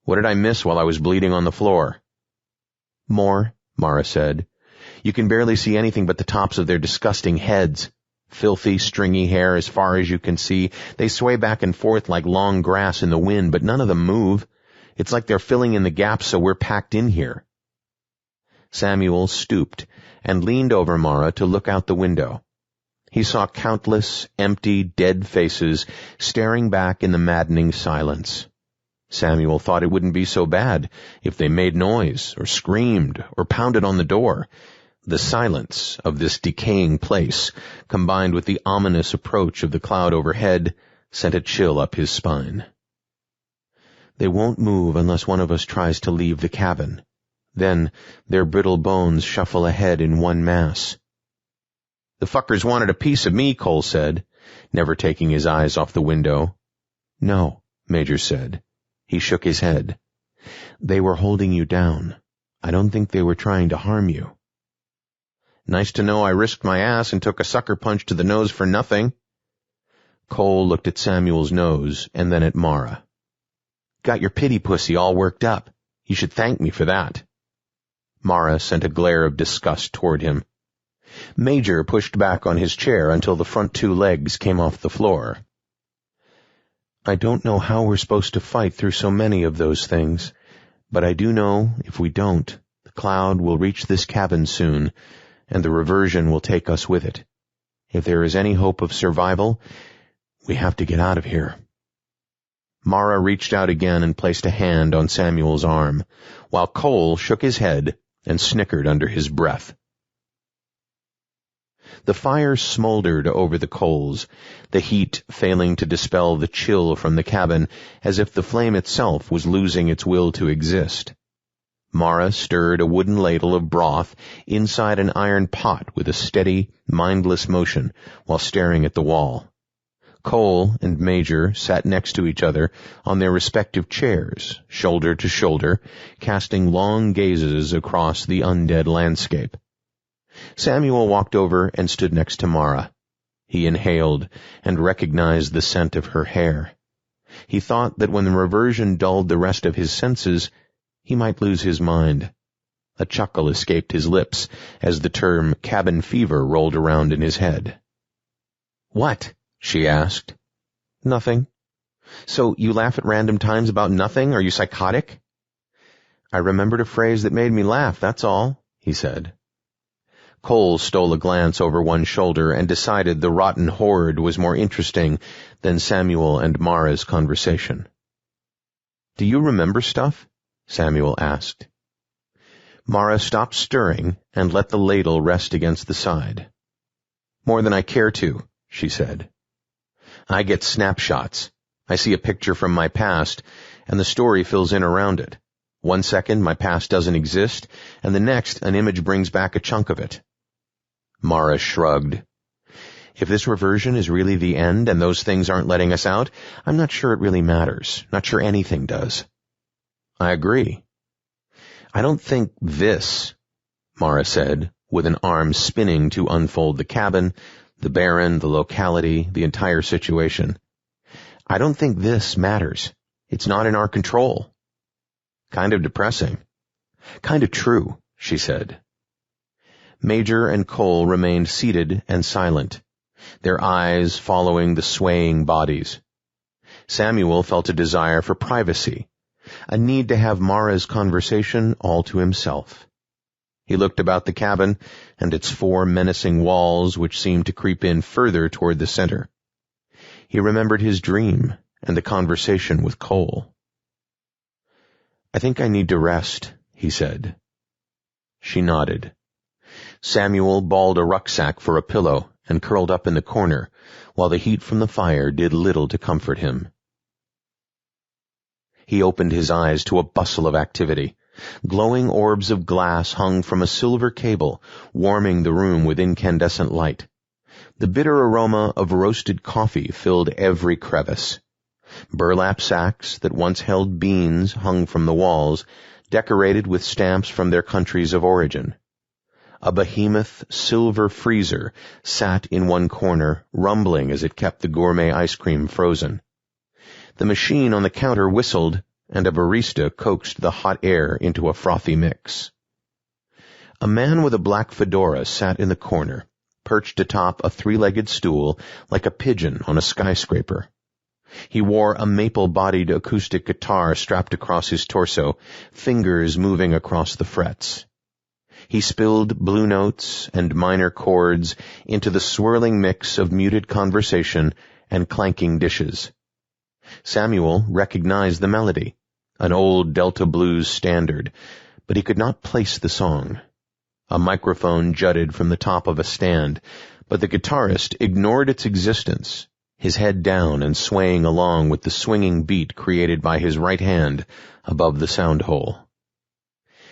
"What did I miss while I was bleeding on the floor?" "More," Mara said. "You can barely see anything but the tops of their disgusting heads. Filthy, stringy hair as far as you can see. They sway back and forth like long grass in the wind, but none of them move. It's like they're filling in the gaps so we're packed in here." Samuel stooped and leaned over Mara to look out the window. He saw countless, empty, dead faces staring back in the maddening silence. Samuel thought it wouldn't be so bad if they made noise or screamed or pounded on the door. The silence of this decaying place, combined with the ominous approach of the cloud overhead, sent a chill up his spine. "They won't move unless one of us tries to leave the cabin. Then their brittle bones shuffle ahead in one mass." "The fuckers wanted a piece of me," Kole said, never taking his eyes off the window. "No," Major said. He shook his head. "They were holding you down. I don't think they were trying to harm you." "Nice to know I risked my ass and took a sucker punch to the nose for nothing." Kole looked at Samuel's nose and then at Mara. "Got your pity pussy all worked up. You should thank me for that." Mara sent a glare of disgust toward him. Major pushed back on his chair until the front two legs came off the floor. "I don't know how we're supposed to fight through so many of those things, but I do know if we don't, the cloud will reach this cabin soon, and the reversion will take us with it. If there is any hope of survival, we have to get out of here." Mara reached out again and placed a hand on Samuel's arm, while Kole shook his head, and snickered under his breath. The fire smoldered over the coals, the heat failing to dispel the chill from the cabin, as if the flame itself was losing its will to exist. Mara stirred a wooden ladle of broth inside an iron pot with a steady, mindless motion while staring at the wall. Kole and Major sat next to each other on their respective chairs, shoulder to shoulder, casting long gazes across the undead landscape. Samuel walked over and stood next to Mara. He inhaled and recognized the scent of her hair. He thought that when the reversion dulled the rest of his senses, he might lose his mind. A chuckle escaped his lips as the term cabin fever rolled around in his head. "What?" she asked. "Nothing." "So you laugh at random times about nothing? Are you psychotic?" "I remembered a phrase that made me laugh, that's all," he said. Kole stole a glance over one shoulder and decided the rotten horde was more interesting than Samuel and Mara's conversation. "Do you remember stuff?" Samuel asked. Mara stopped stirring and let the ladle rest against the side. "More than I care to," she said. "I get snapshots. I see a picture from my past, and the story fills in around it. 1 second my past doesn't exist, and the next an image brings back a chunk of it." Mara shrugged. "If this reversion is really the end and those things aren't letting us out, I'm not sure it really matters. Not sure anything does." "I agree." "I don't think this," Mara said, with an arm spinning to unfold the cabin, the Baron, the locality, the entire situation. "I don't think this matters. It's not in our control." "Kind of depressing." "Kind of true," she said. Major and Kole remained seated and silent, their eyes following the swaying bodies. Samuel felt a desire for privacy, a need to have Mara's conversation all to himself. He looked about the cabin and its 4 menacing walls which seemed to creep in further toward the center. He remembered his dream and the conversation with Kole. "I think I need to rest," he said. She nodded. Samuel balled a rucksack for a pillow and curled up in the corner, while the heat from the fire did little to comfort him. He opened his eyes to a bustle of activity. Glowing orbs of glass hung from a silver cable, warming the room with incandescent light. The bitter aroma of roasted coffee filled every crevice. Burlap sacks that once held beans hung from the walls, decorated with stamps from their countries of origin. A behemoth silver freezer sat in one corner, rumbling as it kept the gourmet ice cream frozen. The machine on the counter whistled, and a barista coaxed the hot air into a frothy mix. A man with a black fedora sat in the corner, perched atop a 3-legged stool like a pigeon on a skyscraper. He wore a maple-bodied acoustic guitar strapped across his torso, fingers moving across the frets. He spilled blue notes and minor chords into the swirling mix of muted conversation and clanking dishes. Samuel recognized the melody, an old Delta blues standard, but he could not place the song. A microphone jutted from the top of a stand, but the guitarist ignored its existence, his head down and swaying along with the swinging beat created by his right hand above the sound hole.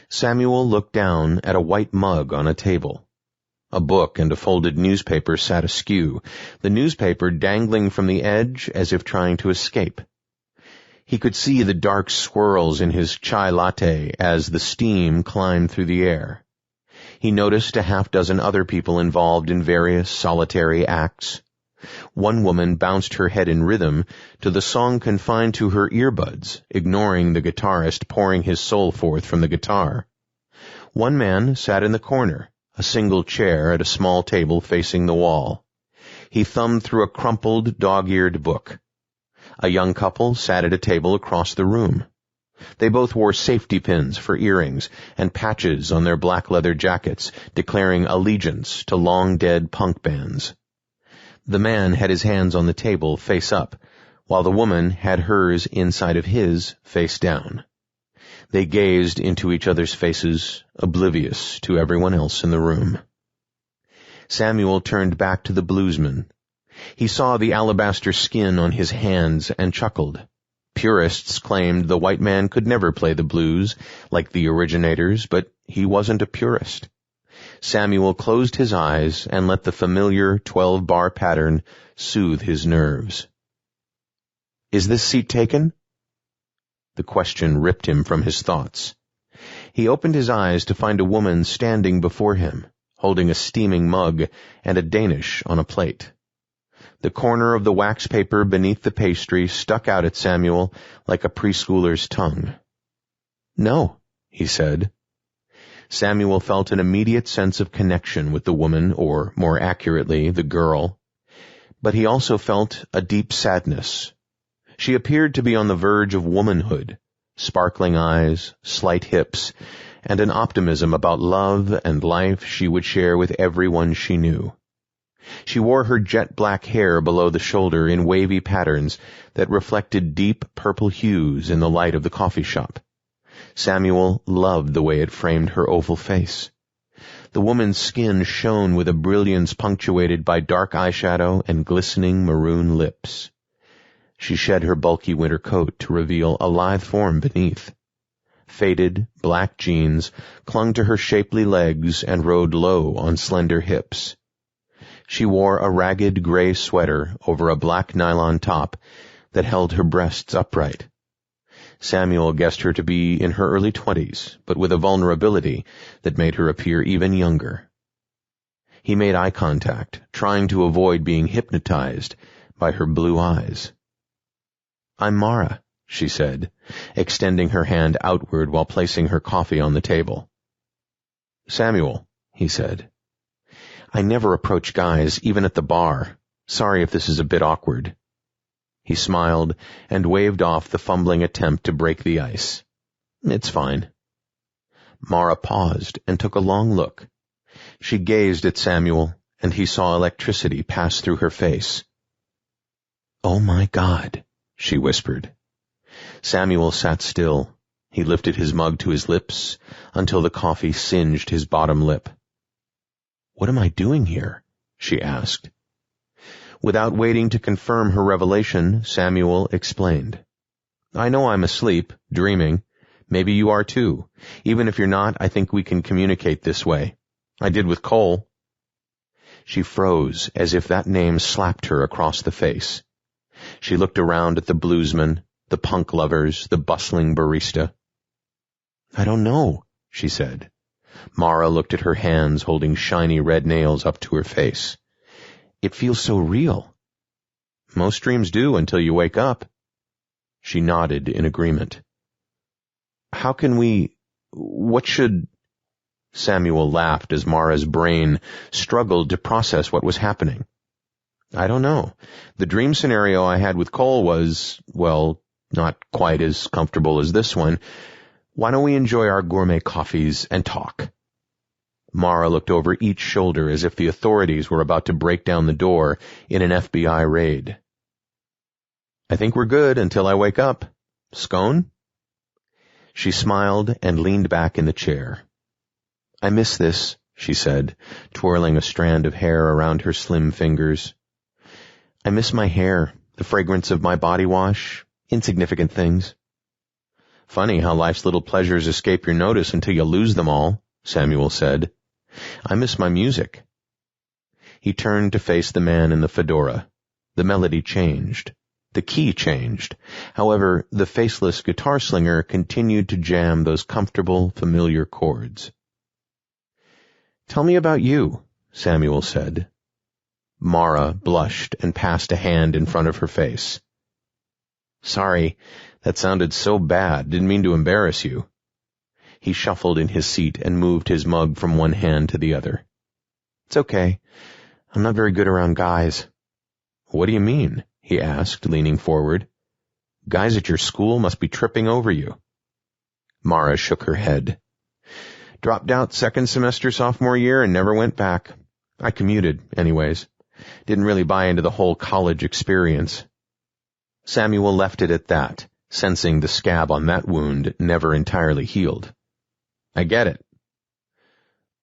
Samuel looked down at a white mug on a table. A book and a folded newspaper sat askew, the newspaper dangling from the edge as if trying to escape. He could see the dark swirls in his chai latte as the steam climbed through the air. He noticed a half-dozen other people involved in various solitary acts. One woman bounced her head in rhythm to the song confined to her earbuds, ignoring the guitarist pouring his soul forth from the guitar. One man sat in the corner, a single chair at a small table facing the wall. He thumbed through a crumpled, dog-eared book. A young couple sat at a table across the room. They both wore safety pins for earrings and patches on their black leather jackets, declaring allegiance to long-dead punk bands. The man had his hands on the table face up, while the woman had hers inside of his face down. They gazed into each other's faces, oblivious to everyone else in the room. Samuel turned back to the bluesman. He saw the alabaster skin on his hands and chuckled. Purists claimed the white man could never play the blues like the originators, but he wasn't a purist. Samuel closed his eyes and let the familiar 12-bar pattern soothe his nerves. "Is this seat taken?" The question ripped him from his thoughts. He opened his eyes to find a woman standing before him, holding a steaming mug and a Danish on a plate. The corner of the wax paper beneath the pastry stuck out at Samuel like a preschooler's tongue. "No," he said. Samuel felt an immediate sense of connection with the woman, or more accurately, the girl. But he also felt a deep sadness. She appeared to be on the verge of womanhood, sparkling eyes, slight hips, and an optimism about love and life she would share with everyone she knew. She wore her jet-black hair below the shoulder in wavy patterns that reflected deep purple hues in the light of the coffee shop. Samuel loved the way it framed her oval face. The woman's skin shone with a brilliance punctuated by dark eyeshadow and glistening maroon lips. She shed her bulky winter coat to reveal a lithe form beneath. Faded, black jeans clung to her shapely legs and rode low on slender hips. She wore a ragged gray sweater over a black nylon top that held her breasts upright. Samuel guessed her to be in her early 20s, but with a vulnerability that made her appear even younger. He made eye contact, trying to avoid being hypnotized by her blue eyes. "I'm Mara," she said, extending her hand outward while placing her coffee on the table. "Samuel," he said. "I never approach guys, even at the bar. Sorry if this is a bit awkward." He smiled and waved off the fumbling attempt to break the ice. "It's fine." Mara paused and took a long look. She gazed at Samuel, and he saw electricity pass through her face. "Oh my God," she whispered. Samuel sat still. He lifted his mug to his lips until the coffee singed his bottom lip. "What am I doing here?" she asked. Without waiting to confirm her revelation, Samuel explained. "I know I'm asleep, dreaming. Maybe you are too. Even if you're not, I think we can communicate this way. I did with Kole." She froze as if that name slapped her across the face. She looked around at the bluesman, the punk lovers, the bustling barista. "I don't know," she said. Mara looked at her hands holding shiny red nails up to her face. "It feels so real." "Most dreams do until you wake up." She nodded in agreement. "How can what should—" Samuel laughed as Mara's brain struggled to process what was happening. "I don't know. The dream scenario I had with Kole was, well, not quite as comfortable as this one. Why don't we enjoy our gourmet coffees and talk?" Mara looked over each shoulder as if the authorities were about to break down the door in an FBI raid. "I think we're good until I wake up. Scone?" She smiled and leaned back in the chair. "I miss this," she said, twirling a strand of hair around her slim fingers. "I miss my hair, the fragrance of my body wash, insignificant things." "Funny how life's little pleasures escape your notice until you lose them all," Samuel said. "I miss my music." He turned to face the man in the fedora. The melody changed. The key changed. However, the faceless guitar slinger continued to jam those comfortable, familiar chords. "Tell me about you," Samuel said. Mara blushed and passed a hand in front of her face. "Sorry, that sounded so bad. Didn't mean to embarrass you." He shuffled in his seat and moved his mug from one hand to the other. "It's okay. I'm not very good around guys." "What do you mean?" he asked, leaning forward. "Guys at your school must be tripping over you." Mara shook her head. "Dropped out second semester sophomore year and never went back. I commuted, anyways. Didn't really buy into the whole college experience." Samuel left it at that, sensing the scab on that wound never entirely healed. I get it.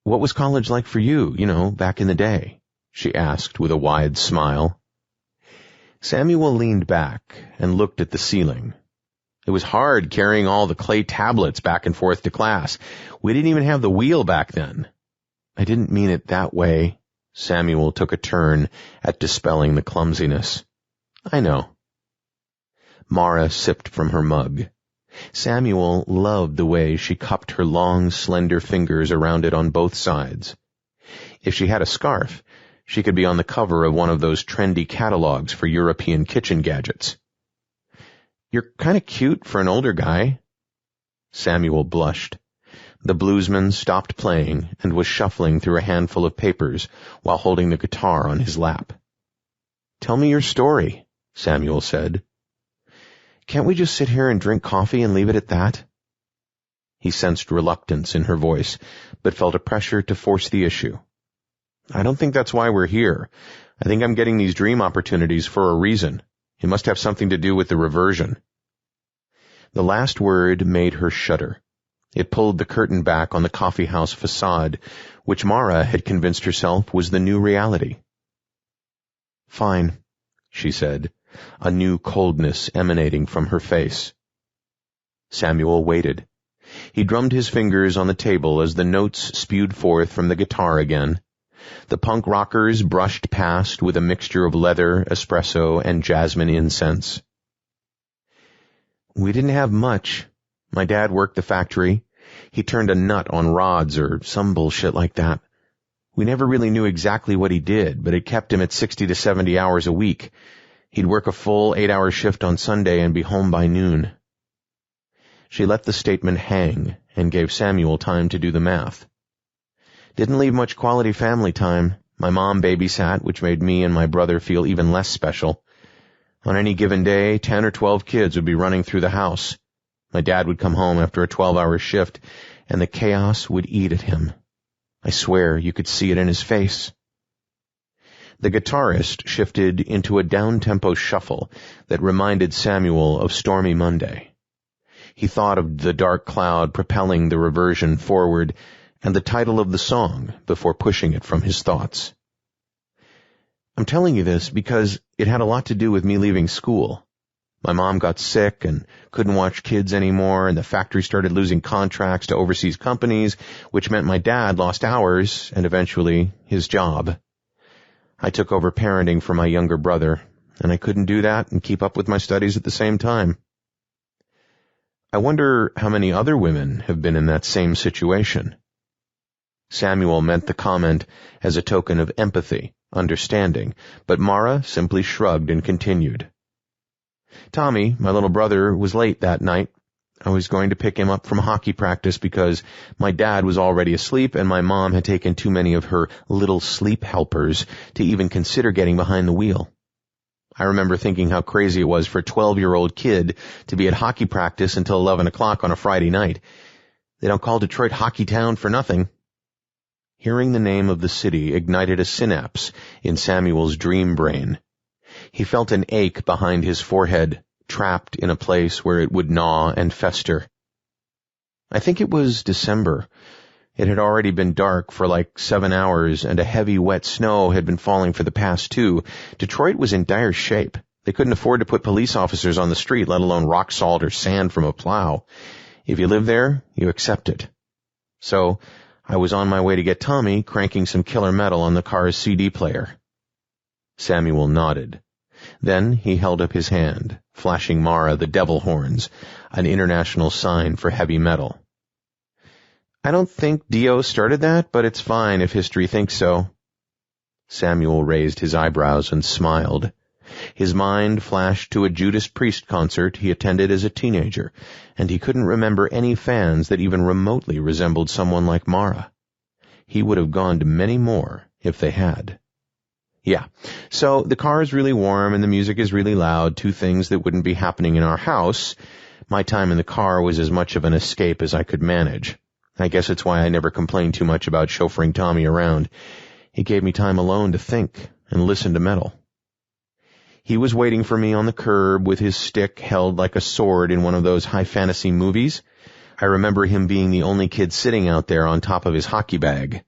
What was college like for you, back in the day? She asked with a wide smile. Samuel leaned back and looked at the ceiling. It was hard carrying all the clay tablets back and forth to class. We didn't even have the wheel back then. I didn't mean it that way. Samuel took a turn at dispelling the clumsiness. I know. Mara sipped from her mug. Samuel loved the way she cupped her long, slender fingers around it on both sides. If she had a scarf, she could be on the cover of one of those trendy catalogs for European kitchen gadgets. You're kind of cute for an older guy. Samuel blushed. The bluesman stopped playing and was shuffling through a handful of papers while holding the guitar on his lap. Tell me your story, Samuel said. Can't we just sit here and drink coffee and leave it at that? He sensed reluctance in her voice, but felt a pressure to force the issue. I don't think that's why we're here. I think I'm getting these dream opportunities for a reason. It must have something to do with the reversion. The last word made her shudder. It pulled the curtain back on the coffeehouse facade, which Mara had convinced herself was the new reality. Fine, she said, a new coldness emanating from her face. Samuel waited. He drummed his fingers on the table as the notes spewed forth from the guitar again. The punk rockers brushed past with a mixture of leather, espresso, and jasmine incense. We didn't have much. My dad worked the factory. He turned a nut on rods or some bullshit like that. We never really knew exactly what he did, but it kept him at 60 to 70 hours a week. He'd work a full 8-hour shift on Sunday and be home by noon. She let the statement hang and gave Samuel time to do the math. Didn't leave much quality family time. My mom babysat, which made me and my brother feel even less special. On any given day, 10 or 12 kids would be running through the house. My dad would come home after a 12-hour shift, and the chaos would eat at him. I swear you could see it in his face. The guitarist shifted into a down-tempo shuffle that reminded Samuel of Stormy Monday. He thought of the dark cloud propelling the reversion forward and the title of the song before pushing it from his thoughts. I'm telling you this because it had a lot to do with me leaving school. My mom got sick and couldn't watch kids anymore, and the factory started losing contracts to overseas companies, which meant my dad lost hours and eventually his job. I took over parenting for my younger brother, and I couldn't do that and keep up with my studies at the same time. I wonder how many other women have been in that same situation. Samuel meant the comment as a token of empathy, understanding, but Mara simply shrugged and continued. Tommy, my little brother, was late that night. I was going to pick him up from hockey practice because my dad was already asleep and my mom had taken too many of her little sleep helpers to even consider getting behind the wheel. I remember thinking how crazy it was for a 12-year-old kid to be at hockey practice until 11 o'clock on a Friday night. They don't call Detroit Hockey Town for nothing. Hearing the name of the city ignited a synapse in Samuel's dream brain. He felt an ache behind his forehead, trapped in a place where it would gnaw and fester. I think it was December. It had already been dark for like 7 hours, and a heavy, wet snow had been falling for the past 2. Detroit was in dire shape. They couldn't afford to put police officers on the street, let alone rock salt or sand from a plow. If you live there, you accept it. So I was on my way to get Tommy, cranking some killer metal on the car's CD player. Samuel nodded. Then he held up his hand, flashing Mara the devil horns, an international sign for heavy metal. I don't think Dio started that, but it's fine if history thinks so. Samuel raised his eyebrows and smiled. His mind flashed to a Judas Priest concert he attended as a teenager, and he couldn't remember any fans that even remotely resembled someone like Mara. He would have gone to many more if they had. Yeah, so the car is really warm and the music is really loud, 2 things that wouldn't be happening in our house. My time in the car was as much of an escape as I could manage. I guess it's why I never complained too much about chauffeuring Tommy around. He gave me time alone to think and listen to metal. He was waiting for me on the curb with his stick held like a sword in one of those high fantasy movies. I remember him being the only kid sitting out there on top of his hockey bag.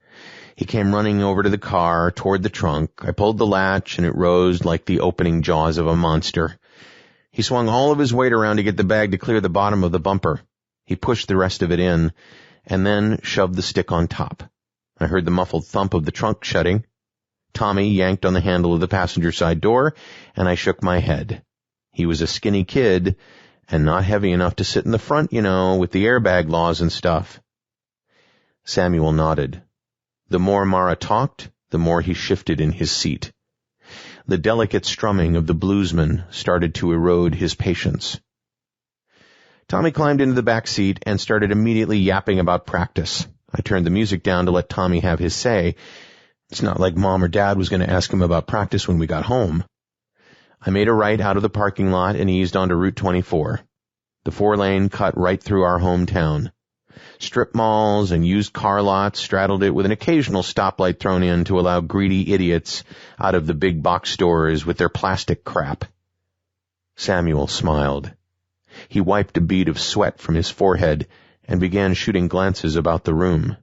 He came running over to the car, toward the trunk. I pulled the latch, and it rose like the opening jaws of a monster. He swung all of his weight around to get the bag to clear the bottom of the bumper. He pushed the rest of it in, and then shoved the stick on top. I heard the muffled thump of the trunk shutting. Tommy yanked on the handle of the passenger side door, and I shook my head. He was a skinny kid, and not heavy enough to sit in the front, with the airbag laws and stuff. Samuel nodded. The more Mara talked, the more he shifted in his seat. The delicate strumming of the bluesman started to erode his patience. Tommy climbed into the back seat and started immediately yapping about practice. I turned the music down to let Tommy have his say. It's not like Mom or Dad was going to ask him about practice when we got home. I made a right out of the parking lot and eased onto Route 24. The 4-lane cut right through our hometown. Strip malls and used car lots straddled it with an occasional stoplight thrown in to allow greedy idiots out of the big box stores with their plastic crap. Samuel smiled. He wiped a bead of sweat from his forehead and began shooting glances about the room.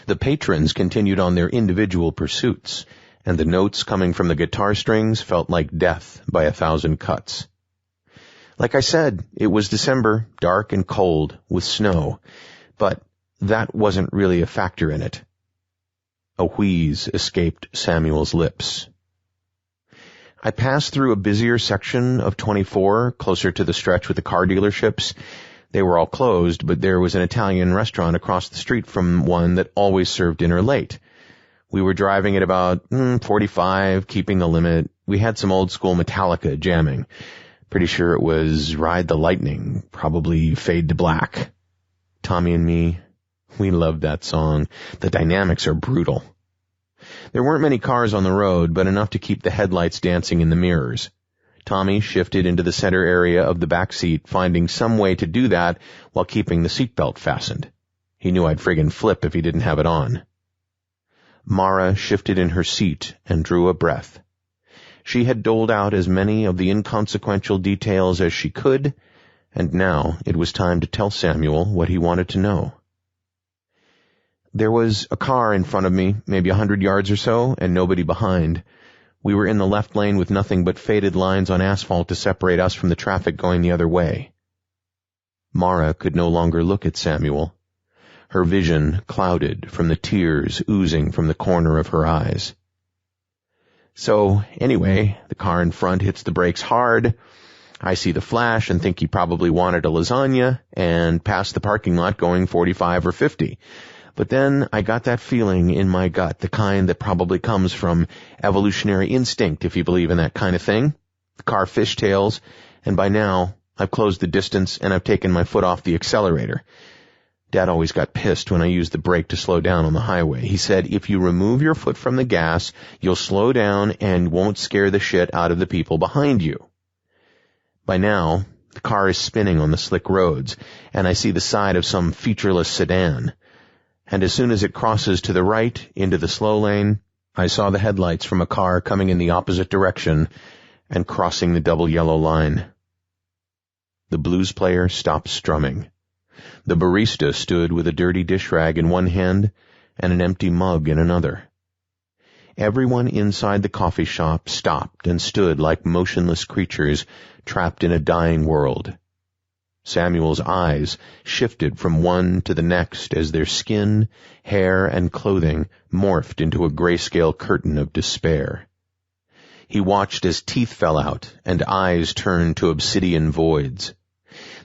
The patrons continued on their individual pursuits, and the notes coming from the guitar strings felt like death by 1,000 cuts. Like I said, it was December, dark and cold, with snow, but that wasn't really a factor in it. A wheeze escaped Samuel's lips. I passed through a busier section of 24, closer to the stretch with the car dealerships. They were all closed, but there was an Italian restaurant across the street from one that always served dinner late. We were driving at about 45, keeping the limit. We had some old-school Metallica jamming. Pretty sure it was Ride the Lightning, probably Fade to Black. Tommy and me, we loved that song. The dynamics are brutal. There weren't many cars on the road, but enough to keep the headlights dancing in the mirrors. Tommy shifted into the center area of the back seat, finding some way to do that while keeping the seatbelt fastened. He knew I'd friggin' flip if he didn't have it on. Mara shifted in her seat and drew a breath. She had doled out as many of the inconsequential details as she could, and now it was time to tell Samuel what he wanted to know. There was a car in front of me, maybe 100 yards or so, and nobody behind. We were in the left lane with nothing but faded lines on asphalt to separate us from the traffic going the other way. Mara could no longer look at Samuel. Her vision clouded from the tears oozing from the corner of her eyes. So, anyway, the car in front hits the brakes hard. I see the flash and think he probably wanted a lasagna and pass the parking lot going 45 or 50. But then I got that feeling in my gut, the kind that probably comes from evolutionary instinct, if you believe in that kind of thing. The car fishtails, and by now I've closed the distance and I've taken my foot off the accelerator. Dad always got pissed when I used the brake to slow down on the highway. He said, if you remove your foot from the gas, you'll slow down and won't scare the shit out of the people behind you. By now, the car is spinning on the slick roads, and I see the side of some featureless sedan. And as soon as it crosses to the right into the slow lane, I saw the headlights from a car coming in the opposite direction and crossing the double yellow line. The blues player stopped strumming. The barista stood with a dirty dish rag in one hand and an empty mug in another. Everyone inside the coffee shop stopped and stood like motionless creatures trapped in a dying world. Samuel's eyes shifted from one to the next as their skin, hair, and clothing morphed into a grayscale curtain of despair. He watched as teeth fell out and eyes turned to obsidian voids.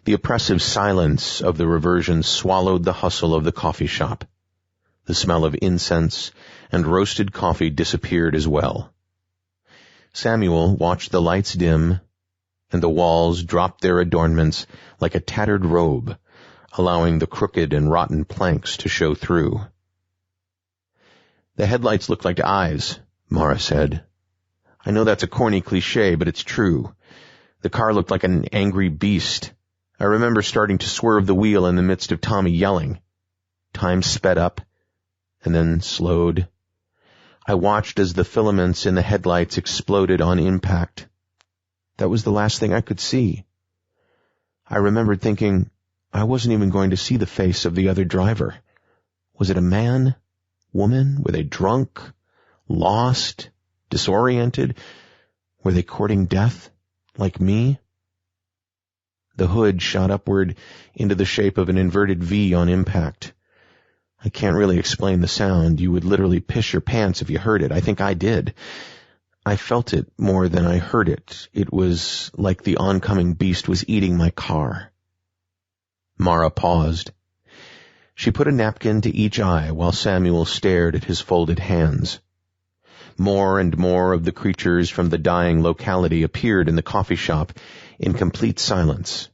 The oppressive silence of the Reversion swallowed the hustle of the coffee shop. The smell of incense and roasted coffee disappeared as well. Samuel watched the lights dim, and the walls dropped their adornments like a tattered robe, allowing the crooked and rotten planks to show through. The headlights looked like eyes, Mara said. I know that's a corny cliché, but it's true. The car looked like an angry beast. I remember starting to swerve the wheel in the midst of Tommy yelling. Time sped up, and then slowed. I watched as the filaments in the headlights exploded on impact. That was the last thing I could see. I remembered thinking I wasn't even going to see the face of the other driver. Was it a man? Woman? Were they drunk? Lost? Disoriented? Were they courting death? Like me? The hood shot upward into the shape of an inverted V on impact. I can't really explain the sound. You would literally piss your pants if you heard it. I think I did. I felt it more than I heard it. It was like the oncoming beast was eating my car. Mara paused. She put a napkin to each eye while Samuel stared at his folded hands. More and more of the creatures from the dying locality appeared in the coffee shop in complete silence.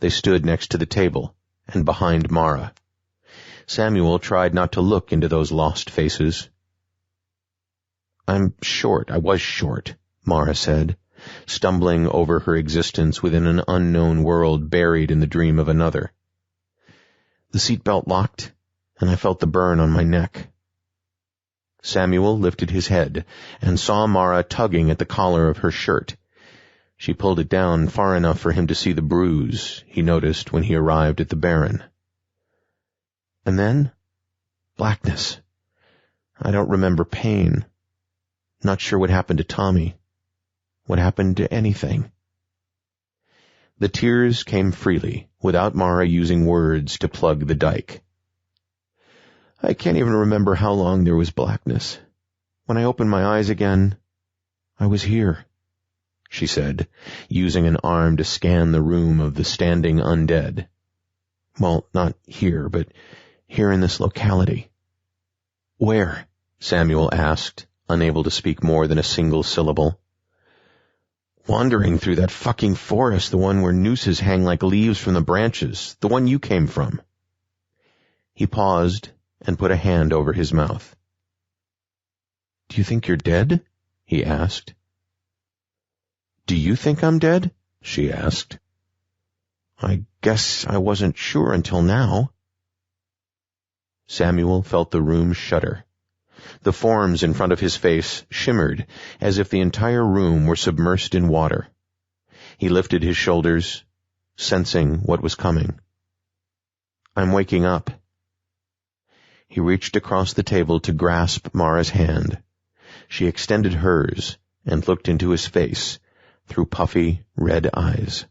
They stood next to the table and behind Mara. Samuel tried not to look into those lost faces. I was short, Mara said, stumbling over her existence within an unknown world buried in the dream of another. The seatbelt locked, and I felt the burn on my neck. Samuel lifted his head and saw Mara tugging at the collar of her shirt. She pulled it down far enough for him to see the bruise he noticed when he arrived at the Barren. And then, blackness. I don't remember pain. Not sure what happened to Tommy. What happened to anything. The tears came freely, without Mara using words to plug the dike. I can't even remember how long there was blackness. When I opened my eyes again, I was here, she said, using an arm to scan the room of the standing undead. Well, not here, but here in this locality. Where? Samuel asked, unable to speak more than a single syllable. Wandering through that fucking forest, the one where nooses hang like leaves from the branches, the one you came from. He paused and put a hand over his mouth. Do you think you're dead? He asked. Do you think I'm dead? She asked. I guess I wasn't sure until now. Samuel felt the room shudder. The forms in front of his face shimmered as if the entire room were submersed in water. He lifted his shoulders, sensing what was coming. I'm waking up. He reached across the table to grasp Mara's hand. She extended hers and looked into his face through puffy red eyes.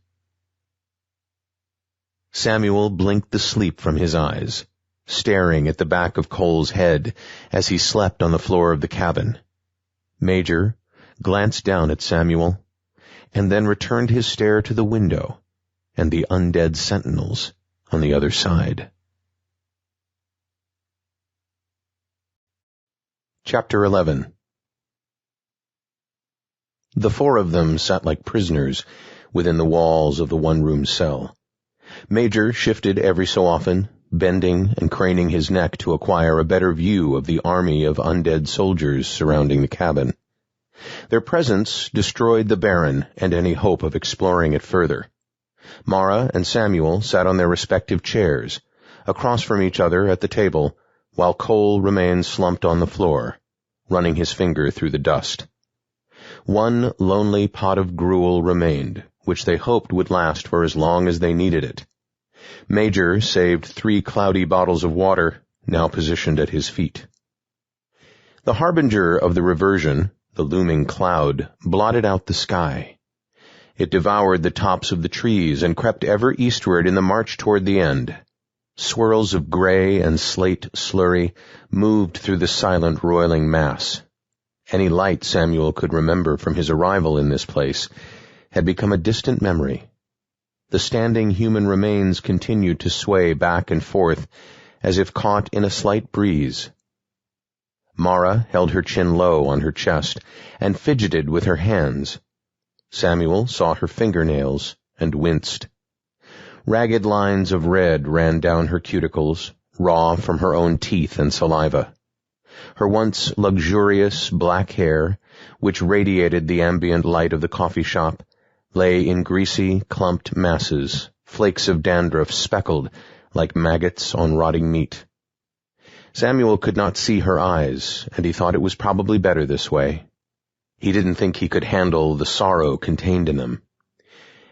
Samuel blinked the sleep from his eyes, staring at the back of Kole's head as he slept on the floor of the cabin. Major glanced down at Samuel, and then returned his stare to the window and the undead sentinels on the other side. Chapter 11. The four of them sat like prisoners within the walls of the one-room cell. Major shifted every so often, bending and craning his neck to acquire a better view of the army of undead soldiers surrounding the cabin. Their presence destroyed the Barren and any hope of exploring it further. Mara and Samuel sat on their respective chairs, across from each other at the table, while Kole remained slumped on the floor, running his finger through the dust. One lonely pot of gruel remained, which they hoped would last for as long as they needed it. Major saved 3 cloudy bottles of water, now positioned at his feet. The harbinger of the Reversion, the looming cloud, blotted out the sky. It devoured the tops of the trees and crept ever eastward in the march toward the end. Swirls of gray and slate slurry moved through the silent, roiling mass. Any light Samuel could remember from his arrival in this place had become a distant memory. The standing human remains continued to sway back and forth as if caught in a slight breeze. Mara held her chin low on her chest and fidgeted with her hands. Samuel saw her fingernails and winced. Ragged lines of red ran down her cuticles, raw from her own teeth and saliva. Her once luxurious black hair, which radiated the ambient light of the coffee shop, lay in greasy, clumped masses, flakes of dandruff speckled like maggots on rotting meat. Samuel could not see her eyes, and he thought it was probably better this way. He didn't think he could handle the sorrow contained in them.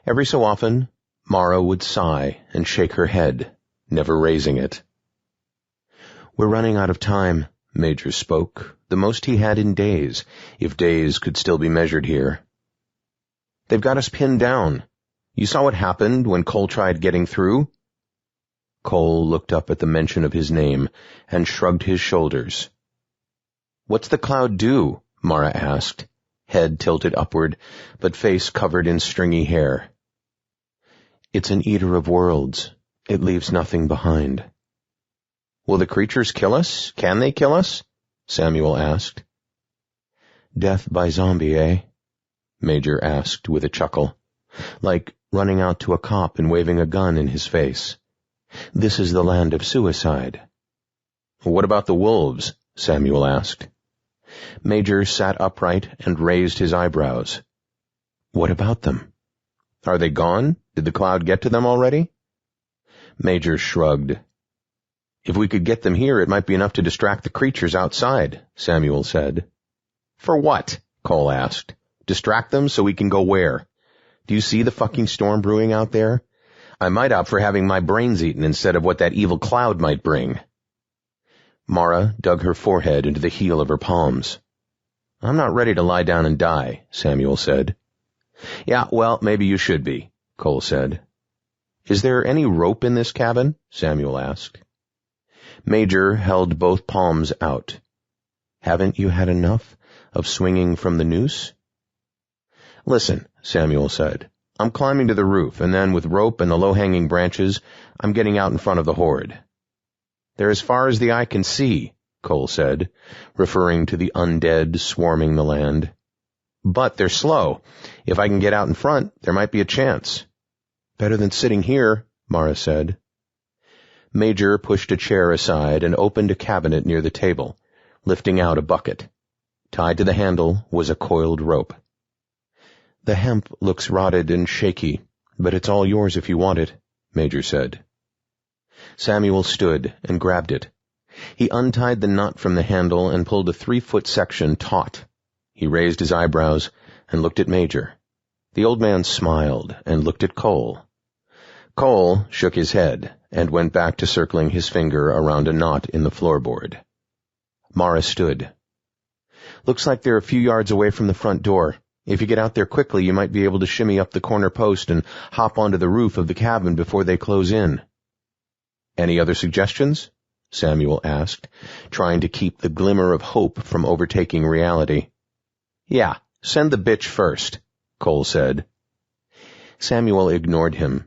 Every so often, Mara would sigh and shake her head, never raising it. "We're running out of time," Major spoke, the most he had in days, if days could still be measured here. "They've got us pinned down. You saw what happened when Kole tried getting through?" Kole looked up at the mention of his name and shrugged his shoulders. "What's the cloud do?" Mara asked, head tilted upward, but face covered in stringy hair. "It's an eater of worlds. It leaves nothing behind." "Will the creatures kill us? Can they kill us?" Samuel asked. "Death by zombie, eh?" Major asked with a chuckle, like running out to a cop and waving a gun in his face. "This is the land of suicide." "What about the wolves?" Samuel asked. Major sat upright and raised his eyebrows. "What about them?" "Are they gone? Did the cloud get to them already?" Major shrugged. "If we could get them here, it might be enough to distract the creatures outside," Samuel said. "For what?" Kole asked. "Distract them so we can go where? Do you see the fucking storm brewing out there? I might opt for having my brains eaten instead of what that evil cloud might bring." Mara dug her forehead into the heel of her palms. "I'm not ready to lie down and die," Samuel said. "Yeah, well, maybe you should be," Kole said. "Is there any rope in this cabin?" Samuel asked. Major held both palms out. "Haven't you had enough of swinging from the noose?" "Listen," Samuel said. "I'm climbing to the roof, and then with rope and the low-hanging branches, I'm getting out in front of the horde." "They're as far as the eye can see," Kole said, referring to the undead swarming the land. "But they're slow. If I can get out in front, there might be a chance." "Better than sitting here," Mara said. Major pushed a chair aside and opened a cabinet near the table, lifting out a bucket. Tied to the handle was a coiled rope. "The hemp looks rotted and shaky, but it's all yours if you want it," Major said. Samuel stood and grabbed it. He untied the knot from the handle and pulled a 3-foot section taut. He raised his eyebrows and looked at Major. The old man smiled and looked at Kole. Kole shook his head and went back to circling his finger around a knot in the floorboard. Mara stood. "Looks like they're a few yards away from the front door. If you get out there quickly, you might be able to shimmy up the corner post and hop onto the roof of the cabin before they close in." "Any other suggestions?" Samuel asked, trying to keep the glimmer of hope from overtaking reality. "Yeah, send the bitch first," Kole said. Samuel ignored him.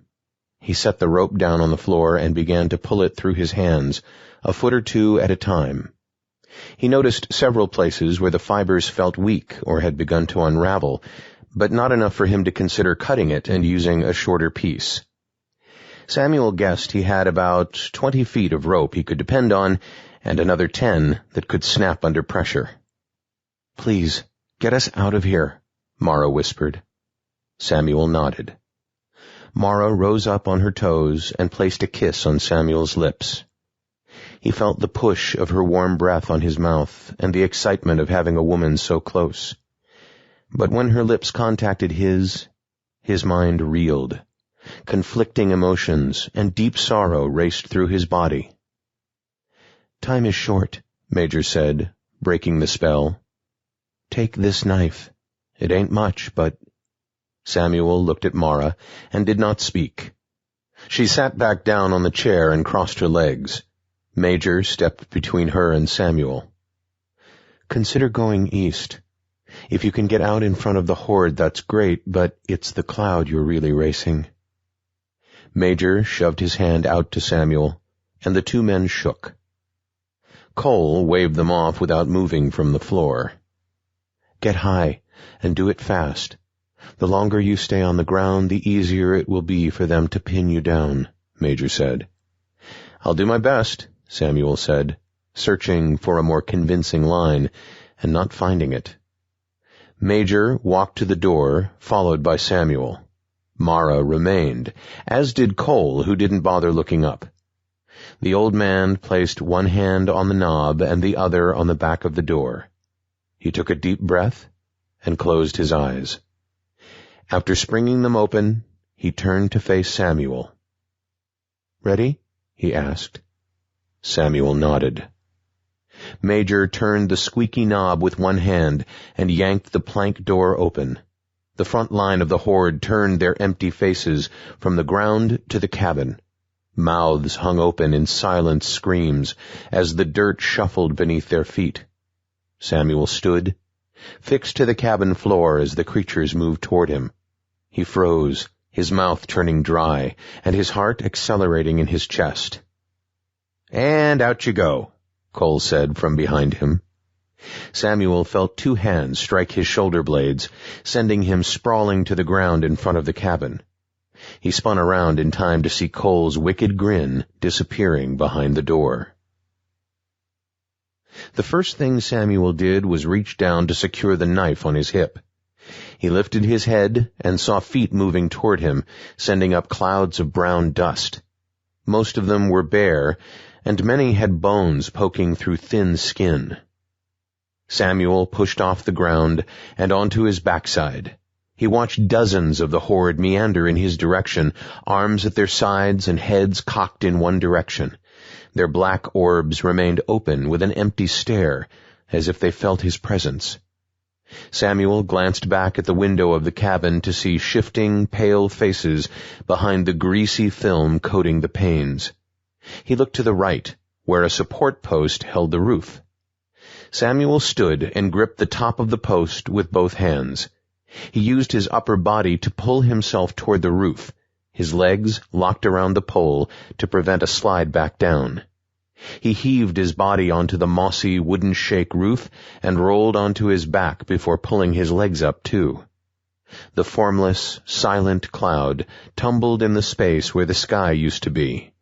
He set the rope down on the floor and began to pull it through his hands, a foot or two at a time. He noticed several places where the fibers felt weak or had begun to unravel, but not enough for him to consider cutting it and using a shorter piece. Samuel guessed he had about 20 feet of rope he could depend on, and another 10 that could snap under pressure. "Please, get us out of here," Mara whispered. Samuel nodded. Mara rose up on her toes and placed a kiss on Samuel's lips. He felt the push of her warm breath on his mouth and the excitement of having a woman so close. But when her lips contacted his mind reeled. Conflicting emotions and deep sorrow raced through his body. "Time is short," Major said, breaking the spell. "Take this knife. It ain't much, but—" Samuel looked at Mara and did not speak. She sat back down on the chair and crossed her legs. Major stepped between her and Samuel. "Consider going east. If you can get out in front of the horde, that's great, but it's the cloud you're really racing." Major shoved his hand out to Samuel, and the two men shook. Kole waved them off without moving from the floor. "Get high, and do it fast. The longer you stay on the ground, the easier it will be for them to pin you down," Major said. "I'll do my best," Samuel said, searching for a more convincing line and not finding it. Major walked to the door, followed by Samuel. Mara remained, as did Kole, who didn't bother looking up. The old man placed one hand on the knob and the other on the back of the door. He took a deep breath and closed his eyes. After springing them open, he turned to face Samuel. "Ready?" he asked. Samuel nodded. Major turned the squeaky knob with one hand and yanked the plank door open. The front line of the horde turned their empty faces from the ground to the cabin. Mouths hung open in silent screams as the dirt shuffled beneath their feet. Samuel stood, fixed to the cabin floor as the creatures moved toward him. He froze, his mouth turning dry, and his heart accelerating in his chest. "And out you go," Kole said from behind him. Samuel felt two hands strike his shoulder blades, sending him sprawling to the ground in front of the cabin. He spun around in time to see Kole's wicked grin disappearing behind the door. The first thing Samuel did was reach down to secure the knife on his hip. He lifted his head and saw feet moving toward him, sending up clouds of brown dust. Most of them were bare, and many had bones poking through thin skin. Samuel pushed off the ground and onto his backside. He watched dozens of the horde meander in his direction, arms at their sides and heads cocked in one direction. Their black orbs remained open with an empty stare, as if they felt his presence. Samuel glanced back at the window of the cabin to see shifting, pale faces behind the greasy film coating the panes. He looked to the right, where a support post held the roof. Samuel stood and gripped the top of the post with both hands. He used his upper body to pull himself toward the roof, his legs locked around the pole to prevent a slide back down. He heaved his body onto the mossy wooden shake roof and rolled onto his back before pulling his legs up too. The formless, silent cloud tumbled in the space where the sky used to be.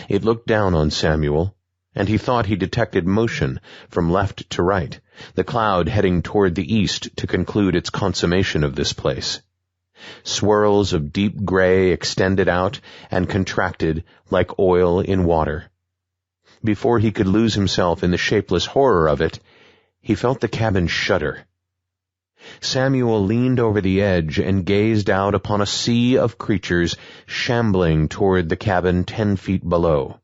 It looked down on Samuel, and he thought he detected motion from left to right, the cloud heading toward the east to conclude its consummation of this place. Swirls of deep gray extended out and contracted like oil in water. Before he could lose himself in the shapeless horror of it, he felt the cabin shudder. Samuel leaned over the edge and gazed out upon a sea of creatures shambling toward the cabin 10 feet below.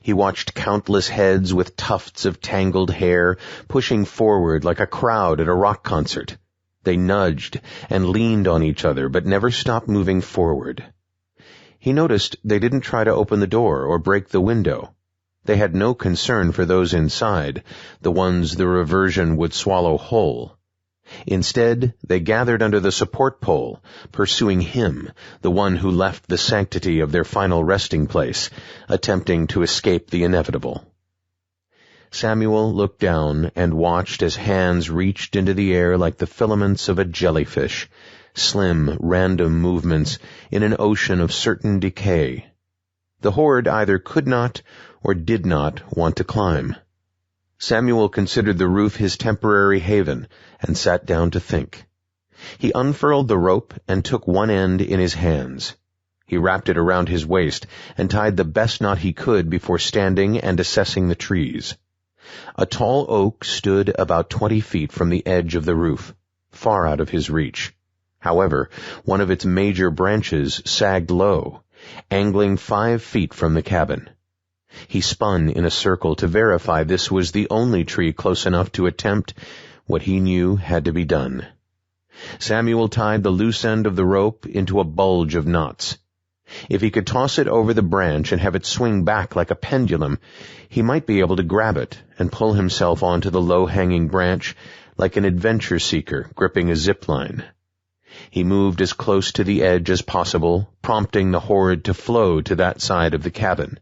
He watched countless heads with tufts of tangled hair pushing forward like a crowd at a rock concert. They nudged and leaned on each other, but never stopped moving forward. He noticed they didn't try to open the door or break the window. They had no concern for those inside, the ones the Reversion would swallow whole. Instead, they gathered under the support pole, pursuing him, the one who left the sanctity of their final resting place, attempting to escape the inevitable. Samuel looked down and watched as hands reached into the air like the filaments of a jellyfish, slim, random movements in an ocean of certain decay. The horde either could not or did not want to climb. Samuel considered the roof his temporary haven and sat down to think. He unfurled the rope and took one end in his hands. He wrapped it around his waist and tied the best knot he could before standing and assessing the trees. A tall oak stood about 20 feet from the edge of the roof, far out of his reach. However, one of its major branches sagged low, angling 5 feet from the cabin. He spun in a circle to verify this was the only tree close enough to attempt what he knew had to be done. Samuel tied the loose end of the rope into a bulge of knots. If he could toss it over the branch and have it swing back like a pendulum, he might be able to grab it and pull himself onto the low-hanging branch like an adventure seeker gripping a zip line. He moved as close to the edge as possible, prompting the horde to flow to that side of the cabin.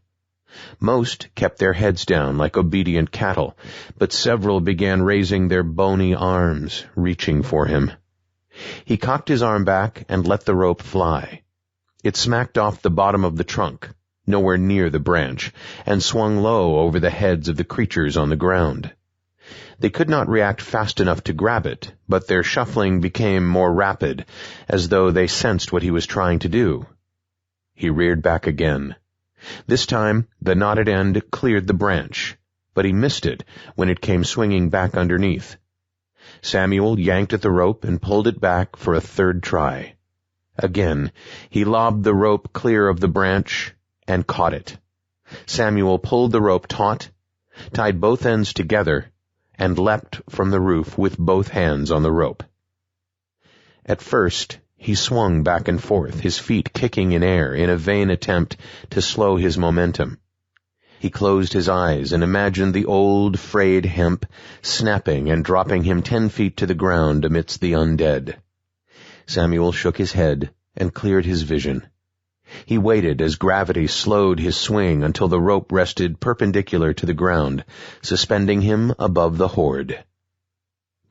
Most kept their heads down like obedient cattle, but several began raising their bony arms, reaching for him. He cocked his arm back and let the rope fly. It smacked off the bottom of the trunk, nowhere near the branch, and swung low over the heads of the creatures on the ground. They could not react fast enough to grab it, but their shuffling became more rapid, as though they sensed what he was trying to do. He reared back again. This time, the knotted end cleared the branch, but he missed it when it came swinging back underneath. Samuel yanked at the rope and pulled it back for a third try. Again, he lobbed the rope clear of the branch and caught it. Samuel pulled the rope taut, tied both ends together, and leapt from the roof with both hands on the rope. At first, he swung back and forth, his feet kicking in air in a vain attempt to slow his momentum. He closed his eyes and imagined the old, frayed hemp snapping and dropping him 10 feet to the ground amidst the undead. Samuel shook his head and cleared his vision. He waited as gravity slowed his swing until the rope rested perpendicular to the ground, suspending him above the horde.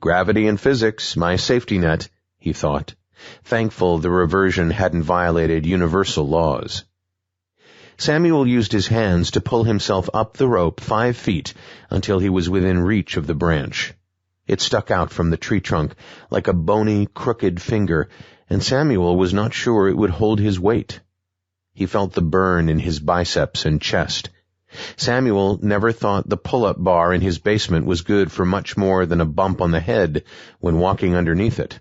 Gravity and physics, my safety net, he thought, thankful the reversion hadn't violated universal laws. Samuel used his hands to pull himself up the rope 5 feet until he was within reach of the branch. It stuck out from the tree trunk like a bony, crooked finger, and Samuel was not sure it would hold his weight. He felt the burn in his biceps and chest. Samuel never thought the pull-up bar in his basement was good for much more than a bump on the head when walking underneath it.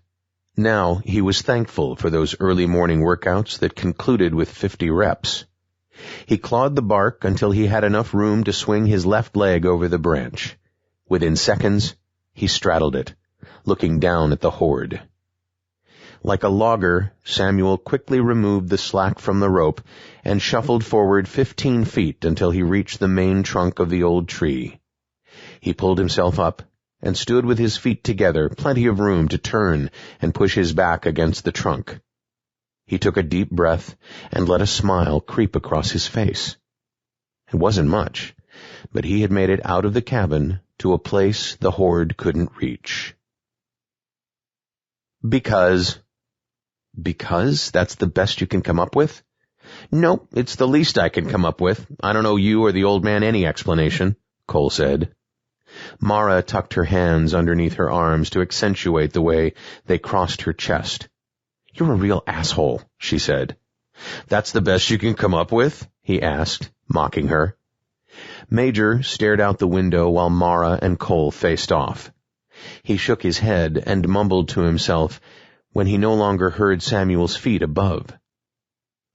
Now he was thankful for those early morning workouts that concluded with 50 reps. He clawed the bark until he had enough room to swing his left leg over the branch. Within seconds, he straddled it, looking down at the horde. Like a logger, Samuel quickly removed the slack from the rope and shuffled forward 15 feet until he reached the main trunk of the old tree. He pulled himself up and stood with his feet together, plenty of room to turn and push his back against the trunk. He took a deep breath and let a smile creep across his face. It wasn't much, but he had made it out of the cabin to a place the horde couldn't reach. Because that's the best you can come up with? Nope, it's the least I can come up with. I don't owe you or the old man any explanation, Kole said. Mara tucked her hands underneath her arms to accentuate the way they crossed her chest. You're a real asshole, she said. That's the best you can come up with? He asked, mocking her. Major stared out the window while Mara and Kole faced off. He shook his head and mumbled to himself when he no longer heard Samuel's feet above.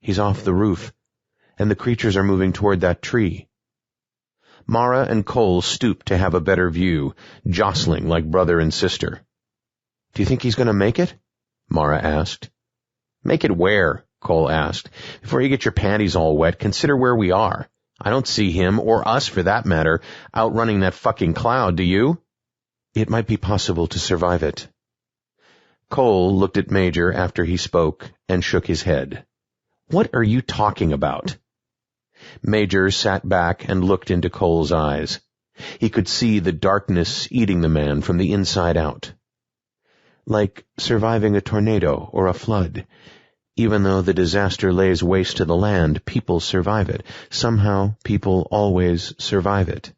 He's off the roof, and the creatures are moving toward that tree. Mara and Kole stooped to have a better view, jostling like brother and sister. Do you think he's going to make it? Mara asked. Make it where? Kole asked. Before you get your panties all wet, consider where we are. I don't see him, or us for that matter, outrunning that fucking cloud, do you? It might be possible to survive it. Kole looked at Major after he spoke and shook his head. What are you talking about? Major sat back and looked into Kole's eyes. He could see the darkness eating the man from the inside out. Like surviving a tornado or a flood. Even though the disaster lays waste to the land, people survive it. Somehow, people always survive it.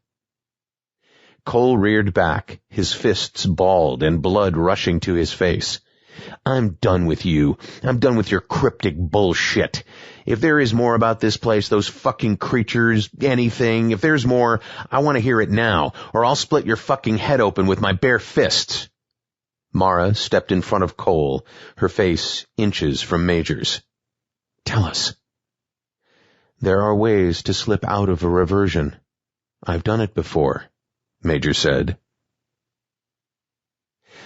Kole reared back, his fists balled and blood rushing to his face. I'm done with you. I'm done with your cryptic bullshit. If there is more about this place, those fucking creatures, anything, if there's more, I want to hear it now, or I'll split your fucking head open with my bare fists. Mara stepped in front of Kole, her face inches from Major's. Tell us. There are ways to slip out of a reversion. I've done it before, Major said.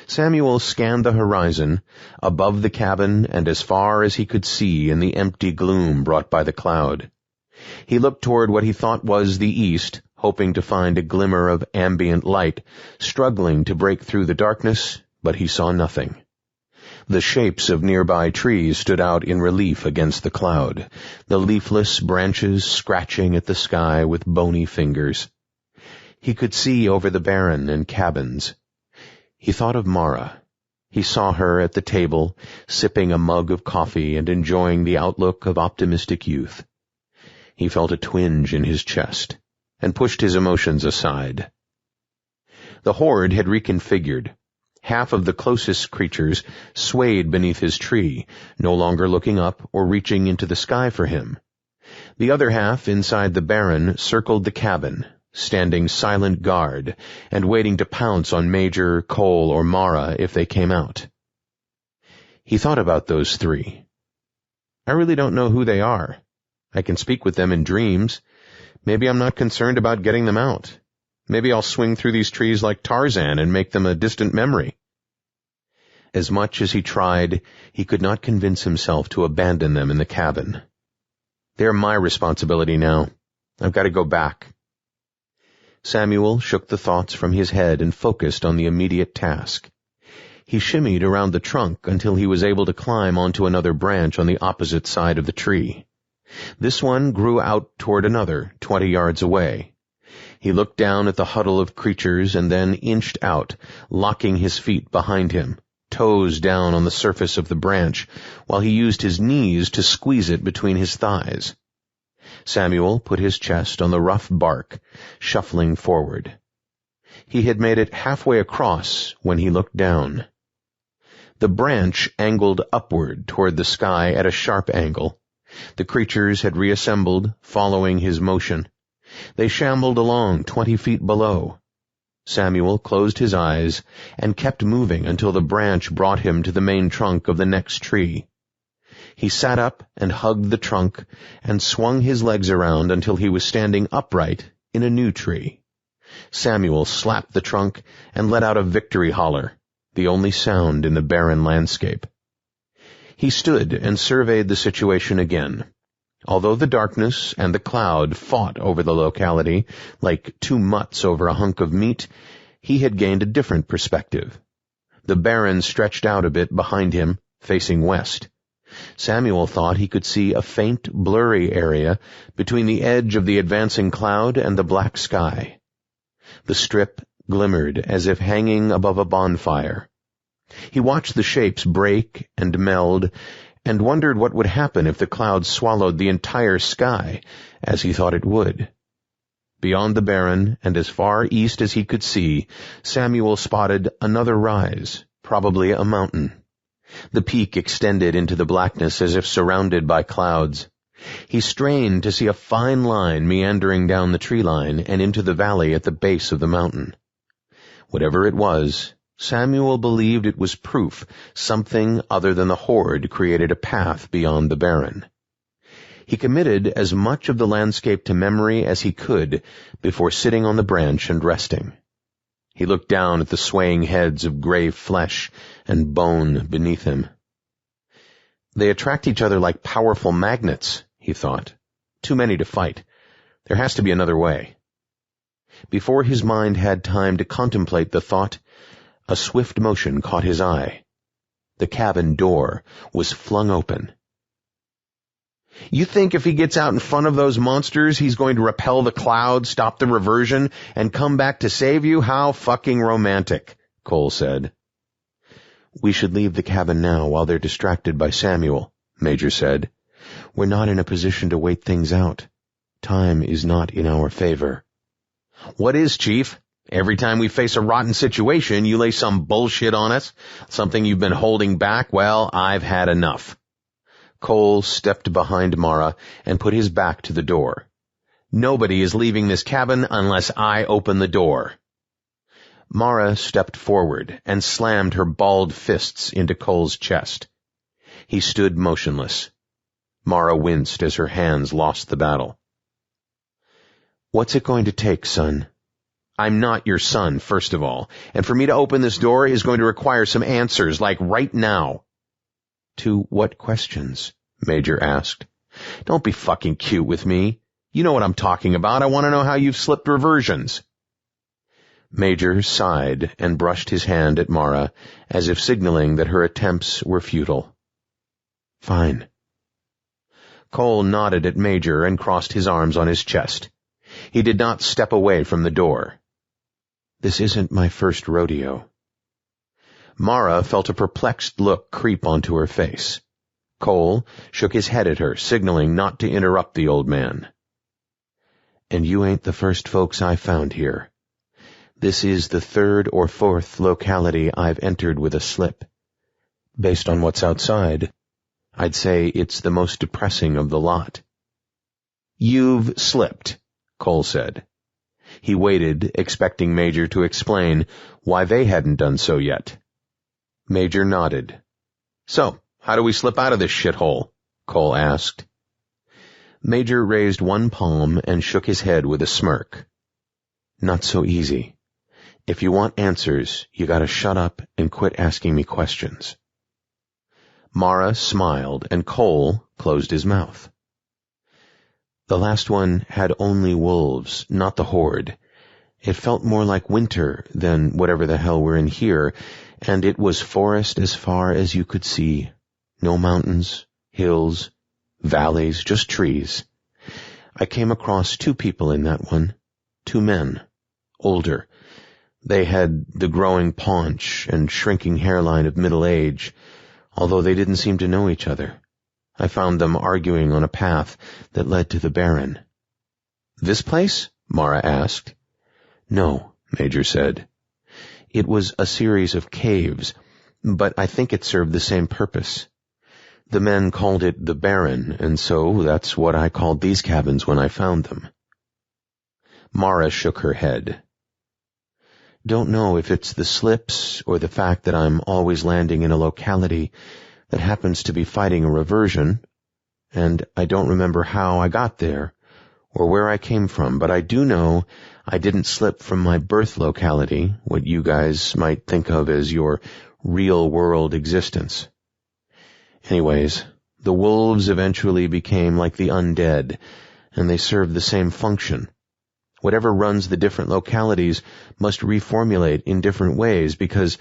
Samuel scanned the horizon, above the cabin and as far as he could see in the empty gloom brought by the cloud. He looked toward what he thought was the east, hoping to find a glimmer of ambient light, struggling to break through the darkness, but he saw nothing. The shapes of nearby trees stood out in relief against the cloud, the leafless branches scratching at the sky with bony fingers. He could see over the barren and cabins. He thought of Mara. He saw her at the table, sipping a mug of coffee and enjoying the outlook of optimistic youth. He felt a twinge in his chest and pushed his emotions aside. The horde had reconfigured. Half of the closest creatures swayed beneath his tree, no longer looking up or reaching into the sky for him. The other half, inside the barren, circled the cabin, standing silent guard and waiting to pounce on Major, Kole, or Mara if they came out. He thought about those three. I really don't know who they are. I can speak with them in dreams. Maybe I'm not concerned about getting them out. Maybe I'll swing through these trees like Tarzan and make them a distant memory. As much as he tried, he could not convince himself to abandon them in the cabin. They're my responsibility now. I've got to go back. Samuel shook the thoughts from his head and focused on the immediate task. He shimmied around the trunk until he was able to climb onto another branch on the opposite side of the tree. This one grew out toward another, 20 yards away. He looked down at the huddle of creatures and then inched out, locking his feet behind him, toes down on the surface of the branch, while he used his knees to squeeze it between his thighs. Samuel put his chest on the rough bark, shuffling forward. He had made it halfway across when he looked down. The branch angled upward toward the sky at a sharp angle. The creatures had reassembled, following his motion. They shambled along 20 feet below. Samuel closed his eyes and kept moving until the branch brought him to the main trunk of the next tree. He sat up and hugged the trunk and swung his legs around until he was standing upright in a new tree. Samuel slapped the trunk and let out a victory holler, the only sound in the barren landscape. He stood and surveyed the situation again. Although the darkness and the cloud fought over the locality like two mutts over a hunk of meat, he had gained a different perspective. The barren stretched out a bit behind him, facing west. Samuel thought he could see a faint, blurry area between the edge of the advancing cloud and the black sky. The strip glimmered as if hanging above a bonfire. He watched the shapes break and meld and wondered what would happen if the cloud swallowed the entire sky, as he thought it would. Beyond the barren, and as far east as he could see, Samuel spotted another rise, probably a mountain. The peak extended into the blackness as if surrounded by clouds. He strained to see a fine line meandering down the tree line and into the valley at the base of the mountain. Whatever it was, Samuel believed it was proof something other than the horde created a path beyond the barren. He committed as much of the landscape to memory as he could before sitting on the branch and resting. He looked down at the swaying heads of gray flesh and bone beneath him. They attract each other like powerful magnets, he thought. Too many to fight. There has to be another way. Before his mind had time to contemplate the thought, a swift motion caught his eye. The cabin door was flung open. "You think if he gets out in front of those monsters, he's going to repel the cloud, stop the reversion, and come back to save you? How fucking romantic," Kole said. "We should leave the cabin now while they're distracted by Samuel," Major said. "We're not in a position to wait things out. Time is not in our favor." "What is, Chief? Every time we face a rotten situation, you lay some bullshit on us, something you've been holding back. Well, I've had enough." Kole stepped behind Mara and put his back to the door. "Nobody is leaving this cabin unless I open the door." Mara stepped forward and slammed her balled fists into Kole's chest. He stood motionless. Mara winced as her hands lost the battle. "What's it going to take, son?" "I'm not your son, first of all, and for me to open this door is going to require some answers, like right now." "To what questions?" Major asked. "Don't be fucking cute with me. You know what I'm talking about. I want to know how you've slipped reversions." Major sighed and brushed his hand at Mara, as if signaling that her attempts were futile. "Fine." Kole nodded at Major and crossed his arms on his chest. He did not step away from the door. "This isn't my first rodeo." Mara felt a perplexed look creep onto her face. Kole shook his head at her, signaling not to interrupt the old man. "And you ain't the first folks I found here. This is the third or fourth locality I've entered with a slip. Based on what's outside, I'd say it's the most depressing of the lot." "You've slipped," Kole said. He waited, expecting Major to explain why they hadn't done so yet. Major nodded. "So, how do we slip out of this shithole?" Kole asked. Major raised one palm and shook his head with a smirk. "Not so easy. If you want answers, you gotta shut up and quit asking me questions." Mara smiled, and Kole closed his mouth. "The last one had only wolves, not the horde. It felt more like winter than whatever the hell we're in here, and it was forest as far as you could see. No mountains, hills, valleys, just trees. I came across 2 people in that one. 2 men. Older. They had the growing paunch and shrinking hairline of middle age, although they didn't seem to know each other. I found them arguing on a path that led to the Barren." "This place?" Mara asked. "No," Major said. "It was a series of caves, but I think it served the same purpose. The men called it the Barren, and so that's what I called these cabins when I found them." Mara shook her head. "Don't know if it's the slips or the fact that I'm always landing in a locality that happens to be fighting a reversion, and I don't remember how I got there or where I came from, but I do know I didn't slip from my birth locality, what you guys might think of as your real-world existence. Anyways, the wolves eventually became like the undead, and they served the same function. Whatever runs the different localities must reformulate in different ways because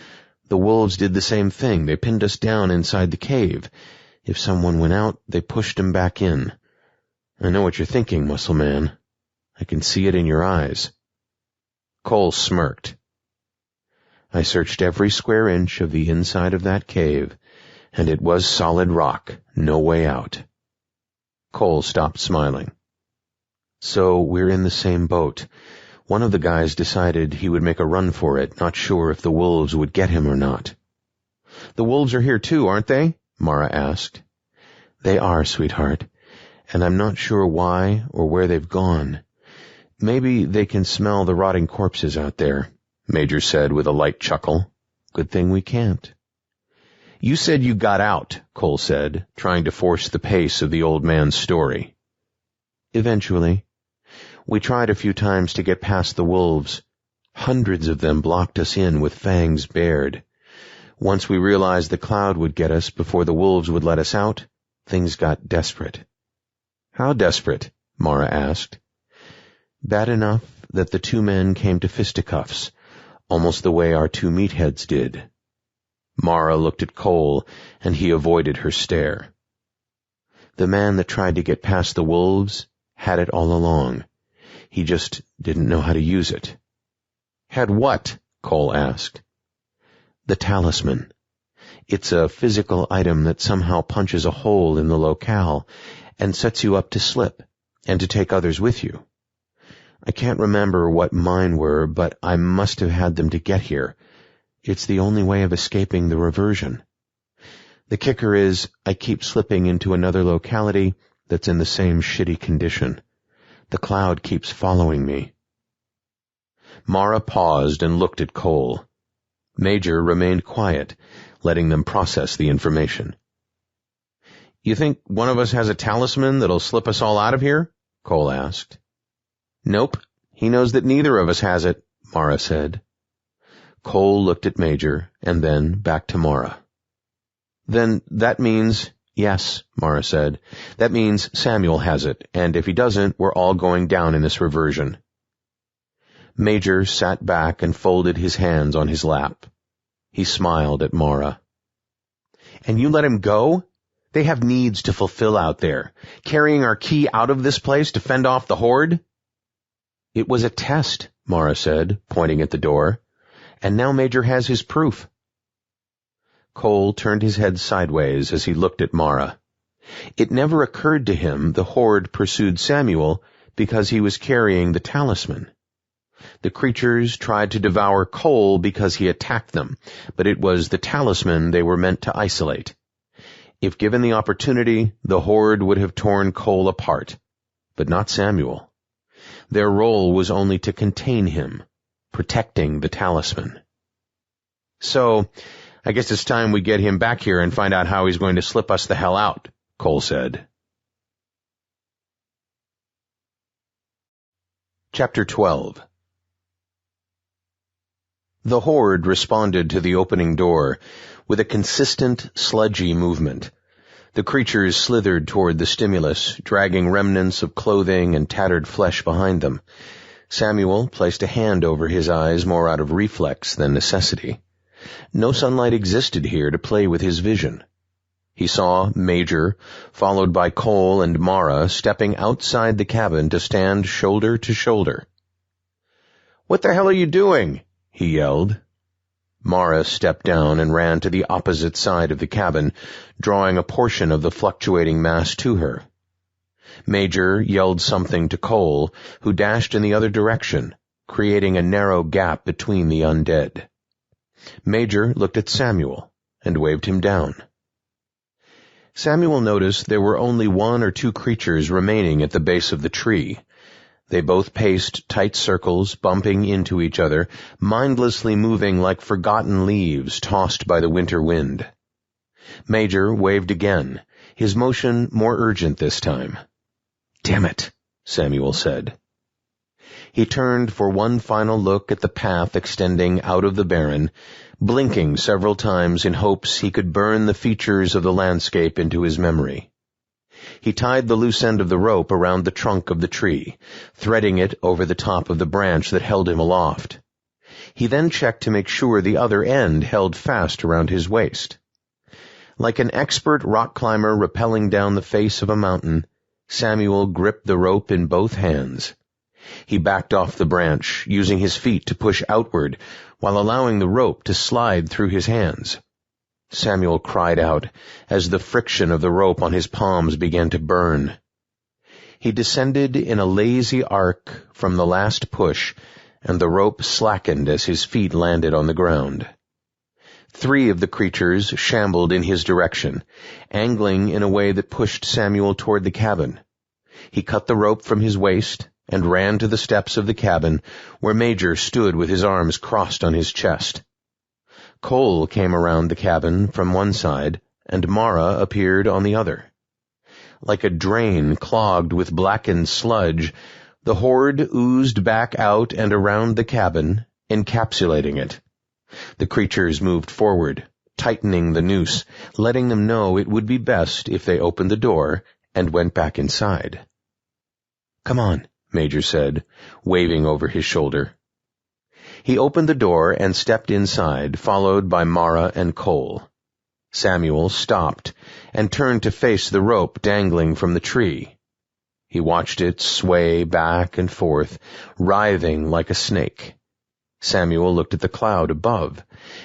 the wolves did the same thing. They pinned us down inside the cave. If someone went out, they pushed him back in. I know what you're thinking, Muscle Man. I can see it in your eyes." Kole smirked. "I searched every square inch of the inside of that cave, and it was solid rock, no way out." Kole stopped smiling. "So we're in the same boat. One of the guys decided he would make a run for it, not sure if the wolves would get him or not." "The wolves are here too, aren't they?" Mara asked. "They are, sweetheart, and I'm not sure why or where they've gone. Maybe they can smell the rotting corpses out there," Major said with a light chuckle. "Good thing we can't." "You said you got out," Kole said, trying to force the pace of the old man's story. "Eventually. We tried a few times to get past the wolves. Hundreds of them blocked us in with fangs bared. Once we realized the cloud would get us before the wolves would let us out, things got desperate." "How desperate?" Mara asked. "Bad enough that the 2 men came to fisticuffs, almost the way our 2 meatheads did." Mara looked at Kole, and he avoided her stare. "The man that tried to get past the wolves had it all along. He just didn't know how to use it." "Had what?" Kole asked. "The talisman. It's a physical item that somehow punches a hole in the locale and sets you up to slip and to take others with you. I can't remember what mine were, but I must have had them to get here. It's the only way of escaping the reversion. The kicker is I keep slipping into another locality that's in the same shitty condition. The cloud keeps following me." Mara paused and looked at Kole. Major remained quiet, letting them process the information. "You think one of us has a talisman that'll slip us all out of here?" Kole asked. "Nope. He knows that neither of us has it," Mara said. Kole looked at Major and then back to Mara. "Then that means—" "Yes," Mara said. "That means Samuel has it, and if he doesn't, we're all going down in this reversion." Major sat back and folded his hands on his lap. He smiled at Mara. "And you let him go? They have needs to fulfill out there. Carrying our key out of this place to fend off the horde?" "It was a test," Mara said, pointing at the door. "And now Major has his proof." Kole turned his head sideways as he looked at Mara. It never occurred to him the horde pursued Samuel because he was carrying the talisman. The creatures tried to devour Kole because he attacked them, but it was the talisman they were meant to isolate. If given the opportunity, the horde would have torn Kole apart, but not Samuel. Their role was only to contain him, protecting the talisman. "So, I guess it's time we get him back here and find out how he's going to slip us the hell out," Kole said. Chapter 12. The horde responded to the opening door with a consistent, sludgy movement. The creatures slithered toward the stimulus, dragging remnants of clothing and tattered flesh behind them. Samuel placed a hand over his eyes more out of reflex than necessity. No sunlight existed here to play with his vision. He saw Major, followed by Kole and Mara, stepping outside the cabin to stand shoulder to shoulder. "What the hell are you doing?" he yelled. Mara stepped down and ran to the opposite side of the cabin, drawing a portion of the fluctuating mass to her. Major yelled something to Kole, who dashed in the other direction, creating a narrow gap between the undead. Major looked at Samuel and waved him down. Samuel noticed there were only 1 or 2 creatures remaining at the base of the tree. They both paced tight circles, bumping into each other, mindlessly moving like forgotten leaves tossed by the winter wind. Major waved again, his motion more urgent this time. "Damn it," Samuel said. He turned for one final look at the path extending out of the barren, blinking several times in hopes he could burn the features of the landscape into his memory. He tied the loose end of the rope around the trunk of the tree, threading it over the top of the branch that held him aloft. He then checked to make sure the other end held fast around his waist. Like an expert rock climber rappelling down the face of a mountain, Samuel gripped the rope in both hands. He backed off the branch, using his feet to push outward, while allowing the rope to slide through his hands. Samuel cried out as the friction of the rope on his palms began to burn. He descended in a lazy arc from the last push, and the rope slackened as his feet landed on the ground. 3 of the creatures shambled in his direction, angling in a way that pushed Samuel toward the cabin. He cut the rope from his waist and ran to the steps of the cabin, where Major stood with his arms crossed on his chest. Kole came around the cabin from one side, and Mara appeared on the other. Like a drain clogged with blackened sludge, the horde oozed back out and around the cabin, encapsulating it. The creatures moved forward, tightening the noose, letting them know it would be best if they opened the door and went back inside. "Come on," Major said, waving over his shoulder. He opened the door and stepped inside, followed by Mara and Kole. Samuel stopped and turned to face the rope dangling from the tree. He watched it sway back and forth, writhing like a snake. Samuel looked at the cloud above,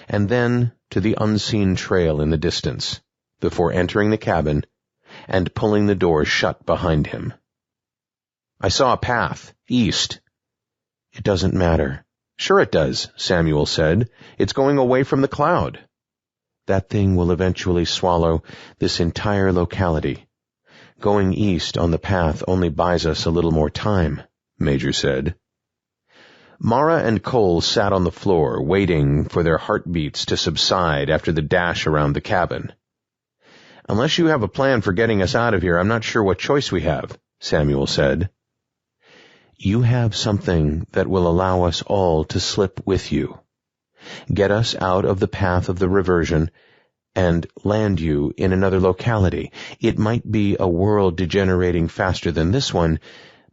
and then to the unseen trail in the distance, before entering the cabin and pulling the door shut behind him. "I saw a path, east." "It doesn't matter." "Sure it does," Samuel said. "It's going away from the cloud." "That thing will eventually swallow this entire locality. Going east on the path only buys us a little more time," Major said. Mara and Kole sat on the floor, waiting for their heartbeats to subside after the dash around the cabin. "Unless you have a plan for getting us out of here, I'm not sure what choice we have," Samuel said. "You have something that will allow us all to slip with you. Get us out of the path of the Reversion and land you in another locality. It might be a world degenerating faster than this one,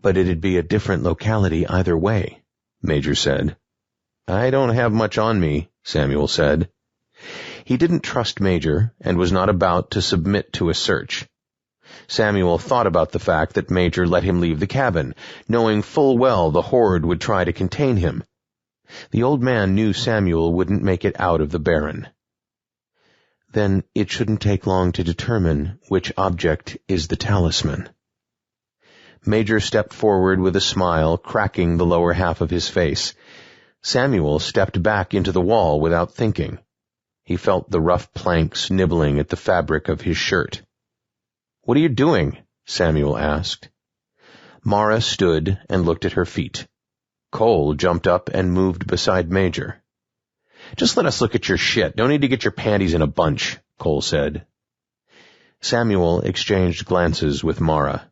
but it'd be a different locality either way," Major said. "I don't have much on me," Samuel said. He didn't trust Major and was not about to submit to a search. Samuel thought about the fact that Major let him leave the cabin, knowing full well the horde would try to contain him. The old man knew Samuel wouldn't make it out of the barren. "Then it shouldn't take long to determine which object is the talisman." Major stepped forward with a smile, cracking the lower half of his face. Samuel stepped back into the wall without thinking. He felt the rough planks nibbling at the fabric of his shirt. "What are you doing?" Samuel asked. Mara stood and looked at her feet. Kole jumped up and moved beside Major. "Just let us look at your shit. Don't need to get your panties in a bunch," Kole said. Samuel exchanged glances with Mara.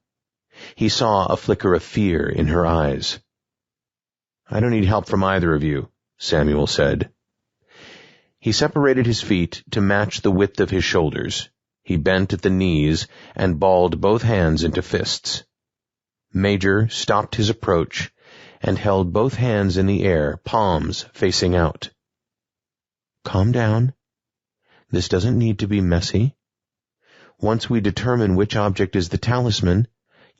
He saw a flicker of fear in her eyes. "I don't need help from either of you," Samuel said. He separated his feet to match the width of his shoulders. He bent at the knees and balled both hands into fists. Major stopped his approach and held both hands in the air, palms facing out. "Calm down. This doesn't need to be messy. Once we determine which object is the talisman,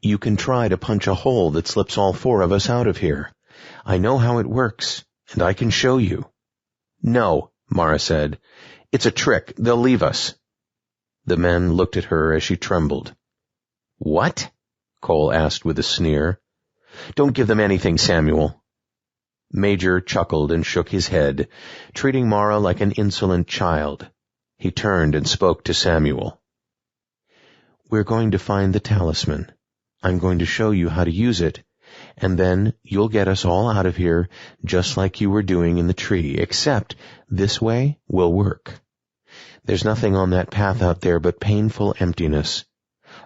you can try to punch a hole that slips all four of us out of here. I know how it works, and I can show you." "No," Mara said. "It's a trick. They'll leave us." The men looked at her as she trembled. "What?" Kole asked with a sneer. "Don't give them anything, Samuel." Major chuckled and shook his head, treating Mara like an insolent child. He turned and spoke to Samuel. "We're going to find the talisman. I'm going to show you how to use it, and then you'll get us all out of here just like you were doing in the tree, except this way will work. There's nothing on that path out there but painful emptiness.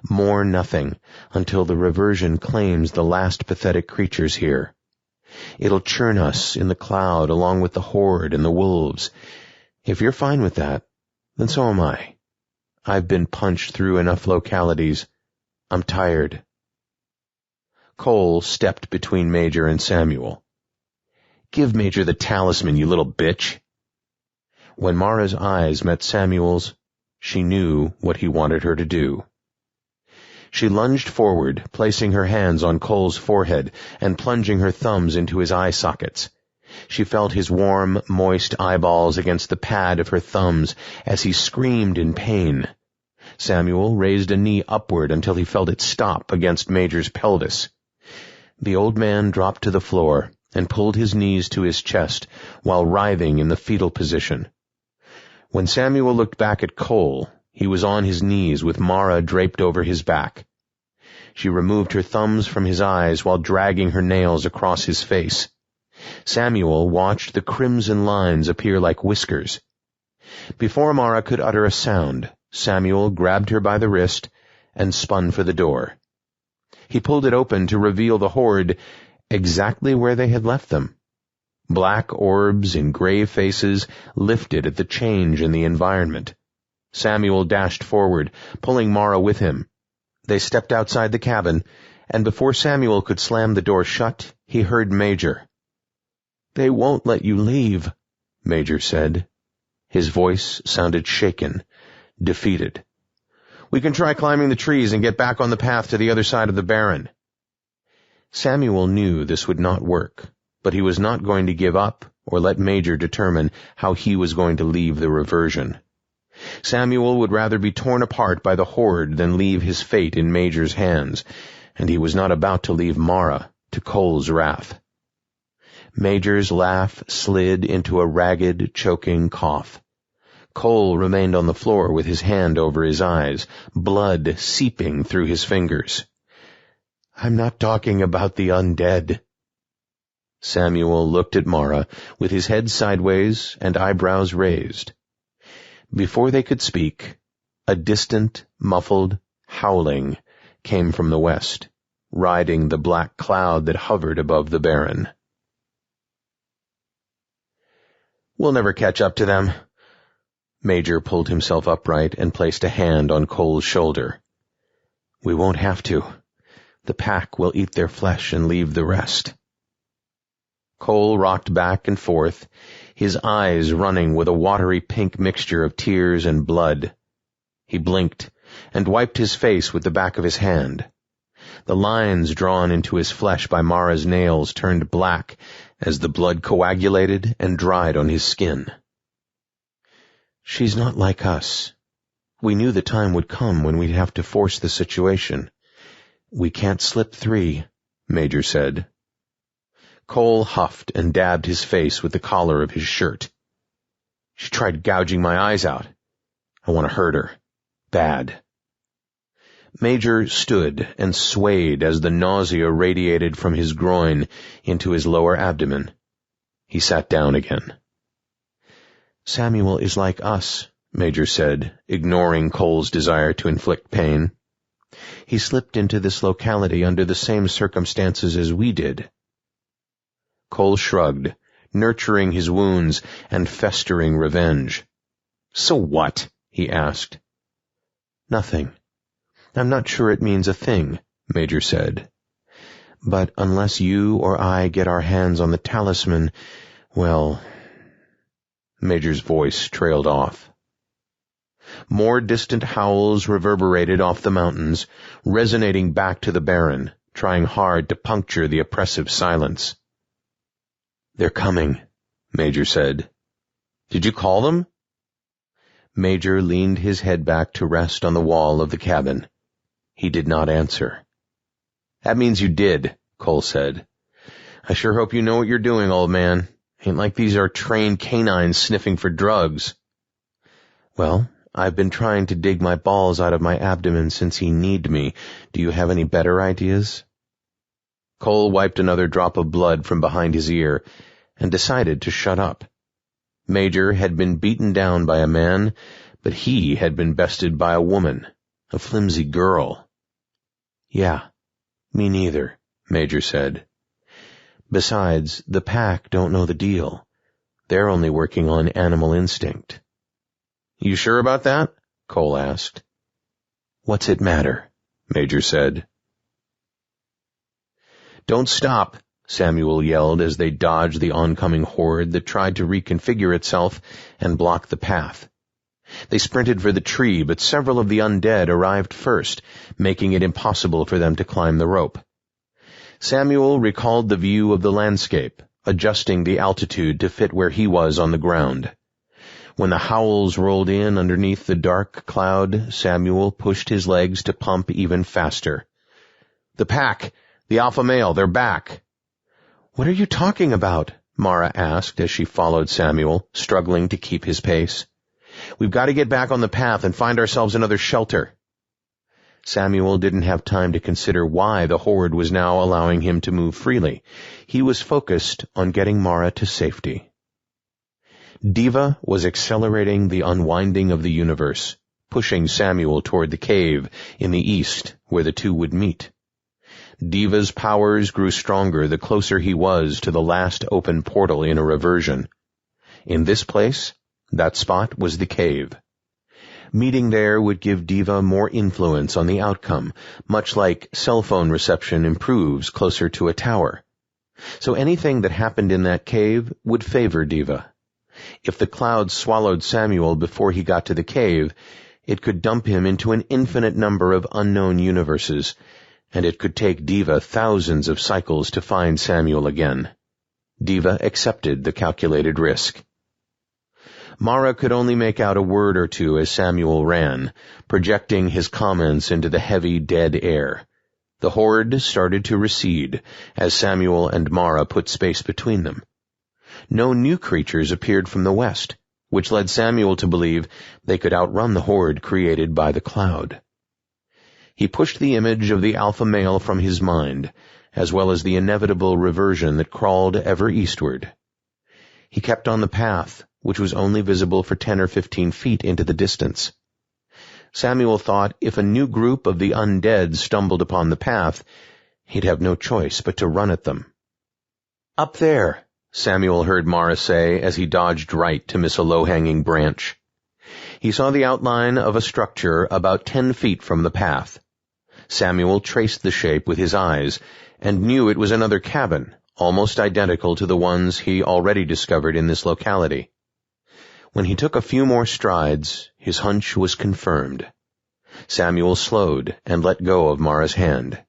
More nothing until the reversion claims the last pathetic creatures here. It'll churn us in the cloud along with the horde and the wolves. If you're fine with that, then so am I. I've been punched through enough localities. I'm tired." Kole stepped between Major and Samuel. "Give Major the talisman, you little bitch." When Mara's eyes met Samuel's, she knew what he wanted her to do. She lunged forward, placing her hands on Kole's forehead and plunging her thumbs into his eye sockets. She felt his warm, moist eyeballs against the pad of her thumbs as he screamed in pain. Samuel raised a knee upward until he felt it stop against Major's pelvis. The old man dropped to the floor and pulled his knees to his chest while writhing in the fetal position. When Samuel looked back at Kole, he was on his knees with Mara draped over his back. She removed her thumbs from his eyes while dragging her nails across his face. Samuel watched the crimson lines appear like whiskers. Before Mara could utter a sound, Samuel grabbed her by the wrist and spun for the door. He pulled it open to reveal the horde exactly where they had left them. Black orbs in grave faces lifted at the change in the environment. Samuel dashed forward, pulling Mara with him. They stepped outside the cabin, and before Samuel could slam the door shut, he heard Major. "They won't let you leave," Major said. His voice sounded shaken, defeated. "We can try climbing the trees and get back on the path to the other side of the barren." Samuel knew this would not work, but he was not going to give up or let Major determine how he was going to leave the reversion. Samuel would rather be torn apart by the horde than leave his fate in Major's hands, and he was not about to leave Mara to Kole's wrath. Major's laugh slid into a ragged, choking cough. Kole remained on the floor with his hand over his eyes, blood seeping through his fingers. "I'm not talking about the undead." Samuel looked at Mara with his head sideways and eyebrows raised. Before they could speak, a distant, muffled howling came from the west, riding the black cloud that hovered above the barren. "We'll never catch up to them." Major pulled himself upright and placed a hand on Kole's shoulder. "We won't have to. The pack will eat their flesh and leave the rest." Kole rocked back and forth, his eyes running with a watery pink mixture of tears and blood. He blinked and wiped his face with the back of his hand. The lines drawn into his flesh by Mara's nails turned black as the blood coagulated and dried on his skin. "She's not like us. We knew the time would come when we'd have to force the situation. We can't slip 3, Major said. Kole huffed and dabbed his face with the collar of his shirt. "She tried gouging my eyes out. I want to hurt her. Bad." Major stood and swayed as the nausea radiated from his groin into his lower abdomen. He sat down again. "Samuel is like us," Major said, ignoring Kole's desire to inflict pain. "He slipped into this locality under the same circumstances as we did." Kole shrugged, nurturing his wounds and festering revenge. "So what?" he asked. "Nothing. I'm not sure it means a thing," Major said. "But unless you or I get our hands on the talisman, well—" Major's voice trailed off. More distant howls reverberated off the mountains, resonating back to the Baron, trying hard to puncture the oppressive silence. "They're coming," Major said. "Did you call them?" Major leaned his head back to rest on the wall of the cabin. He did not answer. "That means you did," Kole said. "I sure hope you know what you're doing, old man. Ain't like these are trained canines sniffing for drugs." "Well, I've been trying to dig my balls out of my abdomen since he kneed me. Do you have any better ideas?" Kole wiped another drop of blood from behind his ear and decided to shut up. Major had been beaten down by a man, but he had been bested by a woman, a flimsy girl. "Yeah, me neither," Major said. "Besides, the pack don't know the deal. They're only working on animal instinct." "You sure about that?" Kole asked. "What's it matter?" Major said. "Don't stop," Samuel yelled as they dodged the oncoming horde that tried to reconfigure itself and block the path. They sprinted for the tree, but several of the undead arrived first, making it impossible for them to climb the rope. Samuel recalled the view of the landscape, adjusting the altitude to fit where he was on the ground. When the howls rolled in underneath the dark cloud, Samuel pushed his legs to pump even faster. "The pack! The alpha male! They're back!" "What are you talking about?" Mara asked as she followed Samuel, struggling to keep his pace. "We've got to get back on the path and find ourselves another shelter." Samuel didn't have time to consider why the horde was now allowing him to move freely. He was focused on getting Mara to safety. Diva was accelerating the unwinding of the universe, pushing Samuel toward the cave in the east where the two would meet. Diva's powers grew stronger the closer he was to the last open portal in a reversion. In this place, that spot was the cave. Meeting there would give Diva more influence on the outcome, much like cell phone reception improves closer to a tower. So anything that happened in that cave would favor Diva. If the clouds swallowed Samuel before he got to the cave, it could dump him into an infinite number of unknown universes, and it could take Diva thousands of cycles to find Samuel again. Diva accepted the calculated risk. Mara could only make out a word or two as Samuel ran, projecting his comments into the heavy, dead air. The horde started to recede as Samuel and Mara put space between them. No new creatures appeared from the west, which led Samuel to believe they could outrun the horde created by the cloud. He pushed the image of the alpha male from his mind, as well as the inevitable reversion that crawled ever eastward. He kept on the path, which was only visible for 10 or 15 feet into the distance. Samuel thought if a new group of the undead stumbled upon the path, he'd have no choice but to run at them. "Up there," Samuel heard Mara say as he dodged right to miss a low-hanging branch. He saw the outline of a structure about 10 feet from the path. Samuel traced the shape with his eyes and knew it was another cabin, almost identical to the ones he already discovered in this locality. When he took a few more strides, his hunch was confirmed. Samuel slowed and let go of Mara's hand.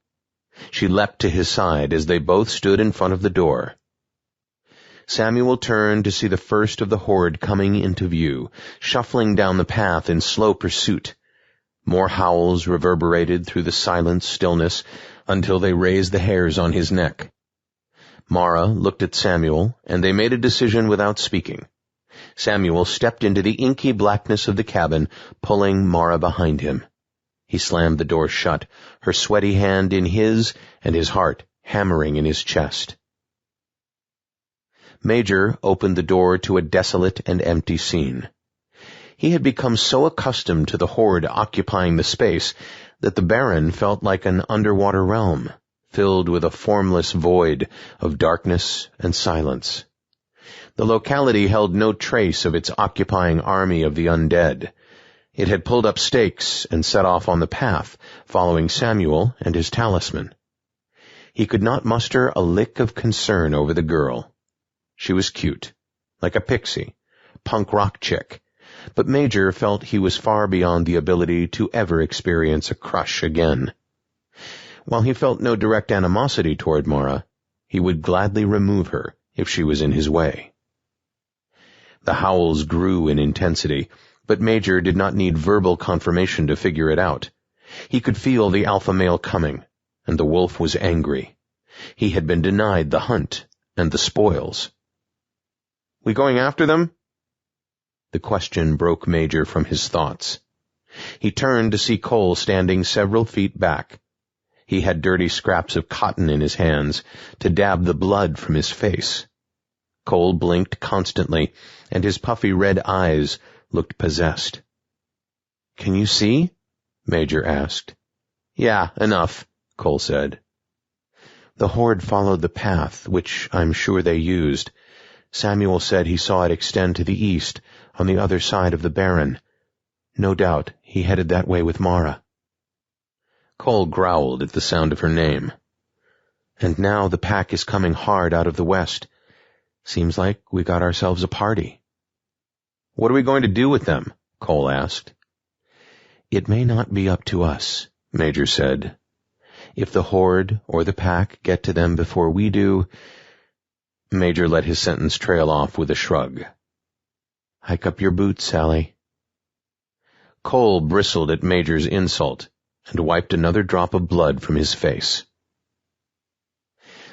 She leapt to his side as they both stood in front of the door. Samuel turned to see the first of the horde coming into view, shuffling down the path in slow pursuit. More howls reverberated through the silent stillness until they raised the hairs on his neck. Mara looked at Samuel, and they made a decision without speaking. Samuel stepped into the inky blackness of the cabin, pulling Mara behind him. He slammed the door shut, her sweaty hand in his and his heart hammering in his chest. Major opened the door to a desolate and empty scene. He had become so accustomed to the horde occupying the space that the Baron felt like an underwater realm, filled with a formless void of darkness and silence. The locality held no trace of its occupying army of the undead. It had pulled up stakes and set off on the path, following Samuel and his talisman. He could not muster a lick of concern over the girl. She was cute, like a pixie, punk rock chick, but Major felt he was far beyond the ability to ever experience a crush again. While he felt no direct animosity toward Mara, he would gladly remove her if she was in his way. The howls grew in intensity, but Major did not need verbal confirmation to figure it out. He could feel the alpha male coming, and the wolf was angry. He had been denied the hunt and the spoils. "We going after them?" The question broke Major from his thoughts. He turned to see Kole standing several feet back. He had dirty scraps of cotton in his hands to dab the blood from his face. Kole blinked constantly, and his puffy red eyes looked possessed. "Can you see?" Major asked. "Yeah, enough," Kole said. "The horde followed the path, which I'm sure they used. Samuel said he saw it extend to the east, on the other side of the Baron. No doubt he headed that way with Mara." Kole growled at the sound of her name. "And now the pack is coming hard out of the west. Seems like we got ourselves a party." "What are we going to do with them?" Kole asked. "It may not be up to us," Major said. "If the horde or the pack get to them before we do—" Major let his sentence trail off with a shrug. "Hike up your boots, Sally." Kole bristled at Major's insult and wiped another drop of blood from his face.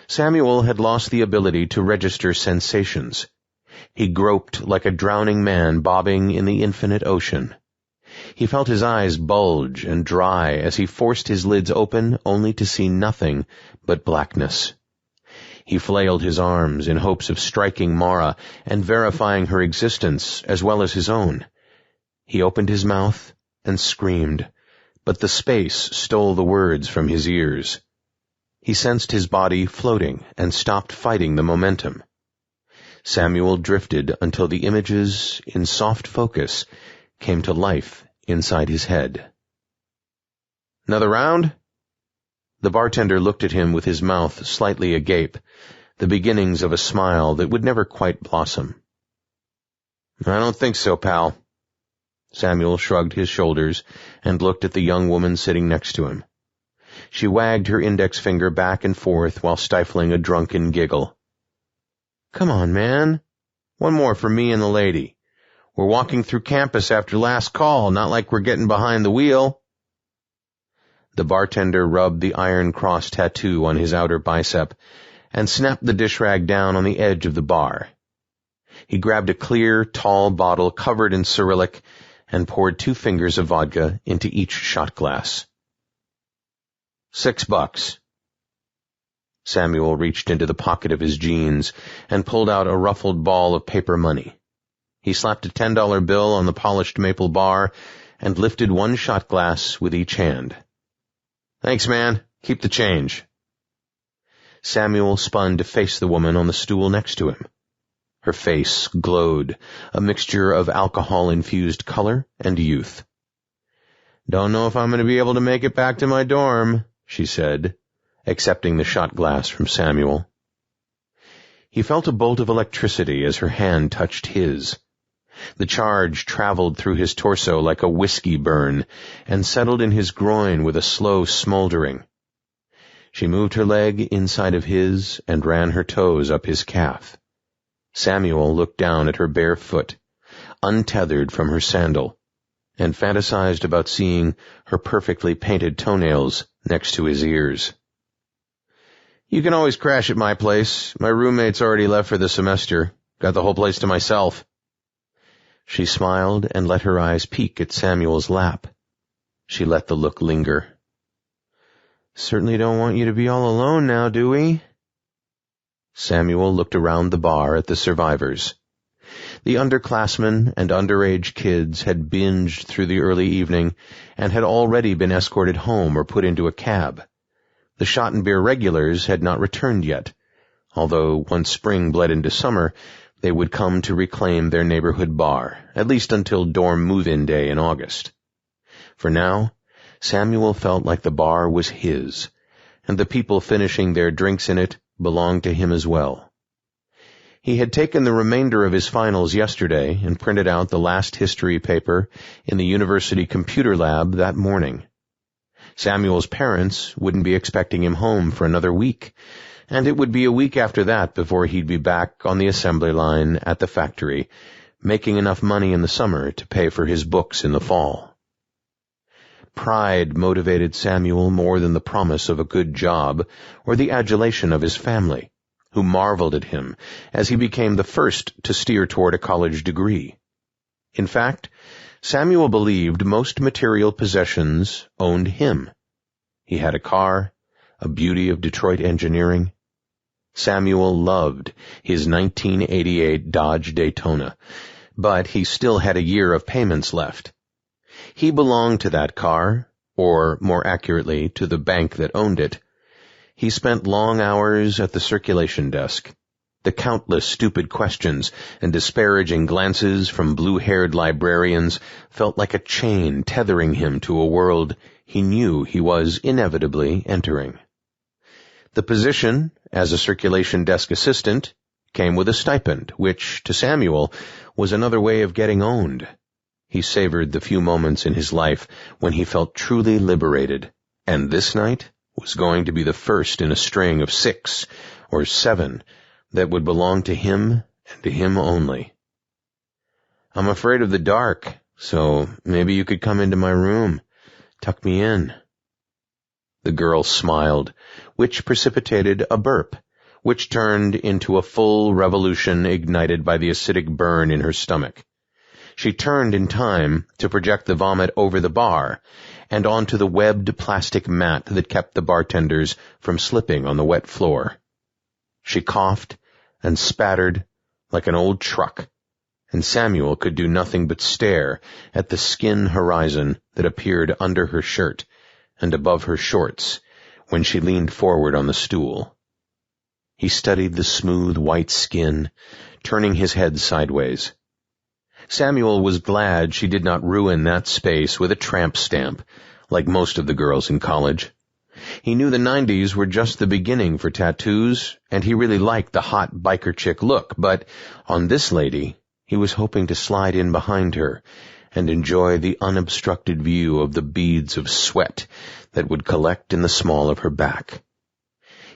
Samuel had lost the ability to register sensations. He groped like a drowning man bobbing in the infinite ocean. He felt his eyes bulge and dry as he forced his lids open only to see nothing but blackness. He flailed his arms in hopes of striking Mara and verifying her existence as well as his own. He opened his mouth and screamed, but the space stole the words from his ears. He sensed his body floating and stopped fighting the momentum. Samuel drifted until the images, in soft focus, came to life inside his head. "Another round?" The bartender looked at him with his mouth slightly agape, the beginnings of a smile that would never quite blossom. "I don't think so, pal." Samuel shrugged his shoulders and looked at the young woman sitting next to him. She wagged her index finger back and forth while stifling a drunken giggle. "Come on, man. One more for me and the lady. We're walking through campus after last call, not like we're getting behind the wheel." The bartender rubbed the iron cross tattoo on his outer bicep and snapped the dish rag down on the edge of the bar. He grabbed a clear, tall bottle covered in Cyrillic and poured 2 fingers of vodka into each shot glass. $6. Samuel reached into the pocket of his jeans and pulled out a ruffled ball of paper money. He slapped a $10 bill on the polished maple bar and lifted 1 shot glass with each hand. "Thanks, man. Keep the change." Samuel spun to face the woman on the stool next to him. Her face glowed, a mixture of alcohol-infused color and youth. "Don't know if I'm going to be able to make it back to my dorm," she said, accepting the shot glass from Samuel. He felt a bolt of electricity as her hand touched his. The charge traveled through his torso like a whiskey burn and settled in his groin with a slow smoldering. She moved her leg inside of his and ran her toes up his calf. Samuel looked down at her bare foot, untethered from her sandal, and fantasized about seeing her perfectly painted toenails next to his ears. "You can always crash at my place. My roommate's already left for the semester. Got the whole place to myself." She smiled and let her eyes peek at Samuel's lap. She let the look linger. "Certainly don't want you to be all alone now, do we?" Samuel looked around the bar at the survivors. The underclassmen and underage kids had binged through the early evening and had already been escorted home or put into a cab. The shot and beer regulars had not returned yet, although once spring bled into summer, they would come to reclaim their neighborhood bar, at least until dorm move-in day in August. For now, Samuel felt like the bar was his, and the people finishing their drinks in it belonged to him as well. He had taken the remainder of his finals yesterday and printed out the last history paper in the university computer lab that morning. Samuel's parents wouldn't be expecting him home for another week, and it would be a week after that before he'd be back on the assembly line at the factory, making enough money in the summer to pay for his books in the fall. Pride motivated Samuel more than the promise of a good job or the adulation of his family, who marveled at him as he became the first to steer toward a college degree. In fact, Samuel believed most material possessions owned him. He had a car, a beauty of Detroit engineering. Samuel loved his 1988 Dodge Daytona, but he still had a year of payments left. He belonged to that car, or more accurately, to the bank that owned it. He spent long hours at the circulation desk. The countless stupid questions and disparaging glances from blue-haired librarians felt like a chain tethering him to a world he knew he was inevitably entering. The position, as a circulation desk assistant, came with a stipend, which, to Samuel, was another way of getting owned. He savored the few moments in his life when he felt truly liberated, and this night was going to be the first in a string of 6 or 7 that would belong to him and to him only. "I'm afraid of the dark, so maybe you could come into my room, tuck me in." The girl smiled, which precipitated a burp, which turned into a full revolution ignited by the acidic burn in her stomach. She turned in time to project the vomit over the bar and onto the webbed plastic mat that kept the bartenders from slipping on the wet floor. She coughed and spattered like an old truck, and Samuel could do nothing but stare at the skin horizon that appeared under her shirt and above her shorts when she leaned forward on the stool. He studied the smooth white skin, turning his head sideways. Samuel was glad she did not ruin that space with a tramp stamp, like most of the girls in college. He knew the 90s were just the beginning for tattoos, and he really liked the hot biker chick look, but on this lady, he was hoping to slide in behind her and enjoy the unobstructed view of the beads of sweat that would collect in the small of her back.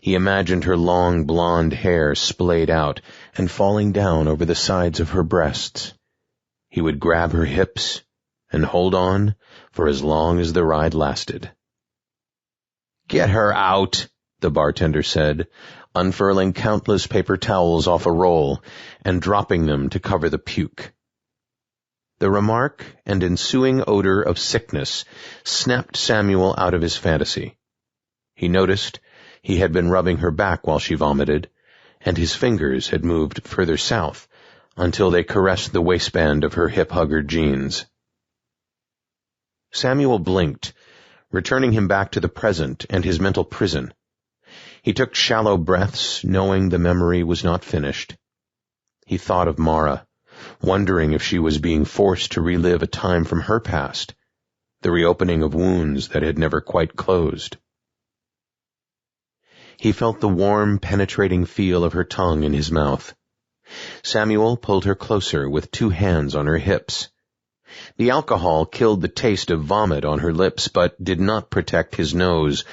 He imagined her long blonde hair splayed out and falling down over the sides of her breasts. He would grab her hips and hold on for as long as the ride lasted. "Get her out," the bartender said, unfurling countless paper towels off a roll and dropping them to cover the puke. The remark and ensuing odor of sickness snapped Samuel out of his fantasy. He noticed he had been rubbing her back while she vomited, and his fingers had moved further south until they caressed the waistband of her hip-hugger jeans. Samuel blinked, returning him back to the present and his mental prison. He took shallow breaths, knowing the memory was not finished. He thought of Mara, wondering if she was being forced to relive a time from her past, the reopening of wounds that had never quite closed. He felt the warm, penetrating feel of her tongue in his mouth. Samuel pulled her closer with 2 hands on her hips. The alcohol killed the taste of vomit on her lips, but did not protect his nose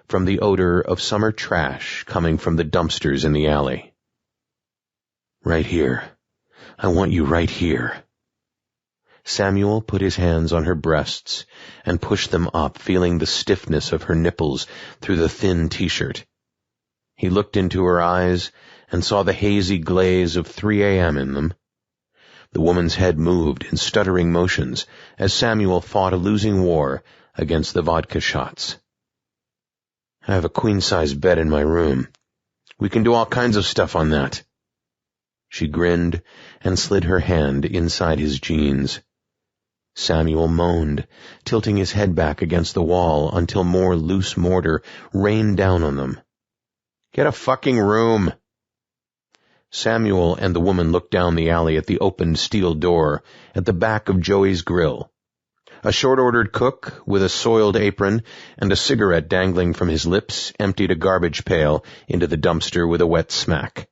from the odor of summer trash coming from the dumpsters in the alley. "Right here. I want you right here." Samuel put his hands on her breasts and pushed them up, feeling the stiffness of her nipples through the thin t-shirt. He looked into her eyes and saw the hazy glaze of 3 a.m. in them. The woman's head moved in stuttering motions as Samuel fought a losing war against the vodka shots. I have a queen-size bed in my room. We can do all kinds of stuff on that. She grinned and slid her hand inside his jeans. Samuel moaned, tilting his head back against the wall until more loose mortar rained down on them. Get a fucking room. Samuel and the woman looked down the alley at the opened steel door at the back of Joey's grill. A short-ordered cook with a soiled apron and a cigarette dangling from his lips emptied a garbage pail into the dumpster with a wet smack.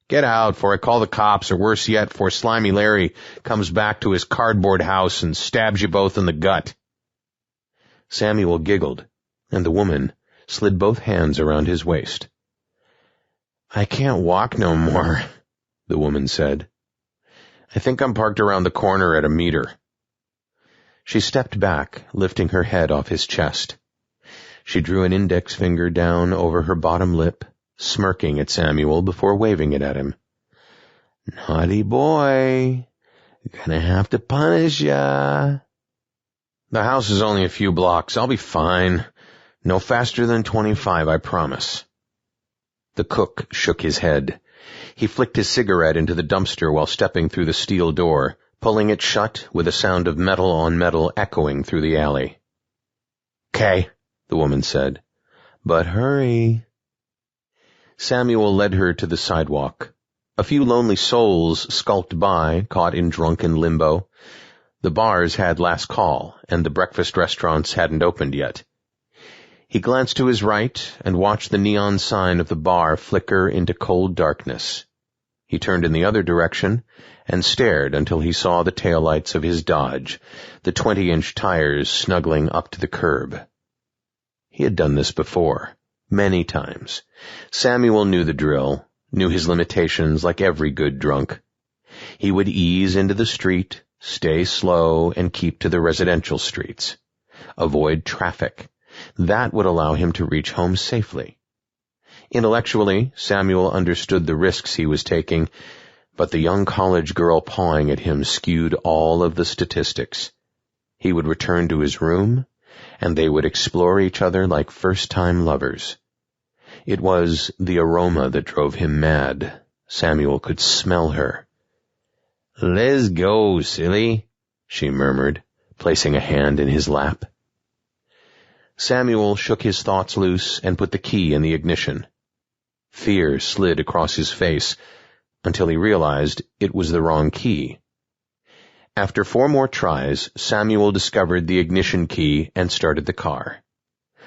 Get out, for I call the cops, or worse yet, for Slimy Larry comes back to his cardboard house and stabs you both in the gut. Samuel giggled, and the woman slid both hands around his waist. I can't walk no more, the woman said. I think I'm parked around the corner at a meter. She stepped back, lifting her head off his chest. She drew an index finger down over her bottom lip, smirking at Samuel before waving it at him. Naughty boy, gonna have to punish ya. The house is only a few blocks. I'll be fine. No faster than 25, I promise. The cook shook his head. He flicked his cigarette into the dumpster while stepping through the steel door, pulling it shut with a sound of metal on metal echoing through the alley. "'Kay," the woman said. "But hurry." Samuel led her to the sidewalk. A few lonely souls skulked by, caught in drunken limbo. The bars had last call, and the breakfast restaurants hadn't opened yet. He glanced to his right and watched the neon sign of the bar flicker into cold darkness. He turned in the other direction and stared until he saw the taillights of his Dodge, the 20-inch tires snuggling up to the curb. He had done this before, many times. Samuel knew the drill, knew his limitations like every good drunk. He would ease into the street, stay slow, and keep to the residential streets. Avoid traffic. That would allow him to reach home safely. Intellectually, Samuel understood the risks he was taking, but the young college girl pawing at him skewed all of the statistics. He would return to his room, and they would explore each other like first-time lovers. It was the aroma that drove him mad. Samuel could smell her. "Let's go, silly," she murmured, placing a hand in his lap. Samuel shook his thoughts loose and put the key in the ignition. Fear slid across his face until he realized it was the wrong key. After 4 more tries, Samuel discovered the ignition key and started the car.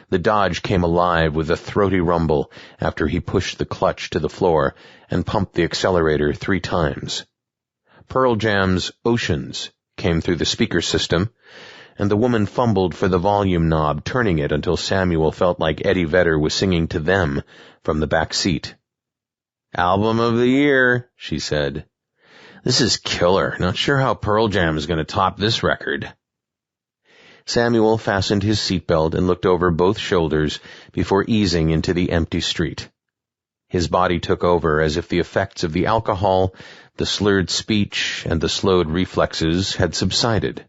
The Dodge came alive with a throaty rumble after he pushed the clutch to the floor and pumped the accelerator 3 times. Pearl Jam's Oceans came through the speaker system, and the woman fumbled for the volume knob, turning it until Samuel felt like Eddie Vedder was singing to them from the back seat. "Album of the year," she said. "This is killer. Not sure how Pearl Jam is going to top this record." Samuel fastened his seatbelt and looked over both shoulders before easing into the empty street. His body took over as if the effects of the alcohol, the slurred speech, and the slowed reflexes had subsided.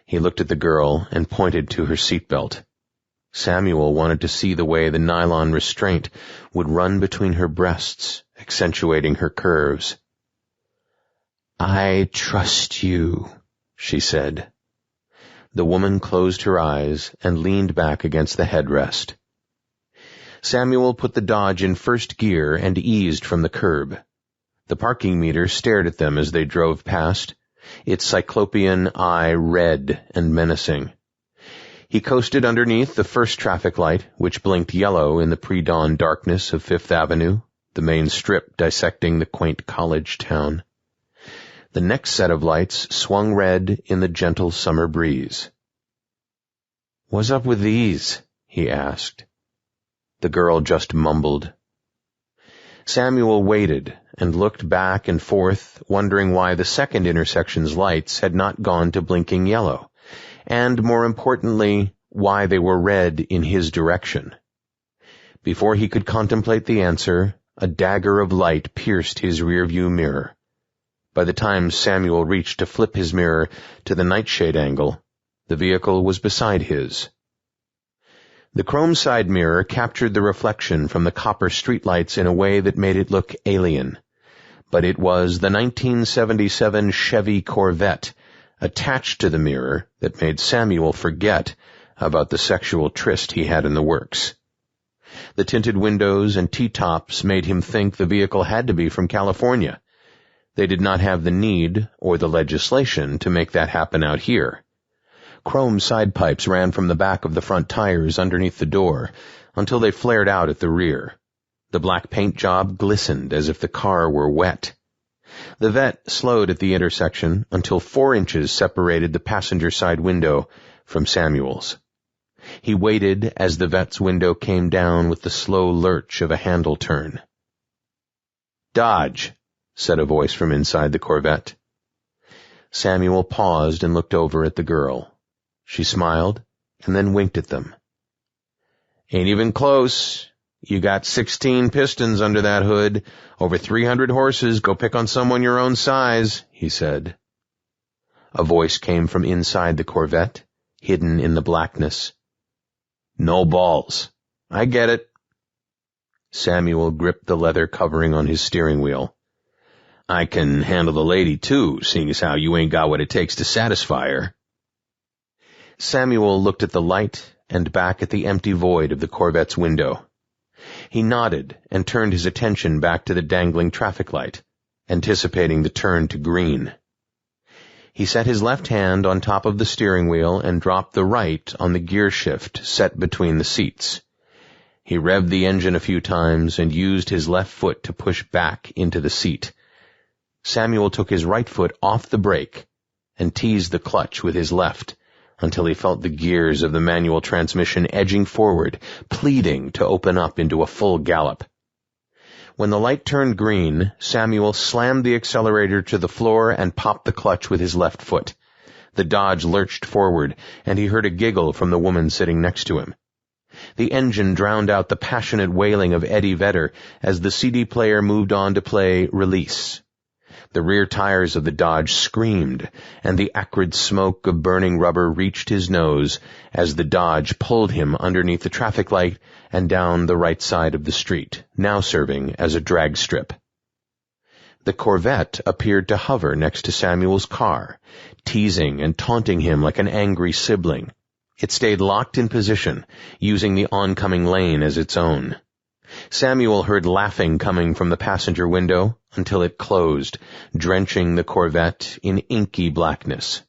He looked at the girl and pointed to her seatbelt. Samuel wanted to see the way the nylon restraint would run between her breasts, accentuating her curves. "I trust you," she said. The woman closed her eyes and leaned back against the headrest. Samuel put the Dodge in first gear and eased from the curb. The parking meter stared at them as they drove past, its cyclopean eye red and menacing. He coasted underneath the first traffic light, which blinked yellow in the pre-dawn darkness of Fifth Avenue, the main strip dissecting the quaint college town. The next set of lights swung red in the gentle summer breeze. "What's up with these?" he asked. The girl just mumbled. Samuel waited and looked back and forth, wondering why the second intersection's lights had not gone to blinking yellow, and, more importantly, why they were red in his direction. Before he could contemplate the answer, a dagger of light pierced his rearview mirror. By the time Samuel reached to flip his mirror to the nightshade angle, The vehicle was beside his. The chrome side mirror captured the reflection from the copper streetlights in a way that made it look alien. But it was the 1977 Chevy Corvette attached to the mirror that made Samuel forget about the sexual tryst he had in the works. The tinted windows and T-tops made him think the vehicle had to be from California. They did not have the need or the legislation to make that happen out here. Chrome side pipes ran from the back of the front tires underneath the door until they flared out at the rear. The black paint job glistened as if the car were wet. The vet slowed at the intersection until 4 inches separated the passenger side window from Samuel's. He waited as the vet's window came down with the slow lurch of a handle turn. "Dodge," said a voice from inside the Corvette. Samuel paused and looked over at the girl. She smiled and then winked at them. "Ain't even close. You got 16 pistons under that hood, over 300 horses. Go pick on someone your own size," he said. A voice came from inside the Corvette, hidden in the blackness. "No balls. I get it." Samuel gripped the leather covering on his steering wheel. "I can handle the lady, too, seeing as how you ain't got what it takes to satisfy her." Samuel looked at the light and back at the empty void of the Corvette's window. He nodded and turned his attention back to the dangling traffic light, anticipating the turn to green. He set his left hand on top of the steering wheel and dropped the right on the gear shift set between the seats. He revved the engine a few times and used his left foot to push back into the seat. Samuel took his right foot off the brake and teased the clutch with his left until he felt the gears of the manual transmission edging forward, pleading to open up into a full gallop. When the light turned green, Samuel slammed the accelerator to the floor and popped the clutch with his left foot. The Dodge lurched forward, and he heard a giggle from the woman sitting next to him. The engine drowned out the passionate wailing of Eddie Vedder as the CD player moved on to play Release. The rear tires of the Dodge screamed, and the acrid smoke of burning rubber reached his nose as the Dodge pulled him underneath the traffic light and down the right side of the street, now serving as a drag strip. The Corvette appeared to hover next to Samuel's car, teasing and taunting him like an angry sibling. It stayed locked in position, using the oncoming lane as its own. Samuel heard laughing coming from the passenger window until it closed, drenching the Corvette in inky blackness.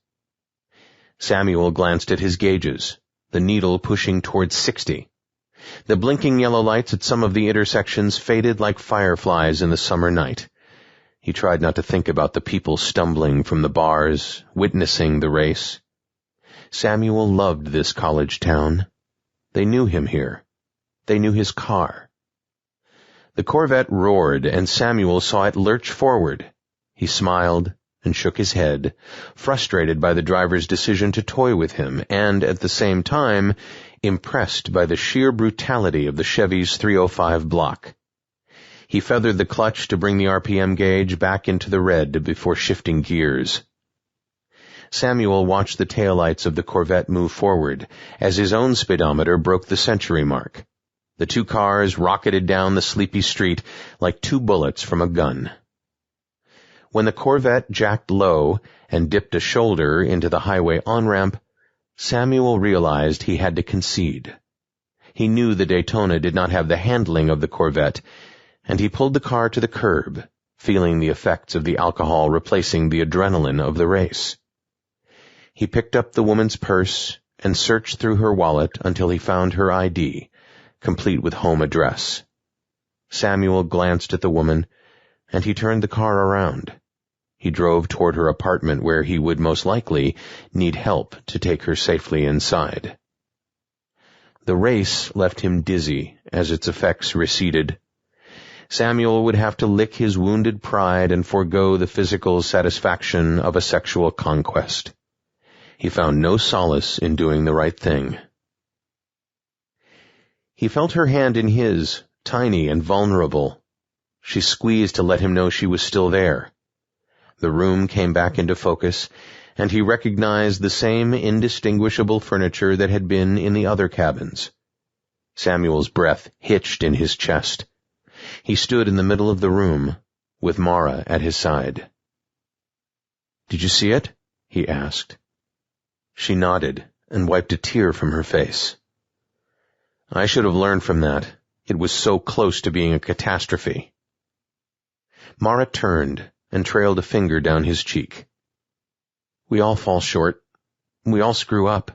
Samuel glanced at his gauges, the needle pushing towards 60. The blinking yellow lights at some of the intersections faded like fireflies in the summer night. He tried not to think about the people stumbling from the bars, witnessing the race. Samuel loved this college town. They knew him here. They knew his car. The Corvette roared, and Samuel saw it lurch forward. He smiled and shook his head, frustrated by the driver's decision to toy with him, and, at the same time, impressed by the sheer brutality of the Chevy's 305 block. He feathered the clutch to bring the RPM gauge back into the red before shifting gears. Samuel watched the taillights of the Corvette move forward as his own speedometer broke the century mark. The two cars rocketed down the sleepy street like 2 bullets from a gun. When the Corvette jacked low and dipped a shoulder into the highway on-ramp, Samuel realized he had to concede. He knew the Daytona did not have the handling of the Corvette, and he pulled the car to the curb, feeling the effects of the alcohol replacing the adrenaline of the race. He picked up the woman's purse and searched through her wallet until he found her ID, complete with home address. Samuel glanced at the woman, and he turned the car around. He drove toward her apartment where he would most likely need help to take her safely inside. The race left him dizzy as its effects receded. Samuel would have to lick his wounded pride and forego the physical satisfaction of a sexual conquest. He found no solace in doing the right thing. He felt her hand in his, tiny and vulnerable. She squeezed to let him know she was still there. The room came back into focus, and he recognized the same indistinguishable furniture that had been in the other cabins. Samuel's breath hitched in his chest. He stood in the middle of the room, with Mara at his side. "Did you see it?" he asked. She nodded and wiped a tear from her face. "I should have learned from that. It was so close to being a catastrophe." Mara turned and trailed a finger down his cheek. "We all fall short. We all screw up."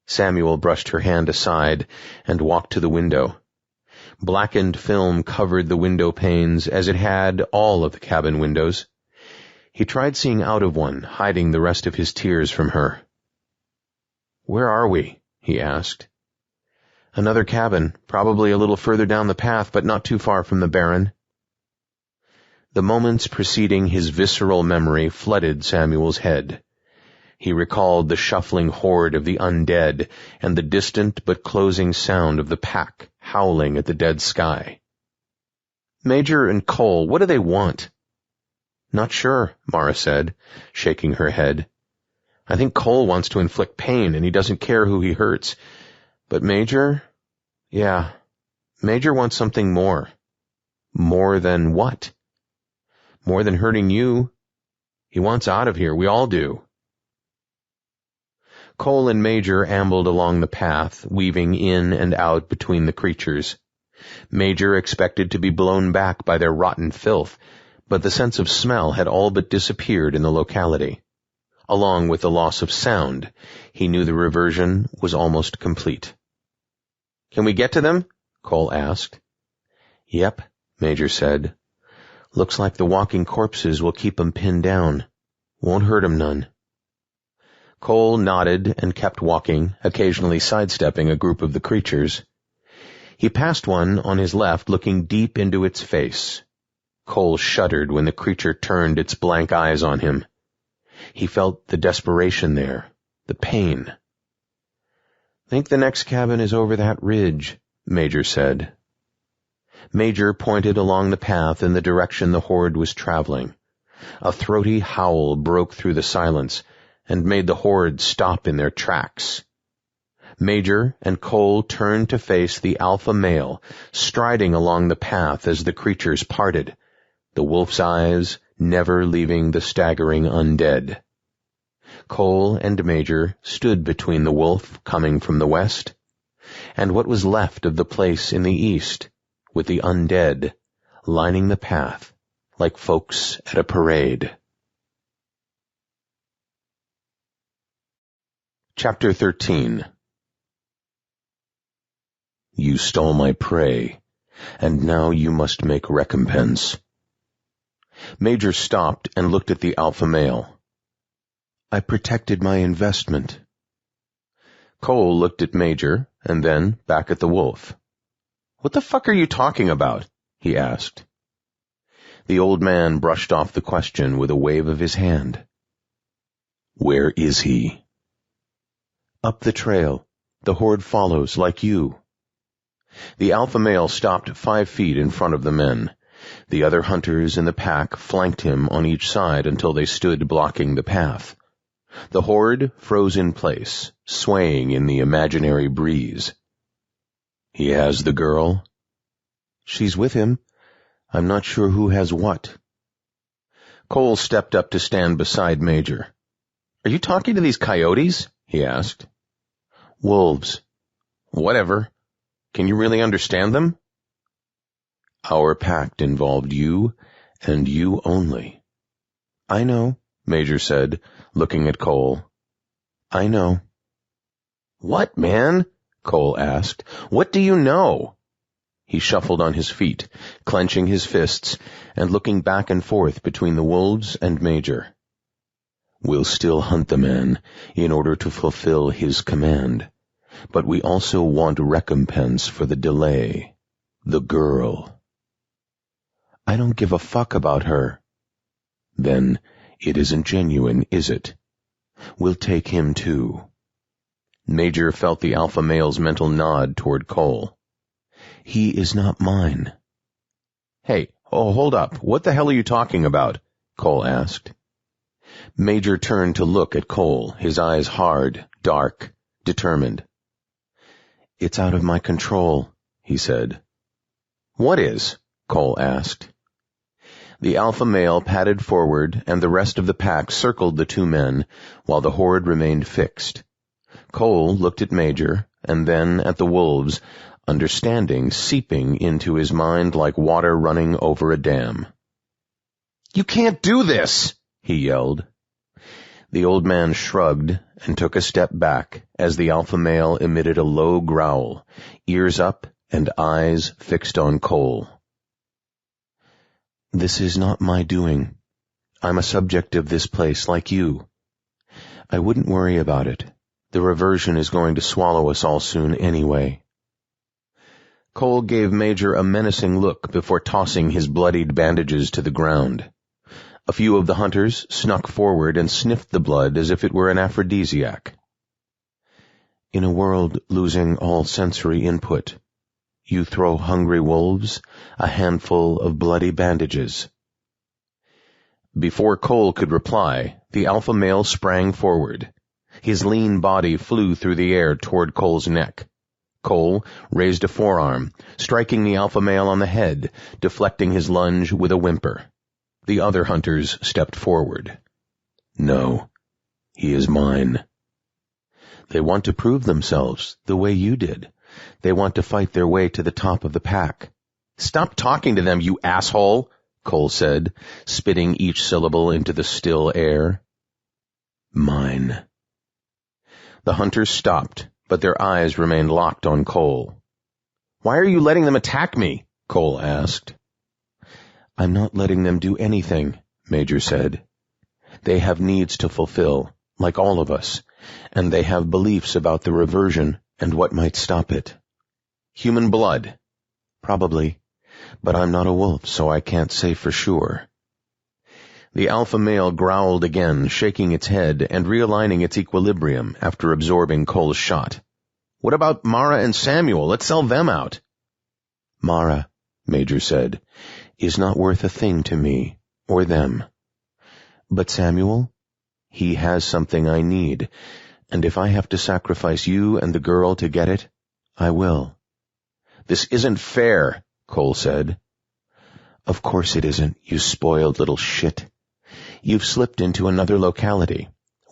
Samuel brushed her hand aside and walked to the window. Blackened film covered the window panes as it had all of the cabin windows. He tried seeing out of one, hiding the rest of his tears from her. "Where are we?" he asked. "Another cabin, probably a little further down the path, but not too far from the Baron." The moments preceding his visceral memory flooded Samuel's head. He recalled the shuffling horde of the undead and the distant but closing sound of the pack howling at the dead sky. "Major and Kole, what do they want?" "Not sure," Mara said, shaking her head. "I think Kole wants to inflict pain, and he doesn't care who he hurts. But Major? Yeah, Major wants something more." "More than what?" "More than hurting you. He wants out of here. We all do." Kole and Major ambled along the path, weaving in and out between the creatures. Major expected to be blown back by their rotten filth, but the sense of smell had all but disappeared in the locality. Along with the loss of sound, he knew the reversion was almost complete. "Can we get to them?" Kole asked. "Yep," Major said. "Looks like the walking corpses will keep 'em pinned down. Won't hurt 'em none." Kole nodded and kept walking, occasionally sidestepping a group of the creatures. He passed one on his left, looking deep into its face. Kole shuddered when the creature turned its blank eyes on him. He felt the desperation there, the pain. "Think the next cabin is over that ridge," Major said. Major pointed along the path in the direction the horde was traveling. A throaty howl broke through the silence and made the horde stop in their tracks. Major and Kole turned to face the alpha male, striding along the path as the creatures parted, the wolf's eyes never leaving the staggering undead. Kole and Major stood between the wolf coming from the west and what was left of the place in the east, with the undead lining the path like folks at a parade. Chapter 13. "You stole my prey, and now you must make recompense." Major stopped and looked at the alpha male. "I protected my investment." Kole looked at Major, and then back at the wolf. "What the fuck are you talking about?" he asked. The old man brushed off the question with a wave of his hand. "Where is he?" "Up the trail. The horde follows, like you." The alpha male stopped 5 feet in front of the men. The other hunters in the pack flanked him on each side until they stood blocking the path. The horde froze in place, swaying in the imaginary breeze. "He has the girl?" "She's with him. I'm not sure who has what." Kole stepped up to stand beside Major. "Are you talking to these coyotes?" he asked. "Wolves." "Whatever. Can you really understand them?" "Our pact involved you, and you only." "I know," Major said, looking at Kole. "I know." "What, man?" Kole asked. "What do you know?" He shuffled on his feet, clenching his fists and looking back and forth between the wolves and Major. "We'll still hunt the man in order to fulfill his command, but we also want recompense for the delay. The girl." "I don't give a fuck about her." "Then it isn't genuine, is it? We'll take him too." Major felt the alpha male's mental nod toward Kole. "He is not mine." "Hey, hold up. What the hell are you talking about?" Kole asked. Major turned to look at Kole, his eyes hard, dark, determined. "It's out of my control," he said. "What is?" Kole asked. The alpha male padded forward, and the rest of the pack circled the two men, while the horde remained fixed. Kole looked at Major, and then at the wolves, understanding seeping into his mind like water running over a dam. "You can't do this!" he yelled. The old man shrugged and took a step back as the alpha male emitted a low growl, ears up and eyes fixed on Kole. "This is not my doing. I'm a subject of this place like you. I wouldn't worry about it. The reversion is going to swallow us all soon anyway." Kole gave Major a menacing look before tossing his bloodied bandages to the ground. A few of the hunters snuck forward and sniffed the blood as if it were an aphrodisiac. "In a world losing all sensory input, you throw hungry wolves a handful of bloody bandages." Before Kole could reply, the alpha male sprang forward. His lean body flew through the air toward Kole's neck. Kole raised a forearm, striking the alpha male on the head, deflecting his lunge with a whimper. The other hunters stepped forward. "No, he is mine." "They want to prove themselves, the way you did. They want to fight their way to the top of the pack." "Stop talking to them, you asshole," Kole said, spitting each syllable into the still air. "Mine." The hunters stopped, but their eyes remained locked on Kole. "Why are you letting them attack me?" Kole asked. "I'm not letting them do anything," Major said. "They have needs to fulfill, like all of us, and they have beliefs about the reversion and what might stop it." "Human blood?" "Probably, but I'm not a wolf, so I can't say for sure." The alpha male growled again, shaking its head and realigning its equilibrium after absorbing Kole's shot. "What about Mara and Samuel? Let's sell them out." "Mara," Major said, "is not worth a thing to me, or them. But Samuel, he has something I need, and if I have to sacrifice you and the girl to get it, I will." "This isn't fair," Kole said. "Of course it isn't, you spoiled little shit. You've slipped into another locality,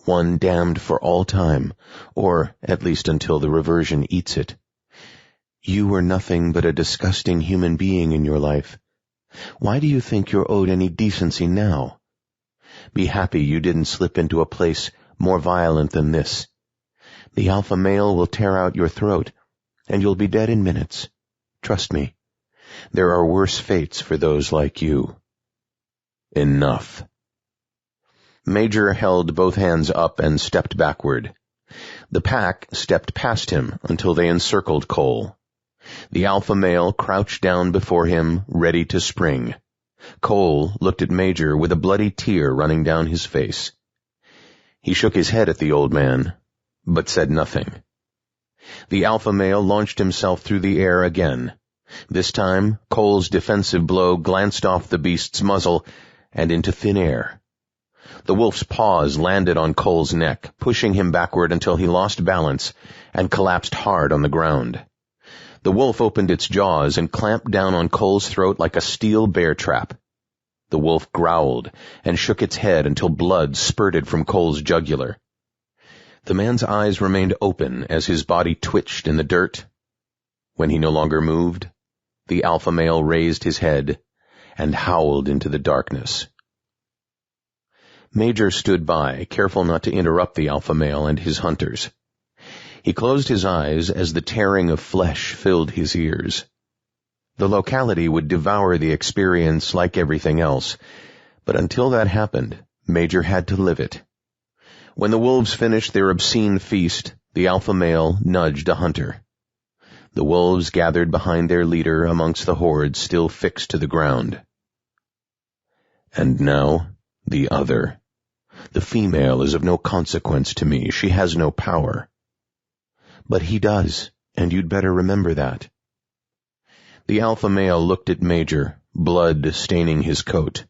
one damned for all time, or at least until the reversion eats it. You were nothing but a disgusting human being in your life. Why do you think you're owed any decency now? Be happy you didn't slip into a place more violent than this. The alpha male will tear out your throat, and you'll be dead in minutes. Trust me. There are worse fates for those like you." "Enough." Major held both hands up and stepped backward. The pack stepped past him until they encircled Kole. The alpha male crouched down before him, ready to spring. Kole looked at Major with a bloody tear running down his face. He shook his head at the old man, but said nothing. The alpha male launched himself through the air again. This time, Kole's defensive blow glanced off the beast's muzzle and into thin air. The wolf's paws landed on Kole's neck, pushing him backward until he lost balance and collapsed hard on the ground. The wolf opened its jaws and clamped down on Kole's throat like a steel bear trap. The wolf growled and shook its head until blood spurted from Kole's jugular. The man's eyes remained open as his body twitched in the dirt. When he no longer moved, the alpha male raised his head and howled into the darkness. Major stood by, careful not to interrupt the alpha male and his hunters. He closed his eyes as the tearing of flesh filled his ears. The locality would devour the experience like everything else, but until that happened, Major had to live it. When the wolves finished their obscene feast, the alpha male nudged a hunter. The wolves gathered behind their leader amongst the horde still fixed to the ground. "And now, the other. The female is of no consequence to me. She has no power." "But he does, and you'd better remember that." The alpha male looked at Major, blood staining his coat.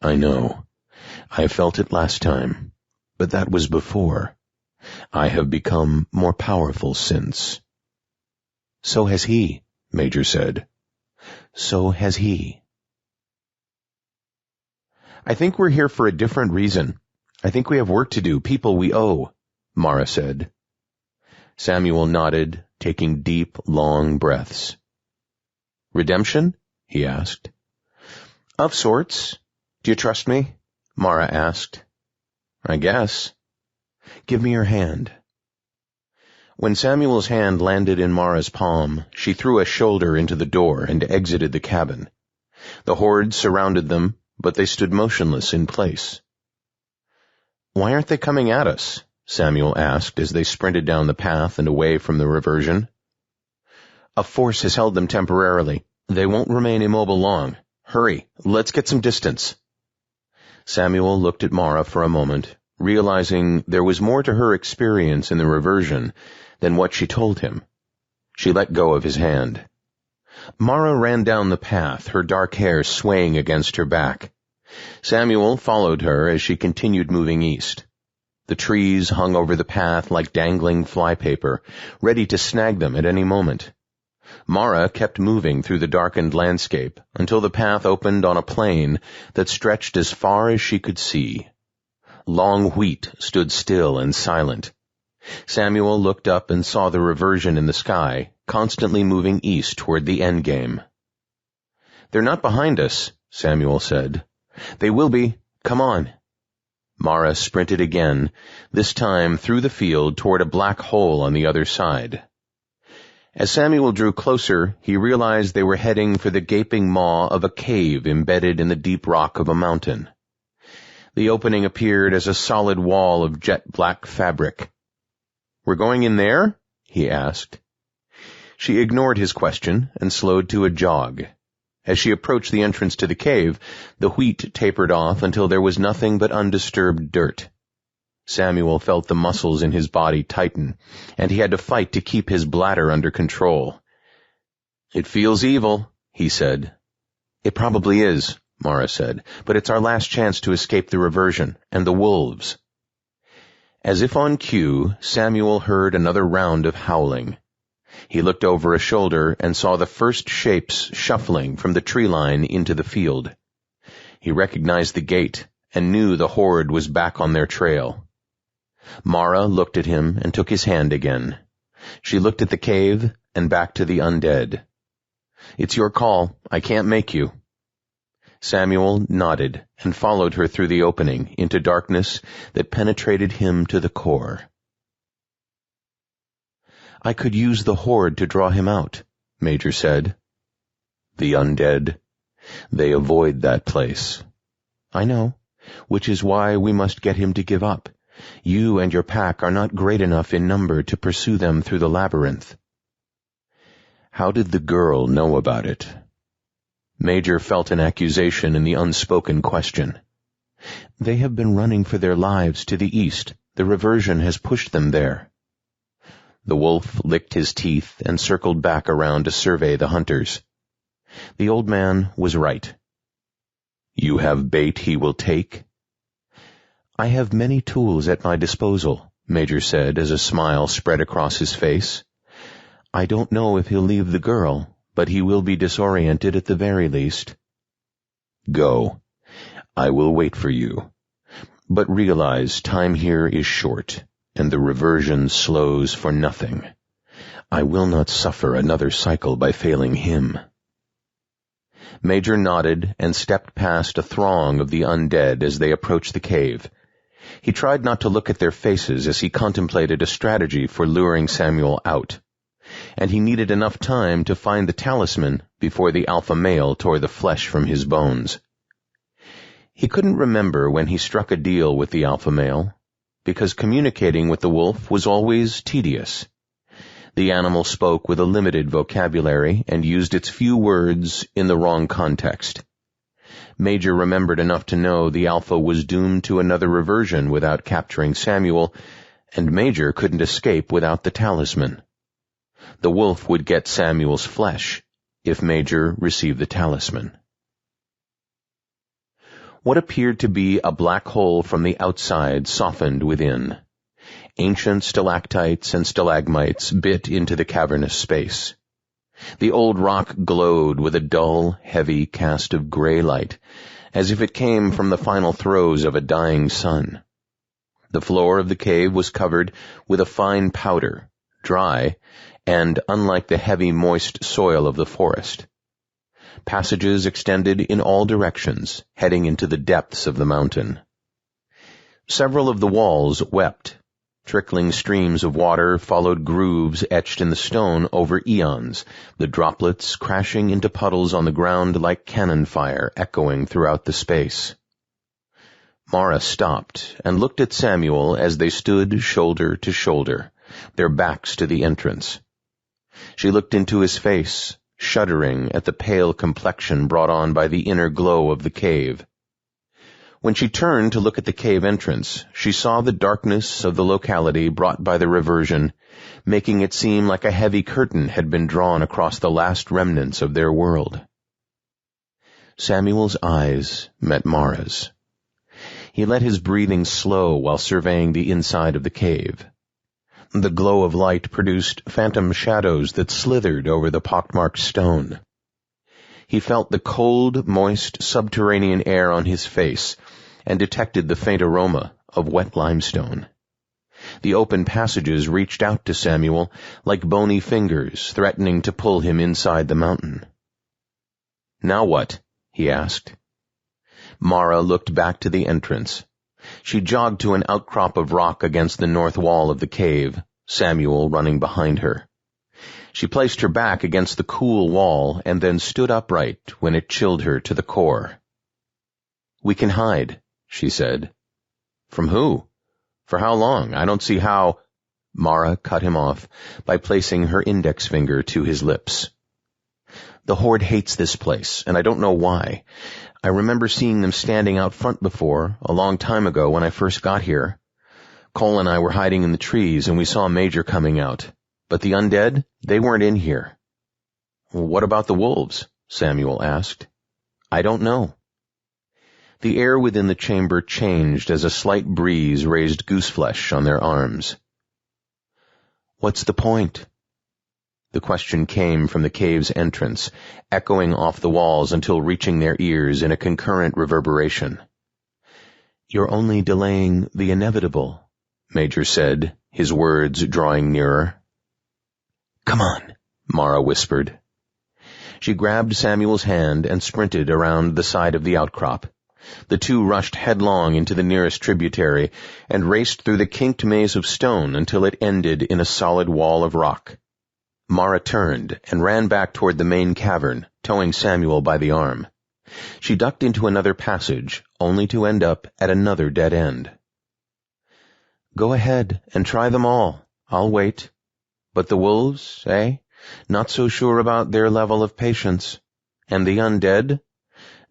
"I know, I felt it last time, but that was before. I have become more powerful since. So has he, Major said. So has he. I think we're here for a different reason. I think we have work to do, people we owe, Mara said. Samuel nodded, taking deep, long breaths. Redemption? He asked. Of sorts. Do you trust me? Mara asked. I guess. Give me your hand. When Samuel's hand landed in Mara's palm, she threw a shoulder into the door and exited the cabin. The horde surrounded them, but they stood motionless in place. Why aren't they coming at us? Samuel asked as they sprinted down the path and away from the Reversion. A force has held them temporarily. They won't remain immobile long. Hurry, let's get some distance. Samuel looked at Mara for a moment, realizing there was more to her experience in the Reversion than what she told him. She let go of his hand. Mara ran down the path, her dark hair swaying against her back. Samuel followed her as she continued moving east. The trees hung over the path like dangling flypaper, ready to snag them at any moment. Mara kept moving through the darkened landscape until the path opened on a plain that stretched as far as she could see. Long wheat stood still and silent. Samuel looked up and saw the Reversion in the sky, constantly moving east toward the endgame. They're not behind us, Samuel said. They will be. Come on. Mara sprinted again, this time through the field toward a black hole on the other side. As Samuel drew closer, he realized they were heading for the gaping maw of a cave embedded in the deep rock of a mountain. The opening appeared as a solid wall of jet-black fabric. We're going in there? He asked. She ignored his question and slowed to a jog. As she approached the entrance to the cave, the wheat tapered off until there was nothing but undisturbed dirt. Samuel felt the muscles in his body tighten, and he had to fight to keep his bladder under control. It feels evil, he said. It probably is, Mara said, but it's our last chance to escape the Reversion and the wolves. As if on cue, Samuel heard another round of howling. He looked over a shoulder and saw the first shapes shuffling from the tree line into the field. He recognized the gate and knew the horde was back on their trail. Mara looked at him and took his hand again. She looked at the cave and back to the undead. It's your call. I can't make you. Samuel nodded and followed her through the opening into darkness that penetrated him to the core. I could use the horde to draw him out, Major said. The undead. They avoid that place. I know, which is why we must get him to give up. You and your pack are not great enough in number to pursue them through the labyrinth. How did the girl know about it? Major felt an accusation in the unspoken question. They have been running for their lives to the east. The Reversion has pushed them there. The wolf licked his teeth and circled back around to survey the hunters. The old man was right. You have bait he will take? I have many tools at my disposal, Major said as a smile spread across his face. I don't know if he'll leave the girl, but he will be disoriented at the very least. Go. I will wait for you. But realize time here is short, and the Reversion slows for nothing. I will not suffer another cycle by failing him. Major nodded and stepped past a throng of the undead as they approached the cave. He tried not to look at their faces as he contemplated a strategy for luring Samuel out, and he needed enough time to find the talisman before the alpha male tore the flesh from his bones. He couldn't remember when he struck a deal with the alpha male, because communicating with the wolf was always tedious. The animal spoke with a limited vocabulary and used its few words in the wrong context. Major remembered enough to know the alpha was doomed to another Reversion without capturing Samuel, and Major couldn't escape without the talisman. The wolf would get Samuel's flesh if Major received the talisman. What appeared to be a black hole from the outside softened within. Ancient stalactites and stalagmites bit into the cavernous space. The old rock glowed with a dull, heavy cast of gray light, as if it came from the final throes of a dying sun. The floor of the cave was covered with a fine powder, dry, and unlike the heavy, moist soil of the forest. Passages extended in all directions, heading into the depths of the mountain. Several of the walls wept. Trickling streams of water followed grooves etched in the stone over eons, the droplets crashing into puddles on the ground like cannon fire echoing throughout the space. Mara stopped and looked at Samuel as they stood shoulder to shoulder, their backs to the entrance. She looked into his face, shuddering at the pale complexion brought on by the inner glow of the cave. When she turned to look at the cave entrance, she saw the darkness of the locality brought by the reversion, making it seem like a heavy curtain had been drawn across the last remnants of their world. Samuel's eyes met Mara's. He let his breathing slow while surveying the inside of the cave. The glow of light produced phantom shadows that slithered over the pockmarked stone. He felt the cold, moist, subterranean air on his face and detected the faint aroma of wet limestone. The open passages reached out to Samuel like bony fingers threatening to pull him inside the mountain. "Now what?" he asked. Mara looked back to the entrance. She jogged to an outcrop of rock against the north wall of the cave, Samuel running behind her. She placed her back against the cool wall and then stood upright when it chilled her to the core. "We can hide," she said. "From who? For how long? I don't see how—" Mara cut him off by placing her index finger to his lips. "The Horde hates this place, and I don't know why. I remember seeing them standing out front before, a long time ago when I first got here. Kole and I were hiding in the trees, and we saw Major coming out. But the undead, they weren't in here." "What about the wolves?" Samuel asked. "I don't know." The air within the chamber changed as a slight breeze raised gooseflesh on their arms. "What's the point?" The question came from the cave's entrance, echoing off the walls until reaching their ears in a concurrent reverberation. "You're only delaying the inevitable," Major said, his words drawing nearer. "Come on," Mara whispered. She grabbed Samuel's hand and sprinted around the side of the outcrop. The two rushed headlong into the nearest tributary and raced through the kinked maze of stone until it ended in a solid wall of rock. Mara turned and ran back toward the main cavern, towing Samuel by the arm. She ducked into another passage, only to end up at another dead end. "Go ahead and try them all. I'll wait. But the wolves, eh? Not so sure about their level of patience. And the undead?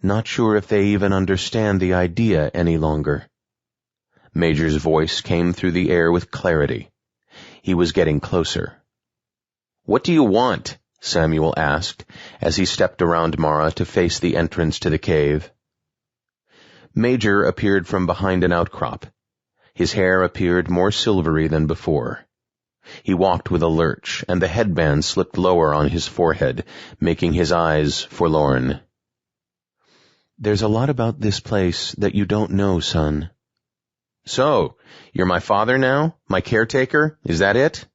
Not sure if they even understand the idea any longer." Major's voice came through the air with clarity. He was getting closer. "What do you want?" Samuel asked, as he stepped around Mara to face the entrance to the cave. Major appeared from behind an outcrop. His hair appeared more silvery than before. He walked with a lurch, and the headband slipped lower on his forehead, making his eyes forlorn. "There's a lot about this place that you don't know, son." "So, you're my father now? My caretaker? Is that it?"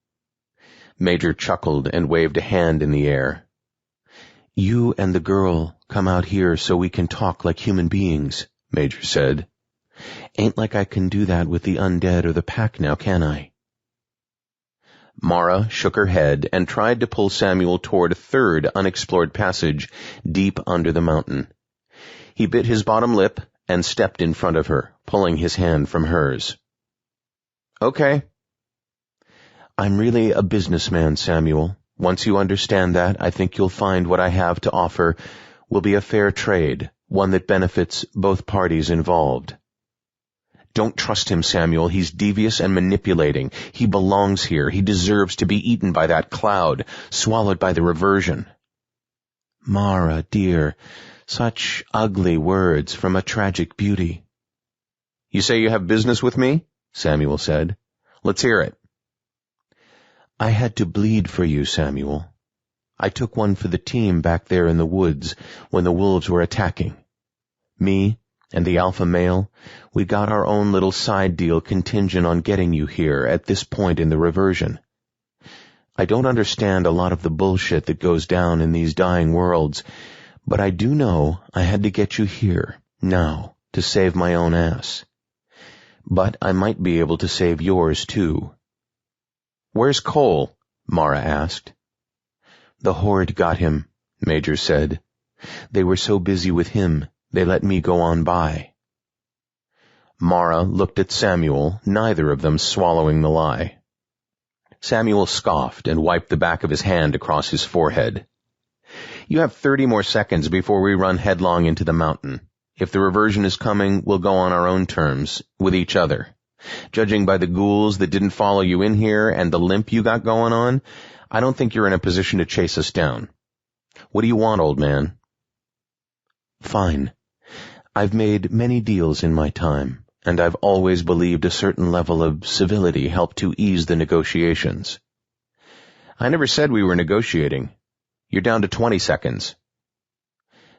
Major chuckled and waved a hand in the air. "You and the girl come out here so we can talk like human beings," Major said. "Ain't like I can do that with the undead or the pack now, can I?" Mara shook her head and tried to pull Samuel toward a third unexplored passage deep under the mountain. He bit his bottom lip and stepped in front of her, pulling his hand from hers. "Okay." "I'm really a businessman, Samuel. Once you understand that, I think you'll find what I have to offer will be a fair trade, one that benefits both parties involved." "Don't trust him, Samuel. He's devious and manipulating. He belongs here. He deserves to be eaten by that cloud, swallowed by the reversion." "Mara, dear, Such ugly words from a tragic beauty. "You say you have business with me?" Samuel said. "Let's hear it." "I had to bleed for you, Samuel. I took one for the team back there in the woods when the wolves were attacking. Me and the alpha male, we got our own little side deal contingent on getting you here at this point in the reversion. I don't understand a lot of the bullshit that goes down in these dying worlds, but I do know I had to get you here, now, to save my own ass. But I might be able to save yours, too." "Where's Kole?" Mara asked. "The Horde got him," Major said. "They were so busy with him, they let me go on by." Mara looked at Samuel, neither of them swallowing the lie. Samuel scoffed and wiped the back of his hand across his forehead. "You have 30 more seconds before we run headlong into the mountain. If the reversion is coming, we'll go on our own terms, with each other. Judging by the ghouls that didn't follow you in here and the limp you got going on, I don't think you're in a position to chase us down. What do you want, old man?" "Fine. I've made many deals in my time, and I've always believed a certain level of civility helped to ease the negotiations." "I never said we were negotiating. You're down to 20 seconds.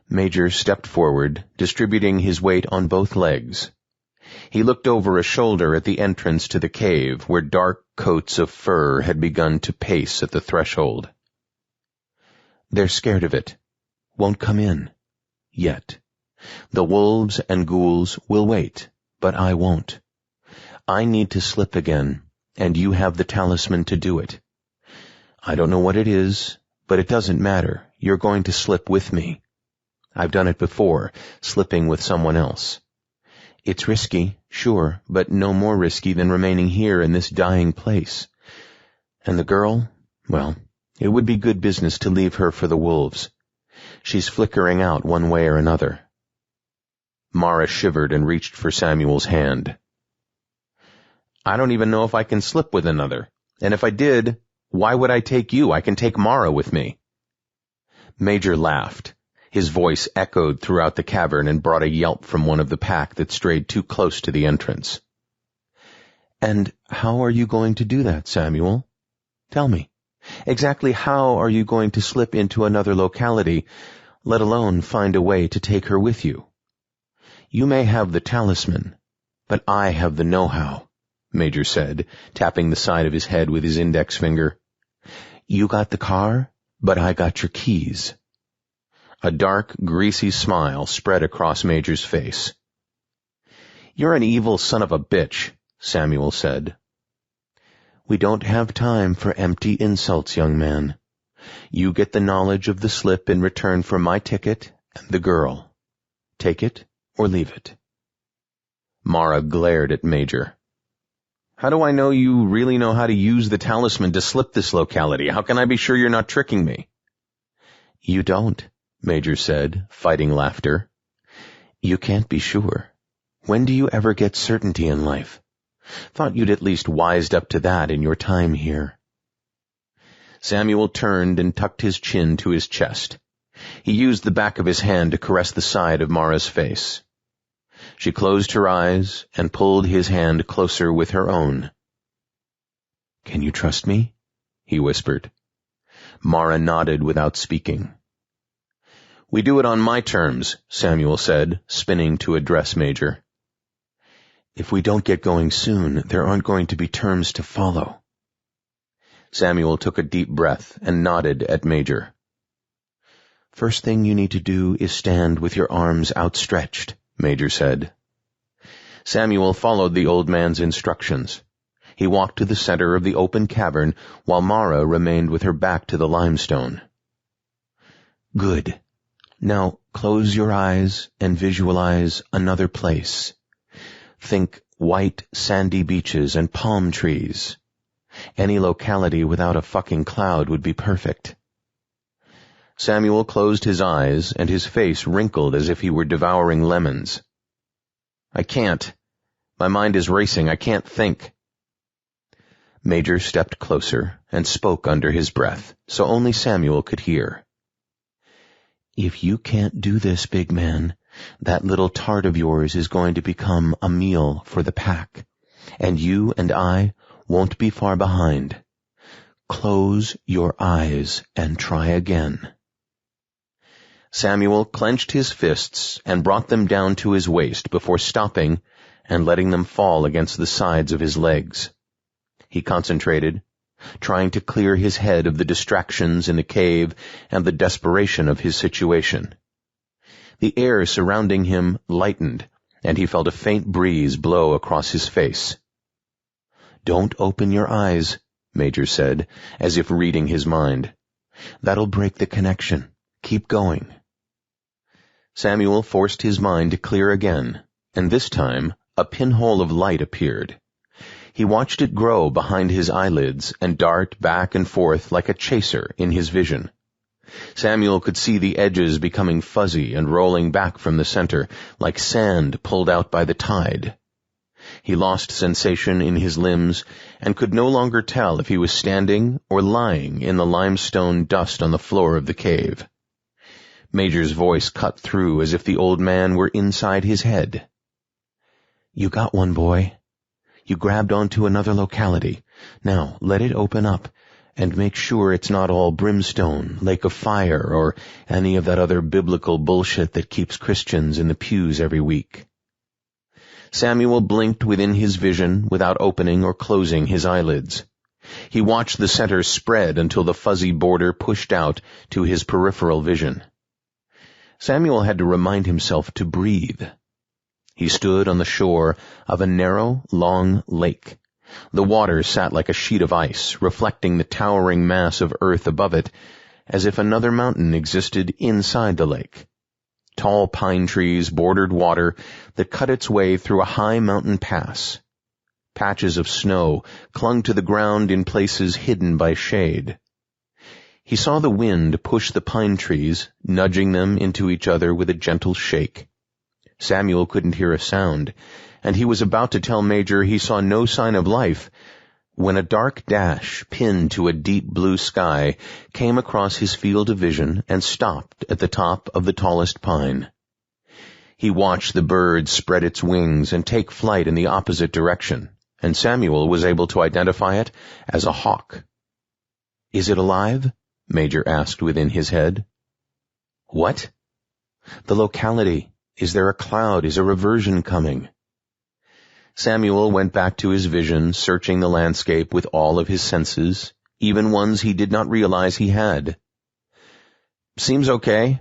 Major stepped forward, distributing his weight on both legs. He looked over a shoulder at the entrance to the cave, where dark coats of fur had begun to pace at the threshold. "They're scared of it. Won't come in. Yet. The wolves and ghouls will wait, but I won't. I need to slip again, and you have the talisman to do it. I don't know what it is, but it doesn't matter. You're going to slip with me. I've done it before, slipping with someone else. It's risky, sure, but no more risky than remaining here in this dying place. And the girl, well, it would be good business to leave her for the wolves. She's flickering out one way or another." Mara shivered and reached for Samuel's hand. "I don't even know if I can slip with another. And if I did, why would I take you? I can take Mara with me." Major laughed. His voice echoed throughout the cavern and brought a yelp from one of the pack that strayed too close to the entrance. "And how are you going to do that, Samuel? Tell me. Exactly how are you going to slip into another locality, let alone find a way to take her with you? You may have the talisman, but I have the know-how," Major said, tapping the side of his head with his index finger. "You got the car, but I got your keys." A dark, greasy smile spread across Major's face. "You're an evil son of a bitch," Samuel said. "We don't have time for empty insults, young man. You get the knowledge of the slip in return for my ticket and the girl. Take it or leave it." Mara glared at Major. "How do I know you really know how to use the talisman to slip this locality? How can I be sure you're not tricking me?" "You don't," Major said, fighting laughter. "You can't be sure. When do you ever get certainty in life? Thought you'd at least wised up to that in your time here." Samuel turned and tucked his chin to his chest. He used the back of his hand to caress the side of Mara's face. She closed her eyes and pulled his hand closer with her own. "Can you trust me?" he whispered. Mara nodded without speaking. "We do it on my terms," Samuel said, spinning to address Major. "If we don't get going soon, there aren't going to be terms to follow." Samuel took a deep breath and nodded at Major. "First thing you need to do is stand with your arms outstretched," Major said. Samuel followed the old man's instructions. He walked to the center of the open cavern while Mara remained with her back to the limestone. "Good. Now close your eyes and visualize another place. Think white, sandy beaches and palm trees. Any locality without a fucking cloud would be perfect." Samuel closed his eyes and his face wrinkled as if he were devouring lemons. "I can't. My mind is racing. I can't think." Major stepped closer and spoke under his breath, so only Samuel could hear. "If you can't do this, big man, that little tart of yours is going to become a meal for the pack, and you and I won't be far behind. Close your eyes and try again." Samuel clenched his fists and brought them down to his waist before stopping and letting them fall against the sides of his legs. He concentrated, trying to clear his head of the distractions in the cave and the desperation of his situation. The air surrounding him lightened, and he felt a faint breeze blow across his face. "Don't open your eyes," Major said, as if reading his mind. "That'll break the connection. Keep going." Samuel forced his mind to clear again, and this time a pinhole of light appeared. He watched it grow behind his eyelids and dart back and forth like a chaser in his vision. Samuel could see the edges becoming fuzzy and rolling back from the center, like sand pulled out by the tide. He lost sensation in his limbs and could no longer tell if he was standing or lying in the limestone dust on the floor of the cave. Major's voice cut through as if the old man were inside his head. "You got one, boy. You grabbed onto another locality. Now let it open up, and make sure it's not all brimstone, lake of fire, or any of that other biblical bullshit that keeps Christians in the pews every week." Samuel blinked within his vision without opening or closing his eyelids. He watched the center spread until the fuzzy border pushed out to his peripheral vision. Samuel had to remind himself to breathe. He stood on the shore of a narrow, long lake. The water sat like a sheet of ice, reflecting the towering mass of earth above it, as if another mountain existed inside the lake. Tall pine trees bordered water that cut its way through a high mountain pass. Patches of snow clung to the ground in places hidden by shade. He saw the wind push the pine trees, nudging them into each other with a gentle shake. Samuel couldn't hear a sound, and he was about to tell Major he saw no sign of life when a dark dash pinned to a deep blue sky came across his field of vision and stopped at the top of the tallest pine. He watched the bird spread its wings and take flight in the opposite direction, and Samuel was able to identify it as a hawk. "Is it alive?" Major asked within his head. "What?" "The locality. Is there a cloud? Is a reversion coming?" Samuel went back to his vision, searching the landscape with all of his senses, even ones he did not realize he had. "Seems okay."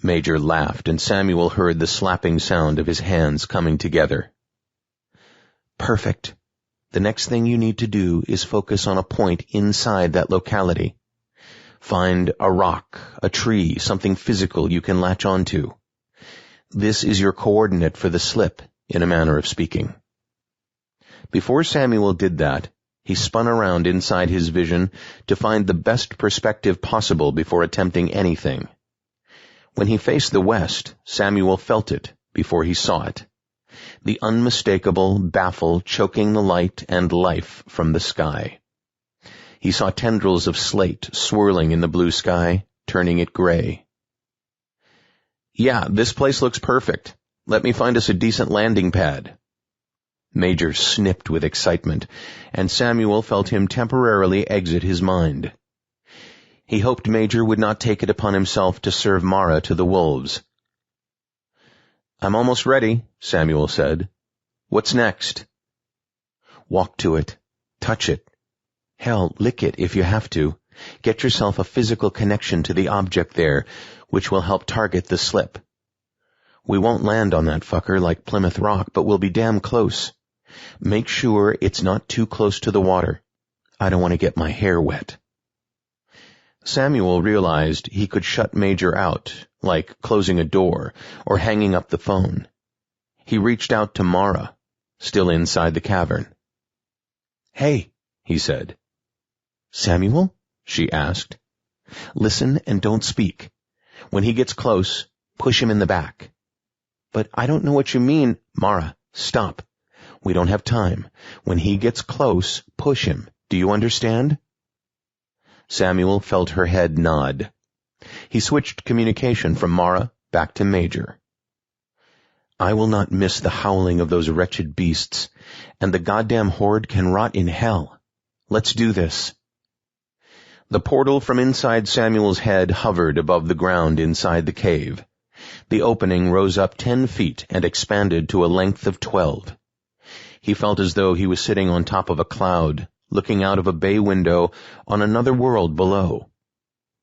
Major laughed, and Samuel heard the slapping sound of his hands coming together. "Perfect. The next thing you need to do is focus on a point inside that locality. Find a rock, a tree, something physical you can latch onto. This is your coordinate for the slip, in a manner of speaking." Before Samuel did that, he spun around inside his vision to find the best perspective possible before attempting anything. When he faced the west, Samuel felt it before he saw it. The unmistakable baffle choking the light and life from the sky. He saw tendrils of slate swirling in the blue sky, turning it gray. "Yeah, this place looks perfect. Let me find us a decent landing pad." Major snipped with excitement, and Samuel felt him temporarily exit his mind. He hoped Major would not take it upon himself to serve Mara to the wolves. "I'm almost ready," Samuel said. "What's next?" "Walk to it. Touch it. Hell, lick it if you have to. Get yourself a physical connection to the object there, which will help target the slip. We won't land on that fucker like Plymouth Rock, but we'll be damn close. Make sure it's not too close to the water. I don't want to get my hair wet." Samuel realized he could shut Major out, like closing a door or hanging up the phone. He reached out to Mara, still inside the cavern. "Hey," he said. "Samuel?" she asked. "Listen and don't speak. When he gets close, push him in the back." "But I don't know what you mean." "Mara, stop. We don't have time. When he gets close, push him. Do you understand?" Samuel felt her head nod. He switched communication from Mara back to Major. I will not miss the howling of those wretched beasts, and the goddamn horde can rot in hell. Let's do this. The portal from inside Samuel's head hovered above the ground inside the cave. The opening rose up 10 feet and expanded to a length of 12. He felt as though he was sitting on top of a cloud, looking out of a bay window on another world below.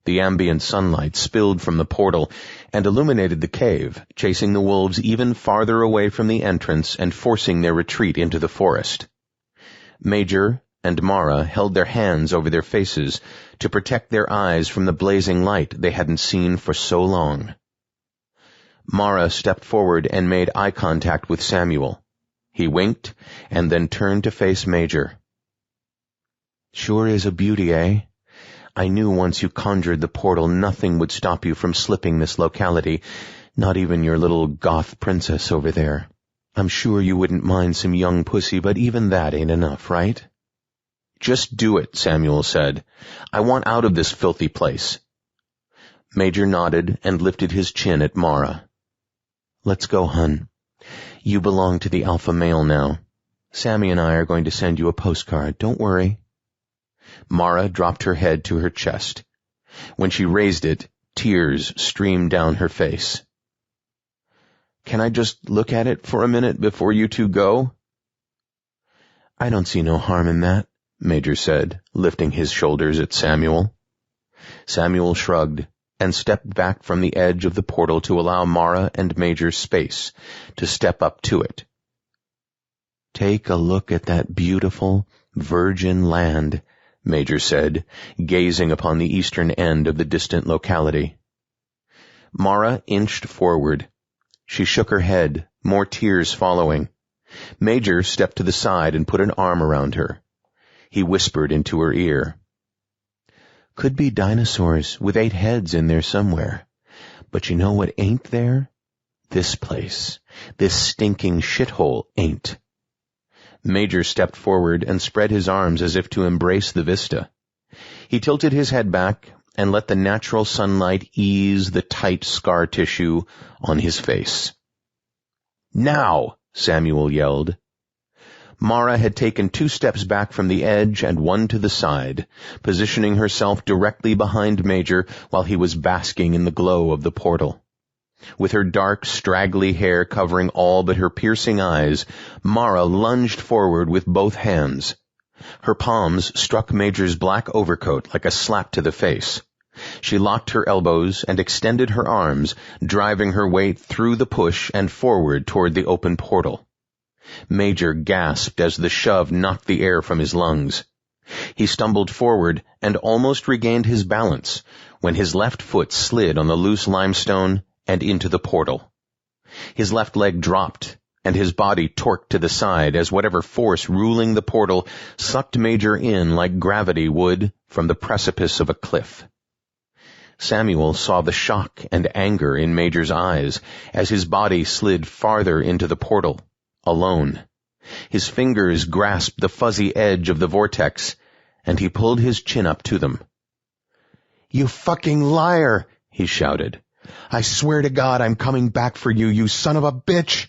The ambient sunlight spilled from the portal and illuminated the cave, chasing the wolves even farther away from the entrance and forcing their retreat into the forest. Major and Mara held their hands over their faces to protect their eyes from the blazing light they hadn't seen for so long. Mara stepped forward and made eye contact with Samuel. He winked and then turned to face Major. Sure is a beauty, eh? I knew once you conjured the portal nothing would stop you from slipping this locality, not even your little goth princess over there. I'm sure you wouldn't mind some young pussy, but even that ain't enough, right? Just do it, Samuel said. I want out of this filthy place. Major nodded and lifted his chin at Mara. Let's go, hun. You belong to the alpha male now. Sammy and I are going to send you a postcard. Don't worry. Mara dropped her head to her chest. When she raised it, tears streamed down her face. Can I just look at it for a minute before you two go? I don't see no harm in that, Major said, lifting his shoulders at Samuel. Samuel shrugged and stepped back from the edge of the portal to allow Mara and Major space to step up to it. Take a look at that beautiful, virgin land, Major said, gazing upon the eastern end of the distant locality. Mara inched forward. She shook her head, more tears following. Major stepped to the side and put an arm around her. He whispered into her ear. Could be dinosaurs with 8 heads in there somewhere. But you know what ain't there? This place. This stinking shithole ain't. Major stepped forward and spread his arms as if to embrace the vista. He tilted his head back and let the natural sunlight ease the tight scar tissue on his face. Now! Samuel yelled. Mara had taken 2 steps back from the edge and 1 to the side, positioning herself directly behind Major while he was basking in the glow of the portal. With her dark, straggly hair covering all but her piercing eyes, Mara lunged forward with both hands. Her palms struck Major's black overcoat like a slap to the face. She locked her elbows and extended her arms, driving her weight through the push and forward toward the open portal. Major gasped as the shove knocked the air from his lungs. He stumbled forward and almost regained his balance when his left foot slid on the loose limestone and into the portal. His left leg dropped, and his body torqued to the side as whatever force ruling the portal sucked Major in like gravity would from the precipice of a cliff. Samuel saw the shock and anger in Major's eyes as his body slid farther into the portal, alone. His fingers grasped the fuzzy edge of the vortex, and he pulled his chin up to them. "You fucking liar!" he shouted. "I swear to God I'm coming back for you, you son of a bitch!"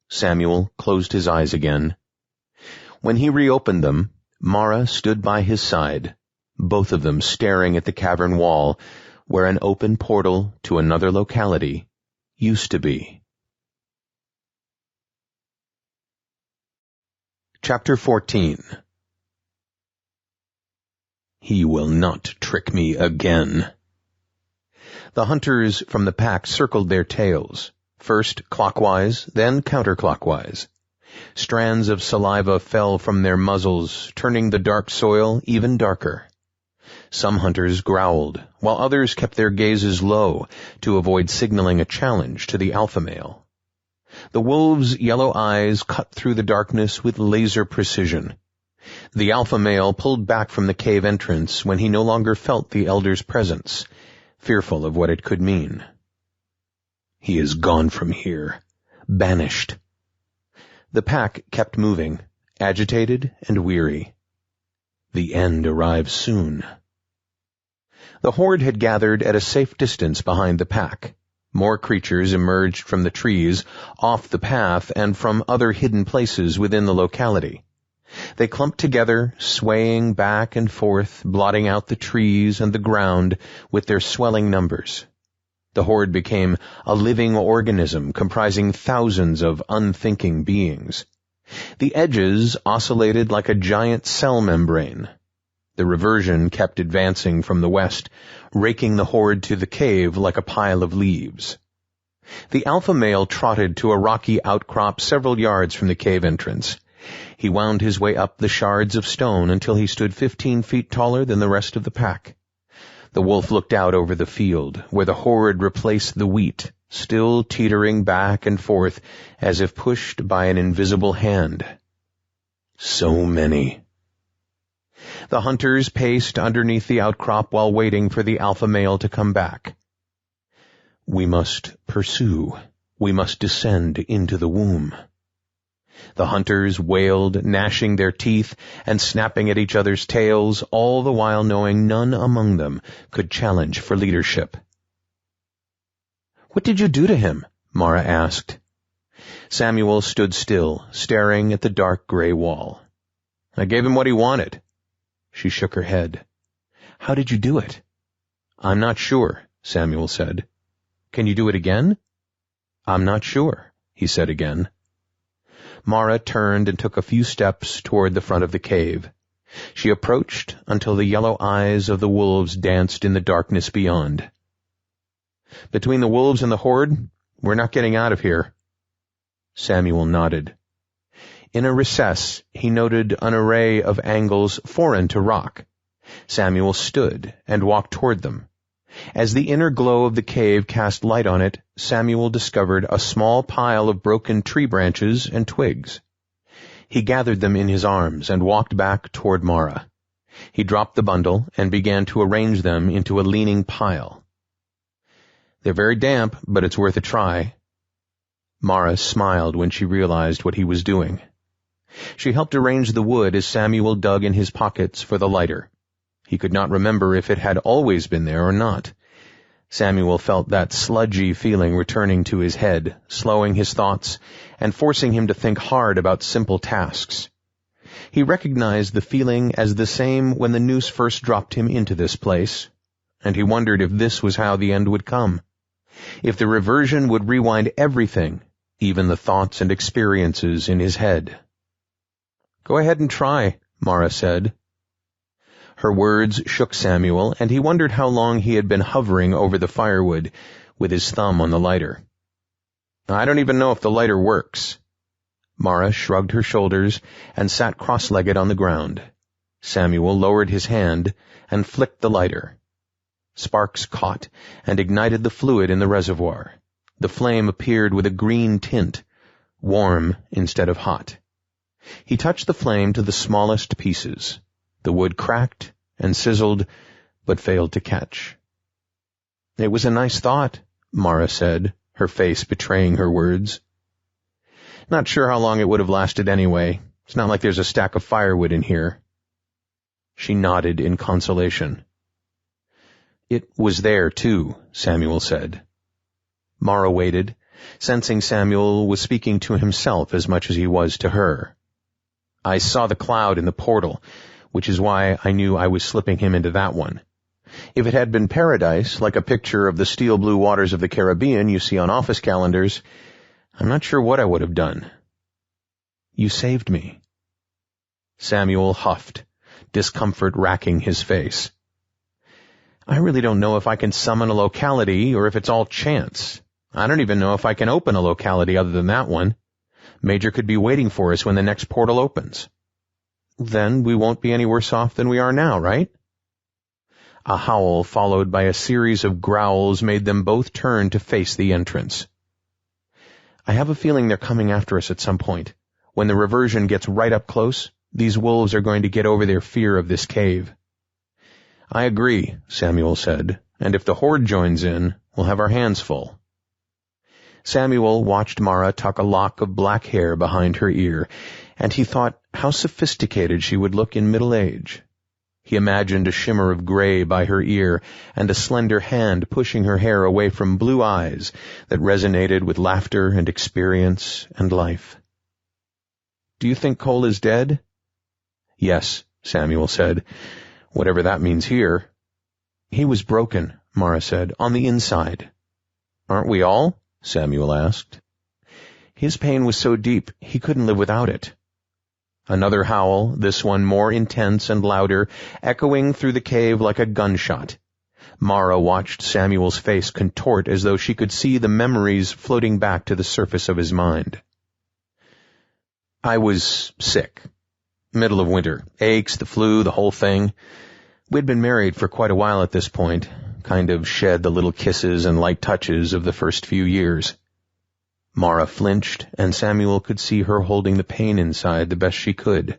Samuel closed his eyes again. When he reopened them, Mara stood by his side, both of them staring at the cavern wall where an open portal to another locality used to be. Chapter 14. He will not trick me again. The hunters from the pack circled their tails, first clockwise, then counterclockwise. Strands of saliva fell from their muzzles, turning the dark soil even darker. Some hunters growled, while others kept their gazes low to avoid signaling a challenge to the alpha male. The wolves' yellow eyes cut through the darkness with laser precision. The alpha male pulled back from the cave entrance when he no longer felt the elder's presence, fearful of what it could mean. He is gone from here, banished. The pack kept moving, agitated and weary. The end arrives soon. The horde had gathered at a safe distance behind the pack. More creatures emerged from the trees, off the path, and from other hidden places within the locality. They clumped together, swaying back and forth, blotting out the trees and the ground with their swelling numbers. The horde became a living organism comprising thousands of unthinking beings. The edges oscillated like a giant cell membrane. The Reversion kept advancing from the west, raking the horde to the cave like a pile of leaves. The alpha male trotted to a rocky outcrop several yards from the cave entrance. He wound his way up the shards of stone until he stood 15 feet taller than the rest of the pack. The wolf looked out over the field, where the horde replaced the wheat, still teetering back and forth as if pushed by an invisible hand. So many. The hunters paced underneath the outcrop while waiting for the alpha male to come back. "We must pursue. We must descend into the womb." The hunters wailed, gnashing their teeth and snapping at each other's tails, all the while knowing none among them could challenge for leadership. "What did you do to him?" Mara asked. Samuel stood still, staring at the dark gray wall. "I gave him what he wanted." She shook her head. "How did you do it?" "I'm not sure," Samuel said. "Can you do it again?" "I'm not sure," he said again. Mara turned and took a few steps toward the front of the cave. She approached until the yellow eyes of the wolves danced in the darkness beyond. "Between the wolves and the horde, we're not getting out of here." Samuel nodded. In a recess, he noted an array of angles foreign to rock. Samuel stood and walked toward them. As the inner glow of the cave cast light on it, Samuel discovered a small pile of broken tree branches and twigs. He gathered them in his arms and walked back toward Mara. He dropped the bundle and began to arrange them into a leaning pile. "They're very damp, but it's worth a try." Mara smiled when she realized what he was doing. She helped arrange the wood as Samuel dug in his pockets for the lighter. He could not remember if it had always been there or not. Samuel felt that sludgy feeling returning to his head, slowing his thoughts, and forcing him to think hard about simple tasks. He recognized the feeling as the same when the noose first dropped him into this place, and he wondered if this was how the end would come. If the reversion would rewind everything, even the thoughts and experiences in his head. "Go ahead and try," Mara said. Her words shook Samuel, and he wondered how long he had been hovering over the firewood with his thumb on the lighter. "I don't even know if the lighter works." Mara shrugged her shoulders and sat cross-legged on the ground. Samuel lowered his hand and flicked the lighter. Sparks caught and ignited the fluid in the reservoir. The flame appeared with a green tint, warm instead of hot. He touched the flame to the smallest pieces. The wood cracked and sizzled, but failed to catch. "It was a nice thought," Mara said, her face betraying her words. "Not sure how long it would have lasted anyway. It's not like there's a stack of firewood in here." She nodded in consolation. "It was there, too," Samuel said. Mara waited, sensing Samuel was speaking to himself as much as he was to her. "I saw the cloud in the portal, which is why I knew I was slipping him into that one. If it had been paradise, like a picture of the steel blue waters of the Caribbean you see on office calendars, I'm not sure what I would have done." "You saved me." Samuel huffed, discomfort racking his face. "I really don't know if I can summon a locality or if it's all chance. I don't even know if I can open a locality other than that one. Major could be waiting for us when the next portal opens." "Then we won't be any worse off than we are now, right?" A howl followed by a series of growls made them both turn to face the entrance. "I have a feeling they're coming after us at some point. When the reversion gets right up close, these wolves are going to get over their fear of this cave." "I agree," Samuel said, "and if the horde joins in, we'll have our hands full." Samuel watched Mara tuck a lock of black hair behind her ear, and he thought how sophisticated she would look in middle age. He imagined a shimmer of gray by her ear and a slender hand pushing her hair away from blue eyes that resonated with laughter and experience and life. "Do you think Kole is dead?" "Yes," Samuel said, "whatever that means here." "He was broken," Mara said, "on the inside." "Aren't we all?" Samuel asked. "His pain was so deep, he couldn't live without it." Another howl, this one more intense and louder, echoing through the cave like a gunshot. Mara watched Samuel's face contort as though she could see the memories floating back to the surface of his mind. "I was sick. Middle of winter. Aches, the flu, the whole thing. We'd been married for quite a while at this point, kind of shed the little kisses and light touches of the first few years." Mara flinched, and Samuel could see her holding the pain inside the best she could.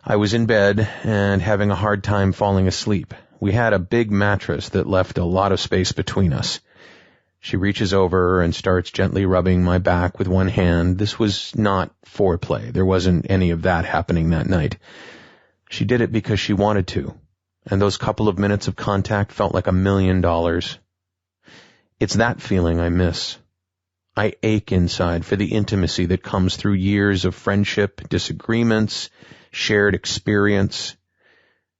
"I was in bed and having a hard time falling asleep. We had a big mattress that left a lot of space between us." She reaches over and starts gently rubbing my back with one hand. This was not foreplay. There wasn't any of that happening that night. She did it because she wanted to, and those couple of minutes of contact felt like $1 million. It's that feeling I miss. I ache inside for the intimacy that comes through years of friendship, disagreements, shared experience.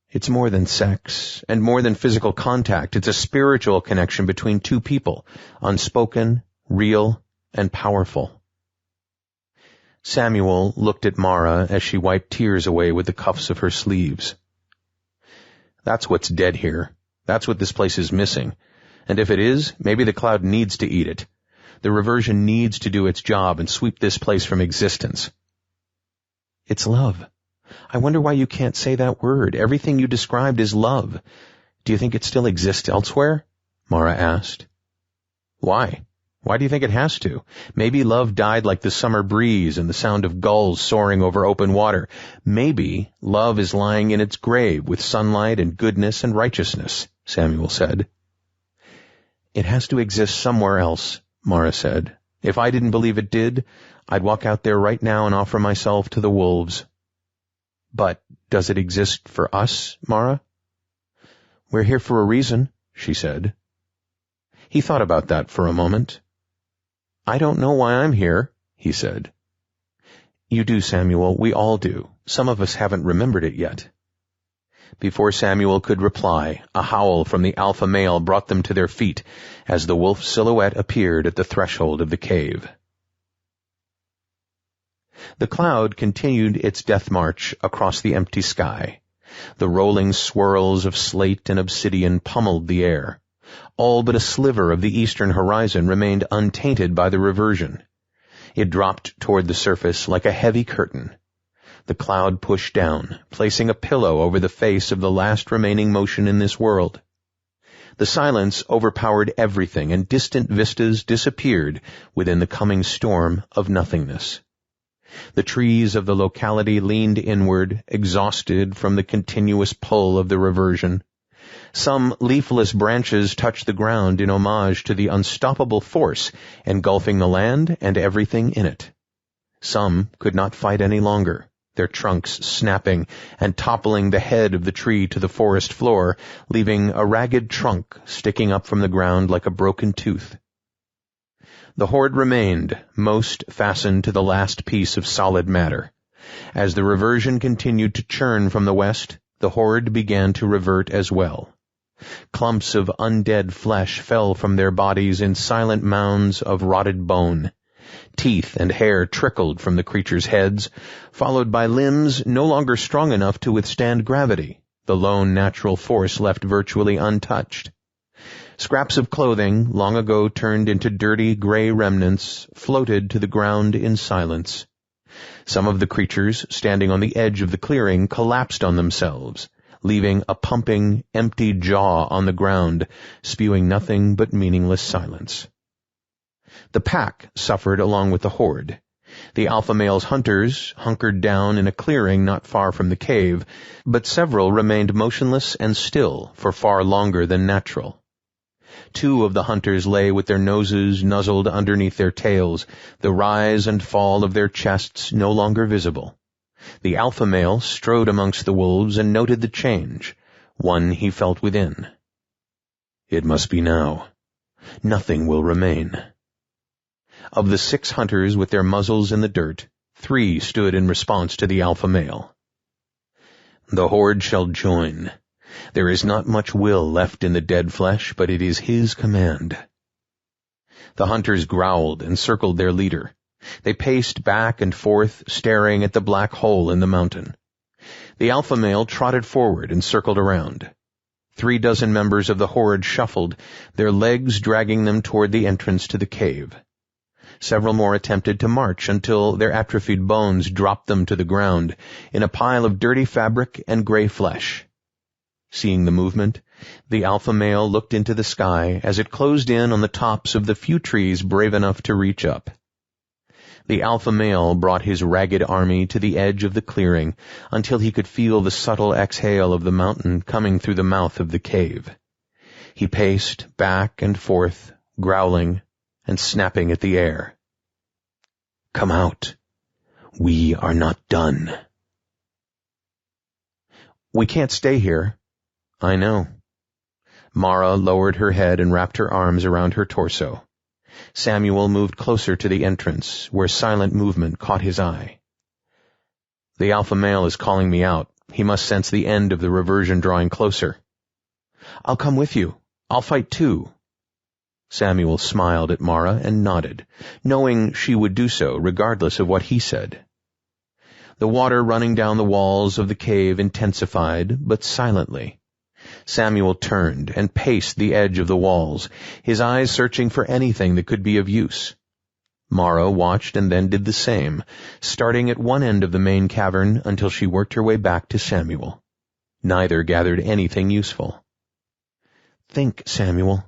It's more than sex, and more than physical contact. It's a spiritual connection between two people, unspoken, real, and powerful. Samuel looked at Mara as she wiped tears away with the cuffs of her sleeves. "That's what's dead here. That's what this place is missing. And if it is, maybe the cloud needs to eat it. The reversion needs to do its job and sweep this place from existence." "It's love. I wonder why you can't say that word. Everything you described is love. Do you think it still exists elsewhere?" Mara asked. "Why? Why do you think it has to? Maybe love died like the summer breeze and the sound of gulls soaring over open water. Maybe love is lying in its grave with sunlight and goodness and righteousness," Samuel said. "It has to exist somewhere else," Mara said. "If I didn't believe it did, I'd walk out there right now and offer myself to the wolves." "But does it exist for us, Mara?" "We're here for a reason," she said. He thought about that for a moment. "I don't know why I'm here," he said. "You do, Samuel. We all do. Some of us haven't remembered it yet." Before Samuel could reply, a howl from the alpha male brought them to their feet as the wolf silhouette appeared at the threshold of the cave. The cloud continued its death march across the empty sky. The rolling swirls of slate and obsidian pummeled the air. All but a sliver of the eastern horizon remained untainted by the reversion. It dropped toward the surface like a heavy curtain. The cloud pushed down, placing a pillow over the face of the last remaining motion in this world. The silence overpowered everything, and distant vistas disappeared within the coming storm of nothingness. The trees of the locality leaned inward, exhausted from the continuous pull of the reversion. Some leafless branches touched the ground in homage to the unstoppable force engulfing the land and everything in it. Some could not fight any longer, their trunks snapping and toppling the head of the tree to the forest floor, leaving a ragged trunk sticking up from the ground like a broken tooth. The horde remained, most fastened to the last piece of solid matter. As the reversion continued to churn from the west, the horde began to revert as well. Clumps of undead flesh fell from their bodies in silent mounds of rotted bone. Teeth and hair trickled from the creatures' heads, followed by limbs no longer strong enough to withstand gravity, the lone natural force left virtually untouched. Scraps of clothing, long ago turned into dirty gray remnants, floated to the ground in silence. Some of the creatures, standing on the edge of the clearing, collapsed on themselves, leaving a pumping, empty jaw on the ground, spewing nothing but meaningless silence. The pack suffered along with the horde. The alpha male's hunters hunkered down in a clearing not far from the cave, but several remained motionless and still for far longer than natural. Two of the hunters lay with their noses nuzzled underneath their tails, the rise and fall of their chests no longer visible. The alpha male strode amongst the wolves and noted the change, one he felt within. It must be now. Nothing will remain. Of the 6 hunters with their muzzles in the dirt, 3 stood in response to the alpha male. The horde shall join. There is not much will left in the dead flesh, but it is his command. The hunters growled and circled their leader. They paced back and forth, staring at the black hole in the mountain. The alpha male trotted forward and circled around. 36 members of the horde shuffled, their legs dragging them toward the entrance to the cave. Several more attempted to march until their atrophied bones dropped them to the ground in a pile of dirty fabric and gray flesh. Seeing the movement, the alpha male looked into the sky as it closed in on the tops of the few trees brave enough to reach up. The alpha male brought his ragged army to the edge of the clearing until he could feel the subtle exhale of the mountain coming through the mouth of the cave. He paced back and forth, growling and snapping at the air. Come out. We are not done. We can't stay here. I know. Mara lowered her head and wrapped her arms around her torso. Samuel moved closer to the entrance, where silent movement caught his eye. The alpha male is calling me out. He must sense the end of the reversion drawing closer. I'll come with you. I'll fight too. Samuel smiled at Mara and nodded, knowing she would do so regardless of what he said. The water running down the walls of the cave intensified, but silently. Samuel turned and paced the edge of the walls, his eyes searching for anything that could be of use. Mara watched and then did the same, starting at one end of the main cavern until she worked her way back to Samuel. Neither gathered anything useful. Think, Samuel.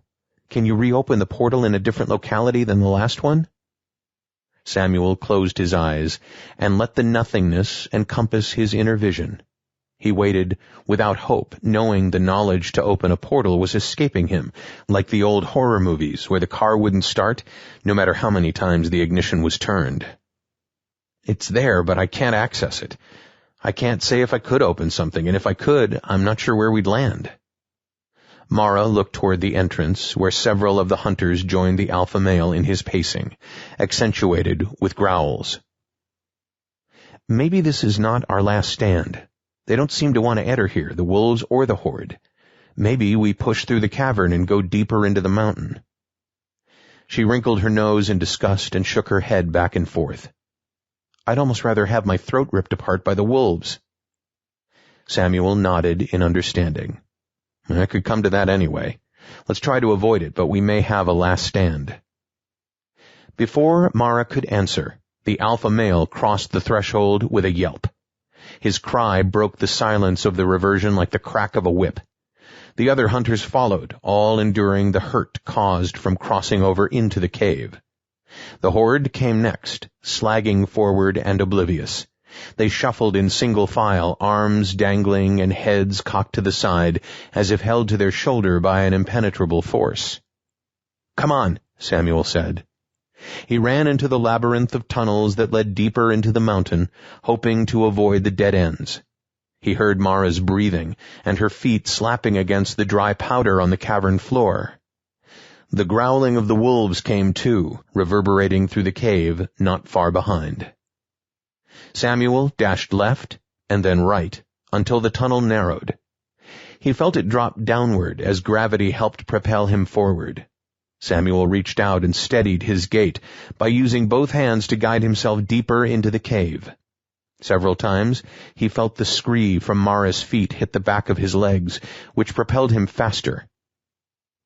Can you reopen the portal in a different locality than the last one? Samuel closed his eyes and let the nothingness encompass his inner vision. He waited without hope, knowing the knowledge to open a portal was escaping him, like the old horror movies where the car wouldn't start, no matter how many times the ignition was turned. It's there, but I can't access it. I can't say if I could open something, and if I could, I'm not sure where we'd land. Mara looked toward the entrance, where several of the hunters joined the alpha male in his pacing, accentuated with growls. Maybe this is not our last stand. They don't seem to want to enter here, the wolves or the horde. Maybe we push through the cavern and go deeper into the mountain. She wrinkled her nose in disgust and shook her head back and forth. I'd almost rather have my throat ripped apart by the wolves. Samuel nodded in understanding. I could come to that anyway. Let's try to avoid it, but we may have a last stand. Before Mara could answer, the alpha male crossed the threshold with a yelp. His cry broke the silence of the reversion like the crack of a whip. The other hunters followed, all enduring the hurt caused from crossing over into the cave. The horde came next, slagging forward and oblivious. They shuffled in single file, arms dangling and heads cocked to the side, as if held to their shoulder by an impenetrable force. Come on, Samuel said. He ran into the labyrinth of tunnels that led deeper into the mountain, hoping to avoid the dead ends. He heard Mara's breathing, and her feet slapping against the dry powder on the cavern floor. The growling of the wolves came too, reverberating through the cave not far behind. Samuel dashed left and then right, until the tunnel narrowed. He felt it drop downward as gravity helped propel him forward. Samuel reached out and steadied his gait by using both hands to guide himself deeper into the cave. Several times he felt the scree from Mara's feet hit the back of his legs, which propelled him faster.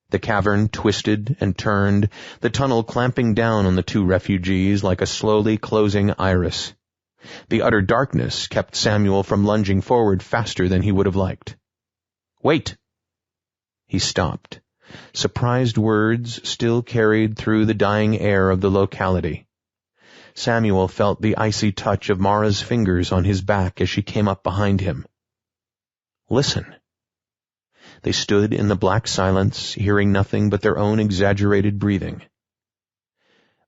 The cavern twisted and turned, the tunnel clamping down on the 2 refugees like a slowly closing iris. The utter darkness kept Samuel from lunging forward faster than he would have liked. Wait! He stopped. Surprised words still carried through the dying air of the locality. Samuel felt the icy touch of Mara's fingers on his back as she came up behind him. Listen. They stood in the black silence, hearing nothing but their own exaggerated breathing.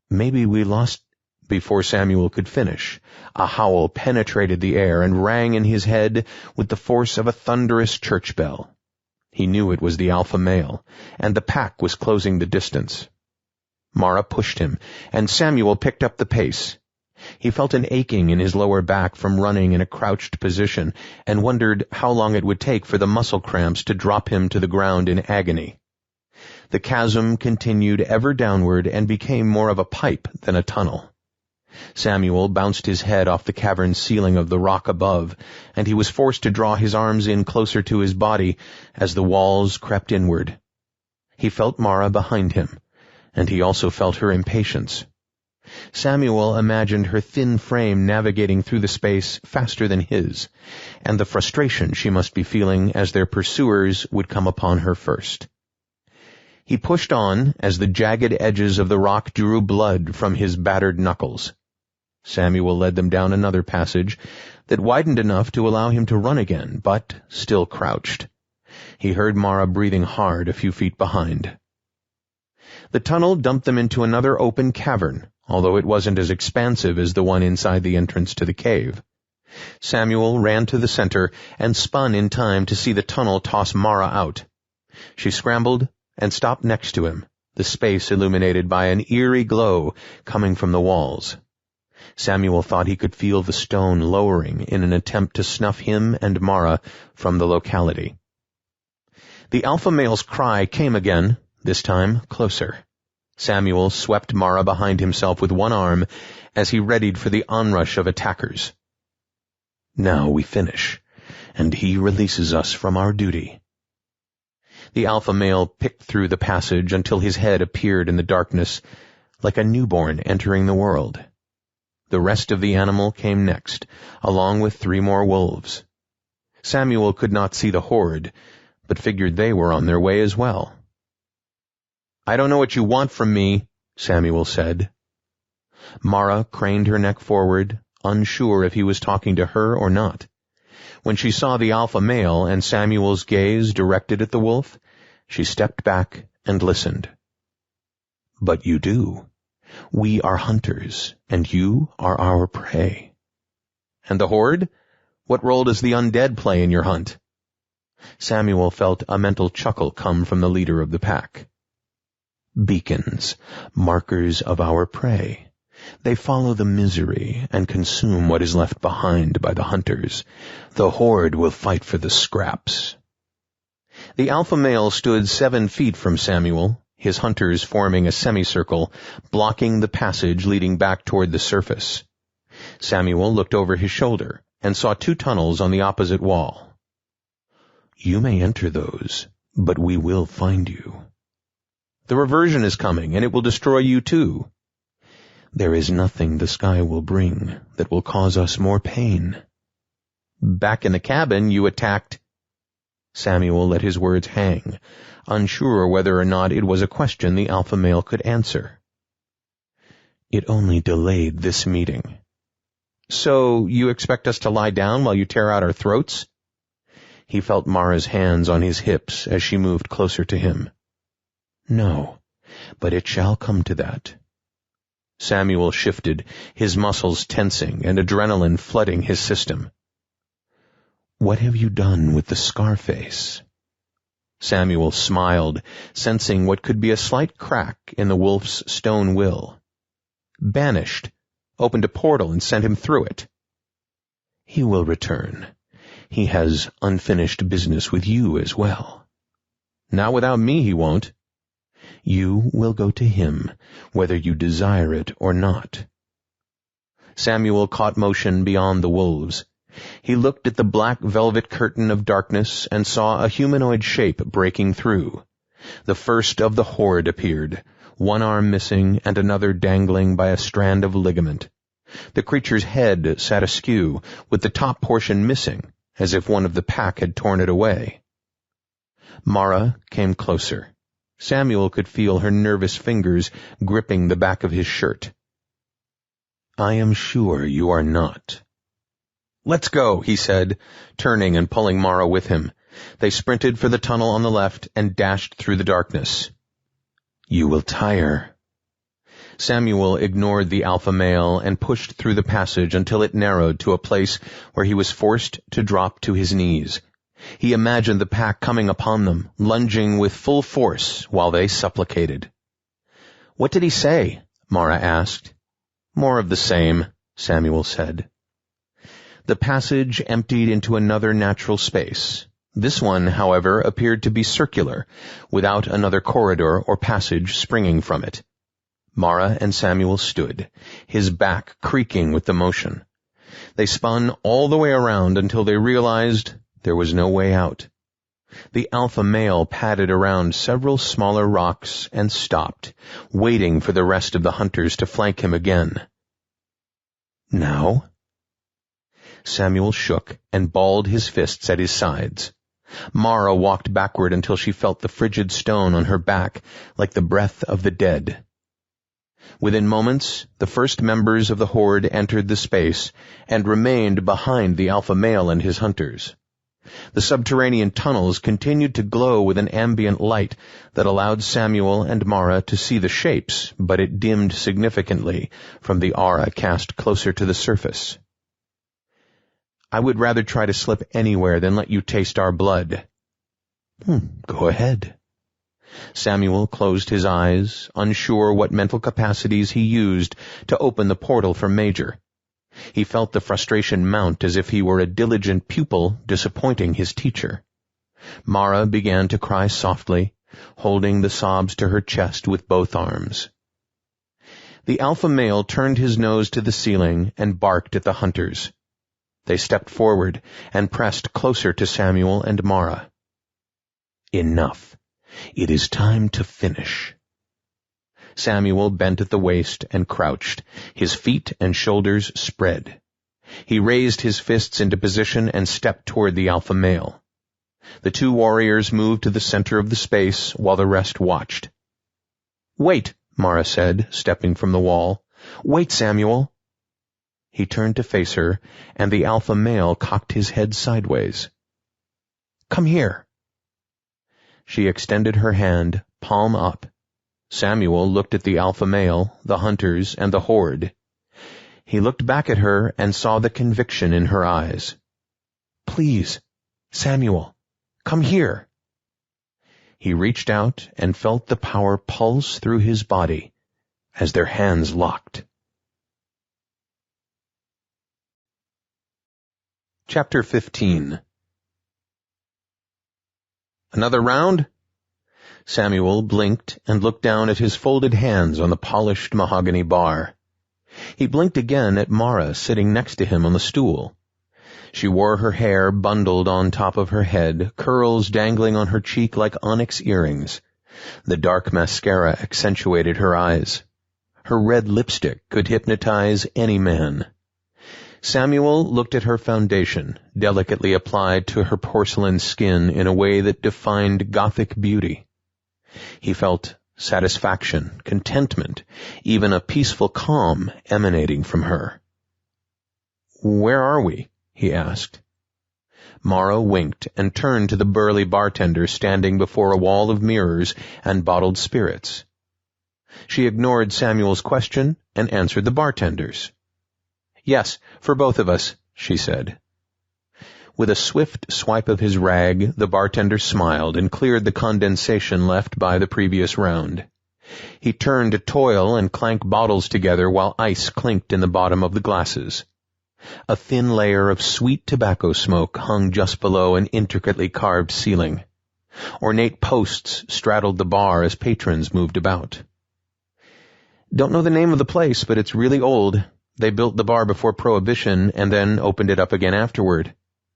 Maybe we lost Before Samuel could finish, a howl penetrated the air and rang in his head with the force of a thunderous church bell. He knew it was the alpha male, and the pack was closing the distance. Mara pushed him, and Samuel picked up the pace. He felt an aching in his lower back from running in a crouched position, and wondered how long it would take for the muscle cramps to drop him to the ground in agony. The chasm continued ever downward and became more of a pipe than a tunnel. Samuel bounced his head off the cavern ceiling of the rock above, and he was forced to draw his arms in closer to his body as the walls crept inward. He felt Mara behind him, and he also felt her impatience. Samuel imagined her thin frame navigating through the space faster than his, and the frustration she must be feeling as their pursuers would come upon her first. He pushed on as the jagged edges of the rock drew blood from his battered knuckles. Samuel led them down another passage that widened enough to allow him to run again, but still crouched. He heard Mara breathing hard a few feet behind. The tunnel dumped them into another open cavern, although it wasn't as expansive as the one inside the entrance to the cave. Samuel ran to the center and spun in time to see the tunnel toss Mara out. She scrambled and stopped next to him, the space illuminated by an eerie glow coming from the walls. Samuel thought he could feel the stone lowering in an attempt to snuff him and Mara from the locality. The alpha male's cry came again, this time closer. Samuel swept Mara behind himself with one arm as he readied for the onrush of attackers. Now we finish, and he releases us from our duty. The alpha male picked through the passage until his head appeared in the darkness, like a newborn entering the world. The rest of the animal came next, along with 3 more wolves. Samuel could not see the horde, but figured they were on their way as well. "I don't know what you want from me," Samuel said. Mara craned her neck forward, unsure if he was talking to her or not. When she saw the alpha male and Samuel's gaze directed at the wolf, she stepped back and listened. "But you do. We are hunters, and you are our prey." "And the horde? What role does the undead play in your hunt?" Samuel felt a mental chuckle come from the leader of the pack. "Beacons, markers of our prey. They follow the misery and consume what is left behind by the hunters. The horde will fight for the scraps." The alpha male stood 7 feet from Samuel, his hunters forming a semicircle, blocking the passage leading back toward the surface. Samuel looked over his shoulder and saw 2 tunnels on the opposite wall. "You may enter those, but we will find you." "The reversion is coming, and it will destroy you too." "There is nothing the sky will bring that will cause us more pain." "Back in the cabin, you attacked—" Samuel let his words hang, unsure whether or not it was a question the alpha male could answer. "It only delayed this meeting." "So you expect us to lie down while you tear out our throats?" He felt Mara's hands on his hips as she moved closer to him. "No, but it shall come to that." Samuel shifted, his muscles tensing and adrenaline flooding his system. "What have you done with the Scarface?" Samuel smiled, sensing what could be a slight crack in the wolf's stone will. "Banished. Opened a portal and sent him through it." "He will return. He has unfinished business with you as well." "Not without me, he won't." "You will go to him, whether you desire it or not." Samuel caught motion beyond the wolves. He looked at the black velvet curtain of darkness and saw a humanoid shape breaking through. The first of the horde appeared, one arm missing and another dangling by a strand of ligament. The creature's head sat askew, with the top portion missing, as if one of the pack had torn it away. Mara came closer. Samuel could feel her nervous fingers gripping the back of his shirt. "I am sure you are not." "Let's go," he said, turning and pulling Mara with him. They sprinted for the tunnel on the left and dashed through the darkness. "You will tire." Samuel ignored the alpha male and pushed through the passage until it narrowed to a place where he was forced to drop to his knees. He imagined the pack coming upon them, lunging with full force while they supplicated. "What did he say?" Mara asked. "More of the same," Samuel said. The passage emptied into another natural space. This one, however, appeared to be circular, without another corridor or passage springing from it. Mara and Samuel stood, his back creaking with the motion. They spun all the way around until they realized there was no way out. The alpha male padded around several smaller rocks and stopped, waiting for the rest of the hunters to flank him again. "Now?" Samuel shook and balled his fists at his sides. Mara walked backward until she felt the frigid stone on her back like the breath of the dead. Within moments, the first members of the horde entered the space and remained behind the alpha male and his hunters. The subterranean tunnels continued to glow with an ambient light that allowed Samuel and Mara to see the shapes, but it dimmed significantly from the aura cast closer to the surface. "I would rather try to slip anywhere than let you taste our blood." Go ahead." Samuel closed his eyes, unsure what mental capacities he used to open the portal for Major. He felt the frustration mount as if he were a diligent pupil disappointing his teacher. Mara began to cry softly, holding the sobs to her chest with both arms. The alpha male turned his nose to the ceiling and barked at the hunters. They stepped forward and pressed closer to Samuel and Mara. "Enough. It is time to finish." Samuel bent at the waist and crouched, his feet and shoulders spread. He raised his fists into position and stepped toward the alpha male. The two warriors moved to the center of the space while the rest watched. "Wait," Mara said, stepping from the wall. "Wait, Samuel." He turned to face her, and the alpha male cocked his head sideways. "Come here." She extended her hand, palm up. Samuel looked at the alpha male, the hunters, and the horde. He looked back at her and saw the conviction in her eyes. "Please, Samuel, come here." He reached out and felt the power pulse through his body as their hands locked. Chapter 15. "Another round?" Samuel blinked and looked down at his folded hands on the polished mahogany bar. He blinked again at Mara sitting next to him on the stool. She wore her hair bundled on top of her head, curls dangling on her cheek like onyx earrings. The dark mascara accentuated her eyes. Her red lipstick could hypnotize any man. Samuel looked at her foundation, delicately applied to her porcelain skin in a way that defined Gothic beauty. He felt satisfaction, contentment, even a peaceful calm emanating from her. "Where are we?" he asked. Mara winked and turned to the burly bartender standing before a wall of mirrors and bottled spirits. She ignored Samuel's question and answered the bartender's. "Yes, for both of us," she said. With a swift swipe of his rag, the bartender smiled and cleared the condensation left by the previous round. He turned to toil and clank bottles together while ice clinked in the bottom of the glasses. A thin layer of sweet tobacco smoke hung just below an intricately carved ceiling. Ornate posts straddled the bar as patrons moved about. "Don't know the name of the place, but it's really old. They built the bar before Prohibition and then opened it up again afterward.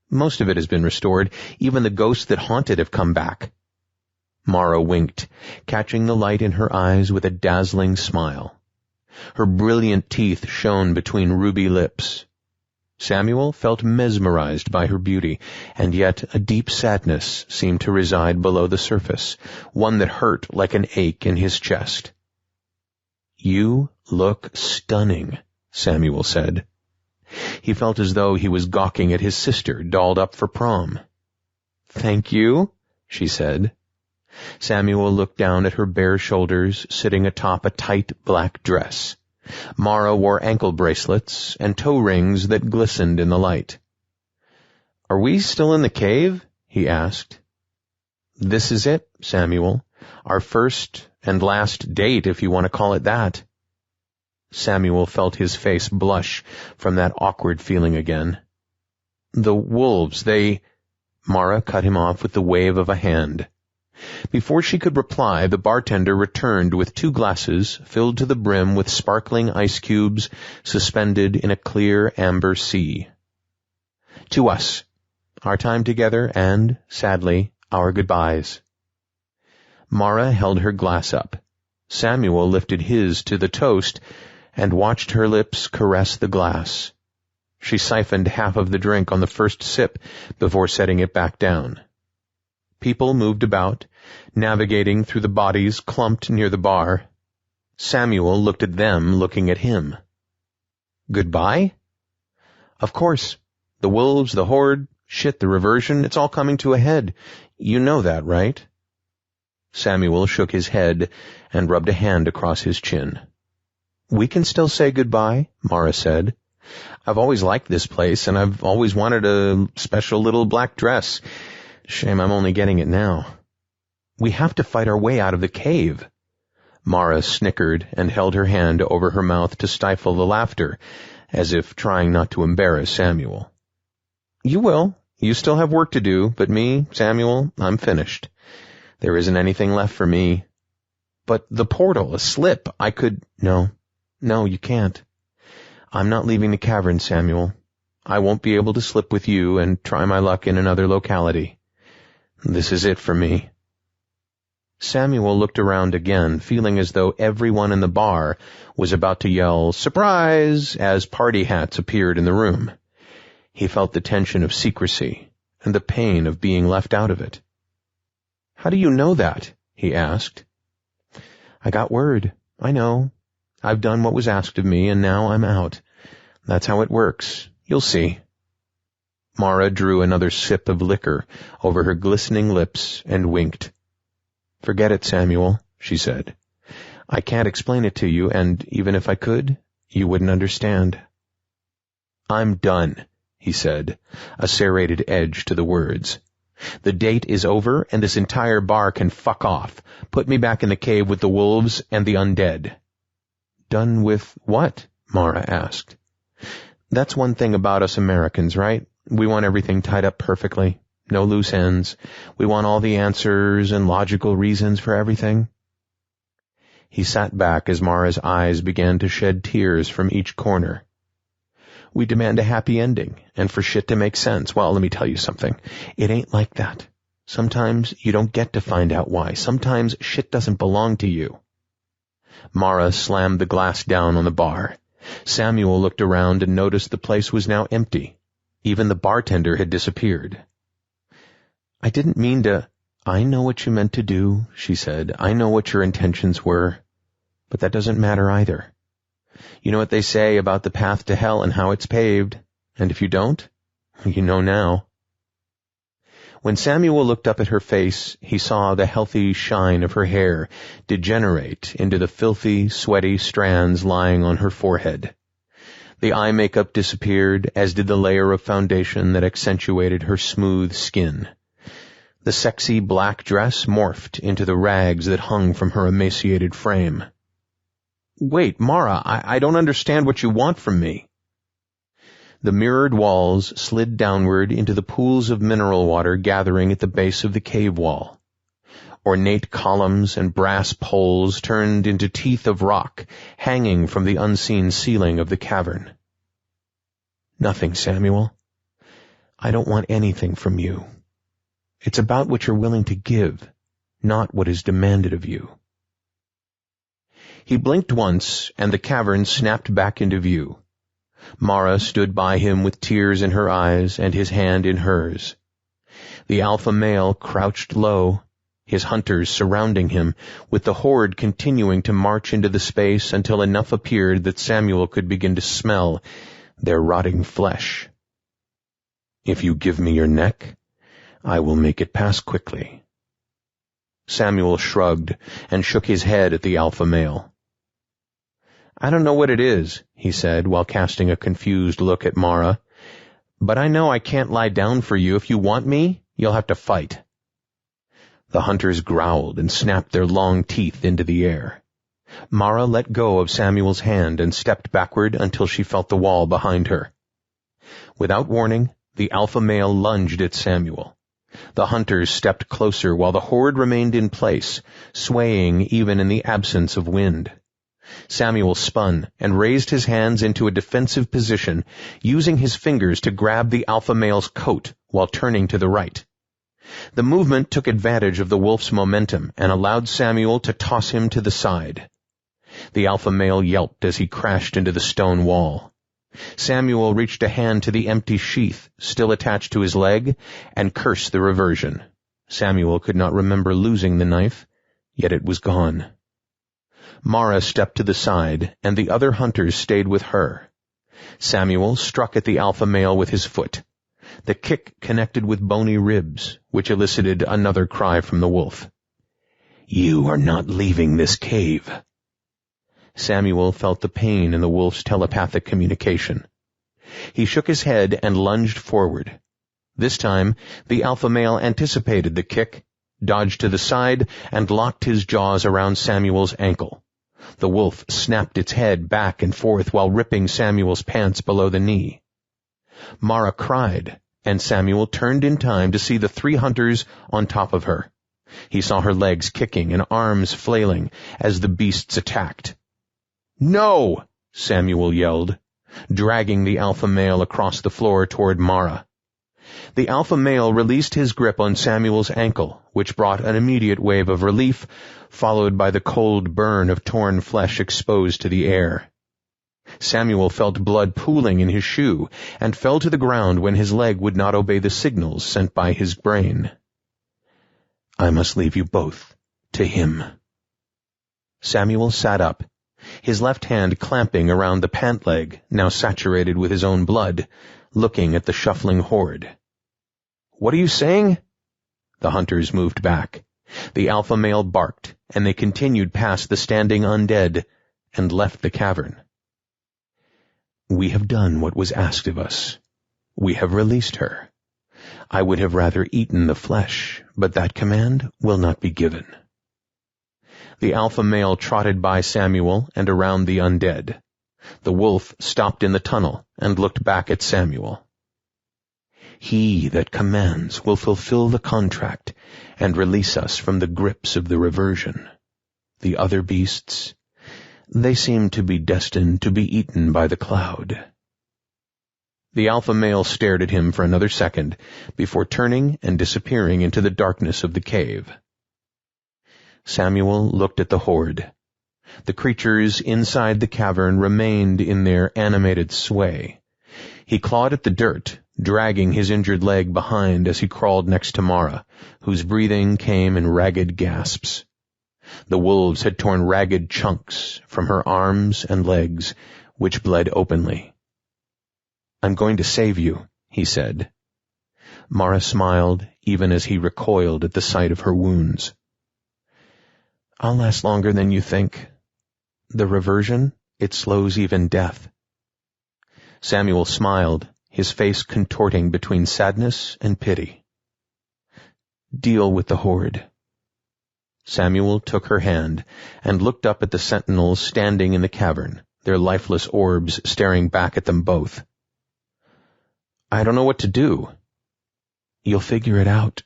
Most of it has been restored. Even the ghosts that haunt it have come back." Mara winked, catching the light in her eyes with a dazzling smile. Her brilliant teeth shone between ruby lips. Samuel felt mesmerized by her beauty, and yet a deep sadness seemed to reside below the surface, one that hurt like an ache in his chest. "You look stunning," Samuel said. He felt as though he was gawking at his sister dolled up for prom. "Thank you," she said. Samuel looked down at her bare shoulders, sitting atop a tight black dress. Mara wore ankle bracelets and toe rings that glistened in the light. "Are we still in the cave?" he asked. "This is it, Samuel. Our first and last date, if you want to call it that." Samuel felt his face blush from that awkward feeling again. "The wolves, they—" Mara cut him off with the wave of a hand. Before she could reply, the bartender returned with 2 glasses filled to the brim with sparkling ice cubes suspended in a clear amber sea. "To us, our time together and, sadly, our goodbyes." Mara held her glass up. Samuel lifted his to the toast and watched her lips caress the glass. She siphoned half of the drink on the first sip before setting it back down. People moved about, navigating through the bodies clumped near the bar. Samuel looked at them looking at him. "Goodbye?" "Of course. The wolves, the horde, shit, the reversion, it's all coming to a head. You know that, right?" Samuel shook his head and rubbed a hand across his chin. "We can still say goodbye," Mara said. "I've always liked this place, and I've always wanted a special little black dress. Shame I'm only getting it now. We have to fight our way out of the cave." Mara snickered and held her hand over her mouth to stifle the laughter, as if trying not to embarrass Samuel. "You will. You still have work to do, but me, Samuel, I'm finished. There isn't anything left for me." "But the portal, a slip, I could—" No, you can't. I'm not leaving the cavern, Samuel. I won't be able to slip with you and try my luck in another locality. This is it for me." Samuel looked around again, feeling as though everyone in the bar was about to yell, "Surprise!" as party hats appeared in the room. He felt the tension of secrecy and the pain of being left out of it. "How do you know that?" he asked. "I got word. I know. I've done what was asked of me, and now I'm out. That's how it works. You'll see." Mara drew another sip of liquor over her glistening lips and winked. "Forget it, Samuel," she said. "I can't explain it to you, and even if I could, you wouldn't understand." "I'm done," he said, a serrated edge to the words. "The date is over, and this entire bar can fuck off. Put me back in the cave with the wolves and the undead." "Done with what?" Mara asked. "That's one thing about us Americans, right? We want everything tied up perfectly. No loose ends. We want all the answers and logical reasons for everything." He sat back as Mara's eyes began to shed tears from each corner. "We demand a happy ending, and for shit to make sense. Well, let me tell you something. It ain't like that. Sometimes you don't get to find out why. Sometimes shit doesn't belong to you." Mara slammed the glass down on the bar. Samuel looked around and noticed the place was now empty. Even the bartender had disappeared. "I didn't mean to—" "I know what you meant to do," she said. "I know what your intentions were. But that doesn't matter either. You know what they say about the path to hell and how it's paved. And if you don't, you know now." When Samuel looked up at her face, he saw the healthy shine of her hair degenerate into the filthy, sweaty strands lying on her forehead. The eye makeup disappeared, as did the layer of foundation that accentuated her smooth skin. The sexy black dress morphed into the rags that hung from her emaciated frame. "Wait, Mara, I don't understand what you want from me." The mirrored walls slid downward into the pools of mineral water gathering at the base of the cave wall. Ornate columns and brass poles turned into teeth of rock hanging from the unseen ceiling of the cavern. "Nothing, Samuel. I don't want anything from you. It's about what you're willing to give, not what is demanded of you." He blinked once, and the cavern snapped back into view. Mara stood by him with tears in her eyes and his hand in hers. The alpha male crouched low, his hunters surrounding him, with the horde continuing to march into the space until enough appeared that Samuel could begin to smell their rotting flesh. "If you give me your neck, I will make it pass quickly." Samuel shrugged and shook his head at the alpha male. "I don't know what it is," he said while casting a confused look at Mara, "but I know I can't lie down for you. If you want me, you'll have to fight." The hunters growled and snapped their long teeth into the air. Mara let go of Samuel's hand and stepped backward until she felt the wall behind her. Without warning, the alpha male lunged at Samuel. The hunters stepped closer while the horde remained in place, swaying even in the absence of wind. Samuel spun and raised his hands into a defensive position, using his fingers to grab the alpha male's coat while turning to the right. The movement took advantage of the wolf's momentum and allowed Samuel to toss him to the side. The alpha male yelped as he crashed into the stone wall. Samuel reached a hand to the empty sheath, still attached to his leg, and cursed the reversion. Samuel could not remember losing the knife, yet it was gone. Mara stepped to the side, and the other hunters stayed with her. Samuel struck at the alpha male with his foot. The kick connected with bony ribs, which elicited another cry from the wolf. "You are not leaving this cave." Samuel felt the pain in the wolf's telepathic communication. He shook his head and lunged forward. This time, the alpha male anticipated the kick, dodged to the side, and locked his jaws around Samuel's ankle. The wolf snapped its head back and forth while ripping Samuel's pants below the knee. Mara cried, and Samuel turned in time to see the 3 hunters on top of her. He saw her legs kicking and arms flailing as the beasts attacked. "No!" Samuel yelled, dragging the alpha male across the floor toward Mara. The alpha male released his grip on Samuel's ankle, which brought an immediate wave of relief, followed by the cold burn of torn flesh exposed to the air. Samuel felt blood pooling in his shoe and fell to the ground when his leg would not obey the signals sent by his brain. "I must leave you both to him." Samuel sat up, his left hand clamping around the pant leg, now saturated with his own blood, looking at the shuffling horde. "What are you saying?" The hunters moved back. The alpha male barked, and they continued past the standing undead and left the cavern. "We have done what was asked of us. We have released her. I would have rather eaten the flesh, but that command will not be given." The alpha male trotted by Samuel and around the undead. The wolf stopped in the tunnel and looked back at Samuel. "He that commands will fulfill the contract and release us from the grips of the reversion. The other beasts, they seem to be destined to be eaten by the cloud." The alpha male stared at him for another second before turning and disappearing into the darkness of the cave. Samuel looked at the horde. The creatures inside the cavern remained in their animated sway. He clawed at the dirt, dragging his injured leg behind as he crawled next to Mara, whose breathing came in ragged gasps. The wolves had torn ragged chunks from her arms and legs, which bled openly. "I'm going to save you," he said. Mara smiled, even as he recoiled at the sight of her wounds. "I'll last longer than you think. The reversion, it slows even death." Samuel smiled, his face contorting between sadness and pity. "Deal with the horde." Samuel took her hand and looked up at the sentinels standing in the cavern, their lifeless orbs staring back at them both. "I don't know what to do." "You'll figure it out."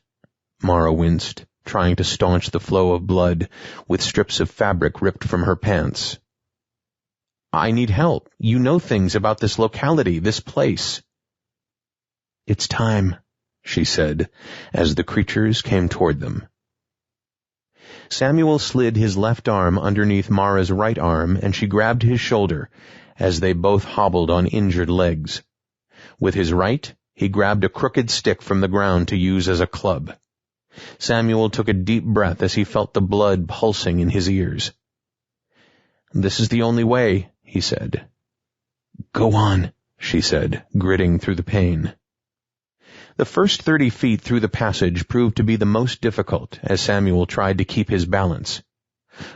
Mara winced, trying to staunch the flow of blood with strips of fabric ripped from her pants. "I need help. You know things about this locality, this place." "It's time," she said, as the creatures came toward them. Samuel slid his left arm underneath Mara's right arm, and she grabbed his shoulder as they both hobbled on injured legs. With his right, he grabbed a crooked stick from the ground to use as a club. Samuel took a deep breath as he felt the blood pulsing in his ears. "This is the only way," he said. "Go on," she said, gritting through the pain. The first 30 feet through the passage proved to be the most difficult as Samuel tried to keep his balance.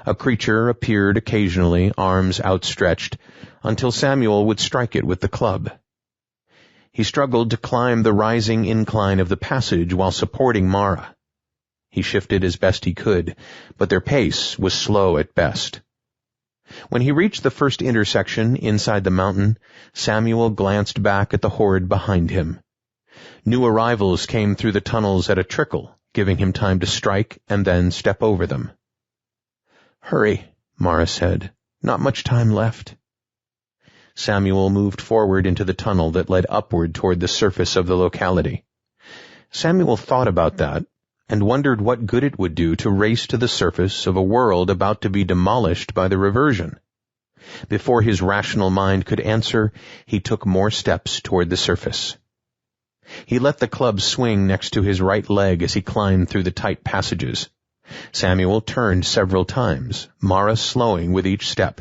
A creature appeared occasionally, arms outstretched, until Samuel would strike it with the club. He struggled to climb the rising incline of the passage while supporting Mara. He shifted as best he could, but their pace was slow at best. When he reached the first intersection inside the mountain, Samuel glanced back at the horde behind him. New arrivals came through the tunnels at a trickle, giving him time to strike and then step over them. "Hurry," Mara said. "Not much time left." Samuel moved forward into the tunnel that led upward toward the surface of the locality. Samuel thought about that and wondered what good it would do to race to the surface of a world about to be demolished by the Reversion. Before his rational mind could answer, he took more steps toward the surface. He let the club swing next to his right leg as he climbed through the tight passages. Samuel turned several times, Mara slowing with each step.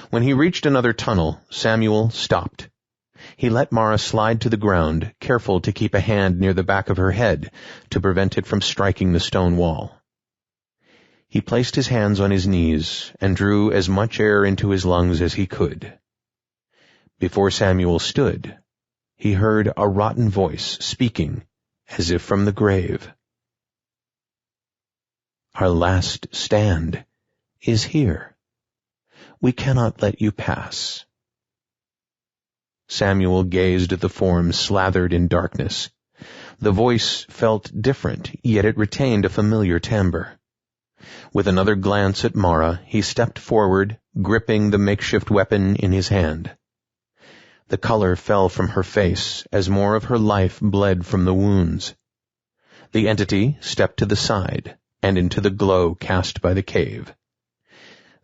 When he reached another tunnel, Samuel stopped. He let Mara slide to the ground, careful to keep a hand near the back of her head to prevent it from striking the stone wall. He placed his hands on his knees and drew as much air into his lungs as he could. Before Samuel stood, he heard a rotten voice speaking as if from the grave. "Our last stand is here. We cannot let you pass." Samuel gazed at the form slathered in darkness. The voice felt different, yet it retained a familiar timbre. With another glance at Mara, he stepped forward, gripping the makeshift weapon in his hand. The color fell from her face as more of her life bled from the wounds. The entity stepped to the side and into the glow cast by the cave.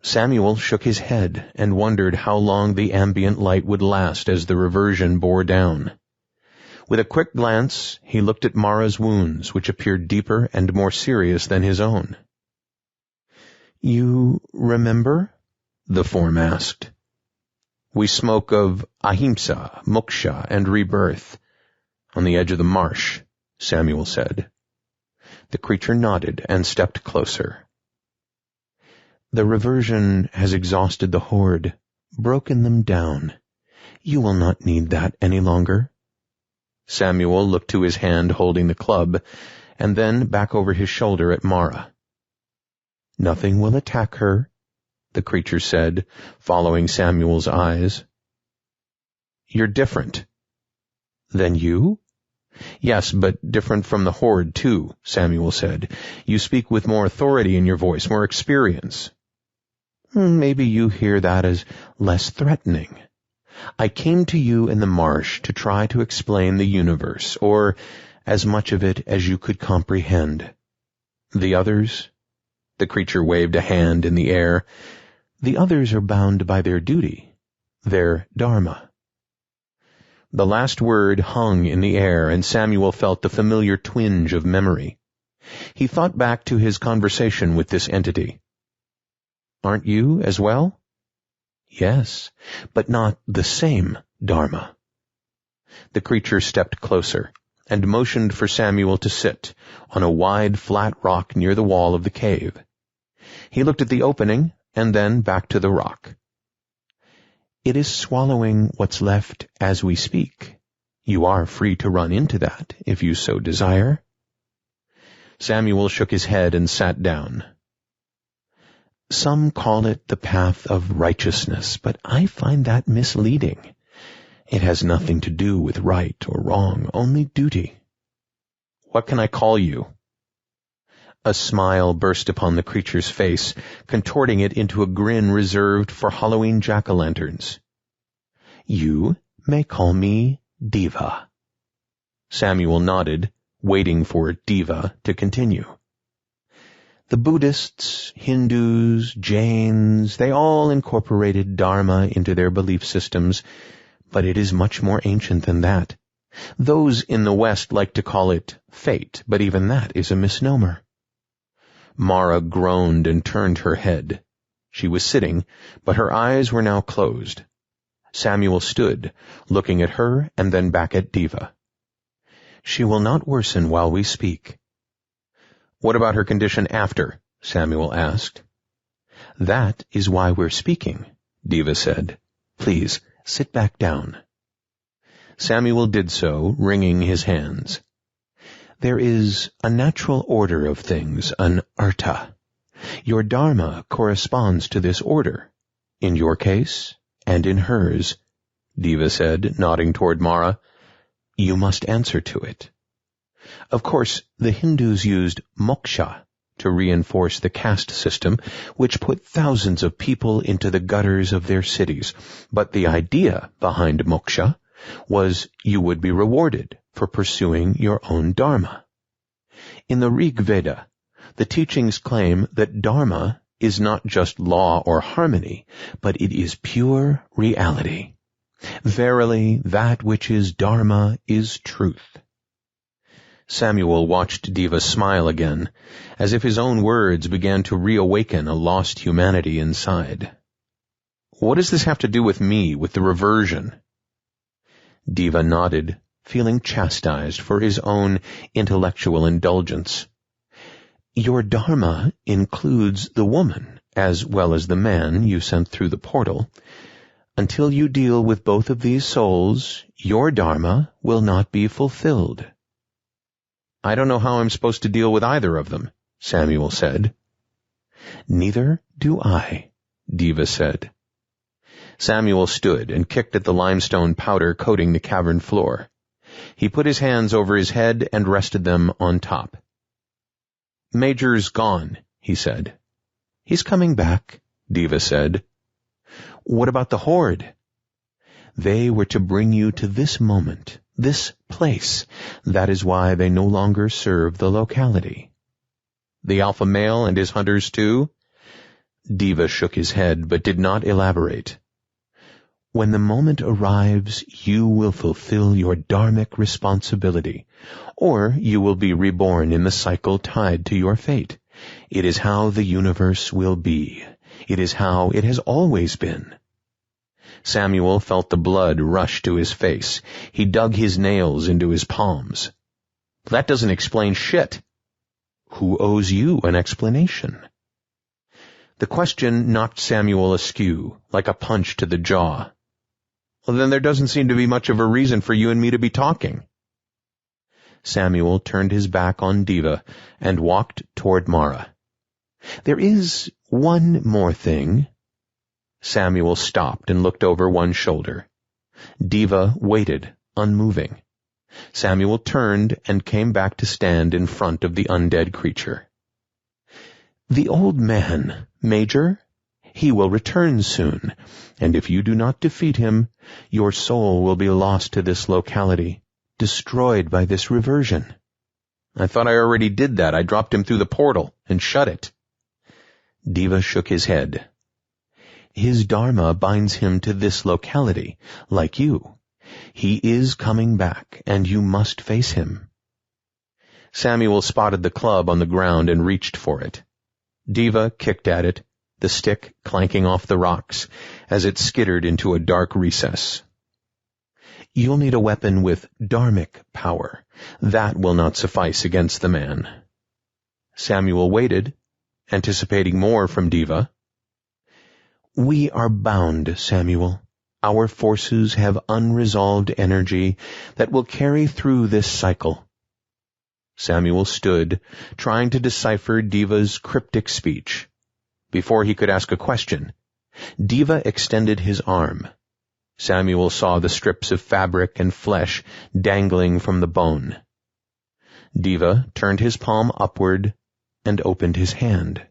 Samuel shook his head and wondered how long the ambient light would last as the Reversion bore down. With a quick glance, he looked at Mara's wounds, which appeared deeper and more serious than his own. "You remember?" the form asked. "We spoke of ahimsa, moksha, and rebirth on the edge of the marsh," Samuel said. The creature nodded and stepped closer. "The Reversion has exhausted the horde, broken them down. You will not need that any longer." Samuel looked to his hand holding the club, and then back over his shoulder at Mara. "Nothing will attack her," the creature said, following Samuel's eyes. "You're different." "Than you?" "Yes, but different from the horde, too," Samuel said. "You speak with more authority in your voice, more experience." "Maybe you hear that as less threatening. I came to you in the marsh to try to explain the universe, or as much of it as you could comprehend. The others?" The creature waved a hand in the air. "The others are bound by their duty, their dharma." The last word hung in the air, and Samuel felt the familiar twinge of memory. He thought back to his conversation with this entity. "Aren't you as well?" "Yes, but not the same dharma." The creature stepped closer and motioned for Samuel to sit on a wide, flat rock near the wall of the cave. He looked at the opening and then back to the rock. "It is swallowing what's left as we speak. You are free to run into that if you so desire." Samuel shook his head and sat down. "Some call it the path of righteousness, but I find that misleading. It has nothing to do with right or wrong, only duty." "What can I call you?" A smile burst upon the creature's face, contorting it into a grin reserved for Halloween jack-o'-lanterns. "You may call me Diva." Samuel nodded, waiting for Diva to continue. "The Buddhists, Hindus, Jains, they all incorporated Dharma into their belief systems, but it is much more ancient than that. Those in the West like to call it fate, but even that is a misnomer." Mara groaned and turned her head. She was sitting, but her eyes were now closed. Samuel stood, looking at her and then back at Diva. She will not worsen while we speak." "What about her condition after?" Samuel asked. "That is why we're speaking," Diva said. "Please, sit back down." Samuel did so, wringing his hands. "There is a natural order of things, an artha. Your dharma corresponds to this order, in your case and in hers," Diva said, nodding toward Mara. "You must answer to it. Of course, the Hindus used moksha to reinforce the caste system, which put thousands of people into the gutters of their cities. But the idea behind moksha was you would be rewarded for pursuing your own dharma. In the Rig Veda, the teachings claim that dharma is not just law or harmony, but it is pure reality. Verily, that which is dharma is truth." Samuel watched Diva smile again, as if his own words began to reawaken a lost humanity inside. "What does this have to do with me, with the reversion?" Diva nodded, feeling chastised for his own intellectual indulgence. "Your dharma includes the woman, as well as the man you sent through the portal. Until you deal with both of these souls, your dharma will not be fulfilled." "I don't know how I'm supposed to deal with either of them," Samuel said. "Neither do I," Diva said. Samuel stood and kicked at the limestone powder coating the cavern floor. He put his hands over his head and rested them on top. "Major's gone," he said. "He's coming back," Diva said. "What about the Horde?" "They were to bring you to this moment, this place. That is why they no longer serve the locality." "The alpha male and his hunters too?" Diva shook his head but did not elaborate. "When the moment arrives, you will fulfill your dharmic responsibility, or you will be reborn in the cycle tied to your fate. It is how the universe will be. It is how it has always been." Samuel felt the blood rush to his face. He dug his nails into his palms. "That doesn't explain shit." "Who owes you an explanation?" The question knocked Samuel askew, like a punch to the jaw. "Well, then there doesn't seem to be much of a reason for you and me to be talking." Samuel turned his back on Diva and walked toward Mara. "There is one more thing." Samuel stopped and looked over one shoulder. Diva waited, unmoving. Samuel turned and came back to stand in front of the undead creature. "The old man, Major, he will return soon, and if you do not defeat him, your soul will be lost to this locality, destroyed by this reversion." "I thought I already did that. I dropped him through the portal and shut it." Diva shook his head. "His dharma binds him to this locality, like you. He is coming back, and you must face him." Samuel spotted the club on the ground and reached for it. Diva kicked at it, the stick clanking off the rocks as it skittered into a dark recess. "You'll need a weapon with dharmic power. That will not suffice against the man." Samuel waited, anticipating more from Diva. "We are bound, Samuel. Our forces have unresolved energy that will carry through this cycle." Samuel stood, trying to decipher Diva's cryptic speech. Before he could ask a question, Diva extended his arm. Samuel saw the strips of fabric and flesh dangling from the bone. Diva turned his palm upward and opened his hand.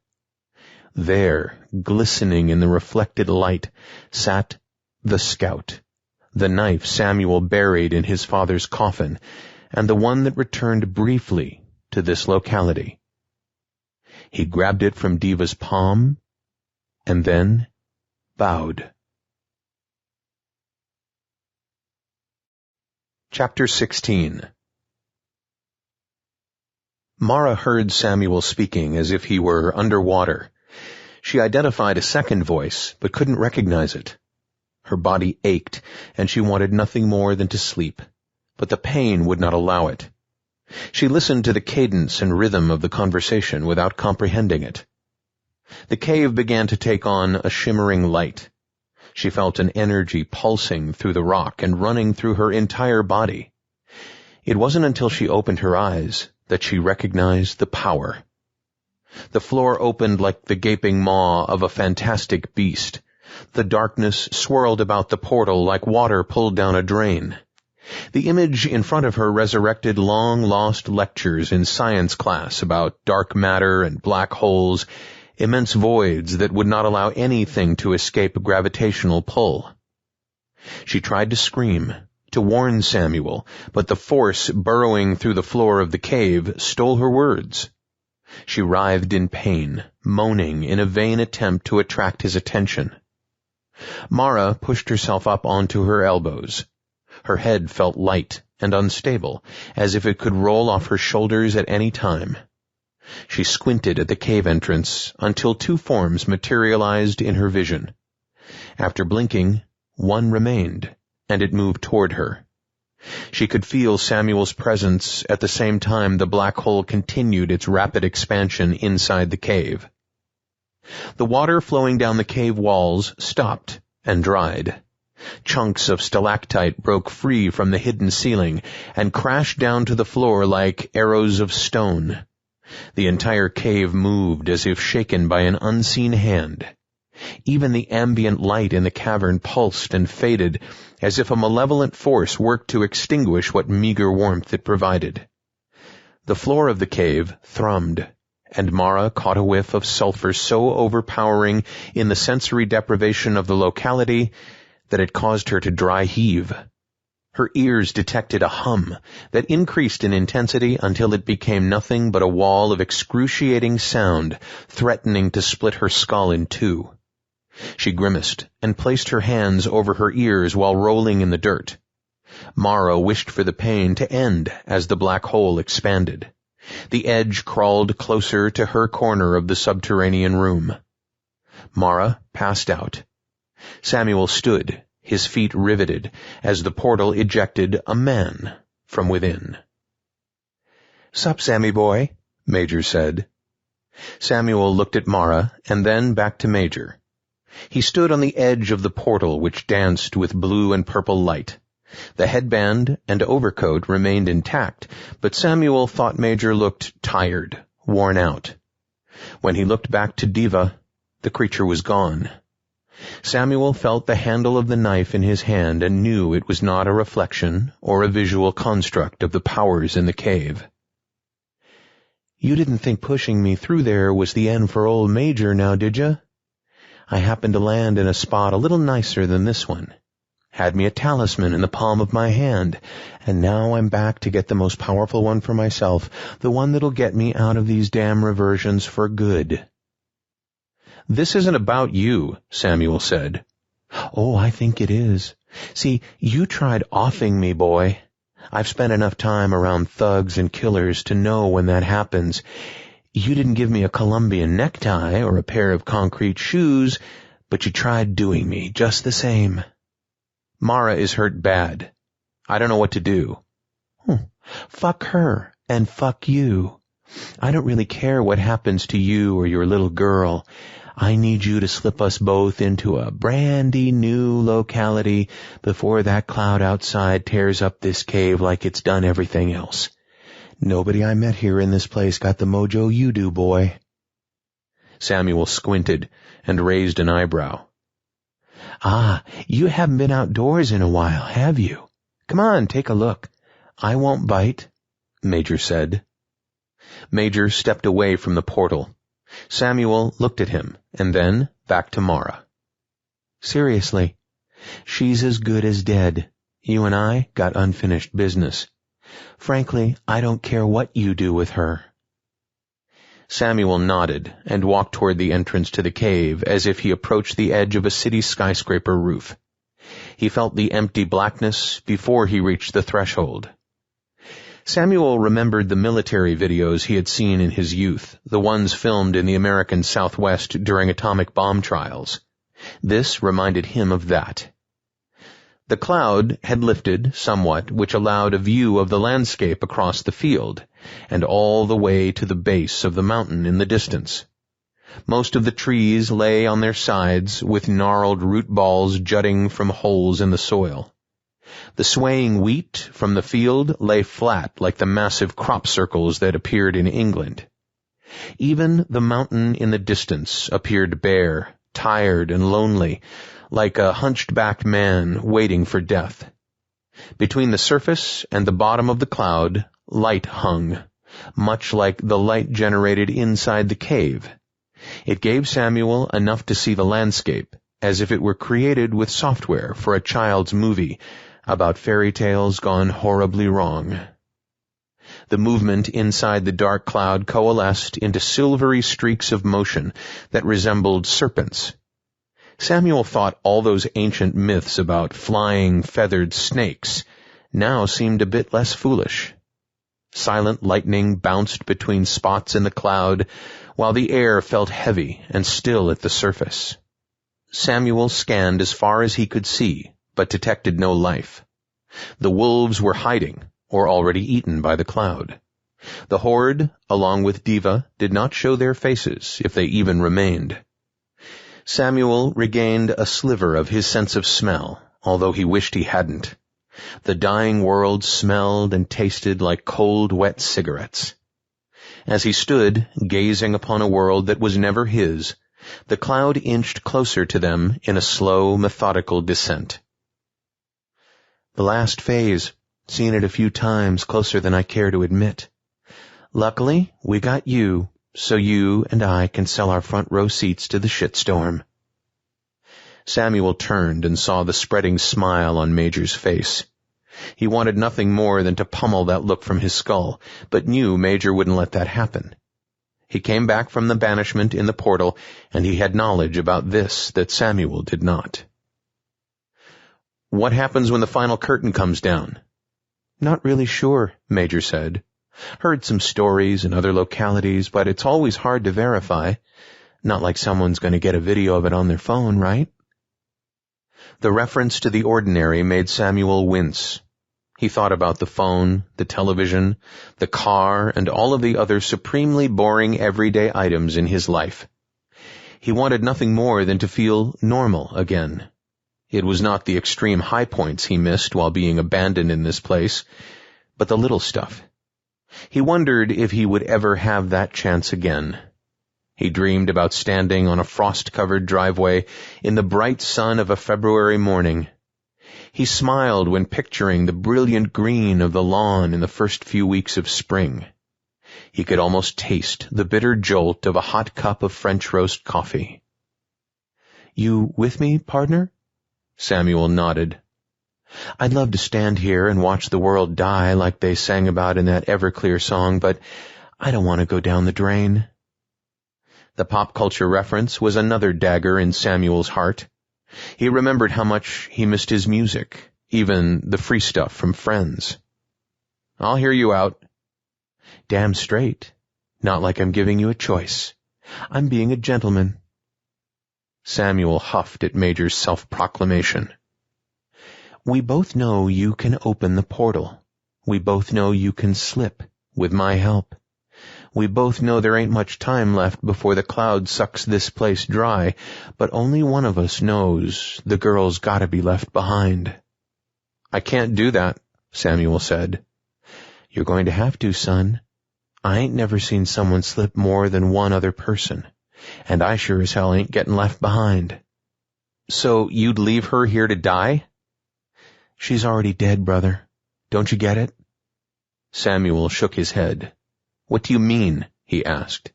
There, glistening in the reflected light, sat the scout, the knife Samuel buried in his father's coffin, and the one that returned briefly to this locality. He grabbed it from Diva's palm, and then bowed. Chapter 16. Mara heard Samuel speaking as if he were underwater. She identified a second voice, but couldn't recognize it. Her body ached, and she wanted nothing more than to sleep, but the pain would not allow it. She listened to the cadence and rhythm of the conversation without comprehending it. The cave began to take on a shimmering light. She felt an energy pulsing through the rock and running through her entire body. It wasn't until she opened her eyes that she recognized the power. The floor opened like the gaping maw of a fantastic beast. The darkness swirled about the portal like water pulled down a drain. The image in front of her resurrected long-lost lectures in science class about dark matter and black holes, immense voids that would not allow anything to escape gravitational pull. She tried to scream, to warn Samuel, but the force burrowing through the floor of the cave stole her words. She writhed in pain, moaning in a vain attempt to attract his attention. Mara pushed herself up onto her elbows. Her head felt light and unstable, as if it could roll off her shoulders at any time. She squinted at the cave entrance until two forms materialized in her vision. After blinking, one remained, and it moved toward her. She could feel Samuel's presence at the same time the black hole continued its rapid expansion inside the cave. The water flowing down the cave walls stopped and dried. Chunks of stalactite broke free from the hidden ceiling and crashed down to the floor like arrows of stone. The entire cave moved as if shaken by an unseen hand. Even the ambient light in the cavern pulsed and faded, as if a malevolent force worked to extinguish what meager warmth it provided. The floor of the cave thrummed, and Mara caught a whiff of sulfur so overpowering in the sensory deprivation of the locality that it caused her to dry heave. Her ears detected a hum that increased in intensity until it became nothing but a wall of excruciating sound threatening to split her skull in two. She grimaced and placed her hands over her ears while rolling in the dirt. Mara wished for the pain to end as the black hole expanded. The edge crawled closer to her corner of the subterranean room. Mara passed out. Samuel stood, his feet riveted, as the portal ejected a man from within. "Sup, Sammy boy," Major said. Samuel looked at Mara and then back to Major. He stood on the edge of the portal which danced with blue and purple light. The headband and overcoat remained intact, but Samuel thought Major looked tired, worn out. When he looked back to Diva, the creature was gone. Samuel felt the handle of the knife in his hand and knew it was not a reflection or a visual construct of the powers in the cave. "You didn't think pushing me through there was the end for old Major now, did you? I happened to land in a spot a little nicer than this one. Had me a talisman in the palm of my hand, and now I'm back to get the most powerful one for myself, the one that'll get me out of these damn reversions for good." "This isn't about you," Samuel said. "Oh, I think it is. See, you tried offing me, boy. I've spent enough time around thugs and killers to know when that happens. You didn't give me a Colombian necktie or a pair of concrete shoes, but you tried doing me just the same. Mara is hurt bad. I don't know what to do." "Fuck her, and fuck you. I don't really care what happens to you or your little girl. I need you to slip us both into a brandy new locality before that cloud outside tears up this cave like it's done everything else. Nobody I met here in this place got the mojo you do, boy." Samuel squinted and raised an eyebrow. "Ah, you haven't been outdoors in a while, have you? Come on, take a look. I won't bite," Major said. Major stepped away from the portal. Samuel looked at him, and then back to Mara. "Seriously, she's as good as dead. You and I got unfinished business. Frankly, I don't care what you do with her." Samuel nodded and walked toward the entrance to the cave as if he approached the edge of a city skyscraper roof. He felt the empty blackness before he reached the threshold. Samuel remembered the military videos he had seen in his youth, the ones filmed in the American Southwest during atomic bomb trials. This reminded him of that. The cloud had lifted somewhat, which allowed a view of the landscape across the field, and all the way to the base of the mountain in the distance. Most of the trees lay on their sides, with gnarled root balls jutting from holes in the soil. The swaying wheat from the field lay flat like the massive crop circles that appeared in England. Even the mountain in the distance appeared bare, tired and lonely, like a hunched-backed man waiting for death. Between the surface and the bottom of the cloud, light hung, much like the light generated inside the cave. It gave Samuel enough to see the landscape, as if it were created with software for a child's movie about fairy tales gone horribly wrong. The movement inside the dark cloud coalesced into silvery streaks of motion that resembled serpents. Samuel thought all those ancient myths about flying, feathered snakes now seemed a bit less foolish. Silent lightning bounced between spots in the cloud, while the air felt heavy and still at the surface. Samuel scanned as far as he could see, but detected no life. The wolves were hiding, or already eaten by the cloud. The horde, along with Diva, did not show their faces, if they even remained. Samuel regained a sliver of his sense of smell, although he wished he hadn't. The dying world smelled and tasted like cold, wet cigarettes. As he stood, gazing upon a world that was never his, the cloud inched closer to them in a slow, methodical descent. "The last phase. Seen it a few times, closer than I care to admit. Luckily, we got you, so you and I can sell our front row seats to the shitstorm." Samuel turned and saw the spreading smile on Major's face. He wanted nothing more than to pummel that look from his skull, but knew Major wouldn't let that happen. He came back from the banishment in the portal, and he had knowledge about this that Samuel did not. "What happens when the final curtain comes down?" "Not really sure," Major said. "Heard some stories in other localities, but it's always hard to verify. Not like someone's going to get a video of it on their phone, right?" The reference to the ordinary made Samuel wince. He thought about the phone, the television, the car, and all of the other supremely boring everyday items in his life. He wanted nothing more than to feel normal again. It was not the extreme high points he missed while being abandoned in this place, but the little stuff. He wondered if he would ever have that chance again. He dreamed about standing on a frost-covered driveway in the bright sun of a February morning. He smiled when picturing the brilliant green of the lawn in the first few weeks of spring. He could almost taste the bitter jolt of a hot cup of French roast coffee. "You with me, partner?" Samuel nodded. "I'd love to stand here and watch the world die like they sang about in that Everclear song, but I don't want to go down the drain." The pop culture reference was another dagger in Samuel's heart. He remembered how much he missed his music, even the free stuff from Friends. "I'll hear you out." "Damn straight. Not like I'm giving you a choice. I'm being a gentleman." Samuel huffed at Major's self-proclamation. "We both know you can open the portal. We both know you can slip, with my help. We both know there ain't much time left before the cloud sucks this place dry, but only one of us knows the girl's gotta be left behind." "I can't do that," Samuel said. "You're going to have to, son. I ain't never seen someone slip more than one other person, and I sure as hell ain't getting left behind." "So you'd leave her here to die?" "She's already dead, brother. Don't you get it?" Samuel shook his head. "What do you mean?" he asked.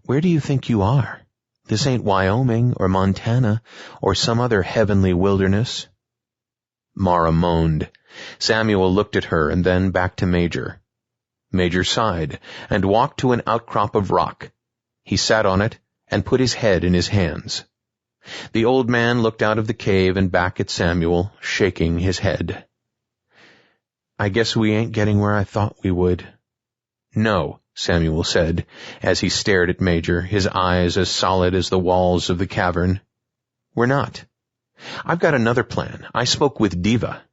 "Where do you think you are? This ain't Wyoming or Montana or some other heavenly wilderness." Mara moaned. Samuel looked at her and then back to Major. Major sighed and walked to an outcrop of rock. He sat on it and put his head in his hands. The old man looked out of the cave and back at Samuel, shaking his head. "I guess we ain't getting where I thought we would." "No," Samuel said, as he stared at Major, his eyes as solid as the walls of the cavern. "We're not. "I've got another plan. I spoke with Diva."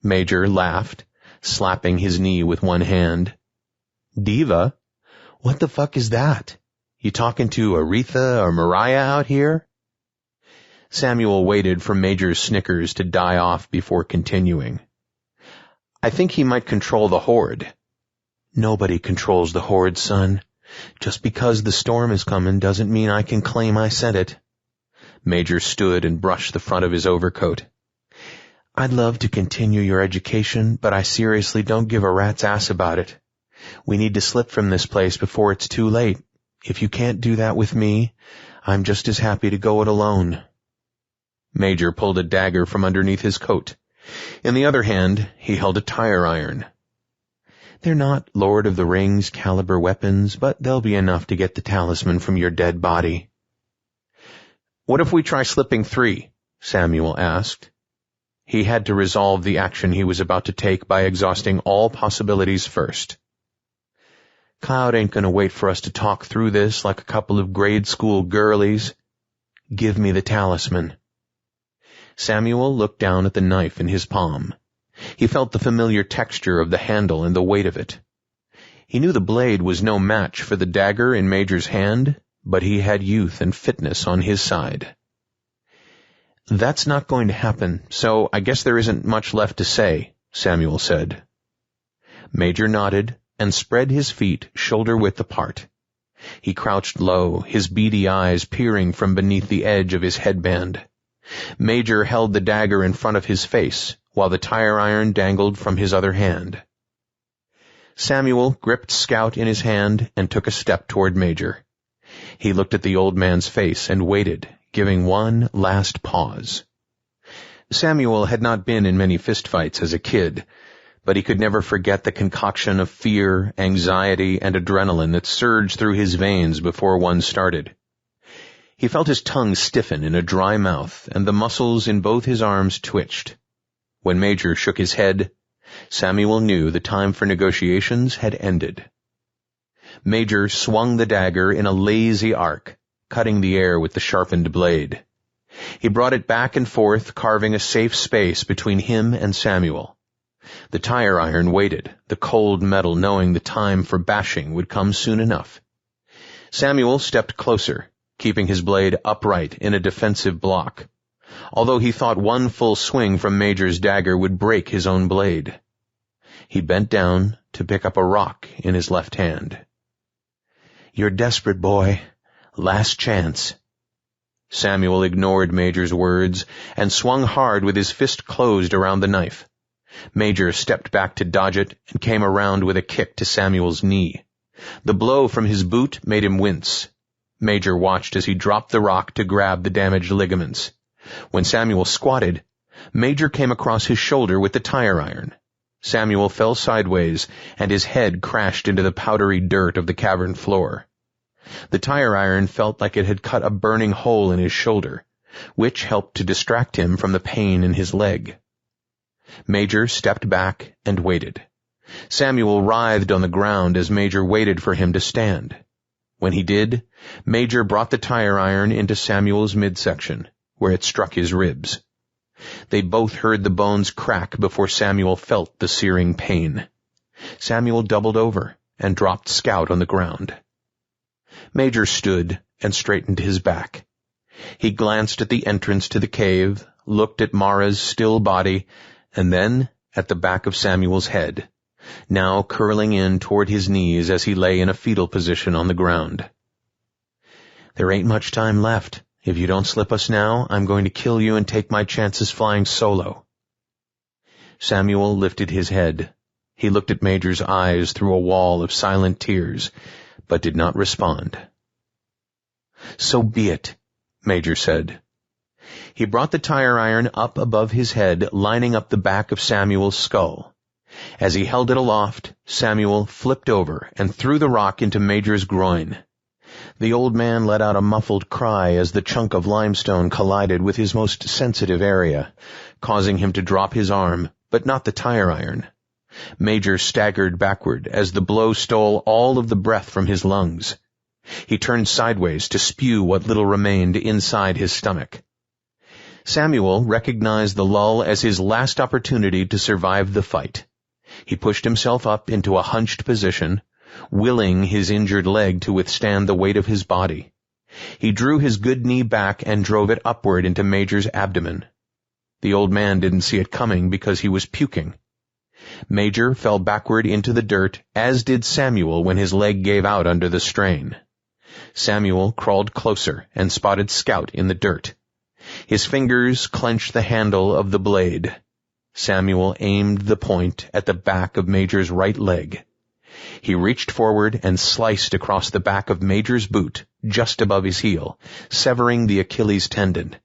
Major laughed, slapping his knee with one hand. "Diva? What the fuck is that? You talking to Aretha or Mariah out here?" Samuel waited for Major's snickers to die off before continuing. "I think he might control the horde." "Nobody controls the horde, son. Just because the storm is coming doesn't mean I can claim I sent it." Major stood and brushed the front of his overcoat. "I'd love to continue your education, but I seriously don't give a rat's ass about it. We need to slip from this place before it's too late. If you can't do that with me, I'm just as happy to go it alone." Major pulled a dagger from underneath his coat. In the other hand, he held a tire iron. "They're not Lord of the Rings caliber weapons, but they'll be enough to get the talisman from your dead body." "What if we try slipping 3? Samuel asked. He had to resolve the action he was about to take by exhausting all possibilities first. "Cloud ain't gonna wait for us to talk through this like a couple of grade school girlies. Give me the talisman." Samuel looked down at the knife in his palm. He felt the familiar texture of the handle and the weight of it. He knew the blade was no match for the dagger in Major's hand, but he had youth and fitness on his side. "That's not going to happen, so I guess there isn't much left to say," Samuel said. Major nodded and spread his feet shoulder-width apart. He crouched low, his beady eyes peering from beneath the edge of his headband. Major held the dagger in front of his face, while the tire iron dangled from his other hand. Samuel gripped Scout in his hand and took a step toward Major. He looked at the old man's face and waited, giving one last pause. Samuel had not been in many fistfights as a kid, but he could never forget the concoction of fear, anxiety, and adrenaline that surged through his veins before one started. He felt his tongue stiffen in a dry mouth, and the muscles in both his arms twitched. When Major shook his head, Samuel knew the time for negotiations had ended. Major swung the dagger in a lazy arc, cutting the air with the sharpened blade. He brought it back and forth, carving a safe space between him and Samuel. The tire iron waited, the cold metal knowing the time for bashing would come soon enough. Samuel stepped closer, keeping his blade upright in a defensive block, although he thought one full swing from Major's dagger would break his own blade. He bent down to pick up a rock in his left hand. "You're desperate, boy. Last chance." Samuel ignored Major's words and swung hard with his fist closed around the knife. Major stepped back to dodge it and came around with a kick to Samuel's knee. The blow from his boot made him wince. Major watched as he dropped the rock to grab the damaged ligaments. When Samuel squatted, Major came across his shoulder with the tire iron. Samuel fell sideways, and his head crashed into the powdery dirt of the cavern floor. The tire iron felt like it had cut a burning hole in his shoulder, which helped to distract him from the pain in his leg. Major stepped back and waited. Samuel writhed on the ground as Major waited for him to stand. When he did, Major brought the tire iron into Samuel's midsection, where it struck his ribs. They both heard the bones crack before Samuel felt the searing pain. Samuel doubled over and dropped Scout on the ground. Major stood and straightened his back. He glanced at the entrance to the cave, looked at Mara's still body, and then at the back of Samuel's head, now curling in toward his knees as he lay in a fetal position on the ground. "There ain't much time left. If you don't slip us now, I'm going to kill you and take my chances flying solo." Samuel lifted his head. He looked at Major's eyes through a wall of silent tears, but did not respond. "So be it," Major said. He brought the tire iron up above his head, lining up the back of Samuel's skull. As he held it aloft, Samuel flipped over and threw the rock into Major's groin. The old man let out a muffled cry as the chunk of limestone collided with his most sensitive area, causing him to drop his arm, but not the tire iron. Major staggered backward as the blow stole all of the breath from his lungs. He turned sideways to spew what little remained inside his stomach. Samuel recognized the lull as his last opportunity to survive the fight. He pushed himself up into a hunched position, willing his injured leg to withstand the weight of his body. He drew his good knee back and drove it upward into Major's abdomen. The old man didn't see it coming because he was puking. Major fell backward into the dirt, as did Samuel when his leg gave out under the strain. Samuel crawled closer and spotted Scout in the dirt. His fingers clenched the handle of the blade. Samuel aimed the point at the back of Major's right leg. He reached forward and sliced across the back of Major's boot, just above his heel, severing the Achilles tendon.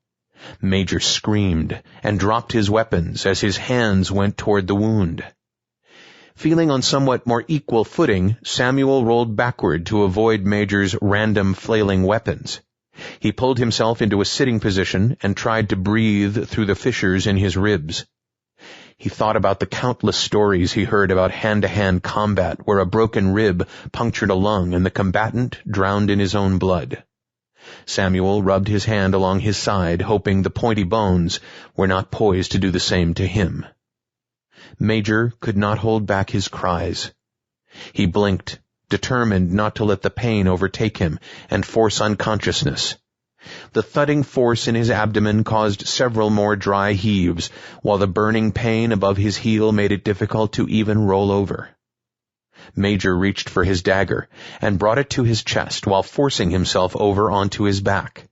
Major screamed and dropped his weapons as his hands went toward the wound. Feeling on somewhat more equal footing, Samuel rolled backward to avoid Major's random flailing weapons. He pulled himself into a sitting position and tried to breathe through the fissures in his ribs. He thought about the countless stories he heard about hand-to-hand combat where a broken rib punctured a lung and the combatant drowned in his own blood. Samuel rubbed his hand along his side, hoping the pointy bones were not poised to do the same to him. Major could not hold back his cries. He blinked, determined not to let the pain overtake him and force unconsciousness. The thudding force in his abdomen caused several more dry heaves, while the burning pain above his heel made it difficult to even roll over. Major reached for his dagger and brought it to his chest while forcing himself over onto his back.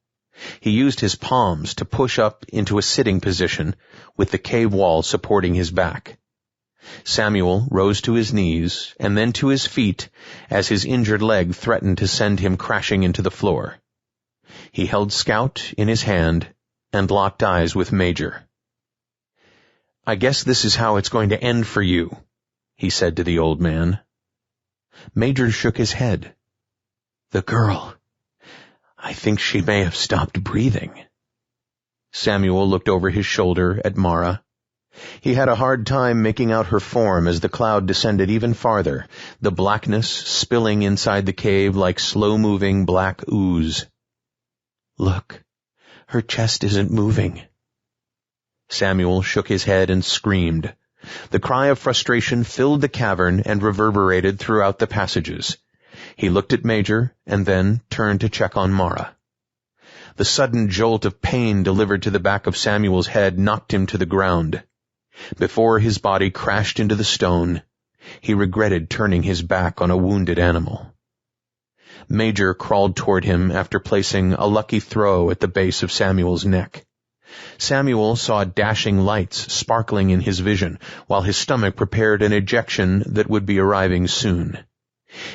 He used his palms to push up into a sitting position, with the cave wall supporting his back. Samuel rose to his knees and then to his feet as his injured leg threatened to send him crashing into the floor. He held Scout in his hand and locked eyes with Major. "I guess this is how it's going to end for you," he said to the old man. Major shook his head. "The girl. I think she may have stopped breathing." Samuel looked over his shoulder at Mara. He had a hard time making out her form as the cloud descended even farther, the blackness spilling inside the cave like slow-moving black ooze. "Look, her chest isn't moving." Samuel shook his head and screamed. The cry of frustration filled the cavern and reverberated throughout the passages. He looked at Major and then turned to check on Mara. The sudden jolt of pain delivered to the back of Samuel's head knocked him to the ground. Before his body crashed into the stone, he regretted turning his back on a wounded animal. Major crawled toward him after placing a lucky throw at the base of Samuel's neck. Samuel saw dashing lights sparkling in his vision, while his stomach prepared an ejection that would be arriving soon.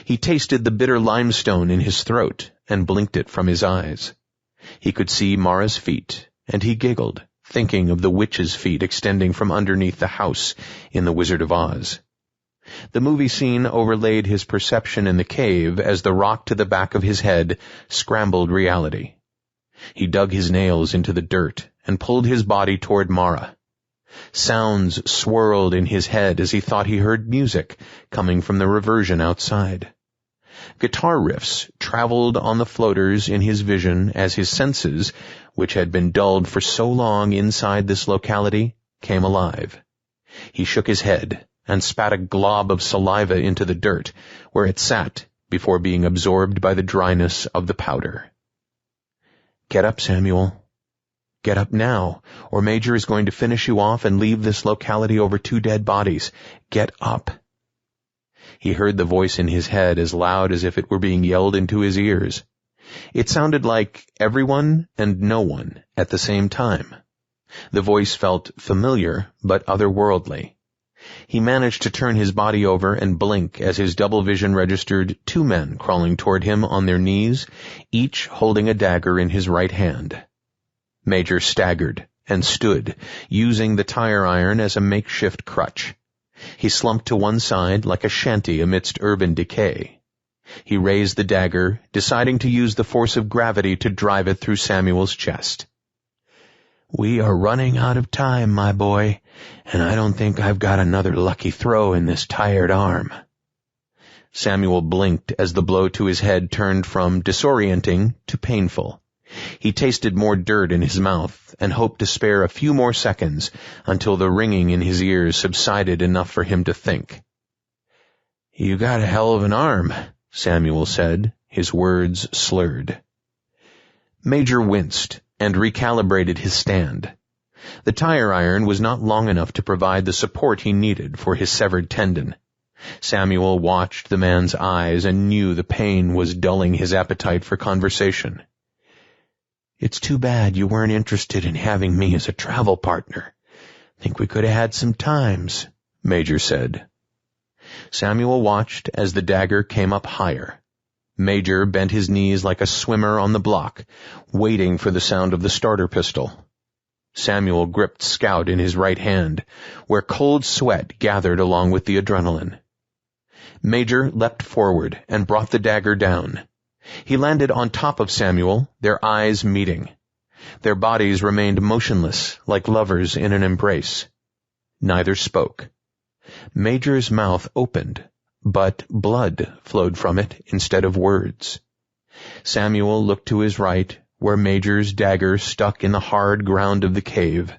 He tasted the bitter limestone in his throat and blinked it from his eyes. He could see Mara's feet, and he giggled, thinking of the witch's feet extending from underneath the house in The Wizard of Oz. The movie scene overlaid his perception in the cave as the rock to the back of his head scrambled reality. He dug his nails into the dirt and pulled his body toward Mara. Sounds swirled in his head as he thought he heard music coming from the Reversion outside. Guitar riffs traveled on the floaters in his vision as his senses, which had been dulled for so long inside this locality, came alive. He shook his head and spat a glob of saliva into the dirt, where it sat before being absorbed by the dryness of the powder. "Get up, Samuel. Get up now, or Major is going to finish you off and leave this locality over 2 dead bodies. Get up." He heard the voice in his head as loud as if it were being yelled into his ears. It sounded like everyone and no one at the same time. The voice felt familiar but otherworldly. He managed to turn his body over and blink as his double vision registered 2 men crawling toward him on their knees, each holding a dagger in his right hand. Major staggered and stood, using the tire iron as a makeshift crutch. He slumped to one side like a shanty amidst urban decay. He raised the dagger, deciding to use the force of gravity to drive it through Samuel's chest. "We are running out of time, my boy, and I don't think I've got another lucky throw in this tired arm." Samuel blinked as the blow to his head turned from disorienting to painful. He tasted more dirt in his mouth and hoped to spare a few more seconds until the ringing in his ears subsided enough for him to think. "You got a hell of an arm," Samuel said, his words slurred. Major winced and recalibrated his stand. The tire iron was not long enough to provide the support he needed for his severed tendon. Samuel watched the man's eyes and knew the pain was dulling his appetite for conversation. "It's too bad you weren't interested in having me as a travel partner. Think we could have had some times," Major said. Samuel watched as the dagger came up higher. Major bent his knees like a swimmer on the block, waiting for the sound of the starter pistol. Samuel gripped Scout in his right hand, where cold sweat gathered along with the adrenaline. Major leapt forward and brought the dagger down. He landed on top of Samuel, their eyes meeting. Their bodies remained motionless, like lovers in an embrace. Neither spoke. Major's mouth opened, but blood flowed from it instead of words. Samuel looked to his right, where Major's dagger stuck in the hard ground of the cave.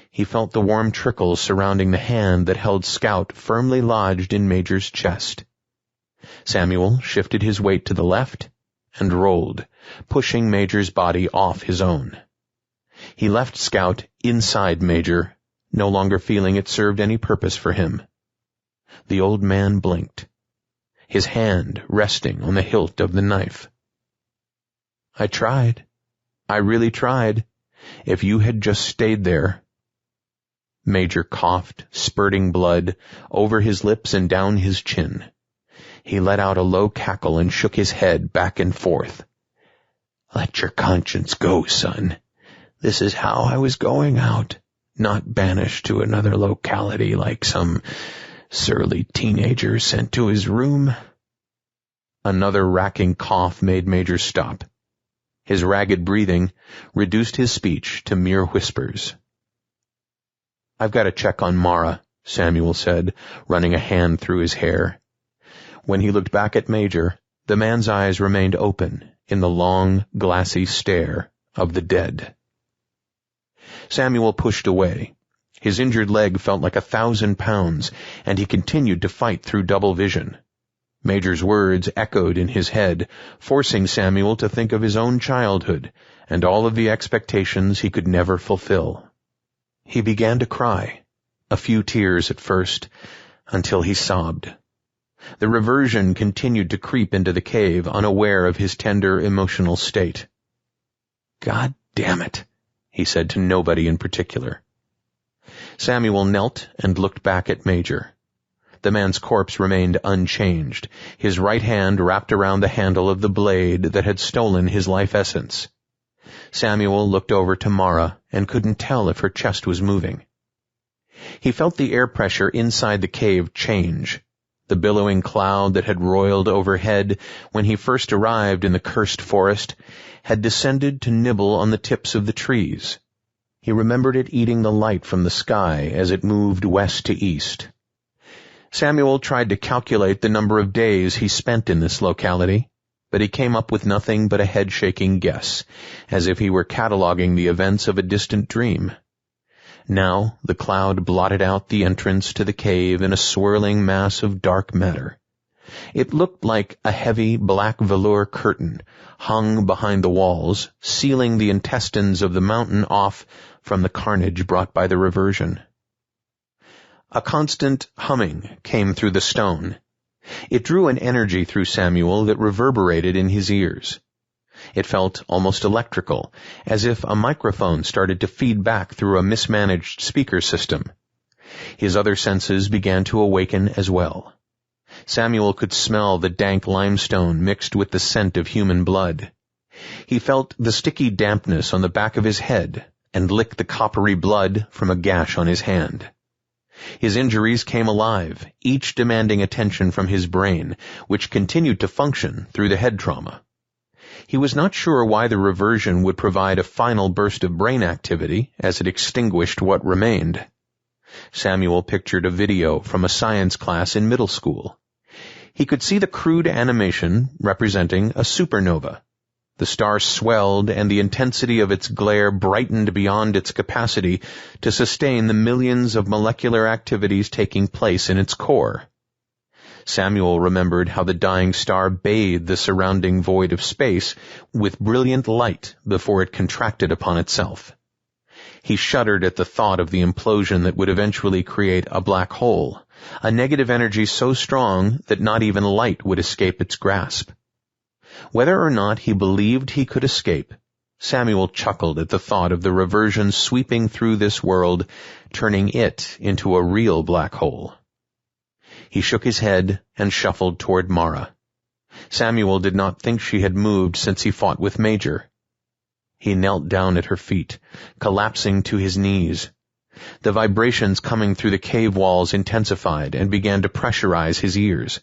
He felt the warm trickles surrounding the hand that held Scout firmly lodged in Major's chest. Samuel shifted his weight to the left and rolled, pushing Major's body off his own. He left Scout inside Major, no longer feeling it served any purpose for him. The old man blinked, his hand resting on the hilt of the knife. "I tried. I really tried. If you had just stayed there." Major coughed, spurting blood, over his lips and down his chin. He let out a low cackle and shook his head back and forth. "Let your conscience go, son. This is how I was going out, not banished to another locality like some surly teenager sent to his room." Another racking cough made Major stop. His ragged breathing reduced his speech to mere whispers. "I've got to check on Mara," Samuel said, running a hand through his hair. When he looked back at Major, the man's eyes remained open in the long, glassy stare of the dead. Samuel pushed away. His injured leg felt like 1,000 pounds, and he continued to fight through double vision. Major's words echoed in his head, forcing Samuel to think of his own childhood and all of the expectations he could never fulfill. He began to cry, a few tears at first, until he sobbed. The reversion continued to creep into the cave, unaware of his tender emotional state. "God damn it," he said to nobody in particular. Samuel knelt and looked back at Major. The man's corpse remained unchanged, his right hand wrapped around the handle of the blade that had stolen his life essence. Samuel looked over to Mara and couldn't tell if her chest was moving. He felt the air pressure inside the cave change. The billowing cloud that had roiled overhead when he first arrived in the cursed forest had descended to nibble on the tips of the trees. He remembered it eating the light from the sky as it moved west to east. Samuel tried to calculate the number of days he spent in this locality, but he came up with nothing but a head-shaking guess, as if he were cataloging the events of a distant dream. Now the cloud blotted out the entrance to the cave in a swirling mass of dark matter. It looked like a heavy black velour curtain hung behind the walls, sealing the intestines of the mountain off from the carnage brought by the reversion. A constant humming came through the stone. It drew an energy through Samuel that reverberated in his ears. It felt almost electrical, as if a microphone started to feed back through a mismanaged speaker system. His other senses began to awaken as well. Samuel could smell the dank limestone mixed with the scent of human blood. He felt the sticky dampness on the back of his head and licked the coppery blood from a gash on his hand. His injuries came alive, each demanding attention from his brain, which continued to function through the head trauma. He was not sure why the reversion would provide a final burst of brain activity as it extinguished what remained. Samuel pictured a video from a science class in middle school. He could see the crude animation representing a supernova. The star swelled, and the intensity of its glare brightened beyond its capacity to sustain the millions of molecular activities taking place in its core. Samuel remembered how the dying star bathed the surrounding void of space with brilliant light before it contracted upon itself. He shuddered at the thought of the implosion that would eventually create a black hole, a negative energy so strong that not even light would escape its grasp. Whether or not he believed he could escape, Samuel chuckled at the thought of the reversion sweeping through this world, turning it into a real black hole. He shook his head and shuffled toward Mara. Samuel did not think she had moved since he fought with Major. He knelt down at her feet, collapsing to his knees. The vibrations coming through the cave walls intensified and began to pressurize his ears.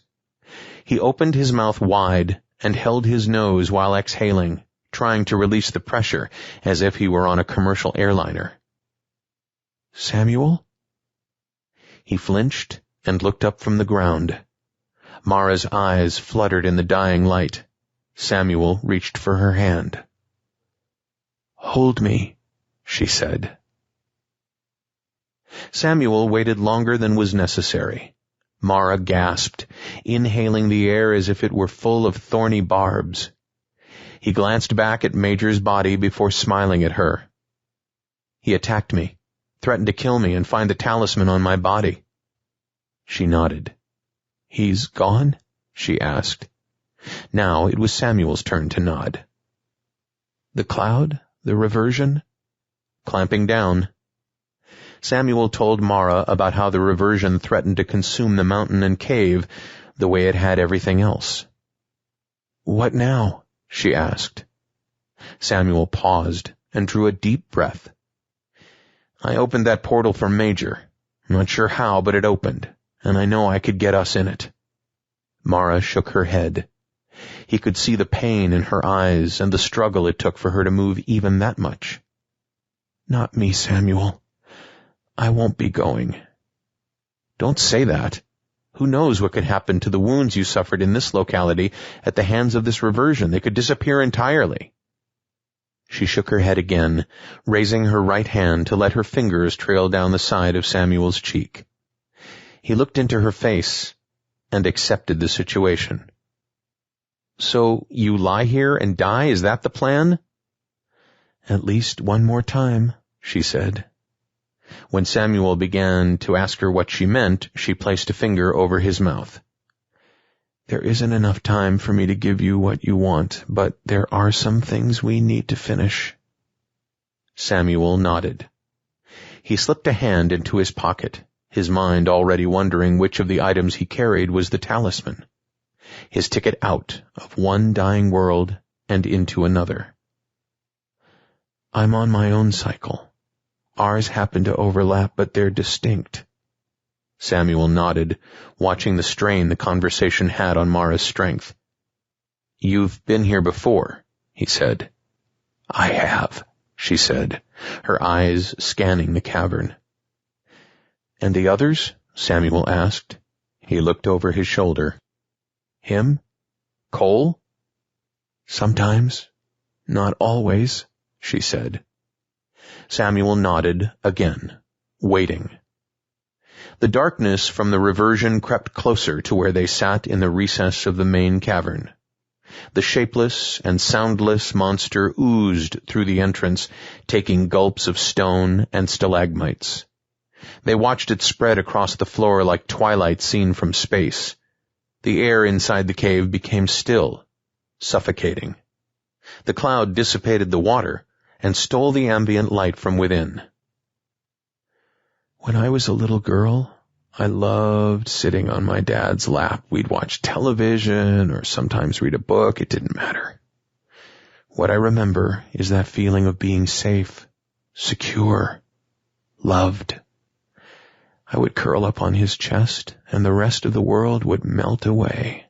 He opened his mouth wide and held his nose while exhaling, trying to release the pressure as if he were on a commercial airliner. "Samuel?" He flinched and looked up from the ground. Mara's eyes fluttered in the dying light. Samuel reached for her hand. "Hold me," she said. Samuel waited longer than was necessary. Mara gasped, inhaling the air as if it were full of thorny barbs. He glanced back at Major's body before smiling at her. "He attacked me, threatened to kill me and find the talisman on my body." She nodded. "He's gone?" she asked. Now it was Samuel's turn to nod. "The cloud? The reversion?" "Clamping down." Samuel told Mara about how the reversion threatened to consume the mountain and cave the way it had everything else. "What now?" she asked. Samuel paused and drew a deep breath. "I opened that portal for Major. I'm not sure how, but it opened, and I know I could get us in it." Mara shook her head. He could see the pain in her eyes and the struggle it took for her to move even that much. "Not me, Samuel. I won't be going." "Don't say that. Who knows what could happen to the wounds you suffered in this locality at the hands of this reversion? They could disappear entirely." She shook her head again, raising her right hand to let her fingers trail down the side of Samuel's cheek. He looked into her face and accepted the situation. "So you lie here and die? Is that the plan?" "At least one more time," she said. When Samuel began to ask her what she meant, she placed a finger over his mouth. "There isn't enough time for me to give you what you want, but there are some things we need to finish." Samuel nodded. He slipped a hand into his pocket, his mind already wondering which of the items he carried was the talisman. His ticket out of one dying world and into another. "I'm on my own cycle. Ours happen to overlap, but they're distinct." Samuel nodded, watching the strain the conversation had on Mara's strength. "You've been here before," he said. "I have," she said, her eyes scanning the cavern. "And the others?" Samuel asked. He looked over his shoulder. "Him? Kole?" "Sometimes. Not always," she said. Samuel nodded again, waiting. The darkness from the reversion crept closer to where they sat in the recess of the main cavern. The shapeless and soundless monster oozed through the entrance, taking gulps of stone and stalagmites. They watched it spread across the floor like twilight seen from space. The air inside the cave became still, suffocating. The cloud dissipated the water and stole the ambient light from within. "When I was a little girl, I loved sitting on my dad's lap. We'd watch television or sometimes read a book. It didn't matter. What I remember is that feeling of being safe, secure, loved. I would curl up on his chest and the rest of the world would melt away.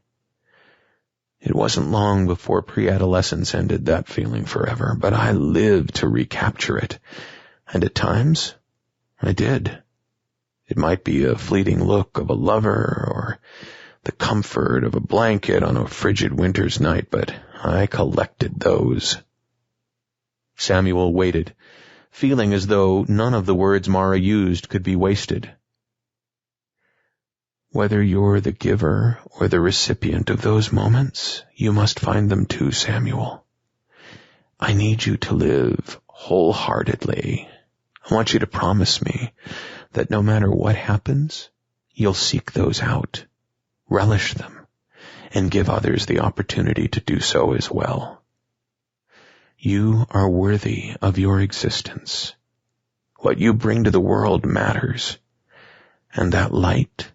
It wasn't long before pre-adolescence ended that feeling forever, but I lived to recapture it, and at times I did. It might be a fleeting look of a lover or the comfort of a blanket on a frigid winter's night, but I collected those. Samuel waited, feeling as though none of the words Mara used could be wasted. Whether you're the giver or the recipient of those moments, you must find them too, Samuel. I need you to live wholeheartedly. I want you to promise me that no matter what happens, you'll seek those out, relish them, and give others the opportunity to do so as well. You are worthy of your existence. What you bring to the world matters, and that light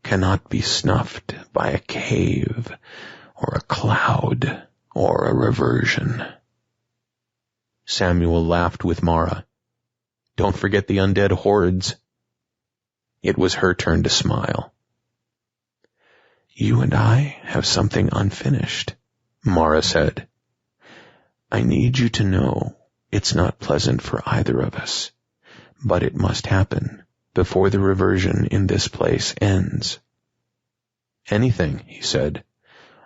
cannot be snuffed by a cave or a cloud or a reversion. Samuel laughed with Mara. Don't forget the undead hordes. It was her turn to smile. You and I have something unfinished, Mara said. I need you to know it's not pleasant for either of us, but it must happen before the reversion in this place ends. Anything, he said.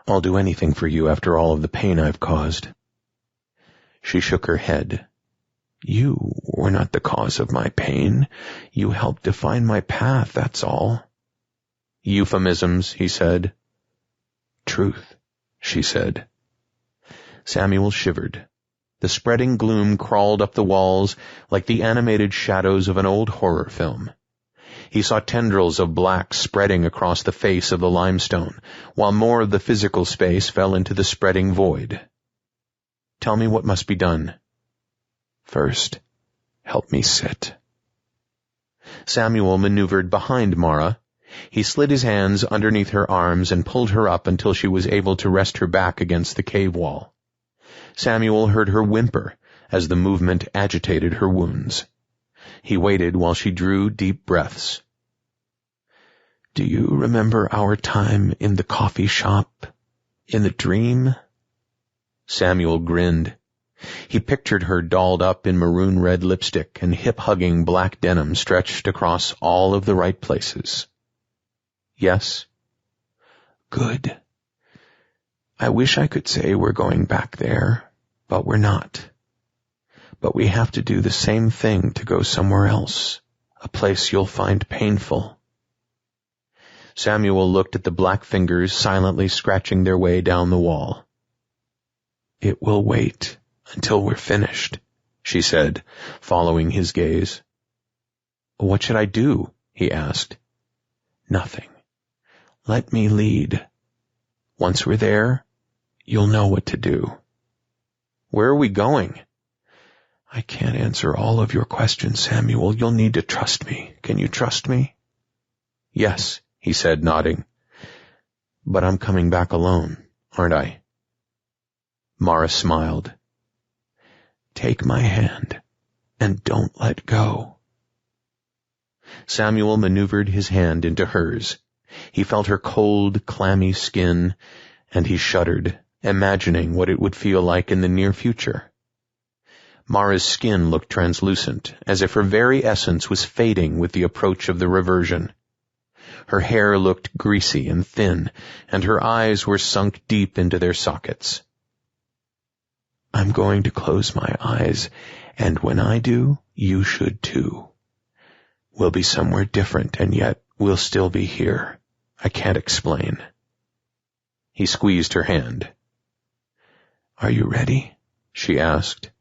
I'll do anything for you after all of the pain I've caused. She shook her head. You were not the cause of my pain. You helped define my path, that's all. Euphemisms, he said. Truth, she said. Samuel shivered. The spreading gloom crawled up the walls like the animated shadows of an old horror film. He saw tendrils of black spreading across the face of the limestone, while more of the physical space fell into the spreading void. Tell me what must be done. First, help me sit. Samuel maneuvered behind Mara. He slid his hands underneath her arms and pulled her up until she was able to rest her back against the cave wall. Samuel heard her whimper as the movement agitated her wounds. He waited while she drew deep breaths. Do you remember our time in the coffee shop? In the dream? Samuel grinned. He pictured her dolled up in maroon-red lipstick and hip-hugging black denim stretched across all of the right places. Yes? Good. I wish I could say we're going back there, but we're not. But we have to do the same thing to go somewhere else, a place you'll find painful. Samuel looked at the black fingers silently scratching their way down the wall. It will wait until we're finished, she said, following his gaze. What should I do? He asked. Nothing. Let me lead. Once we're there, you'll know what to do. Where are we going? I can't answer all of your questions, Samuel. You'll need to trust me. Can you trust me? Yes, he said, nodding. But I'm coming back alone, aren't I? Mara smiled. Take my hand and don't let go. Samuel maneuvered his hand into hers. He felt her cold, clammy skin, and he shuddered, imagining what it would feel like in the near future. Mara's skin looked translucent, as if her very essence was fading with the approach of the reversion. Her hair looked greasy and thin, and her eyes were sunk deep into their sockets. I'm going to close my eyes, and when I do, you should too. We'll be somewhere different, and yet we'll still be here. I can't explain. He squeezed her hand. Are you ready? She asked.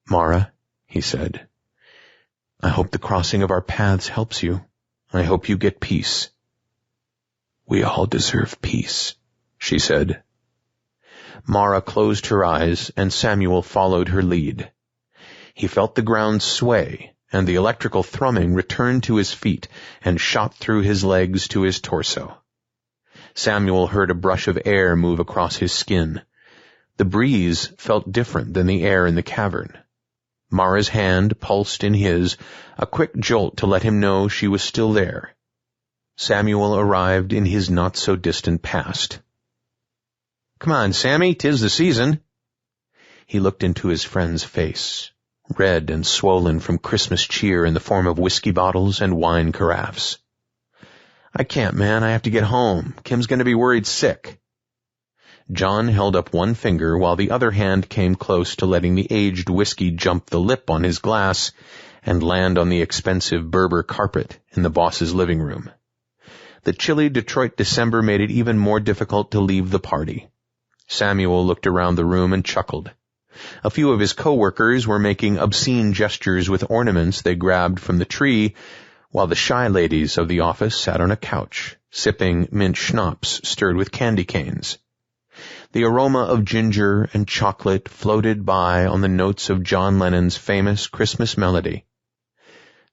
Mara, he said, I hope the crossing of our paths helps you. I hope you get peace. We all deserve peace, she said. Mara closed her eyes, and Samuel followed her lead. He felt the ground sway, and the electrical thrumming returned to his feet and shot through his legs to his torso. Samuel heard a brush of air move across his skin. The breeze felt different than the air in the cavern. Mara's hand pulsed in his, a quick jolt to let him know she was still there. Samuel arrived in his not-so-distant past. Come on, Sammy, 'tis the season. He looked into his friend's face, red and swollen from Christmas cheer in the form of whiskey bottles and wine carafes. I can't, man. I have to get home. Kim's going to be worried sick. John held up one finger while the other hand came close to letting the aged whiskey jump the lip on his glass and land on the expensive Berber carpet in the boss's living room. The chilly Detroit December made it even more difficult to leave the party. Samuel looked around the room and chuckled. A few of his co-workers were making obscene gestures with ornaments they grabbed from the tree, while the shy ladies of the office sat on a couch, sipping mint schnapps stirred with candy canes. The aroma of ginger and chocolate floated by on the notes of John Lennon's famous Christmas melody.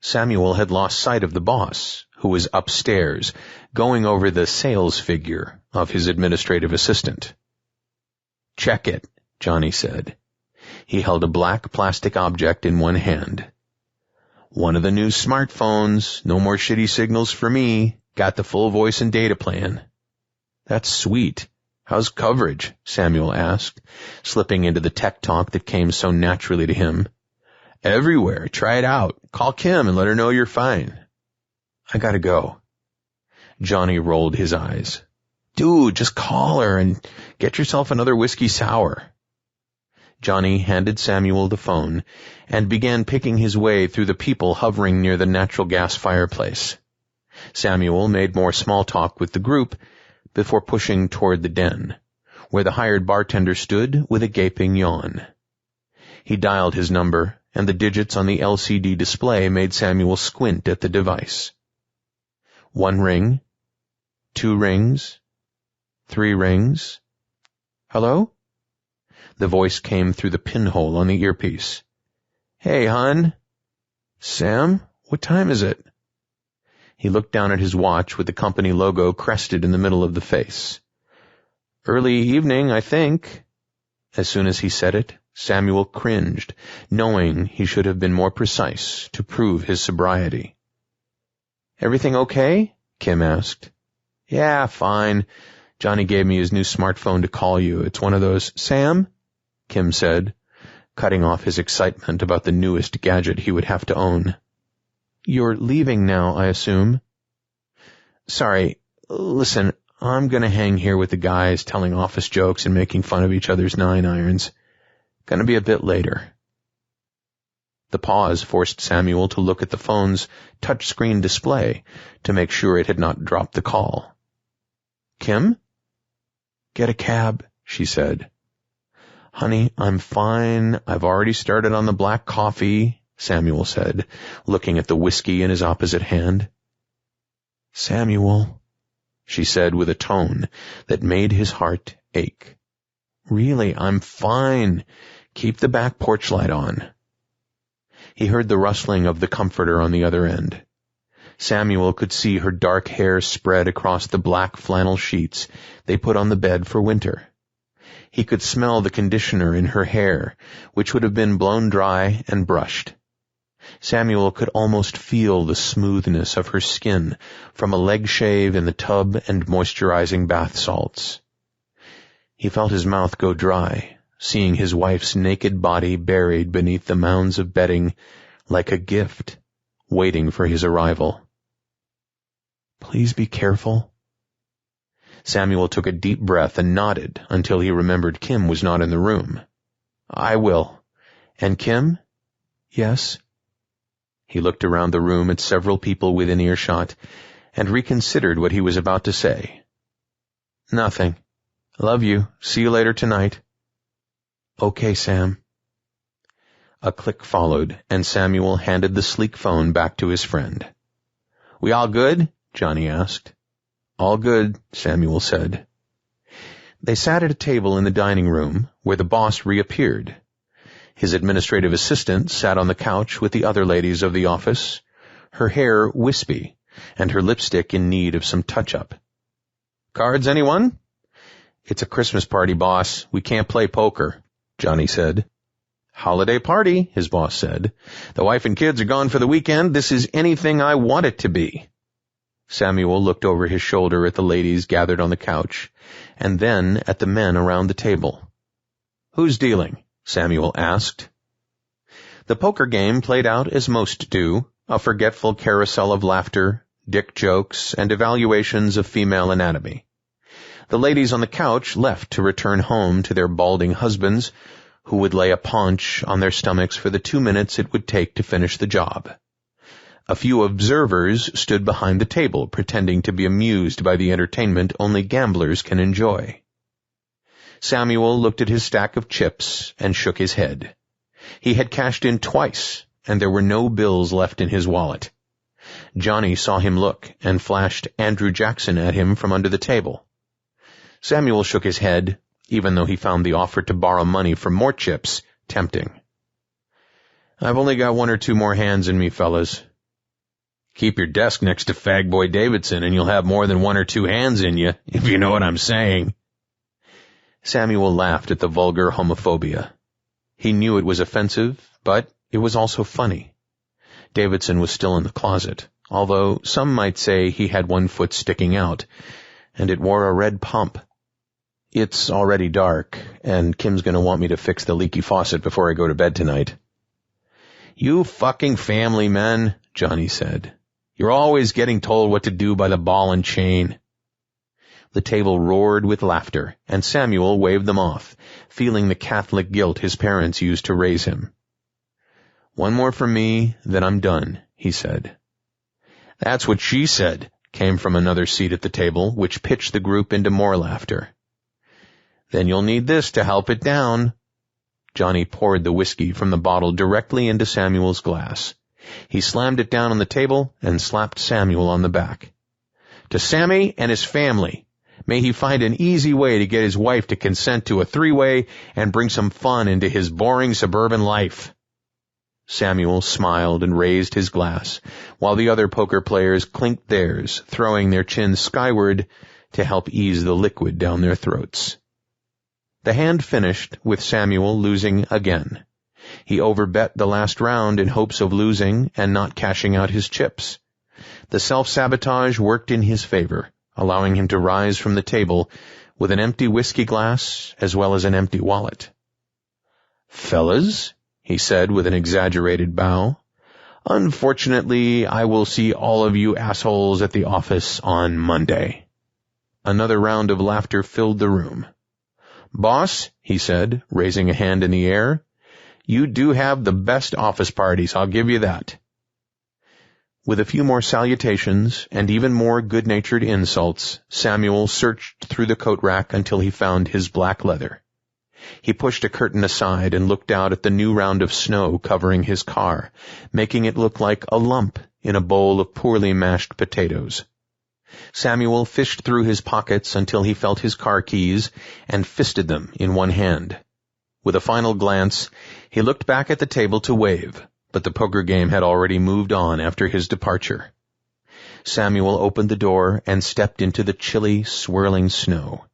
Samuel had lost sight of the boss, who was upstairs, going over the sales figure of his administrative assistant. "Check it," Johnny said. He held a black plastic object in one hand. "One of the new smartphones, no more shitty signals for me, got the full voice and data plan." "That's sweet. How's coverage?" Samuel asked, slipping into the tech talk that came so naturally to him. "Everywhere. Try it out. Call Kim and let her know you're fine." "I gotta go." Johnny rolled his eyes. "Dude, just call her and get yourself another whiskey sour." Johnny handed Samuel the phone and began picking his way through the people hovering near the natural gas fireplace. Samuel made more small talk with the group before pushing toward the den, where the hired bartender stood with a gaping yawn. He dialed his number, and the digits on the LCD display made Samuel squint at the device. 1 ring, 2 rings, 3 rings. "Hello?" The voice came through the pinhole on the earpiece. "Hey, hon." "Sam, what time is it?" He looked down at his watch with the company logo crested in the middle of the face. "Early evening, I think." As soon as he said it, Samuel cringed, knowing he should have been more precise to prove his sobriety. "Everything okay?" Kim asked. "Yeah, fine. Johnny gave me his new smartphone to call you. It's one of those—" "Sam?" Kim said, cutting off his excitement about the newest gadget he would have to own. "You're leaving now, I assume?" "Sorry. Listen, I'm going to hang here with the guys telling office jokes and making fun of each other's 9-irons. Gonna be a bit later." The pause forced Samuel to look at the phone's touchscreen display to make sure it had not dropped the call. "Kim?" "Get a cab," she said. "Honey, I'm fine. I've already started on the black coffee," Samuel said, looking at the whiskey in his opposite hand. "Samuel," she said with a tone that made his heart ache. "Really, I'm fine. Keep the back porch light on." He heard the rustling of the comforter on the other end. Samuel could see her dark hair spread across the black flannel sheets they put on the bed for winter. He could smell the conditioner in her hair, which would have been blown dry and brushed. Samuel could almost feel the smoothness of her skin from a leg shave in the tub and moisturizing bath salts. He felt his mouth go dry, seeing his wife's naked body buried beneath the mounds of bedding like a gift, waiting for his arrival. "Please be careful." Samuel took a deep breath and nodded until he remembered Kim was not in the room. "I will. And Kim?" "Yes." He looked around the room at several people within earshot and reconsidered what he was about to say. "Nothing. Love you. See you later tonight." "Okay, Sam." A click followed, and Samuel handed the sleek phone back to his friend. "We all good?" Johnny asked. "All good," Samuel said. They sat at a table in the dining room, where the boss reappeared. His administrative assistant sat on the couch with the other ladies of the office, her hair wispy, and her lipstick in need of some touch-up. "Cards, anyone?" "It's a Christmas party, boss. We can't play poker," Johnny said. "Holiday party," his boss said. "The wife and kids are gone for the weekend. This is anything I want it to be." Samuel looked over his shoulder at the ladies gathered on the couch, and then at the men around the table. "Who's dealing?" Samuel asked. The poker game played out as most do, a forgetful carousel of laughter, dick jokes, and evaluations of female anatomy. The ladies on the couch left to return home to their balding husbands, who would lay a paunch on their stomachs for the 2 minutes it would take to finish the job. A few observers stood behind the table, pretending to be amused by the entertainment only gamblers can enjoy. Samuel looked at his stack of chips and shook his head. He had cashed in twice, and there were no bills left in his wallet. Johnny saw him look and flashed Andrew Jackson at him from under the table. Samuel shook his head, even though he found the offer to borrow money for more chips tempting. "I've only got 1 or 2 more hands in me, fellas." "Keep your desk next to Fagboy Davidson and you'll have more than 1 or 2 hands in you, if you know what I'm saying." Samuel laughed at the vulgar homophobia. He knew it was offensive, but it was also funny. Davidson was still in the closet, although some might say he had 1 foot sticking out, and it wore a red pump. "It's already dark, and Kim's going to want me to fix the leaky faucet before I go to bed tonight." "You fucking family men," Johnny said. "You're always getting told what to do by the ball and chain." The table roared with laughter, and Samuel waved them off, feeling the Catholic guilt his parents used to raise him. "1 more from me, then I'm done," he said. "That's what she said," came from another seat at the table, which pitched the group into more laughter. "Then you'll need this to help it down." Johnny poured the whiskey from the bottle directly into Samuel's glass. He slammed it down on the table and slapped Samuel on the back. "To Sammy and his family. May he find an easy way to get his wife to consent to a 3-way and bring some fun into his boring suburban life." Samuel smiled and raised his glass, while the other poker players clinked theirs, throwing their chins skyward to help ease the liquid down their throats. The hand finished with Samuel losing again. He overbet the last round in hopes of losing and not cashing out his chips. The self-sabotage worked in his favor, allowing him to rise from the table with an empty whiskey glass as well as an empty wallet. "Fellas," he said with an exaggerated bow, "unfortunately, I will see all of you assholes at the office on Monday." Another round of laughter filled the room. "Boss," he said, raising a hand in the air, "you do have the best office parties, I'll give you that." With a few more salutations and even more good-natured insults, Samuel searched through the coat rack until he found his black leather. He pushed a curtain aside and looked out at the new round of snow covering his car, making it look like a lump in a bowl of poorly mashed potatoes. Samuel fished through his pockets until he felt his car keys and fisted them in one hand. With a final glance, he looked back at the table to wave, but the poker game had already moved on after his departure. Samuel opened the door and stepped into the chilly, swirling snow.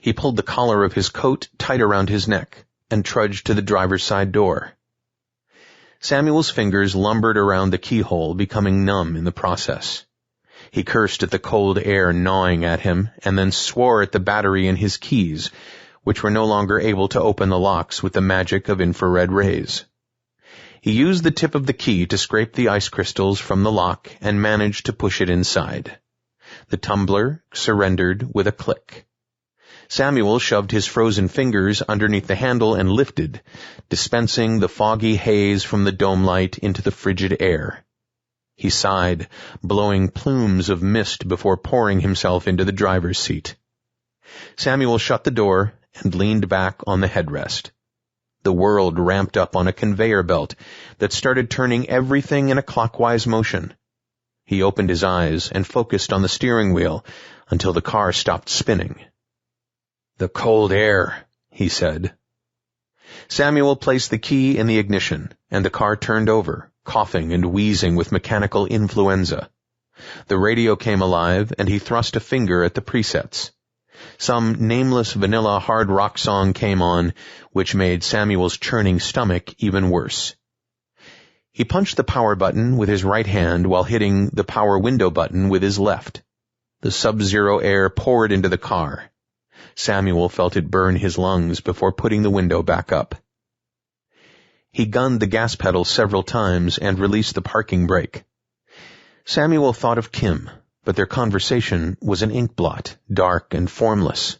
He pulled the collar of his coat tight around his neck and trudged to the driver's side door. Samuel's fingers lumbered around the keyhole, becoming numb in the process. He cursed at the cold air gnawing at him and then swore at the battery in his keys, which were no longer able to open the locks with the magic of infrared rays. He used the tip of the key to scrape the ice crystals from the lock and managed to push it inside. The tumbler surrendered with a click. Samuel shoved his frozen fingers underneath the handle and lifted, dispensing the foggy haze from the dome light into the frigid air. He sighed, blowing plumes of mist before pouring himself into the driver's seat. Samuel shut the door and leaned back on the headrest. The world ramped up on a conveyor belt that started turning everything in a clockwise motion. He opened his eyes and focused on the steering wheel until the car stopped spinning. "The cold air," he said. Samuel placed the key in the ignition, and the car turned over, coughing and wheezing with mechanical influenza. The radio came alive, and he thrust a finger at the presets. Some nameless vanilla hard rock song came on, which made Samuel's churning stomach even worse. He punched the power button with his right hand while hitting the power window button with his left. The sub-zero air poured into the car. Samuel felt it burn his lungs before putting the window back up. He gunned the gas pedal several times and released the parking brake. Samuel thought of Kim, but their conversation was an inkblot, dark and formless.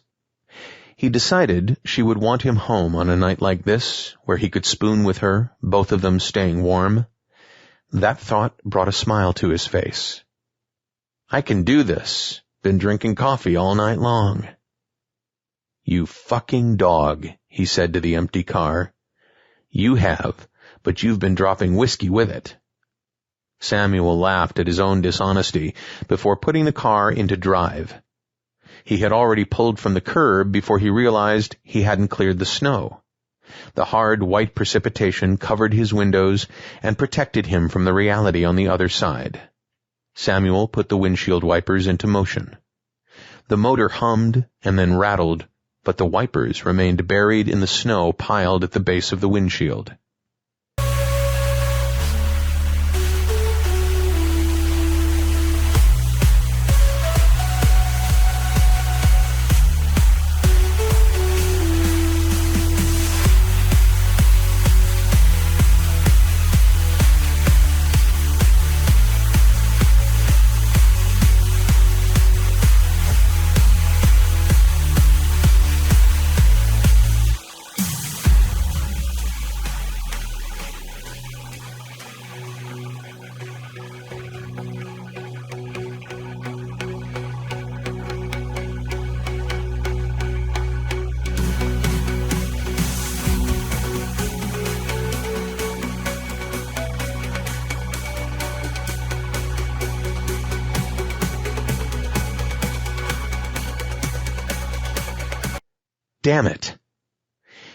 He decided she would want him home on a night like this, where he could spoon with her, both of them staying warm. That thought brought a smile to his face. "I can do this. Been drinking coffee all night long." "You fucking dog," he said to the empty car. "You have, but you've been dropping whiskey with it." Samuel laughed at his own dishonesty before putting the car into drive. He had already pulled from the curb before he realized he hadn't cleared the snow. The hard white precipitation covered his windows and protected him from the reality on the other side. Samuel put the windshield wipers into motion. The motor hummed and then rattled, but the wipers remained buried in the snow piled at the base of the windshield. Damn it!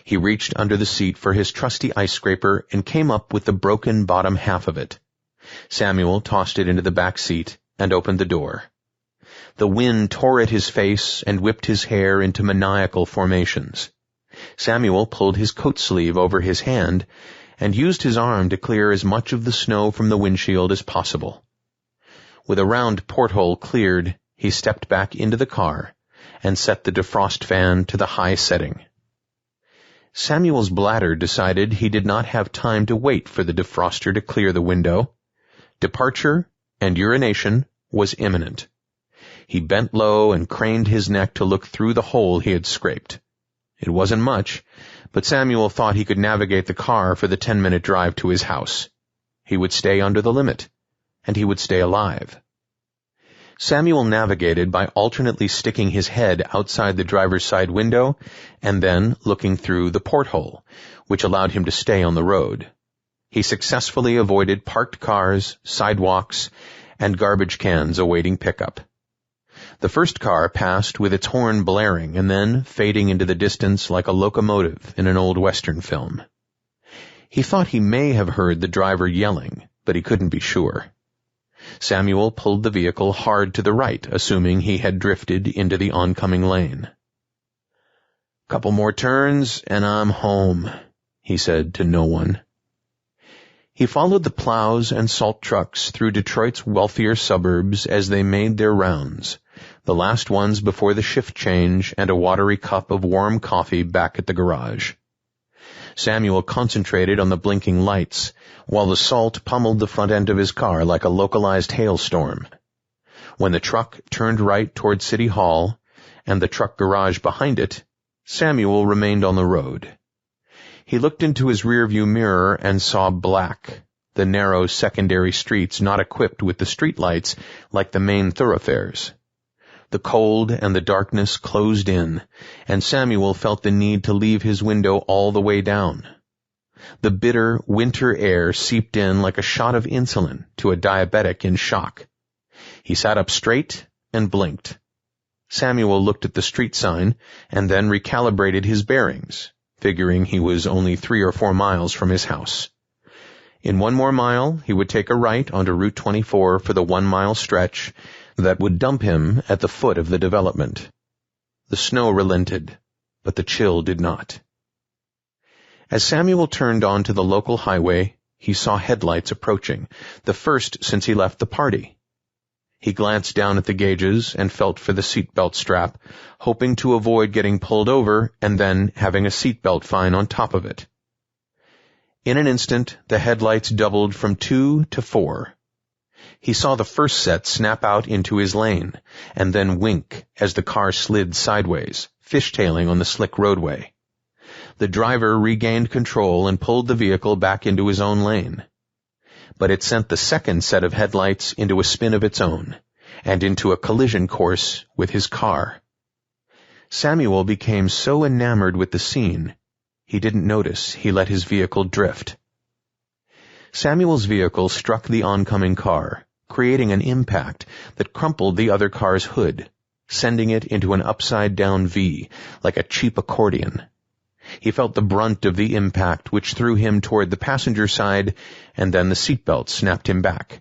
He reached under the seat for his trusty ice scraper and came up with the broken bottom half of it. Samuel tossed it into the back seat and opened the door. The wind tore at his face and whipped his hair into maniacal formations. Samuel pulled his coat sleeve over his hand and used his arm to clear as much of the snow from the windshield as possible. With a round porthole cleared, he stepped back into the car and set the defrost fan to the high setting. Samuel's bladder decided he did not have time to wait for the defroster to clear the window. Departure and urination was imminent. He bent low and craned his neck to look through the hole he had scraped. It wasn't much, but Samuel thought he could navigate the car for the 10-minute drive to his house. He would stay under the limit, and he would stay alive. Samuel navigated by alternately sticking his head outside the driver's side window and then looking through the porthole, which allowed him to stay on the road. He successfully avoided parked cars, sidewalks, and garbage cans awaiting pickup. The first car passed with its horn blaring and then fading into the distance like a locomotive in an old Western film. He thought he may have heard the driver yelling, but he couldn't be sure. Samuel pulled the vehicle hard to the right, assuming he had drifted into the oncoming lane. "Couple more turns, and I'm home," he said to no one. He followed the plows and salt trucks through Detroit's wealthier suburbs as they made their rounds, the last ones before the shift change and a watery cup of warm coffee back at the garage. Samuel concentrated on the blinking lights, while the salt pummeled the front end of his car like a localized hailstorm. When the truck turned right toward City Hall, and the truck garage behind it, Samuel remained on the road. He looked into his rearview mirror and saw black, the narrow secondary streets not equipped with the streetlights like the main thoroughfares. The cold and the darkness closed in, and Samuel felt the need to leave his window all the way down. The bitter winter air seeped in like a shot of insulin to a diabetic in shock. He sat up straight and blinked. Samuel looked at the street sign and then recalibrated his bearings, figuring he was only 3 or 4 miles from his house. In 1 more mile, he would take a right onto Route 24 for the 1-mile stretch that would dump him at the foot of the development. The snow relented, but the chill did not. As Samuel turned onto the local highway, he saw headlights approaching, the first since he left the party. He glanced down at the gauges and felt for the seatbelt strap, hoping to avoid getting pulled over and then having a seatbelt fine on top of it. In an instant, the headlights doubled from 2 to 4. He saw the first set snap out into his lane, and then wink as the car slid sideways, fishtailing on the slick roadway. The driver regained control and pulled the vehicle back into his own lane. But it sent the second set of headlights into a spin of its own, and into a collision course with his car. Samuel became so enamored with the scene, he didn't notice he let his vehicle drift. Samuel's vehicle struck the oncoming car, creating an impact that crumpled the other car's hood, sending it into an upside-down V, like a cheap accordion. He felt the brunt of the impact, which threw him toward the passenger side, and then the seatbelt snapped him back.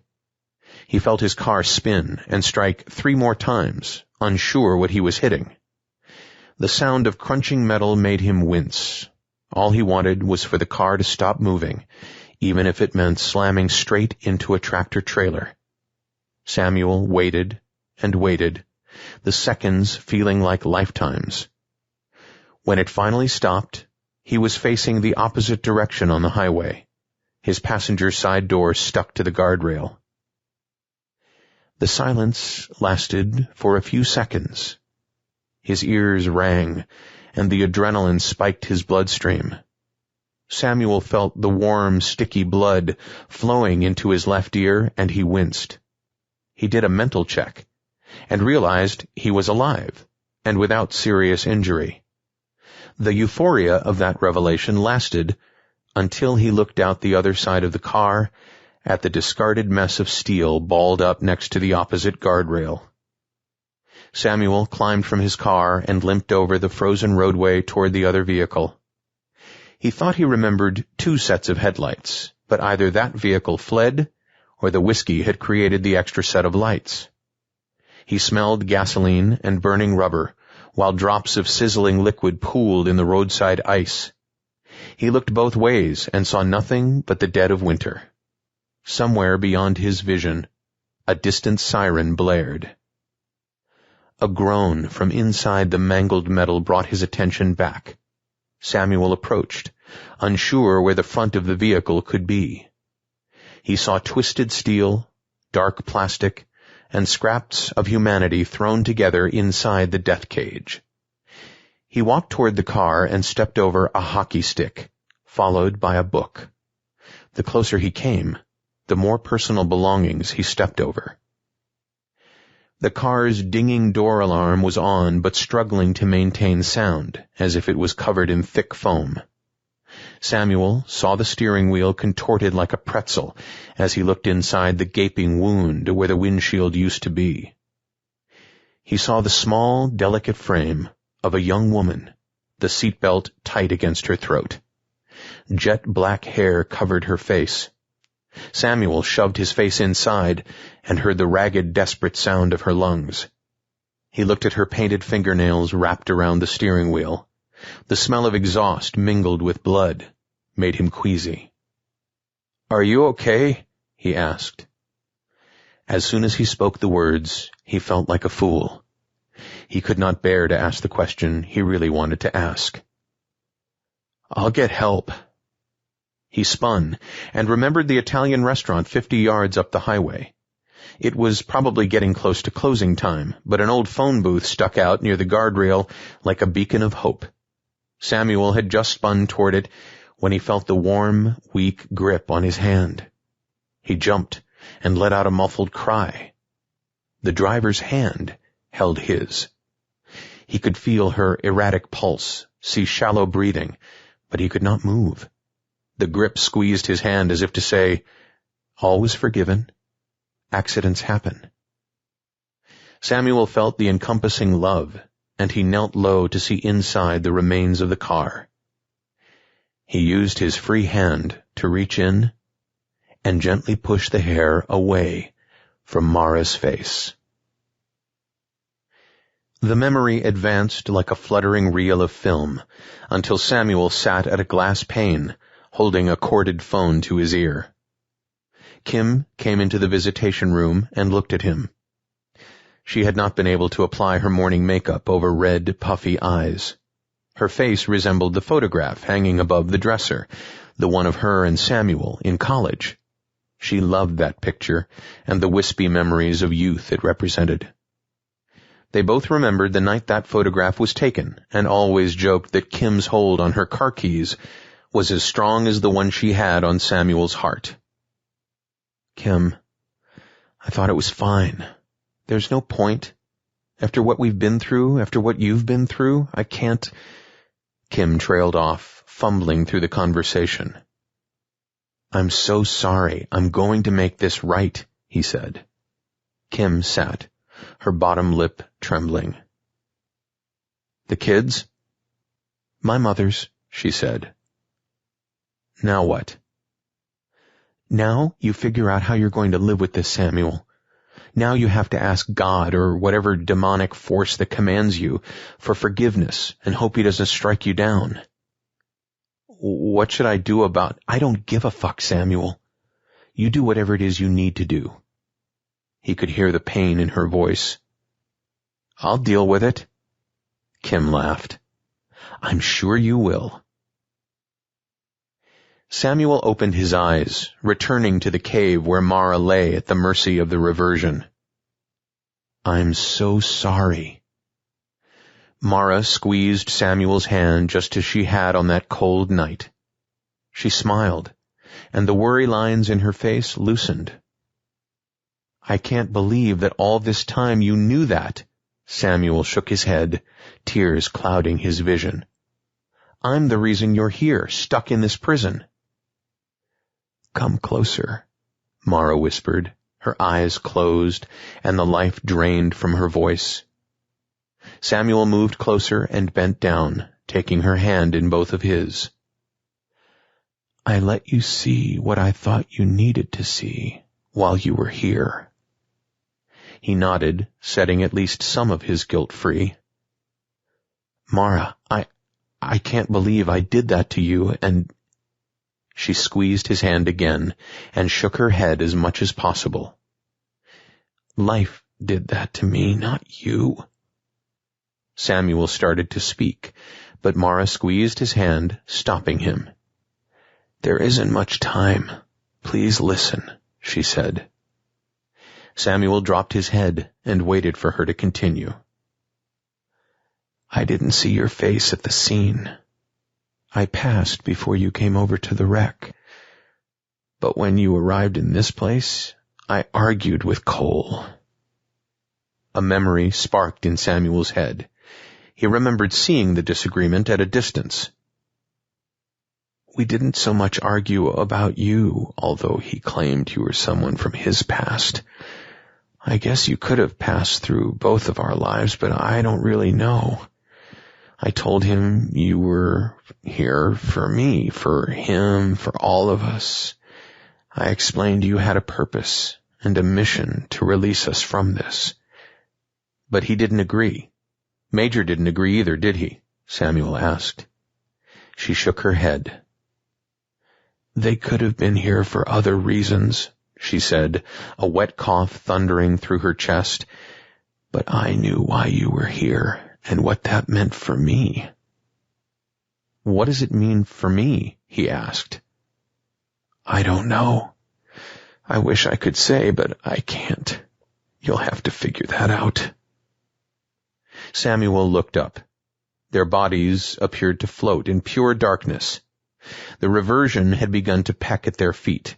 He felt his car spin and strike 3 more times, unsure what he was hitting. The sound of crunching metal made him wince. All he wanted was for the car to stop moving, even if it meant slamming straight into a tractor-trailer. Samuel waited and waited, the seconds feeling like lifetimes. When it finally stopped, he was facing the opposite direction on the highway, his passenger side door stuck to the guardrail. The silence lasted for a few seconds. His ears rang, and the adrenaline spiked his bloodstream. Samuel felt the warm, sticky blood flowing into his left ear, and he winced. He did a mental check, and realized he was alive, and without serious injury. The euphoria of that revelation lasted until he looked out the other side of the car at the discarded mess of steel balled up next to the opposite guardrail. Samuel climbed from his car and limped over the frozen roadway toward the other vehicle. He thought he remembered 2 sets of headlights, but either that vehicle fled or the whiskey had created the extra set of lights. He smelled gasoline and burning rubber, while drops of sizzling liquid pooled in the roadside ice. He looked both ways and saw nothing but the dead of winter. Somewhere beyond his vision, a distant siren blared. A groan from inside the mangled metal brought his attention back. Samuel approached, unsure where the front of the vehicle could be. He saw twisted steel, dark plastic, and scraps of humanity thrown together inside the death cage. He walked toward the car and stepped over a hockey stick, followed by a book. The closer he came, the more personal belongings he stepped over. The car's dinging door alarm was on but struggling to maintain sound, as if it was covered in thick foam. Samuel saw the steering wheel contorted like a pretzel as he looked inside the gaping wound where the windshield used to be. He saw the small, delicate frame of a young woman, the seatbelt tight against her throat. Jet black hair covered her face. Samuel shoved his face inside and heard the ragged, desperate sound of her lungs. He looked at her painted fingernails wrapped around the steering wheel. The smell of exhaust mingled with blood made him queasy. "Are you okay?" he asked. As soon as he spoke the words, he felt like a fool. He could not bear to ask the question he really wanted to ask. "I'll get help." He spun and remembered the Italian restaurant 50 yards up the highway. It was probably getting close to closing time, but an old phone booth stuck out near the guardrail like a beacon of hope. Samuel had just spun toward it when he felt the warm, weak grip on his hand. He jumped and let out a muffled cry. The driver's hand held his. He could feel her erratic pulse, see shallow breathing, but he could not move. The grip squeezed his hand as if to say, "All was forgiven. Accidents happen." Samuel felt the encompassing love, and he knelt low to see inside the remains of the car. He used his free hand to reach in and gently push the hair away from Mara's face. The memory advanced like a fluttering reel of film until Samuel sat at a glass pane, holding a corded phone to his ear. Kim came into the visitation room and looked at him. She had not been able to apply her morning makeup over red, puffy eyes. Her face resembled the photograph hanging above the dresser, the one of her and Samuel in college. She loved that picture and the wispy memories of youth it represented. They both remembered the night that photograph was taken and always joked that Kim's hold on her car keys was as strong as the one she had on Samuel's heart. Kim, I thought it was fine. There's no point. After what we've been through, after what you've been through, I can't. Kim trailed off, fumbling through the conversation. I'm so sorry. I'm going to make this right, he said. Kim sat, her bottom lip trembling. The kids? My mother's, she said. Now what? Now you figure out how you're going to live with this, Samuel. Now you have to ask God or whatever demonic force that commands you for forgiveness and hope he doesn't strike you down. What should I do about... I don't give a fuck, Samuel. You do whatever it is you need to do. He could hear the pain in her voice. I'll deal with it. Kim laughed. I'm sure you will. Samuel opened his eyes, returning to the cave where Mara lay at the mercy of the reversion. I'm so sorry. Mara squeezed Samuel's hand just as she had on that cold night. She smiled, and the worry lines in her face loosened. I can't believe that all this time you knew that. Samuel shook his head, tears clouding his vision. I'm the reason you're here, stuck in this prison. Come closer, Mara whispered, her eyes closed and the life drained from her voice. Samuel moved closer and bent down, taking her hand in both of his. I let you see what I thought you needed to see while you were here. He nodded, setting at least some of his guilt free. Mara, I can't believe I did that to you, and... She squeezed his hand again and shook her head as much as possible. Life did that to me, not you. Samuel started to speak, but Mara squeezed his hand, stopping him. There isn't much time. Please listen, she said. Samuel dropped his head and waited for her to continue. I didn't see your face at the scene. I passed before you came over to the wreck. But when you arrived in this place, I argued with Kole. A memory sparked in Samuel's head. He remembered seeing the disagreement at a distance. We didn't so much argue about you, although he claimed you were someone from his past. I guess you could have passed through both of our lives, but I don't really know. I told him you were here for me, for him, for all of us. I explained you had a purpose and a mission to release us from this. But he didn't agree. Major didn't agree either, did he? Samuel asked. She shook her head. They could have been here for other reasons, she said, a wet cough thundering through her chest. But I knew why you were here. And what that meant for me. What does it mean for me? He asked. I don't know. I wish I could say, but I can't. You'll have to figure that out. Samuel looked up. Their bodies appeared to float in pure darkness. The reversion had begun to peck at their feet.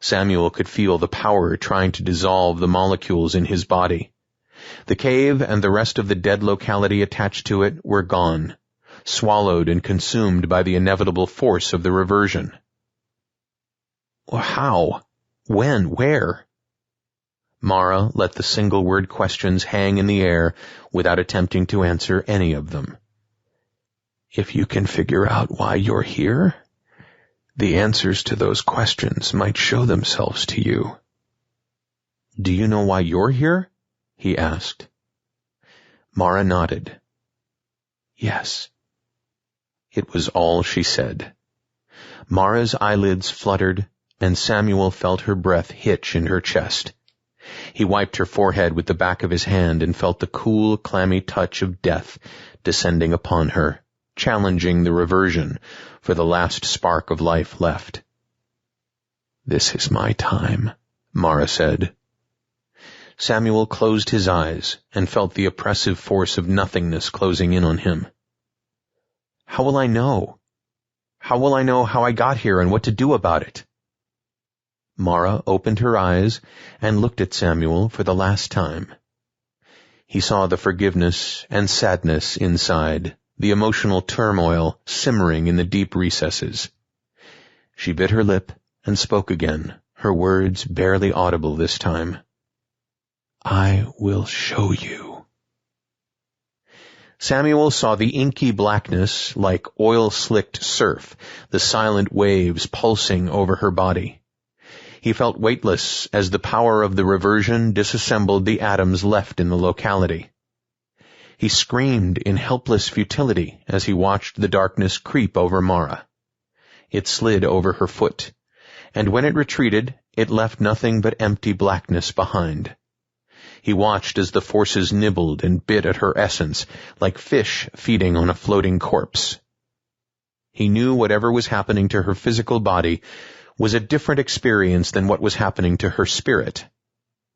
Samuel could feel the power trying to dissolve the molecules in his body. The cave and the rest of the dead locality attached to it were gone, swallowed and consumed by the inevitable force of the reversion. How? When? Where? Mara let the single-word questions hang in the air without attempting to answer any of them. If you can figure out why you're here, the answers to those questions might show themselves to you. Do you know why you're here? He asked. Mara nodded. Yes. It was all she said. Mara's eyelids fluttered, and Samuel felt her breath hitch in her chest. He wiped her forehead with the back of his hand and felt the cool, clammy touch of death descending upon her, challenging the reversion for the last spark of life left. "This is my time," Mara said. Samuel closed his eyes and felt the oppressive force of nothingness closing in on him. How will I know? How will I know how I got here and what to do about it? Mara opened her eyes and looked at Samuel for the last time. He saw the forgiveness and sadness inside, the emotional turmoil simmering in the deep recesses. She bit her lip and spoke again, her words barely audible this time. "I will show you." Samuel saw the inky blackness like oil-slicked surf, the silent waves pulsing over her body. He felt weightless as the power of the reversion disassembled the atoms left in the locality. He screamed in helpless futility as he watched the darkness creep over Mara. It slid over her foot, and when it retreated, it left nothing but empty blackness behind. He watched as the forces nibbled and bit at her essence, like fish feeding on a floating corpse. He knew whatever was happening to her physical body was a different experience than what was happening to her spirit.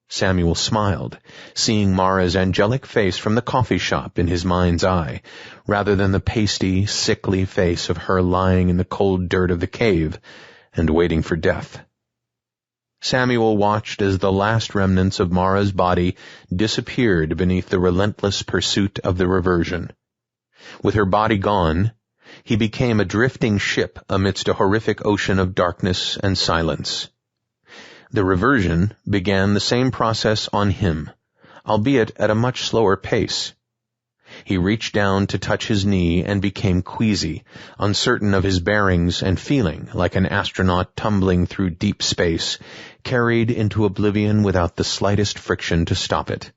Samuel smiled, seeing Mara's angelic face from the coffee shop in his mind's eye, rather than the pasty, sickly face of her lying in the cold dirt of the cave and waiting for death. Samuel watched as the last remnants of Mara's body disappeared beneath the relentless pursuit of the reversion. With her body gone, he became a drifting ship amidst a horrific ocean of darkness and silence. The reversion began the same process on him, albeit at a much slower pace. He reached down to touch his knee and became queasy, uncertain of his bearings and feeling like an astronaut tumbling through deep space, carried into oblivion without the slightest friction to stop it.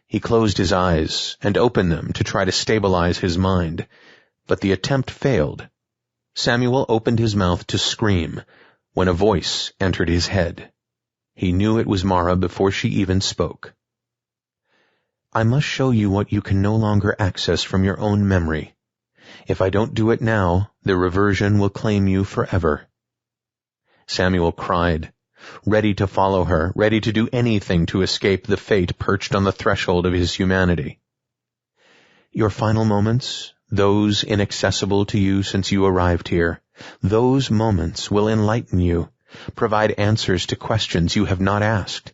He closed his eyes and opened them to try to stabilize his mind, but the attempt failed. Samuel opened his mouth to scream when a voice entered his head. He knew it was Mara before she even spoke. "I must show you what you can no longer access from your own memory. If I don't do it now, the reversion will claim you forever." Samuel cried, ready to follow her, ready to do anything to escape the fate perched on the threshold of his humanity. "Your final moments, those inaccessible to you since you arrived here, those moments will enlighten you, provide answers to questions you have not asked.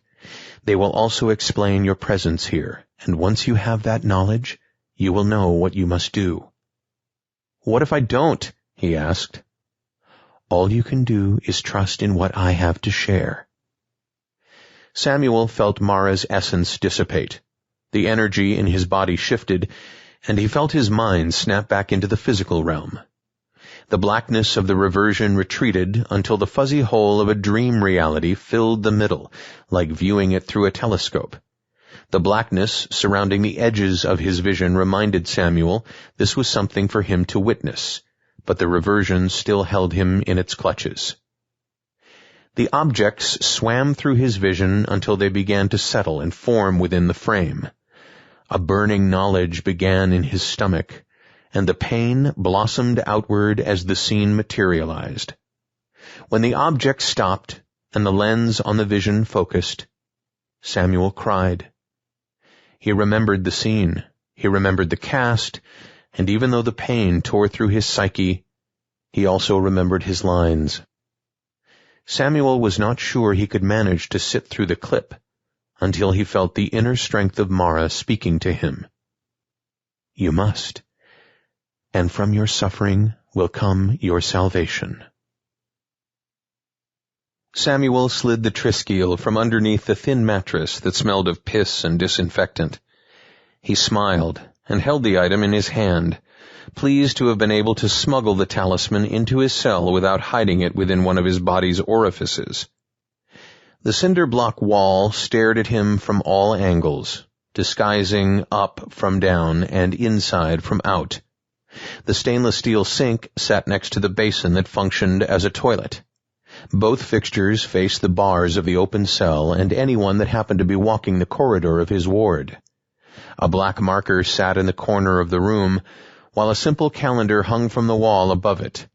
They will also explain your presence here, and once you have that knowledge, you will know what you must do." "What if I don't?" he asked. "All you can do is trust in what I have to share." Samuel felt Mara's essence dissipate. The energy in his body shifted, and he felt his mind snap back into the physical realm. The blackness of the reversion retreated until the fuzzy hole of a dream reality filled the middle, like viewing it through a telescope. The blackness surrounding the edges of his vision reminded Samuel this was something for him to witness, but the reversion still held him in its clutches. The objects swam through his vision until they began to settle and form within the frame. A burning knowledge began in his stomach, and the pain blossomed outward as the scene materialized. When the object stopped and the lens on the vision focused, Samuel cried. He remembered the scene, he remembered the cast, and even though the pain tore through his psyche, he also remembered his lines. Samuel was not sure he could manage to sit through the clip until he felt the inner strength of Mara speaking to him. "You must, and from your suffering will come your salvation." Samuel slid the triskele from underneath the thin mattress that smelled of piss and disinfectant. He smiled and held the item in his hand, pleased to have been able to smuggle the talisman into his cell without hiding it within one of his body's orifices. The cinder block wall stared at him from all angles, disguising up from down and inside from out. The stainless steel sink sat next to the basin that functioned as a toilet. Both fixtures faced the bars of the open cell and anyone that happened to be walking the corridor of his ward. A black marker sat in the corner of the room, while a simple calendar hung from the wall above it.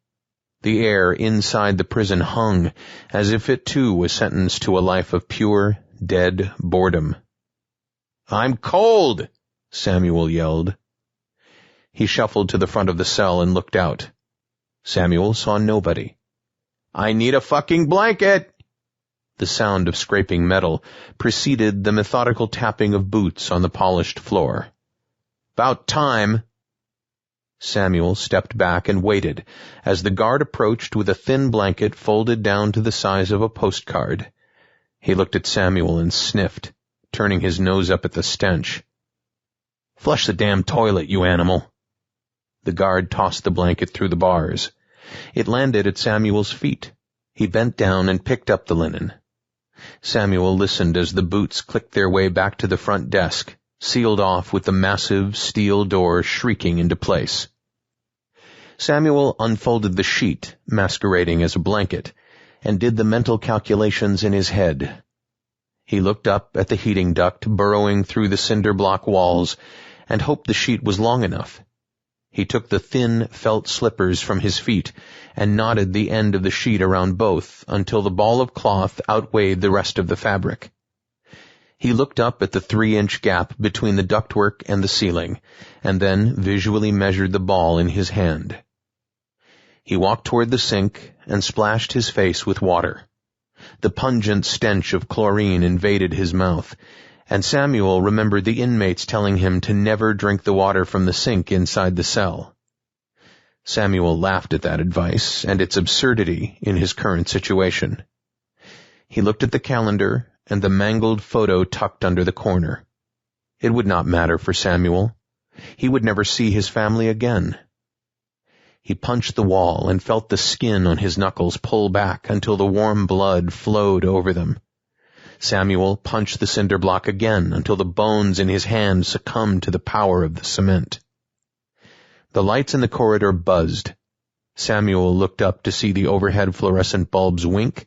The air inside the prison hung, as if it too was sentenced to a life of pure, dead boredom. "I'm cold!" Samuel yelled. He shuffled to the front of the cell and looked out. Samuel saw nobody. "I need a fucking blanket!" The sound of scraping metal preceded the methodical tapping of boots on the polished floor. "'Bout time!" Samuel stepped back and waited as the guard approached with a thin blanket folded down to the size of a postcard. He looked at Samuel and sniffed, turning his nose up at the stench. "Flush the damn toilet, you animal." The guard tossed the blanket through the bars. It landed at Samuel's feet. He bent down and picked up the linen. Samuel listened as the boots clicked their way back to the front desk, sealed off with the massive steel door shrieking into place. Samuel unfolded the sheet, masquerading as a blanket, and did the mental calculations in his head. He looked up at the heating duct burrowing through the cinder block walls and hoped the sheet was long enough. He took the thin felt slippers from his feet and knotted the end of the sheet around both until the ball of cloth outweighed the rest of the fabric. He looked up at the 3-inch gap between the ductwork and the ceiling, and then visually measured the ball in his hand. He walked toward the sink and splashed his face with water. The pungent stench of chlorine invaded his mouth, and Samuel remembered the inmates telling him to never drink the water from the sink inside the cell. Samuel laughed at that advice and its absurdity in his current situation. He looked at the calendar and the mangled photo tucked under the corner. It would not matter for Samuel. He would never see his family again. He punched the wall and felt the skin on his knuckles pull back until the warm blood flowed over them. Samuel punched the cinder block again until the bones in his hand succumbed to the power of the cement. The lights in the corridor buzzed. Samuel looked up to see the overhead fluorescent bulbs wink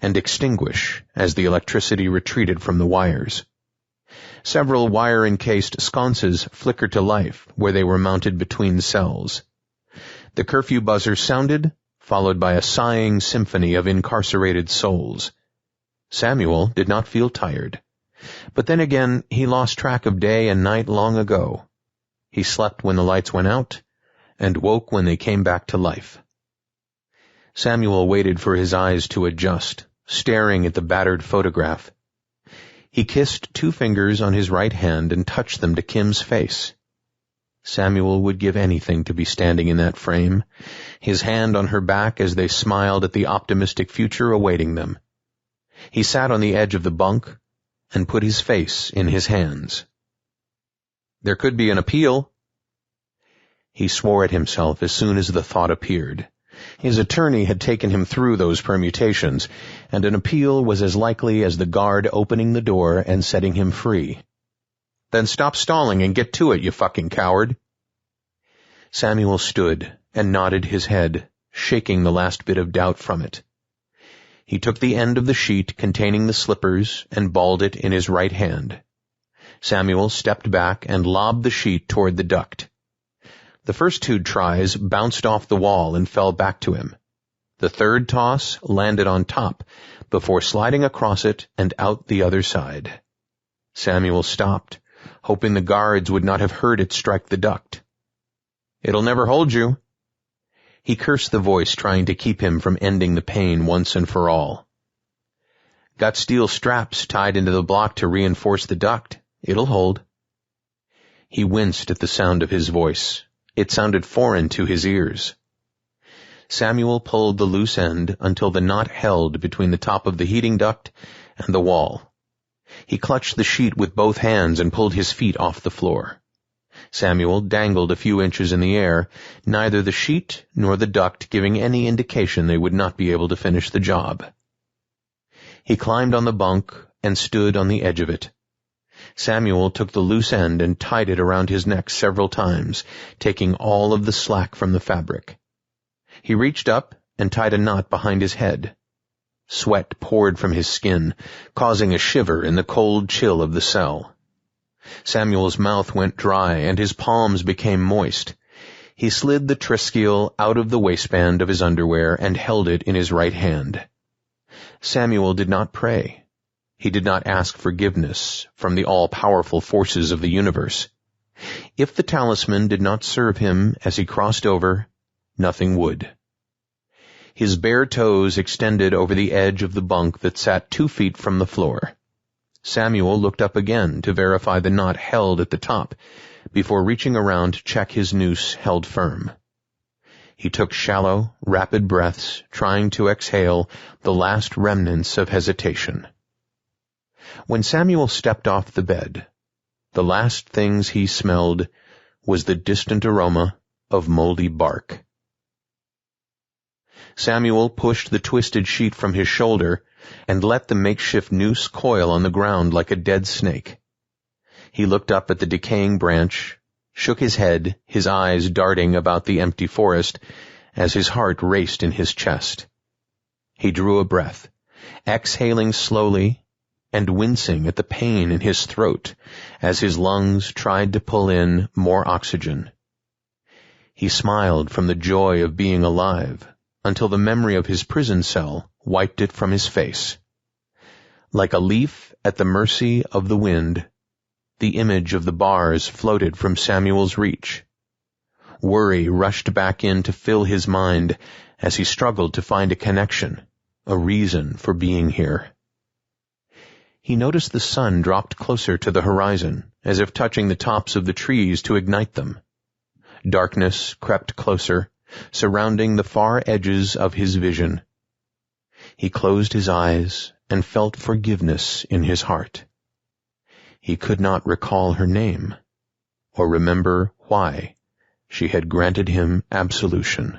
and extinguish as the electricity retreated from the wires. Several wire-encased sconces flickered to life where they were mounted between cells. The curfew buzzer sounded, followed by a sighing symphony of incarcerated souls. Samuel did not feel tired, but then again he lost track of day and night long ago. He slept when the lights went out, and woke when they came back to life. Samuel waited for his eyes to adjust, staring at the battered photograph. He kissed 2 fingers on his right hand and touched them to Kim's face. Samuel would give anything to be standing in that frame, his hand on her back as they smiled at the optimistic future awaiting them. He sat on the edge of the bunk and put his face in his hands. There could be an appeal. He swore at himself as soon as the thought appeared. His attorney had taken him through those permutations, and an appeal was as likely as the guard opening the door and setting him free. "Then stop stalling and get to it, you fucking coward." Samuel stood and nodded his head, shaking the last bit of doubt from it. He took the end of the sheet containing the slippers and balled it in his right hand. Samuel stepped back and lobbed the sheet toward the duct. The first 2 tries bounced off the wall and fell back to him. The third toss landed on top, before sliding across it and out the other side. Samuel stopped, hoping the guards would not have heard it strike the duct. "It'll never hold you." He cursed the voice trying to keep him from ending the pain once and for all. "Got steel straps tied into the block to reinforce the duct. It'll hold." He winced at the sound of his voice. It sounded foreign to his ears. Samuel pulled the loose end until the knot held between the top of the heating duct and the wall. He clutched the sheet with both hands and pulled his feet off the floor. Samuel dangled a few inches in the air, neither the sheet nor the duct giving any indication they would not be able to finish the job. He climbed on the bunk and stood on the edge of it. Samuel took the loose end and tied it around his neck several times, taking all of the slack from the fabric. He reached up and tied a knot behind his head. Sweat poured from his skin, causing a shiver in the cold chill of the cell. Samuel's mouth went dry and his palms became moist. He slid the triskill out of the waistband of his underwear and held it in his right hand. Samuel did not pray. He did not ask forgiveness from the all-powerful forces of the universe. If the talisman did not serve him as he crossed over, nothing would. His bare toes extended over the edge of the bunk that sat 2 feet from the floor. Samuel looked up again to verify the knot held at the top, before reaching around to check his noose held firm. He took shallow, rapid breaths, trying to exhale the last remnants of hesitation. When Samuel stepped off the bed, the last things he smelled was the distant aroma of moldy bark. Samuel pushed the twisted sheet from his shoulder and let the makeshift noose coil on the ground like a dead snake. He looked up at the decaying branch, shook his head, his eyes darting about the empty forest as his heart raced in his chest. He drew a breath, exhaling slowly and wincing at the pain in his throat as his lungs tried to pull in more oxygen. He smiled from the joy of being alive until the memory of his prison cell wiped it from his face. Like a leaf at the mercy of the wind, the image of the bars floated from Samuel's reach. Worry rushed back in to fill his mind as he struggled to find a connection, a reason for being here. He noticed the sun dropped closer to the horizon, as if touching the tops of the trees to ignite them. Darkness crept closer, surrounding the far edges of his vision. He closed his eyes and felt forgiveness in his heart. He could not recall her name, or remember why she had granted him absolution.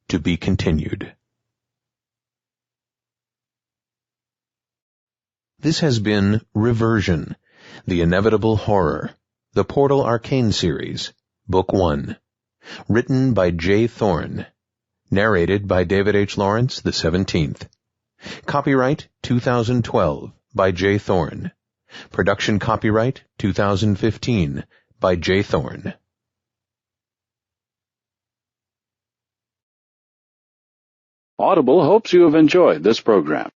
To be continued. This has been Reversion, The Inevitable Horror, the Portal Arcane Series, Book 1, written by J. Thorn, narrated by David H. Lawrence the 17th. Copyright 2012 by J. Thorn. Production copyright 2015 by J. Thorn. Audible hopes you have enjoyed this program.